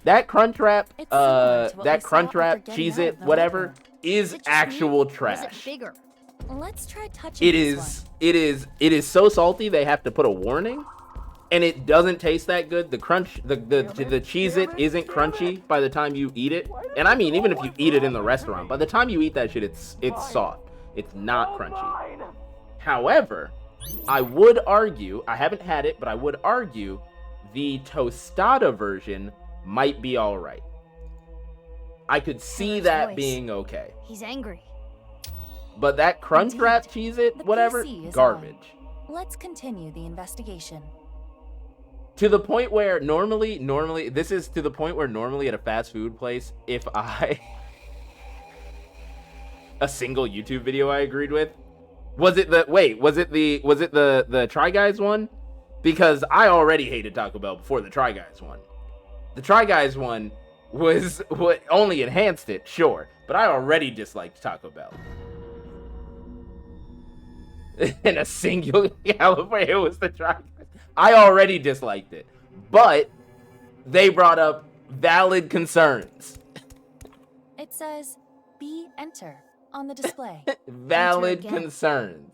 That Crunchwrap, It's similar to what that we saw after Crunchwrap, getting Cheez out It, of the whatever, liquor. is actual Or is it trash. bigger? Let's try touching It this is, it is so salty they have to put a warning, and it doesn't taste that good. The crunch, the Cheez It isn't crunchy by the time you eat it, and I mean even if you eat it in the restaurant, by the time you eat that shit, it's soft. It's not crunchy. However, I would argue, I haven't had it, but I would argue the tostada version might be all right. I could see that voice. being okay. He's angry. But that Crunchwrap, Cheez It, whatever, PC is garbage. on. Let's continue the investigation. To the point where normally, this is to the point where normally at a fast food place, if I... a single YouTube video I agreed with, was it the Try Guys one? Because I already hated Taco Bell before the Try Guys one. The Try Guys one was what only enhanced it, sure, but I already disliked Taco Bell. In a single California, it was the Try Guys. I already disliked it, but they brought up valid concerns. It says, "B enter" on the display. Valid Enter again. concerns.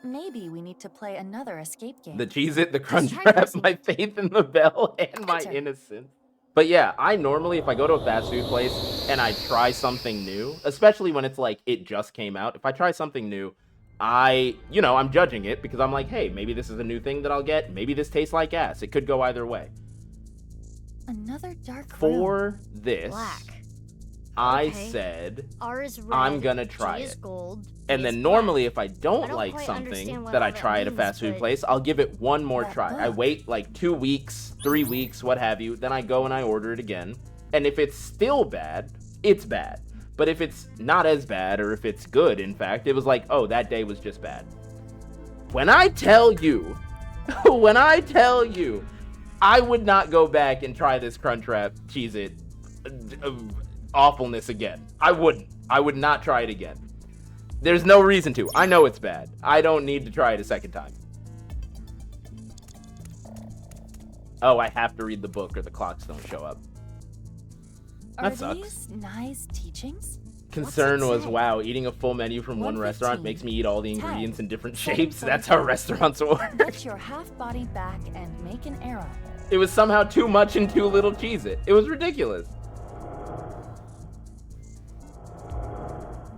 Maybe we need to play another escape game. The Cheez It, the Crunchwrap, my faith in the bell, and my innocence. But yeah, I normally, if I go to a fast food place and I try something new, especially when it's like it just came out, if I try something new, I'm judging it because I'm like, hey, maybe this is a new thing that I'll get. Maybe this tastes like ass. It could go either way. Another dark For room. this, Black. I Okay. said, R is red. I'm gonna try G is it. gold. And B then is normally black. if I don't don't like quite something understand what that I all that try at a means, fast food but- place, I'll give it one more That try. I book. wait like 2 weeks, 3 weeks, what have you. Then I go and I order it again. And if it's still bad, it's bad. But if it's not as bad, or if it's good, in fact, it was like, oh, that day was just bad. When I tell you, I would not go back and try this Crunchwrap Cheez It awfulness again. I wouldn't. I would not try it again. There's no reason to. I know it's bad. I don't need to try it a second time. Oh, I have to read the book or the clocks don't show up. Are That sucks. these nice teachings? Concern What's it was, say? wow, eating a full menu from one restaurant 1:15, makes me eat all the 10, ingredients in different 7:45. shapes. That's how restaurants work. Get your half body back and make an arrow. It was somehow too much and too little Cheez It. It was ridiculous.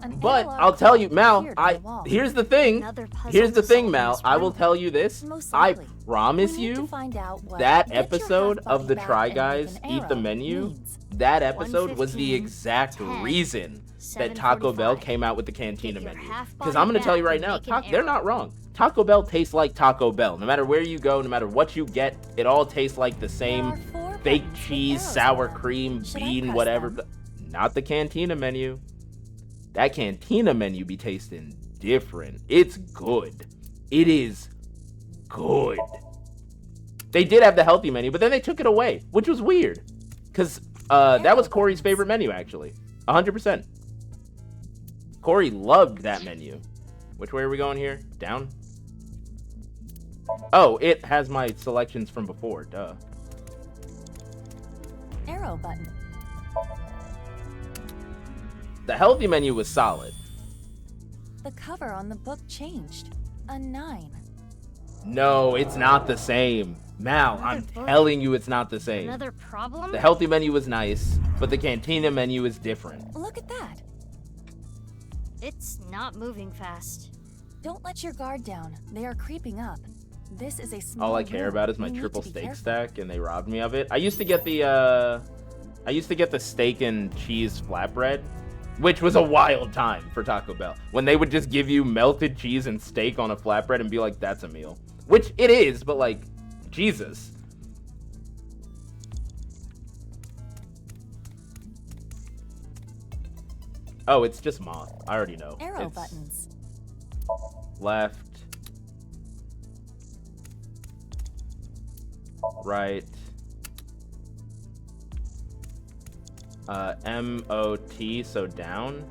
An But analog I'll tell you, clock Mal, appeared on the wall. here's the thing. Another puzzle Here's the to thing, solve Mal. this I will room. tell you this. Most I likely. promise We need to you find out what that "Get your episode half of body the back Try and make Guys an Eat the arrow" Menu, means. that episode was the 1:15, exact 10, reason that Taco Bell 7:45. came out with the Cantina Get your menu. half Because body I'm going to tell you back right and now, make an they're arrow. not wrong. Taco Bell tastes like Taco Bell. No matter where you go, no matter what you get, it all tastes like the same are 4 fake buttons with cheese, arrows sour on them. cream, Should I bean, press whatever. them? Not the Cantina menu. That Cantina menu be tasting different. It's good. It is good. They did have the healthy menu, but then they took it away, which was weird. Because that was Corey's favorite menu, actually. 100%. Corey loved that menu. Which way are we going here? Down? Oh, it has my selections from before. Duh. Arrow button. The healthy menu was solid. The cover on the book changed. A 9. No, it's not the same. Mal, I'm Another book? telling you it's not the same. Another problem? The healthy menu was nice, but the Cantina menu is different. Look at that. It's not moving fast. Don't let your guard down. They are creeping up. This is a small All I care room. about is my We need triple to be steak careful. stack, and they robbed me of it. I used to get the steak and cheese flatbread, which was a wild time for Taco Bell. When they would just give you melted cheese and steak on a flatbread and be like, that's a meal. Which it is, but like, Jesus. Oh, it's just moth. I already know. Arrow It's buttons. left, right, M-O-T, so down.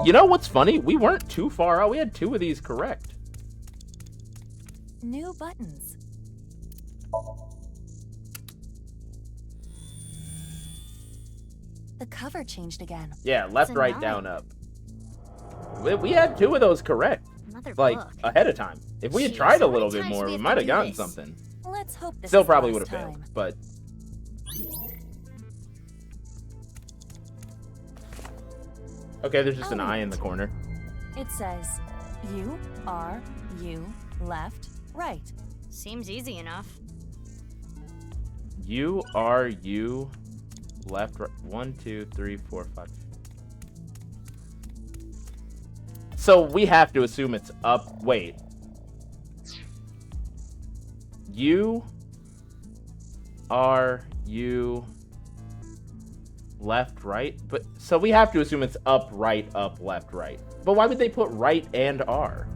You know what's funny? We weren't too far out. We had 2 of these correct. New buttons. The cover changed again. Yeah, left, It's a right, 9. down, up. We had 2 of those correct. Another Like, book. ahead of time. If we had Jeez, tried a how many little bit times more, do we we have might to have do gotten this? something. Let's hope this Still is the probably last would have time. failed, but... Okay, there's just an eye in the corner. It says, U, R, U, left, right. Seems easy enough. U, R, U, left, right. 1, 2, 3, 4, 5. So we have to assume it's up. Wait. U, R, U, left, right. But so we have to assume it's up, right, up, left, right. But why would they put right and R?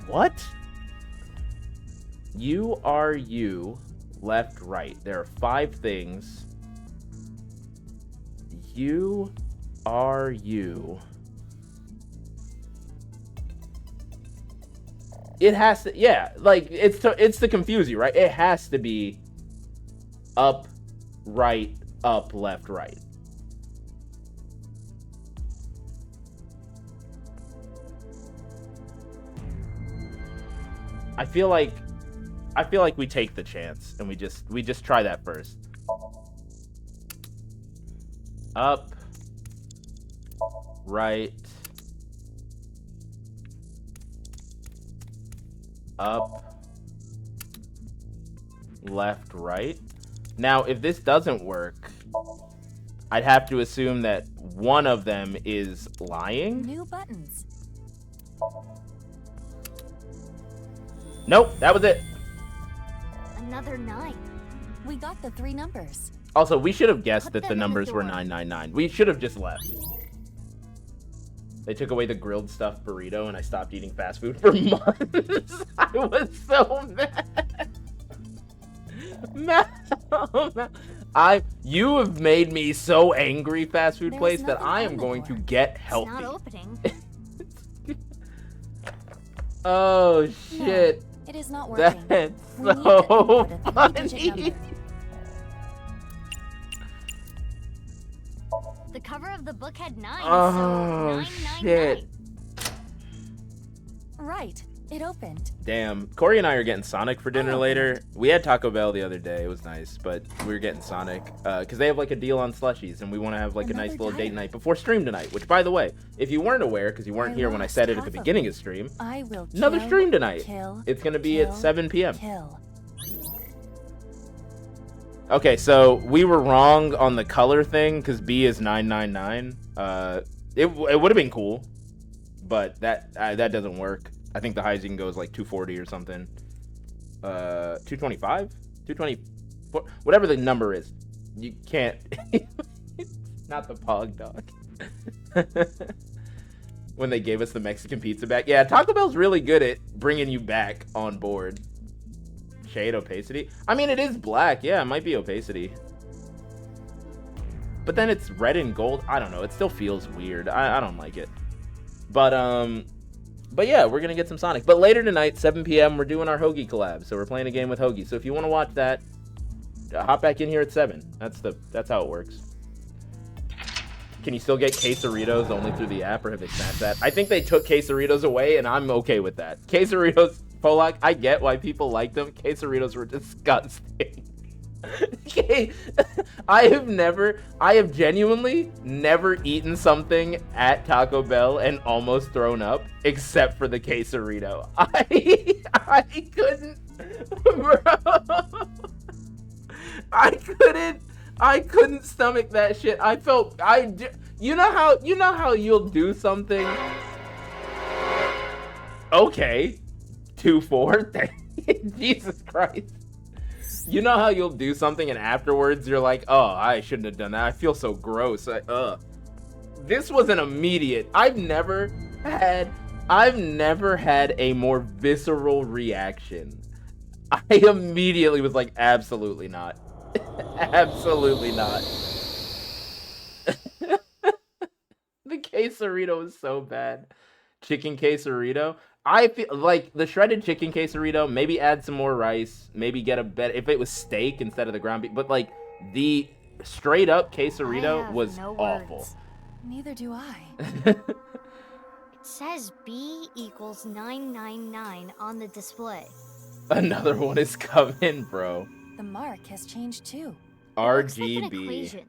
What? U, R, U, left, right. There are 5 things. U, R, U. It has to, yeah, like, it's to confuse you, right? It has to be up, right, up, left, right. I feel like we take the chance and we just try that first. Up, right, up, left, right. Now, if this doesn't work, I'd have to assume that one of them is lying. New buttons. Nope, that was it. Another 9. We got the 3 numbers. Also, we should have guessed Put that them the in the numbers were door. 999. We should have just left. They took away the grilled stuffed burrito and I stopped eating fast food for months. I was so mad. You have made me so angry, fast food There's place, that nothing I on am the going door. to get It's healthy. not opening. Oh shit. No, it is not working. That's We need to so input a 3-digit funny. number. The cover of the book had 9, Oh, so 999. shit. Right, it opened. Damn. Corey and I are getting Sonic for dinner Oh, later. We had Taco Bell the other day. It was nice, but we were getting Sonic because they have like a deal on slushies, and we want to have like a nice Another little date diet. night before stream tonight. Which, by the way, if you weren't aware, because you weren't I here when I lost said it at the half of beginning it. of stream, I will another kill, stream tonight. Kill, It's gonna be kill, at 7 p.m. Kill. Okay, so we were wrong on the color thing because B is 999. It would have been cool, but that doesn't work. I think the highest you can go is like 240 or something. 225, 224, whatever the number is. You can't. Not the Pog Dog. When they gave us the Mexican pizza back, yeah, Taco Bell's really good at bringing you back on board. Shade opacity. I mean, it is black. Yeah, it might be opacity. But then it's red and gold. I don't know. It still feels weird. I don't like it. But yeah, we're gonna get some Sonic. But later tonight, 7 p.m., we're doing our Hoagie collab. So we're playing a game with Hoagie. So if you want to watch that, hop back in here at 7. That's how it works. Can you still get Quesaritos only through the app, or have they snapped that? I think they took Quesaritos away, and I'm okay with that. Quesaritos, Polak, I get why people like them. Quesaritos were disgusting. Okay, I have genuinely never eaten something at Taco Bell and almost thrown up, except for the quesarito. I couldn't, bro. I couldn't stomach that shit. You know how you'll do something. Okay, 2-4. Jesus Christ. You know how you'll do something and afterwards you're like, oh, I shouldn't have done that. I feel so gross. This was an immediate. I've never had a more visceral reaction. I immediately was like, absolutely not. Absolutely not. The quesarito was so bad. Chicken quesarito. I feel like the shredded chicken quesarito, maybe add some more rice, maybe get a better, if it was steak instead of the ground beef, but like the straight up I quesarito have was no awful. words. Neither do I. It says B equals 999 on the display. Another one is coming, bro. The mark has changed too. Looks like an RGB. equation.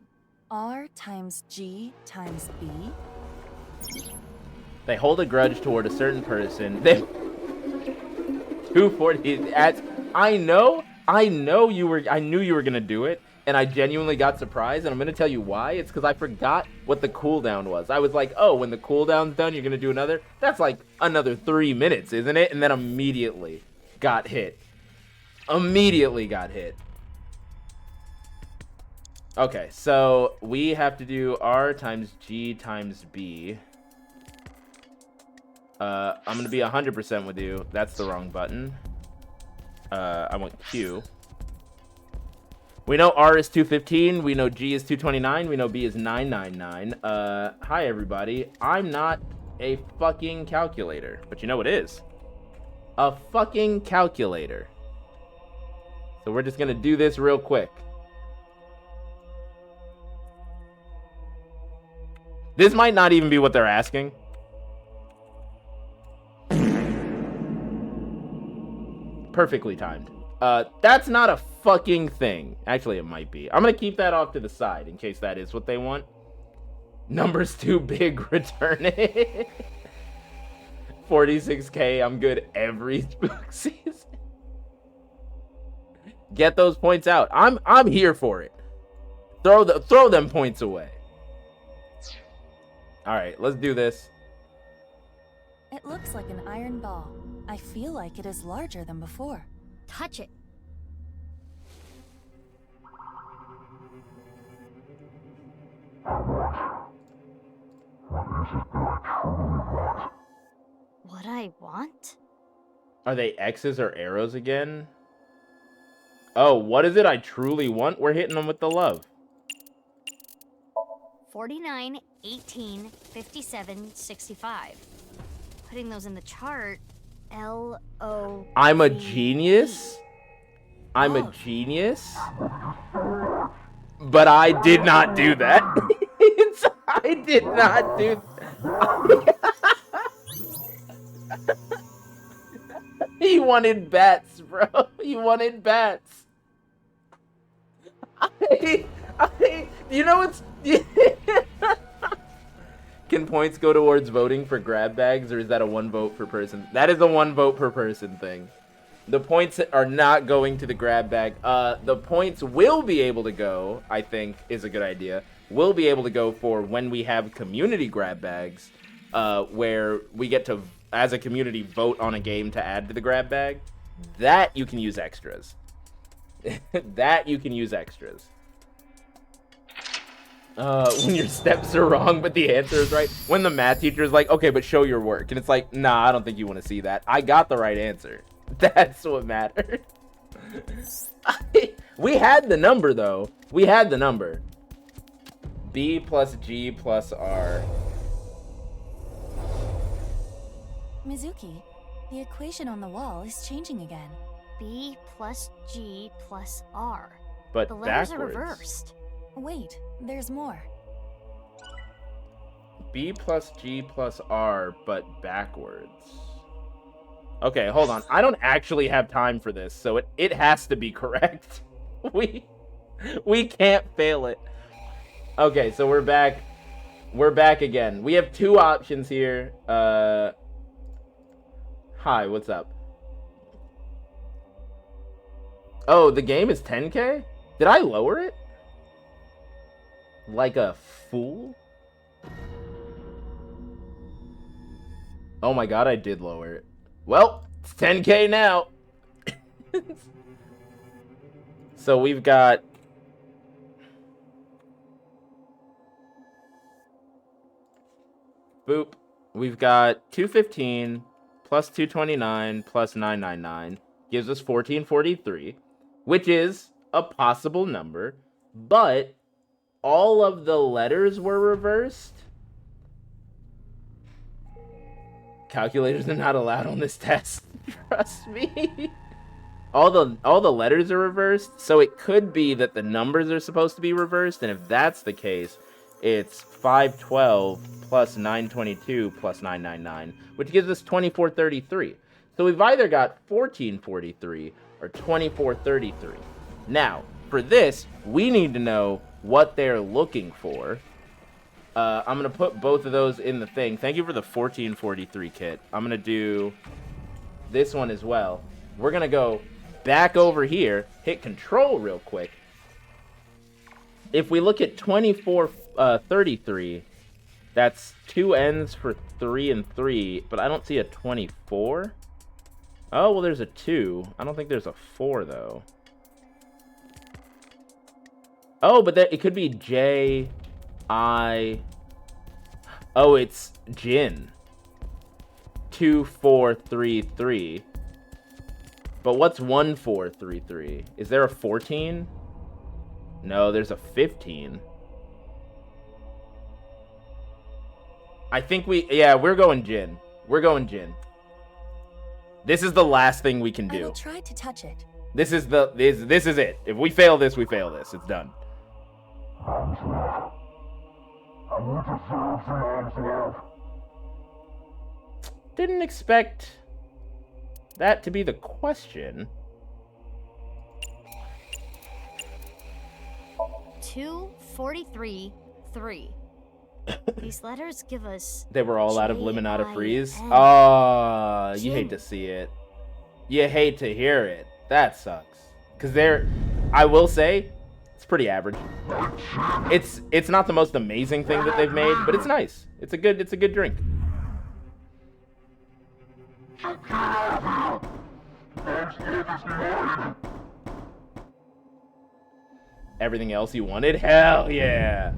R times G times B. They hold a grudge toward a certain person. They 240 at I knew you were gonna do it, and I genuinely got surprised, and I'm gonna tell you why. It's because I forgot what the cooldown was. I was like, oh, when the cooldown's done, you're gonna do another? That's like another 3 minutes, isn't it? And then immediately got hit. Okay, so we have to do R times G times B. I'm gonna be 100% with you. That's the wrong button. I want Q. We know R is 215. We know G is 229. We know B is 999. Hi everybody. I'm not a fucking calculator, but you know what is? A fucking calculator. So we're just gonna do this real quick. This might not even be what they're asking. Perfectly timed. That's not a fucking thing. Actually, it might be. I'm gonna keep that off to the side in case that is what they want. Numbers too big, return it. 46K, I'm good every spook season. Get those points out. I'm here for it. Throw them points away. All right, let's do this. It looks like an iron ball. I feel like it is larger than before. Touch it. What I want? Are they X's or arrows again? Oh, what is it I truly want? We're hitting them with the love. 49, 18, 57, 65. Putting those in the chart. L-O... I'm a genius? I'm a genius? But I did not do that. I did not do He wanted bats, bro. He wanted bats. You know what's... Can points go towards voting for grab bags, or is that a 1 vote per person? That is a 1 vote per person thing. The points are not going to the grab bag. The points will be able to go, I think, is a good idea. Will be able to go for when we have community grab bags, where we get to, as a community, vote on a game to add to the grab bag. That you can use extras. That you can use extras. When your steps are wrong, but the answer is right. When the math teacher is like, okay, but show your work. And it's like, nah, I don't think you want to see that. I got the right answer. That's what mattered. We had the number, though. We had the number. B plus G plus R. Mizuki, the equation on the wall is changing again. B plus G plus R. But the letters backwards. are reversed. Wait, there's more. B plus G plus R, but backwards. Okay, hold on. I don't actually have time for this, so it has to be correct. We can't fail it. Okay, so we're back. We're back again. We have 2 options here. Hi, what's up? Oh, the game is 10K? Did I lower it? Like a fool? Oh my god, I did lower it. Well, it's 10K now. So we've got... Boop. We've got 215 plus 229 plus 999 gives us 1443, which is a possible number, but all of the letters were reversed. Calculators are not allowed on this test. Trust me. all the letters are reversed, so it could be that the numbers are supposed to be reversed, and if that's the case, it's 512 plus 922 plus 999, which gives us 2433. So we've either got 1443 or 2433. Now, for this, we need to know what they're looking for. I'm going to put both of those in the thing. Thank you for the 1443 kit. I'm going to do this one as well. We're going to go back over here, hit control real quick. If we look at 2433, that's 2 N's for 3 and 3, but I don't see a 24. Oh, well, there's a 2. I don't think there's a 4, though. Oh, but it could be J, I... Oh, it's Jin. 2433. But what's 1433? Is there a 14? No, there's a 15. I think we're going Jin. We're going Jin. This is the last thing we can do. I will try to touch it. This is it. If we fail this, we fail this. It's done. Didn't expect that to be the question. 243 3. These letters give us. They were all out of Limonada Freeze. J-I-N. Oh, you Jin. hate to see it. You hate to hear it. That sucks. Cause I will say, it's pretty average. It's not the most amazing thing that they've made, but it's nice. It's a good drink. Everything else you wanted? Hell yeah.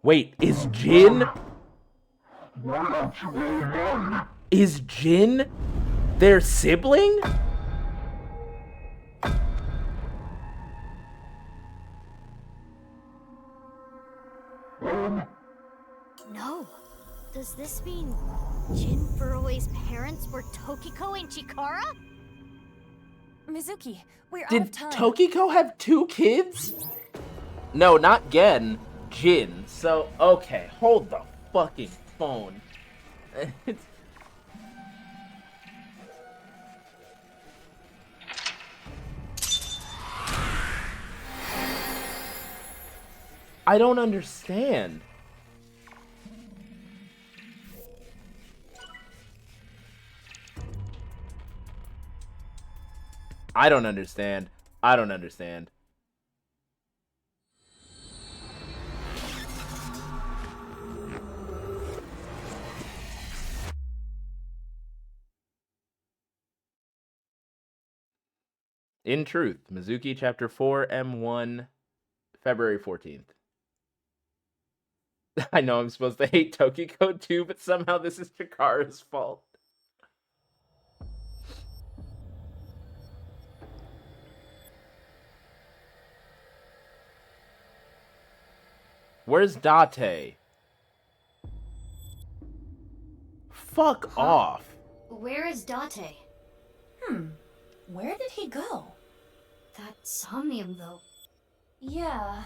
Wait, is Jin their sibling? No. Does this mean Jin Furue's parents were Tokiko and Chikara? Mizuki, we're out Did of time. Tokiko have 2 kids? No, not Gen. Jin. So, okay, hold the fucking phone. I don't understand. I don't understand. I don't understand. In truth, Mizuki Chapter 4, M1, February 14th. I know I'm supposed to hate Tokiko too, but somehow this is Chikara's fault. Where's Date? Fuck off. Where is Date? Where did he go? That Somnium, though. Yeah.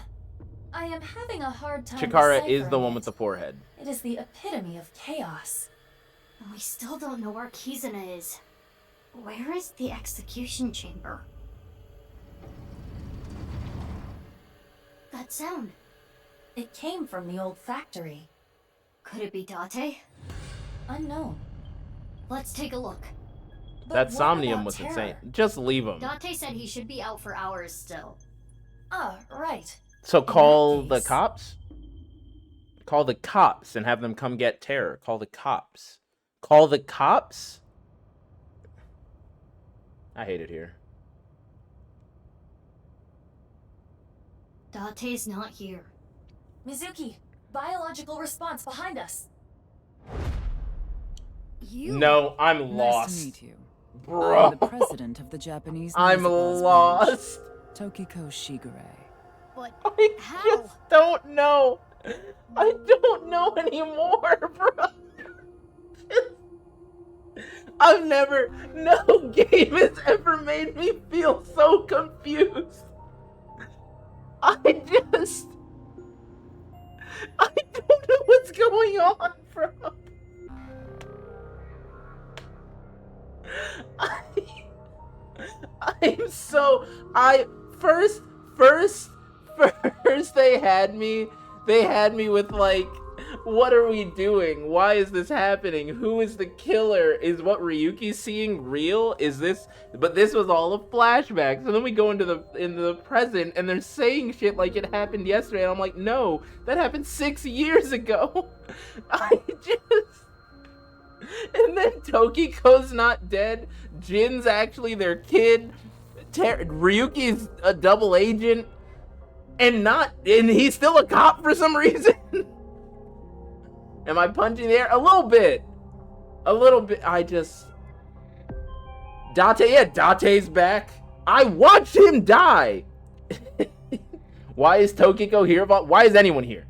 I am having a hard time Chikara is the deciphering one it. with the forehead. It is the epitome of chaos. We still don't know where Kizuna is. Where is the execution chamber? That sound. It came from the old factory. Could it be Date? Unknown. Let's take a look. That what Somnium about was Terror? insane. Just leave him. Date said he should be out for hours still. Ah, right. So call the cops? Call the cops and have them come get Terror. Call the cops. Call the cops? I hate it here. Date's not here. Mizuki, biological response behind us. No, I'm lost. Nice to meet you. Bro. I'm the president of the Japanese I'm Musicals lost. branch, Tokiko Shigure. But I how? just don't know. I don't know anymore, bro. No game has ever made me feel so confused. I don't know what's going on, bro. First they had me with like, what are we doing? Why is this happening? Who is the killer? Is what Ryuki's seeing real? But this was all a flashback. So then we go into the present and they're saying shit like it happened yesterday. And I'm like, no, that happened 6 years ago. And then Tokiko's not dead. Jin's actually their kid. Ryuki's a double agent. And he's still a cop for some reason. Am I punching the air? A little bit. Date's back. I watched him die. Why is Tokiko here? Why is anyone here?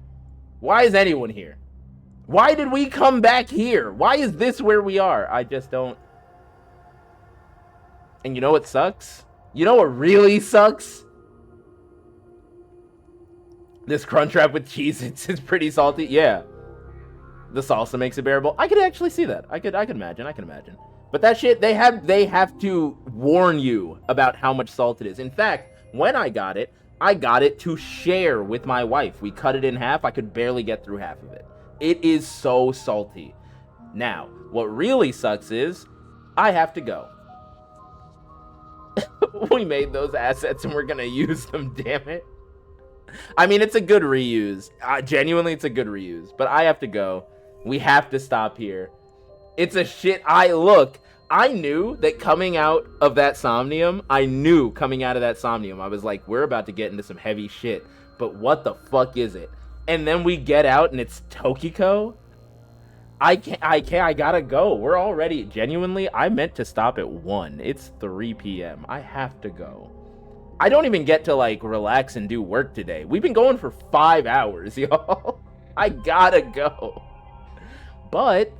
Why did we come back here? Why is this where we are? I just don't. And you know what sucks? You know what really sucks? This Crunchwrap with Cheez-Its is pretty salty. Yeah. The salsa makes it bearable. I could actually see that. I could imagine. But that shit, they have to warn you about how much salt it is. In fact, when I got it to share with my wife. We cut it in half. I could barely get through half of it. It is so salty. Now, what really sucks is I have to go. We made those assets and we're gonna use them, damn it. I mean, it's a good reuse. Genuinely, it's a good reuse. But I have to go. We have to stop here. It's a shit. I knew that coming out of that Somnium, I was like, we're about to get into some heavy shit. But what the fuck is it? And then we get out and it's Tokiko. I gotta go. We're already, genuinely, I meant to stop at 1. It's 3 p.m. I have to go. I don't even get to, like, relax and do work today. We've been going for 5 hours, y'all. I gotta go. But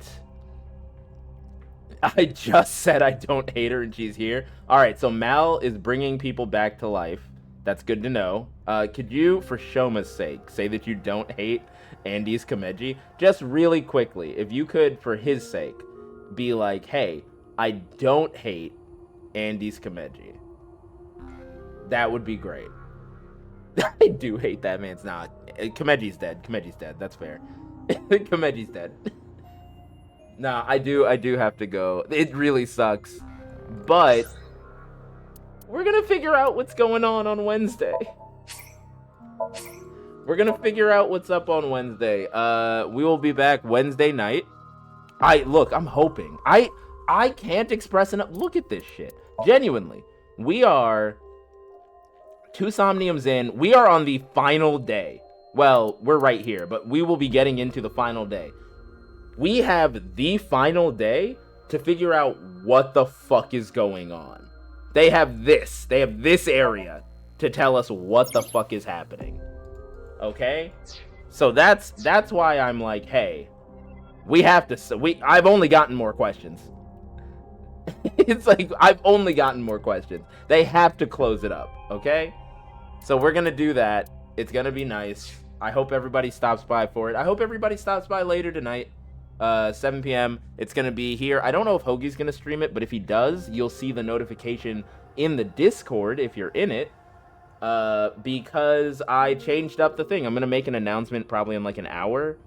I just said I don't hate her and she's here. All right, so Mal is bringing people back to life. That's good to know. Could you, for Shoma's sake, say that you don't hate Andy's Komeji? Just really quickly, if you could, for his sake, be like, hey, I don't hate Andy's Komeji. That would be great. I do hate that man's not. Komeji's dead. That's fair. Komeji's dead. Nah, I do have to go. It really sucks. But we're gonna figure out what's going on Wednesday. We're gonna figure out what's up on Wednesday. We will be back Wednesday night. I'm hoping. I can't express enough. Look at this shit. Genuinely. We are 2 Somniums in. We are on the final day. Well, we're right here, but we will be getting into the final day. We have the final day to figure out what the fuck is going on. They have this area to tell us what the fuck is happening. Okay? So that's why I'm like, hey, we have to, I've only gotten more questions. It's like, I've only gotten more questions. They have to close it up, okay? So we're gonna do that. It's gonna be nice. I hope everybody stops by for it. I hope everybody stops by later tonight. 7 p.m. It's gonna be here. I don't know if Hoagie's gonna stream it, but if he does, you'll see the notification in the Discord if you're in it. Because I changed up the thing. I'm gonna make an announcement probably in like an hour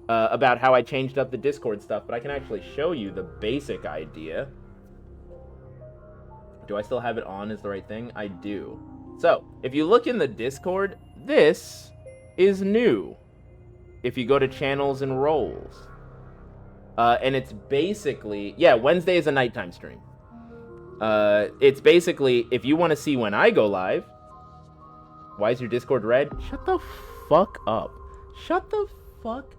about how I changed up the Discord stuff, but I can actually show you the basic idea. Do I still have it on is the right thing? I do. So, if you look in the Discord, this is new. If you go to channels and roles. And it's basically, yeah, Wednesday is a nighttime stream. It's basically, if you want to see when I go live, why is your Discord red? Shut the fuck up. Shut the fuck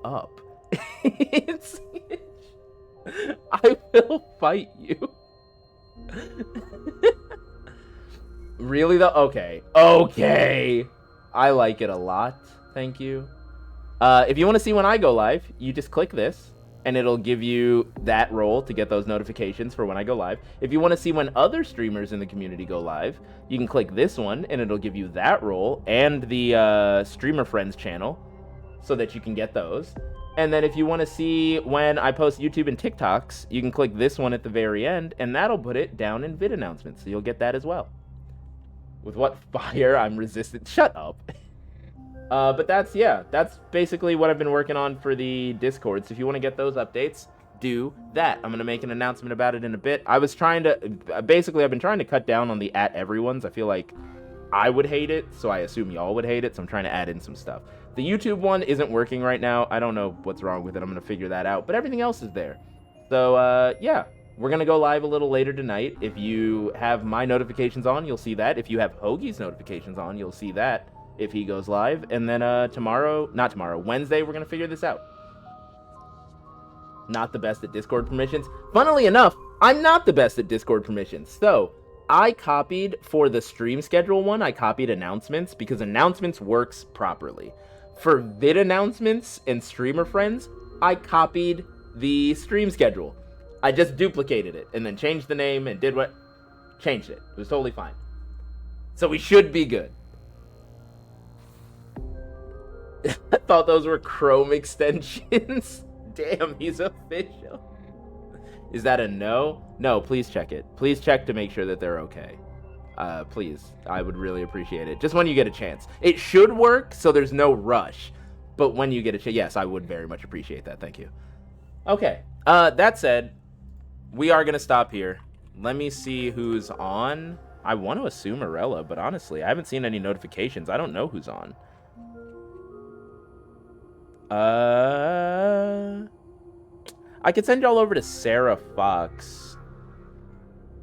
up. I will fight you. Really though? Okay. I like it a lot. Thank you. If you want to see when I go live, you just click this, and it'll give you that role to get those notifications for when I go live. If you want to see when other streamers in the community go live, you can click this one, and it'll give you that role and the Streamer Friends channel so that you can get those. And then if you want to see when I post YouTube and TikToks, you can click this one at the very end, and that'll put it down in vid announcements, so you'll get that as well. With what fire I'm resistant. Shut up. But that's basically what I've been working on for the Discord. So if you want to get those updates, do that. I'm going to make an announcement about it in a bit. I've been trying to cut down on the @everyone's. I feel like I would hate it, so I assume y'all would hate it, so I'm trying to add in some stuff. The YouTube one isn't working right now. I don't know what's wrong with it. I'm going to figure that out, but everything else is there. So, yeah. We're going to go live a little later tonight. If you have my notifications on, you'll see that. If you have Hoagie's notifications on, you'll see that if he goes live. And then Wednesday, we're going to figure this out. Not the best at Discord permissions. Funnily enough, I'm not the best at Discord permissions. So, I copied for the stream schedule one, I copied announcements because announcements works properly. For vid announcements and streamer friends, I copied the stream schedule. I just duplicated it and then changed the name and changed it. It was totally fine. So we should be good. I thought those were Chrome extensions. Damn, he's official. Is that a no? No, please check it. Please check to make sure that they're okay. Please, I would really appreciate it. Just when you get a chance. It should work, so there's no rush. But when you get a chance, yes, I would very much appreciate that. Thank you. Okay, that said, we are going to stop here. Let me see who's on. I want to assume Arella, but honestly, I haven't seen any notifications. I don't know who's on. I could send y'all over to Sarah Fox.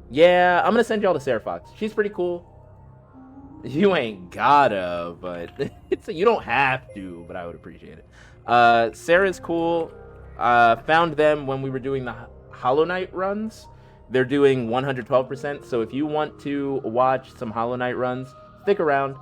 Yeah, I'm going to send y'all to Sarah Fox. She's pretty cool. You ain't gotta, but you don't have to, but I would appreciate it. Sarah's cool. Found them when we were doing the Hollow Knight runs. They're doing 112%, so if you want to watch some Hollow Knight runs, stick around.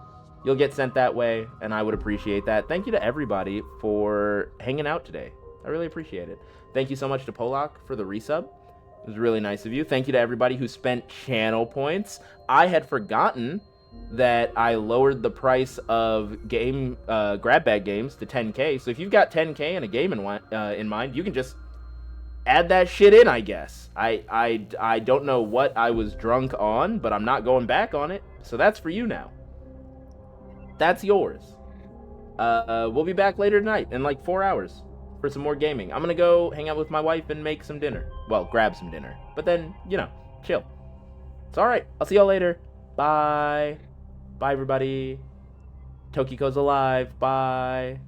You'll get sent that way, and I would appreciate that. Thank you to everybody for hanging out today. I really appreciate it. Thank you so much to Polak for the resub. It was really nice of you. Thank you to everybody who spent channel points. I had forgotten that I lowered the price of grab bag games to 10K. So if you've got 10K and a game in mind, you can just add that shit in, I guess. I don't know what I was drunk on, but I'm not going back on it. So that's for you now. That's yours. We'll be back later tonight in like 4 hours for some more gaming. I'm gonna go hang out with my wife and make some dinner. Well, grab some dinner. But then, chill. It's alright. I'll see y'all later. Bye. Bye, everybody. Tokiko's alive. Bye.